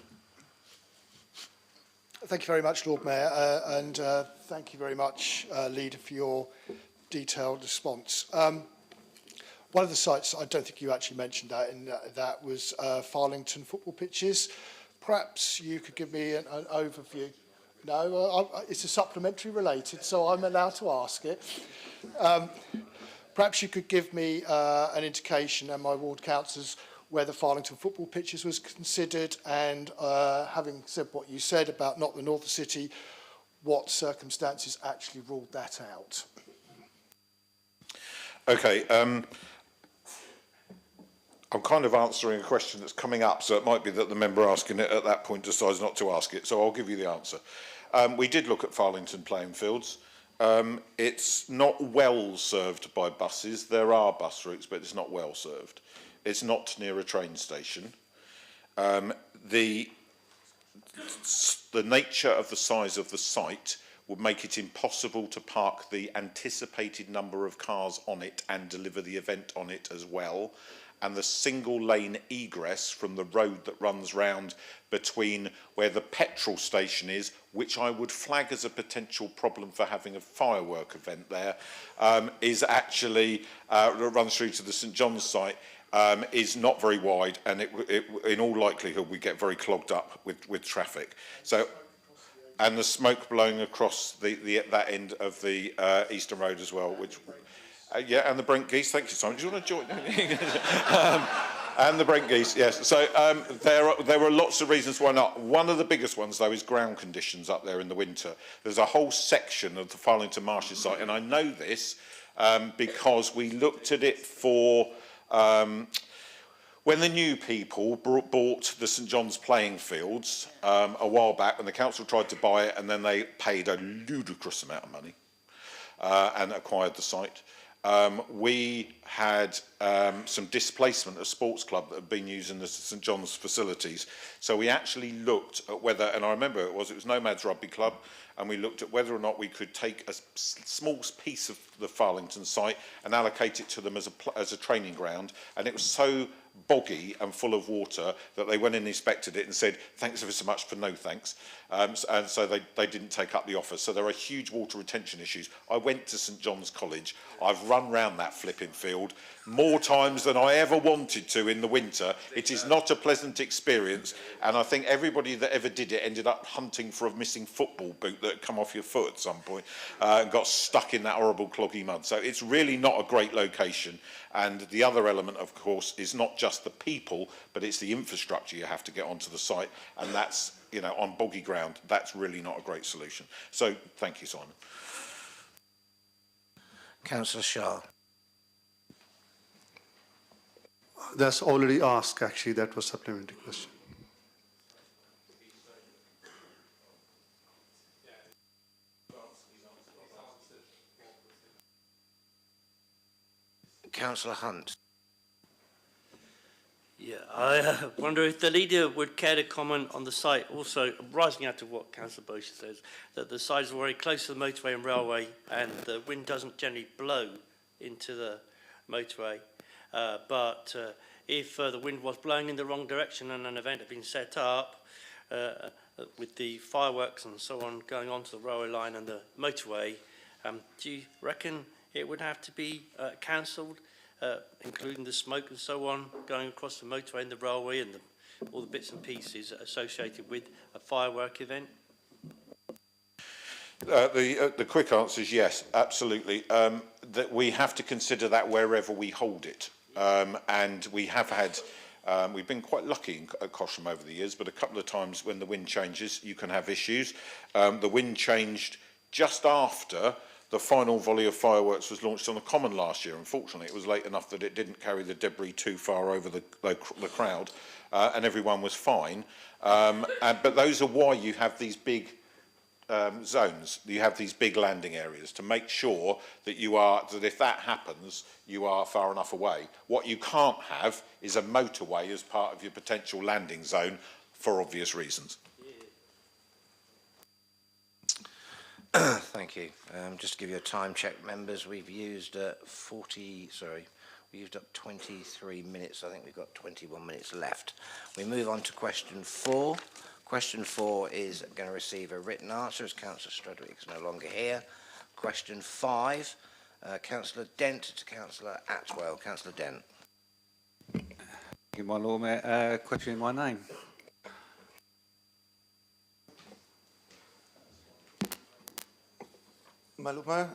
Thank you very much, Lord Mayor, and thank you very much, Leader, for your detailed response. One of the sites, I don't think you actually mentioned that, and that was Farlington football pitches. Perhaps you could give me an overview. No, it's a supplementary related, so I'm allowed to ask it. Perhaps you could give me an indication, and my ward councillors, whether Farlington football pitches was considered, and having said what you said about not the north of the city, what circumstances actually ruled that out? Okay, I'm kind of answering a question that's coming up, so it might be that the member asking it at that point decides not to ask it, so I'll give you the answer. We did look at Farlington playing fields. It's not well served by buses. There are bus routes, but it's not well served. It's not near a train station. The nature of the size of the site would make it impossible to park the anticipated number of cars on it and deliver the event on it as well. And the single lane egress from the road that runs round between where the petrol station is, which I would flag as a potential problem for having a firework event there, is actually, runs through to the St John's site, is not very wide, and it in all likelihood we get very clogged up with traffic. So, and the smoke blowing across that end of the Eastern Road as well, which... yeah, and the Brent Geese. Thank you, Simon. Do you want to join? And the Brent Geese, yes. So there are lots of reasons why not. One of the biggest ones, though, is ground conditions up there in the winter. There's a whole section of the Farlington Marshes site, and I know this because we looked at it for... When the new people bought the St John's playing fields a while back, when the council tried to buy it, and then they paid a ludicrous amount of money and acquired the site, we had some displacement of sports club that had been using the St John's facilities. So we actually looked at whether, and I remember it was Nomads Rugby Club, and we looked at whether or not we could take a small piece of the Farlington site and allocate it to them as a training ground. And it was so boggy and full of water that they went and inspected it and said, thanks ever so much for no thanks. And so they didn't take up the offer. So there are huge water retention issues. I went to St John's College. I've run round that flipping field more times than I ever wanted to in the winter. It is not a pleasant experience. And I think everybody that ever did it ended up hunting for a missing football boot that had come off your foot at some point and got stuck in that horrible cloggy mud. So it's really not a great location. And the other element, of course, is not just the people, but it's the infrastructure you have to get onto the site. And that's, you know, on boggy ground, that's really not a great solution. So thank you, Simon. Councillor Shah. That's already asked, actually. That was a supplementary question. Councillor Hunt. Yeah, I wonder if the leader would care to comment on the site. Also, rising out of what Councillor Bosher says, that the site is very close to the motorway and railway, and the wind doesn't generally blow into the motorway. But if the wind was blowing in the wrong direction and an event had been set up with the fireworks and so on going onto the railway line and the motorway, do you reckon it would have to be cancelled, including the smoke and so on, going across the motorway and the railway and all the bits and pieces associated with a firework event? The quick answer is yes, absolutely. That we have to consider that wherever we hold it. And we have had, we've been quite lucky at Cosham over the years, but a couple of times when the wind changes, you can have issues. The wind changed just after the final volley of fireworks was launched on the Common last year. Unfortunately, it was late enough that it didn't carry the debris too far over the crowd, and everyone was fine. But those are why you have these big zones. You have these big landing areas to make sure that that if that happens, you are far enough away. What you can't have is a motorway as part of your potential landing zone for obvious reasons. Thank you. Just to give you a time check, members, we've used we used up 23 minutes. I think we've got 21 minutes left. We move on to question 4. Question 4 is going to receive a written answer as Councillor Strudwick is no longer here. Question 5, Councillor Dent to Councillor Atwell. Councillor Dent. Thank you, my Lord Mayor. Question in my name. My Lord Mayor,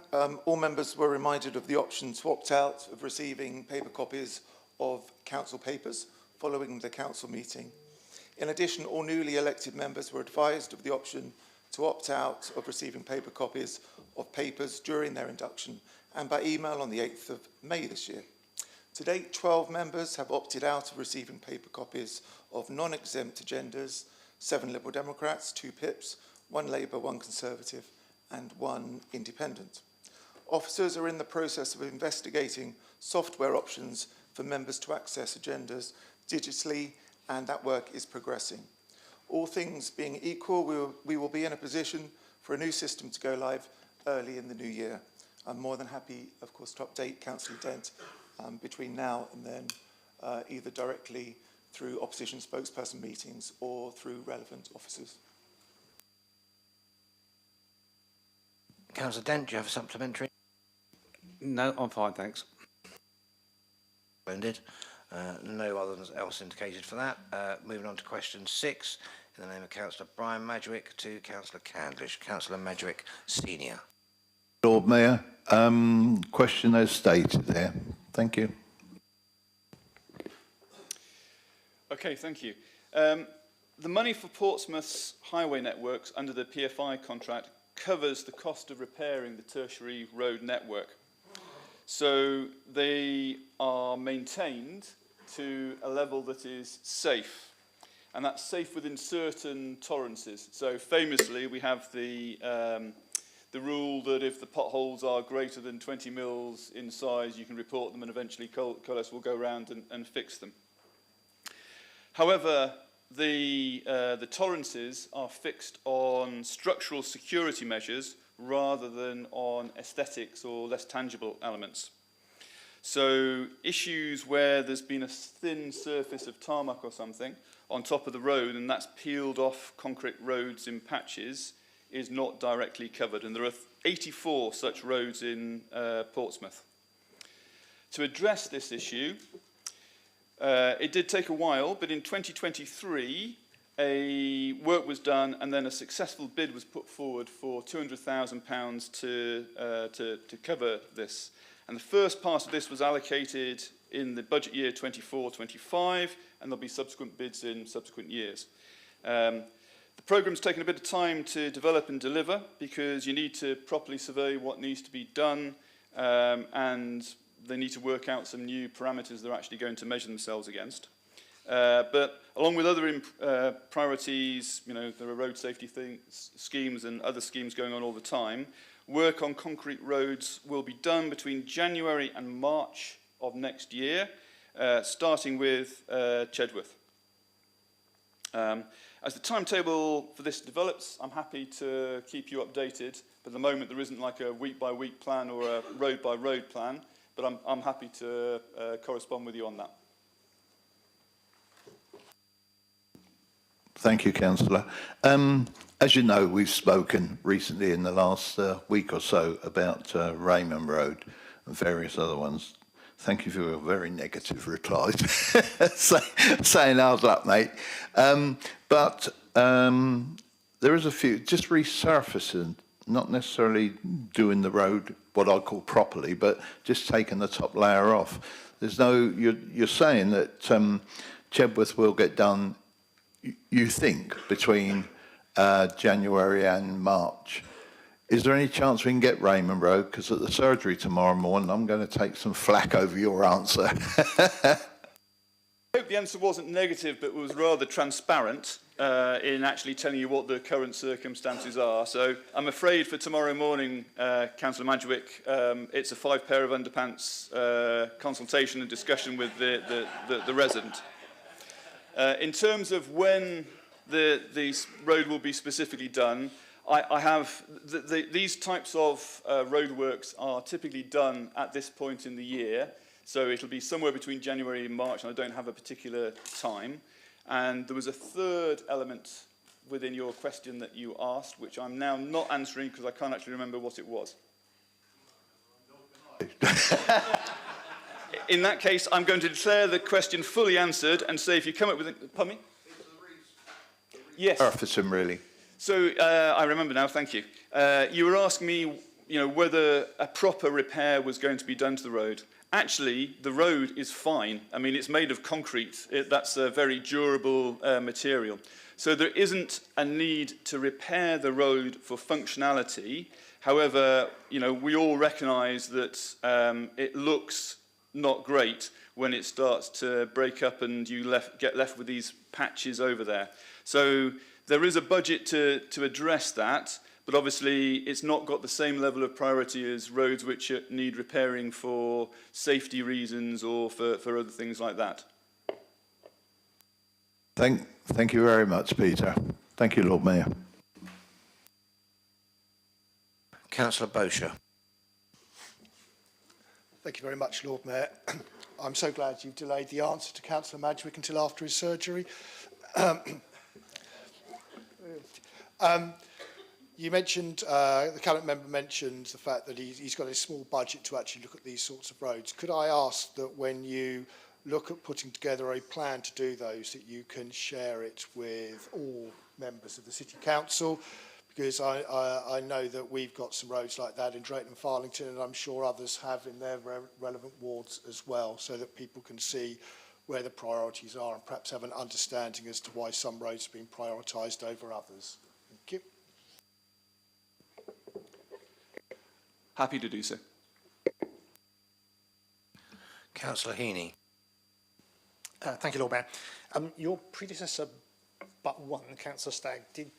all members were reminded of the option to opt out of receiving paper copies of council papers following the council meeting. In addition, all newly elected members were advised of the option to opt out of receiving paper copies of papers during their induction and by email on the 8th of May this year. To date, 12 members have opted out of receiving paper copies of non-exempt agendas, 7 Liberal Democrats, 2 PIPs, 1 Labour, 1 Conservative, and 1 independent. Officers are in the process of investigating software options for members to access agendas digitally, and that work is progressing. All things being equal, we will be in a position for a new system to go live early in the new year. I'm more than happy, of course, to update Councillor Dent between now and then, either directly through opposition spokesperson meetings or through relevant officers. Councillor Dent, do you have a supplementary? No, I'm fine, thanks. Splendid. No others else indicated for that. Moving on to question 6, in the name of Councillor Brian Madgwick to Councillor Candlish. Councillor Madgwick, Senior. Lord Mayor, question as stated there. Thank you. Okay, thank you. The money for Portsmouth's highway networks under the PFI contract covers the cost of repairing the tertiary road network. So they are maintained to a level that is safe. And that's safe within certain tolerances. So famously, we have the rule that if the potholes are greater than 20 mils in size, you can report them and eventually Colas will go around and fix them. However, the tolerances are fixed on structural security measures rather than on aesthetics or less tangible elements. So issues where there's been a thin surface of tarmac or something on top of the road and that's peeled off concrete roads in patches is not directly covered. And there are 84 such roads in Portsmouth. To address this issue, it did take a while, but in 2023, work was done and then a successful bid was put forward for £200,000 to cover this. And the first part of this was allocated in the budget year 24-25, and there'll be subsequent bids in subsequent years. The programme's taken a bit of time to develop and deliver because you need to properly survey what needs to be done, and they need to work out some new parameters they're actually going to measure themselves against. But along with other priorities, you know, there are road safety schemes and other schemes going on all the time. Work on concrete roads will be done between January and March of next year, starting with Chedworth. As the timetable for this develops, I'm happy to keep you updated. But at the moment, there isn't like a week-by-week plan or a road-by-road plan, but I'm happy to correspond with you on that. Thank you, Councillor. As you know, we've spoken recently in the last week or so about Raymond Road and various other ones. Thank you for your very negative replies, saying how's luck, mate. But there is a few, just resurfacing, not necessarily doing the road, what I call properly, but just taking the top layer off. There's no, you're saying that Chedworth will get done, you think, between January and March. Is there any chance we can get Raymond Road? Because at the surgery tomorrow morning, I'm going to take some flack over your answer. I hope the answer wasn't negative, but was rather transparent in actually telling you what the current circumstances are. So I'm afraid for tomorrow morning, Councillor Madgwick, it's a 5 pair of underpants consultation and discussion with the resident. In terms of when the road will be specifically done, I have these types of roadworks are typically done at this point in the year, so it'll be somewhere between January and March, and I don't have a particular time. And there was a third element within your question that you asked, which I'm now not answering because I can't actually remember what it was. In that case, I'm going to declare the question fully answered and say if you come up with it... Pardon me? Yes. Surfacing, really. So I remember now, thank you. You were asking me, you know, whether a proper repair was going to be done to the road. Actually, the road is fine. I mean, it's made of concrete. That's a very durable material. So there isn't a need to repair the road for functionality. However, you know, we all recognise that it looks not great when it starts to break up and you get left with these patches over there. So there is a budget to address that, but obviously it's not got the same level of priority as roads which need repairing for safety reasons or for other things like that. Thank you very much, Peter. Thank you, Lord Mayor. Councillor Bosher. Thank you very much, Lord Mayor. I'm so glad you've delayed the answer to Councillor Madgwick until after his surgery. You mentioned, the Cabinet member mentioned the fact that he's got a small budget to actually look at these sorts of roads. Could I ask that when you look at putting together a plan to do those, that you can share it with all members of the City Council? Because I know that we've got some roads like that in Drayton and Farlington, and I'm sure others have in their relevant wards as well, so that people can see where the priorities are and perhaps have an understanding as to why some roads are being prioritised over others. Thank you. Happy to do so. Councillor Heaney. Thank you, Lord Mayor. Your predecessor, but one, Councillor Stagg, did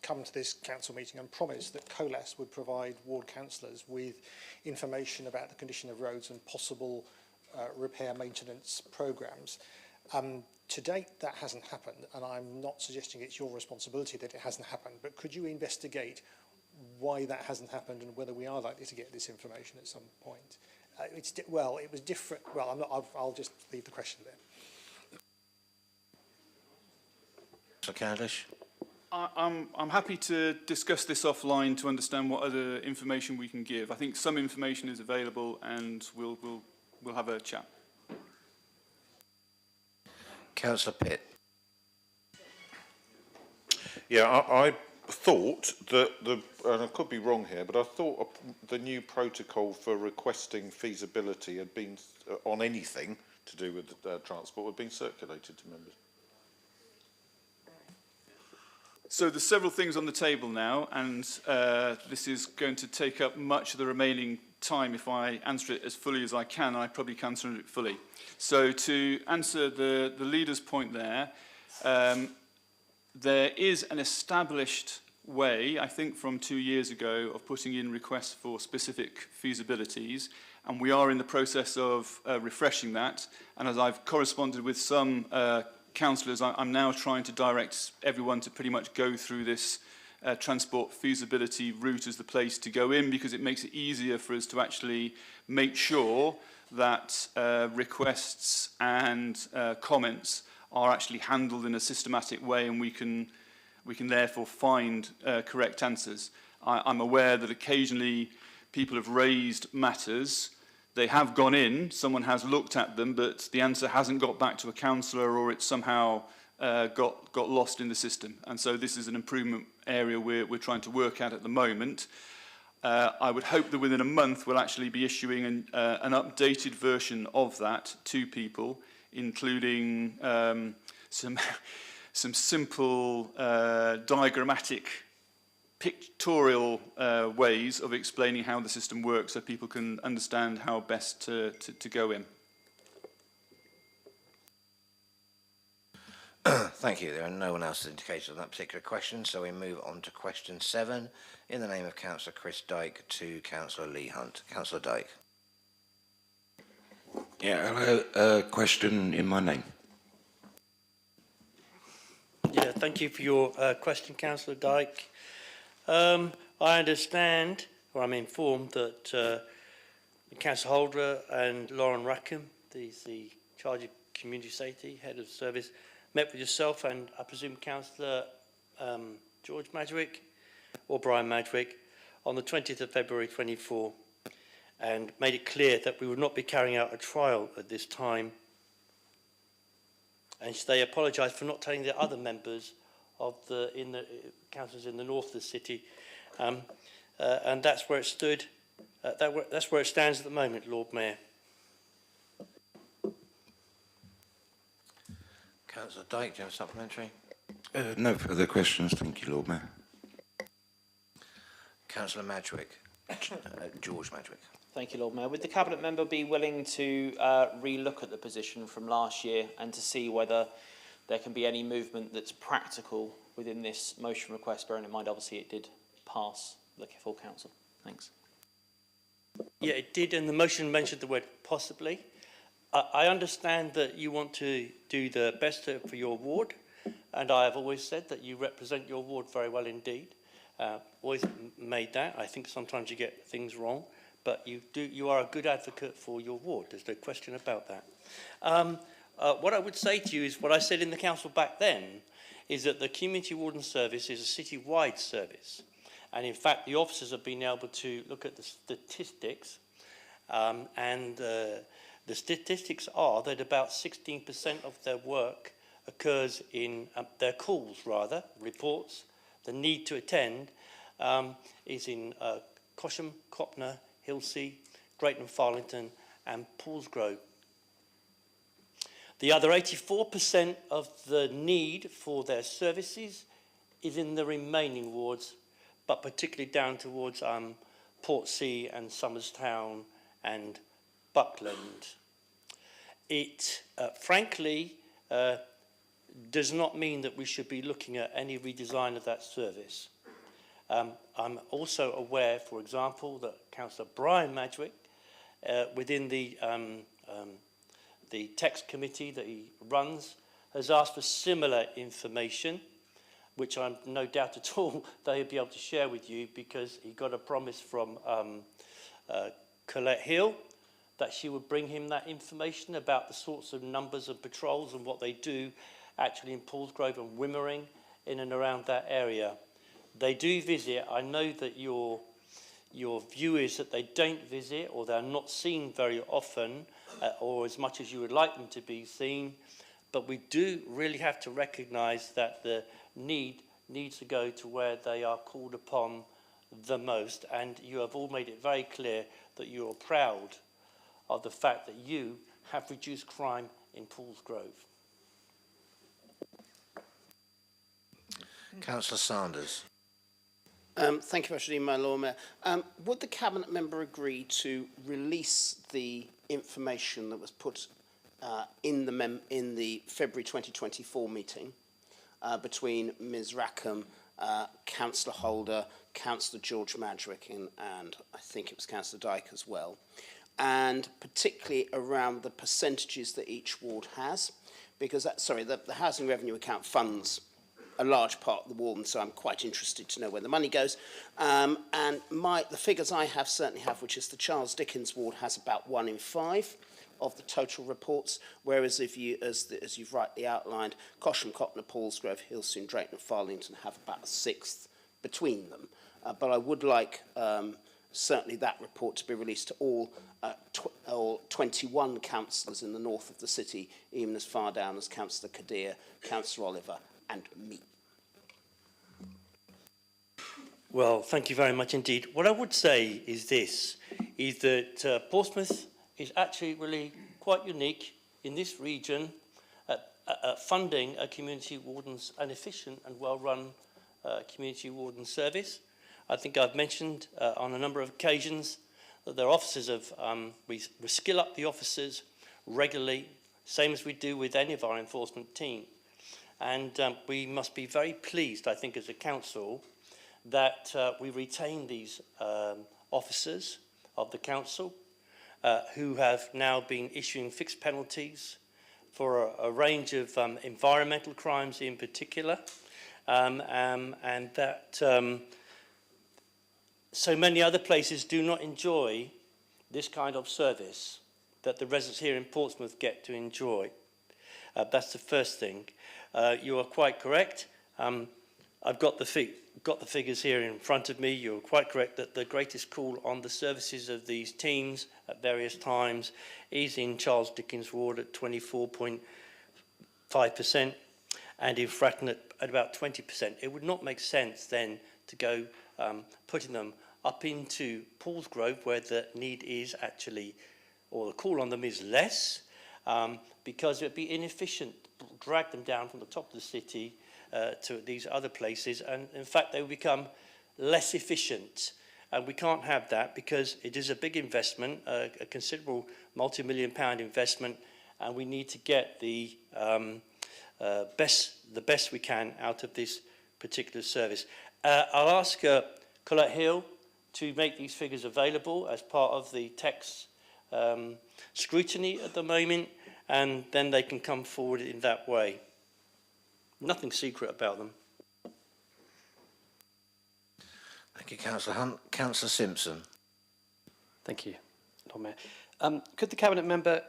come to this council meeting and promised that COLAS would provide ward councillors with information about the condition of roads and possible repair maintenance programmes. To date, that hasn't happened, and I'm not suggesting it's your responsibility that it hasn't happened, but could you investigate why that hasn't happened and whether we are likely to get this information at some point? It was different. Well, I'll just leave the question there. Mr. Candlish. I'm happy to discuss this offline to understand what other information we can give. I think some information is available, and we'll have a chat. Councillor Pitt. Yeah, I thought that and I could be wrong here, but I thought the new protocol for requesting feasibility had been on anything to do with transport had been circulated to members. So there's several things on the table now, and this is going to take up much of the remaining time. If I answer it as fully as I can, I probably can answer it fully. So to answer the leader's point there, there is an established way, I think from 2 years ago, of putting in requests for specific feasibilities, and we are in the process of refreshing that. And as I've corresponded with some councillors, I'm now trying to direct everyone to pretty much go through this transport feasibility route as the place to go in, because it makes it easier for us to actually make sure that requests and comments are actually handled in a systematic way, and we can therefore find correct answers. I'm aware that occasionally people have raised matters. They have gone in, someone has looked at them, but the answer hasn't got back to a councillor, or it's somehow got lost in the system. And so this is an improvement area we're trying to work at the moment. I would hope that within a month we'll actually be issuing an updated version of that to people, including some simple diagrammatic pictorial ways of explaining how the system works so people can understand how best to go in. Thank you. There are no one else indicated on that particular question, so we move on to question 7 in the name of Councillor Chris Dyke to Councillor Lee Hunt. Councillor Dyke. Yeah, hello. Question in my name. Yeah, thank you for your question, Councillor Dyke. I understand, or I'm informed, that Councillor Holder and Lauren Rackham, the charge of community safety, head of service, met with yourself and I presume Councillor George Madgwick or Brian Madgwick on the 20th of February 24 and made it clear that we would not be carrying out a trial at this time. And they apologised for not telling the other members of the councillors in the north of the city, and that's where it stood. That's where it stands at the moment, Lord Mayor. Councillor Dyke, do you have a supplementary? No further questions, thank you, Lord Mayor. Councillor Madgwick, George Madgwick. Thank you, Lord Mayor. Would the Cabinet member be willing to re-look at the position from last year and to see whether there can be any movement that's practical within this motion request, bearing in mind obviously it did pass the full council? Thanks. Yeah, it did, and the motion mentioned the word possibly. I understand that you want to do the best for your ward, and I have always said that you represent your ward very well indeed. Always made that. I think sometimes you get things wrong, but you are a good advocate for your ward. There's no question about that. What I would say to you is what I said in the council back then, is that the Community Warden Service is a city-wide service. And in fact, the officers have been able to look at the statistics, and the statistics are that about 16% of their work occurs in their calls, rather, reports. The need to attend is in Cosham, Copner, Hilsea, Drayton Farlington and Paulsgrove. The other 84% of the need for their services is in the remaining wards, but particularly down towards Portsea and Somerstown and Buckland. It, frankly, does not mean that we should be looking at any redesign of that service. I'm also aware, for example, that Councillor Brian Madgwick, within the text committee that he runs, has asked for similar information, which I'm no doubt at all they'll be able to share with you, because he got a promise from Colette Hill that she would bring him that information about the sorts of numbers of patrols and what they do actually in Paulsgrove and Wimmering, in and around that area. They do visit. I know that your view is that they don't visit, or they're not seen very often, or as much as you would like them to be seen. But we do really have to recognise that the needs to go to where they are called upon the most. And you have all made it very clear that you are proud of the fact that you have reduced crime in Paulsgrove. Councillor Sanders. Thank you, Mr. my Lord Mayor. Would the Cabinet member agree to release the information that was put in the February 2024 meeting between Ms. Rackham, Councillor Holder, Councillor George Madgwick, and I think it was Councillor Dyke as well, and particularly around the percentages that each ward has, because the housing revenue account funds a large part of the ward, and so I'm quite interested to know where the money goes. And the figures I certainly have, which is the Charles Dickens ward has about 1 in 5 of the total reports, whereas if you, as you've rightly outlined, Cosham, Cotton, Paulsgrove, Hilston, Drayton and Farlington have about a sixth between them. But I would like certainly that report to be released to all 21 councillors in the north of the city, even as far down as Councillor Kadir, Councillor Oliver and me. Well, thank you very much indeed. What I would say is this, is that Portsmouth is actually really quite unique in this region at funding a community wardens, an efficient and well-run community warden service. I think I've mentioned on a number of occasions that their officers we skill up the officers regularly, same as we do with any of our enforcement team. And we must be very pleased, I think, as a council, that we retain these officers of the council who have now been issuing fixed penalties for a range of environmental crimes in particular, and that so many other places do not enjoy this kind of service that the residents here in Portsmouth get to enjoy. That's the first thing. You are quite correct. I've got the figures here in front of me. You're quite correct that the greatest call on the services of these teams at various times is in Charles Dickens ward at 24.5% and in Fratton at about 20%. It would not make sense then to go putting them up into Paulsgrove, where the need is actually, or the call on them is less, because it would be inefficient to drag them down from the top of the city to these other places, and in fact they will become less efficient. And we can't have that, because it is a big investment, a considerable multi-million-pound investment, and we need to get the best we can out of this particular service. I'll ask Colette Hill to make these figures available as part of the text scrutiny at the moment, and then they can come forward in that way. Nothing secret about them. Thank you, Councillor Hunt. Councillor Simpson. Thank you, Lord Mayor. Could the Cabinet member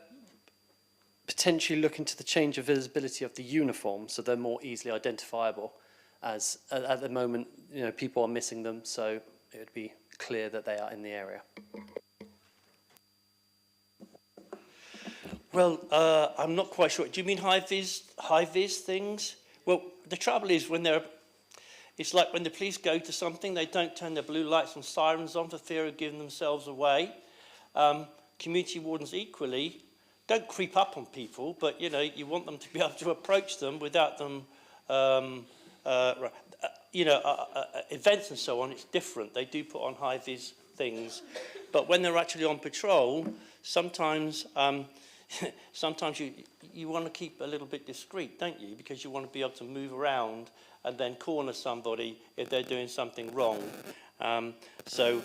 potentially look into the change of visibility of the uniforms so they're more easily identifiable? As at the moment, people are missing them, so it would be clear that they are in the area. Well, I'm not quite sure. Do you mean high-vis things? Well, the trouble is it's like when the police go to something, they don't turn their blue lights and sirens on for fear of giving themselves away. Community wardens equally don't creep up on people, but you want them to be able to approach them without them, events and so on. It's different. They do put on high-vis things, but when they're actually on patrol, sometimes you want to keep a little bit discreet, don't you? Because you want to be able to move around and then corner somebody if they're doing something wrong. So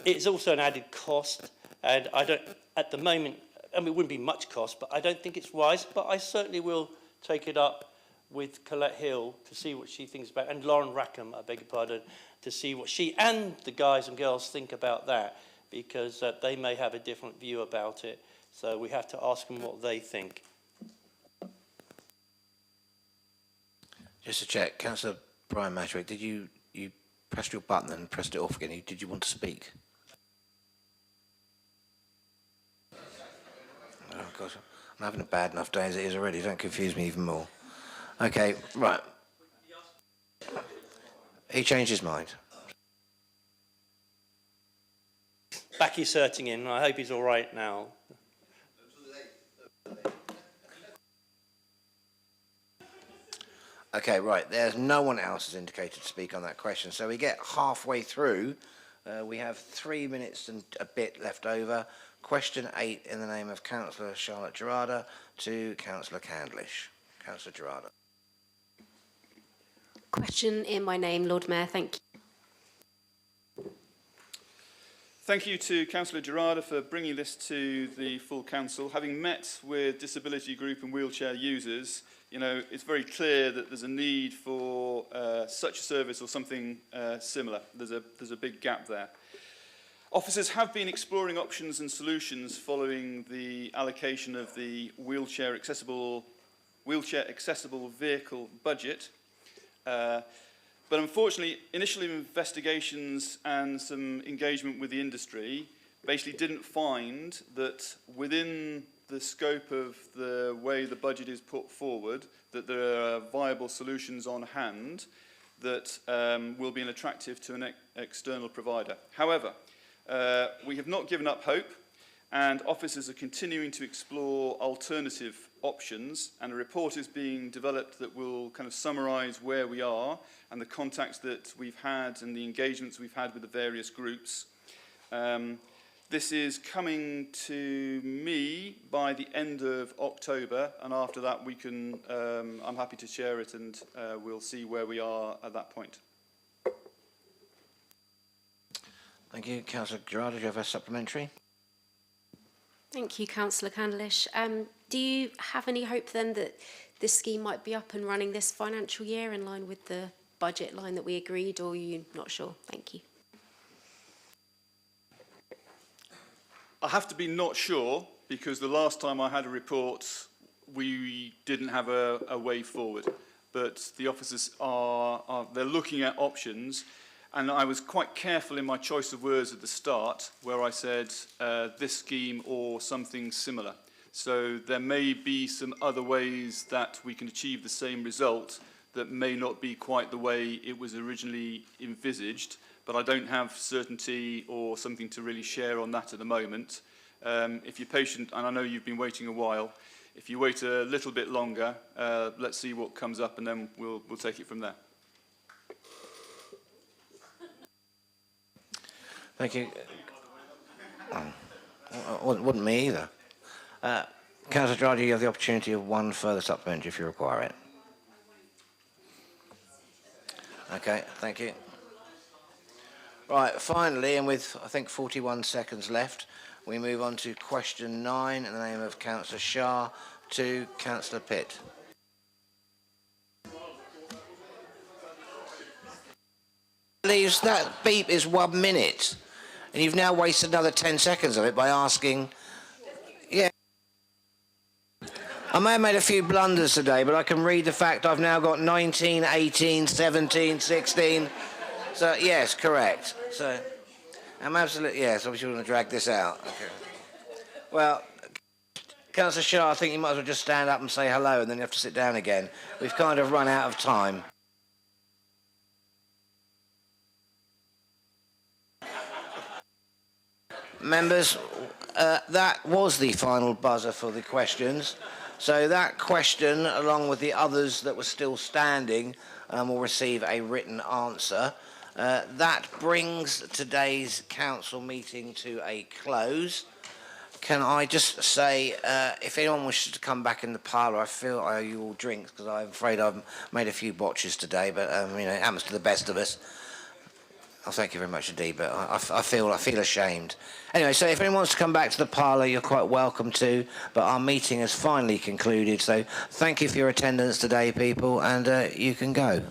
it's also an added cost, and I don't, at the moment, I mean, it wouldn't be much cost, but I don't think it's wise, but I certainly will take it up with Colette Hill to see what she thinks about, and Lauren Rackham, I beg your pardon, to see what she and the guys and girls think about that, because they may have a different view about it. So we have to ask them what they think. Just to check, Councillor Brian Madrick, did you pressed your button and pressed it off again? Did you want to speak? Oh gosh, I'm having a bad enough day as it is already. Don't confuse me even more. Okay, right. He changed his mind. Back he's hurting in. I hope he's all right now. Okay, right. There's no one else has indicated to speak on that question. So we get halfway through. We have 3 minutes and a bit left over. Question 8 in the name of Councillor Charlotte Gerarda to Councillor Candlish. Councillor Gerarda. Question in my name, Lord Mayor. Thank you. Thank you to Councillor Gerarda for bringing this to the full council. Having met with disability group and wheelchair users, you know, it's very clear that there's a need for such a service or something similar. There's a big gap there. Officers have been exploring options and solutions following the allocation of the wheelchair accessible vehicle budget. But unfortunately, initial investigations and some engagement with the industry basically didn't find that within the scope of the way the budget is put forward, that there are viable solutions on hand that will be attractive to an external provider. However, we have not given up hope, and officers are continuing to explore alternative options, and a report is being developed that will kind of summarise where we are and the contacts that we've had and the engagements we've had with the various groups. This is coming to me by the end of October, and after that we can, I'm happy to share it, and we'll see where we are at that point. Thank you. Councillor Gerarda, do you have a supplementary? Thank you, Councillor Candlish. Do you have any hope then that this scheme might be up and running this financial year in line with the budget line that we agreed, or are you not sure? Thank you. I have to be not sure, because the last time I had a report, we didn't have a way forward. But the officers they're looking at options, and I was quite careful in my choice of words at the start, where I said this scheme or something similar. So there may be some other ways that we can achieve the same result that may not be quite the way it was originally envisaged, but I don't have certainty or something to really share on that at the moment. If you're patient, and I know you've been waiting a while, if you wait a little bit longer, let's see what comes up, and then we'll take it from there. Thank you. Wouldn't me either. Councillor Gerarda, you have the opportunity of one further supplementary if you require it. Okay, thank you. Right, finally, and with, I think, 41 seconds left, we move on to question 9 in the name of Councillor Shah to Councillor Pitt. Believes that beep is 1 minute, and you've now wasted another 10 seconds of it by asking... Yeah. I may have made a few blunders today, but I can read the fact I've now got 19, 18, 17, 16... So, yes, correct. So, I'm absolutely, yes, obviously we're going to drag this out. Okay. Well, Councillor Shah, I think you might as well just stand up and say hello, and then you have to sit down again. We've kind of run out of time. Members, that was the final buzzer for the questions. So that question, along with the others that were still standing, will receive a written answer. That brings today's council meeting to a close. Can I just say, if anyone wishes to come back in the parlour, I feel I owe you all drinks because I'm afraid I've made a few botches today, but you know, it happens to the best of us. Oh, thank you very much indeed, but I feel ashamed. Anyway, so if anyone wants to come back to the parlour, you're quite welcome to, but our meeting has finally concluded, so thank you for your attendance today, people, and you can go.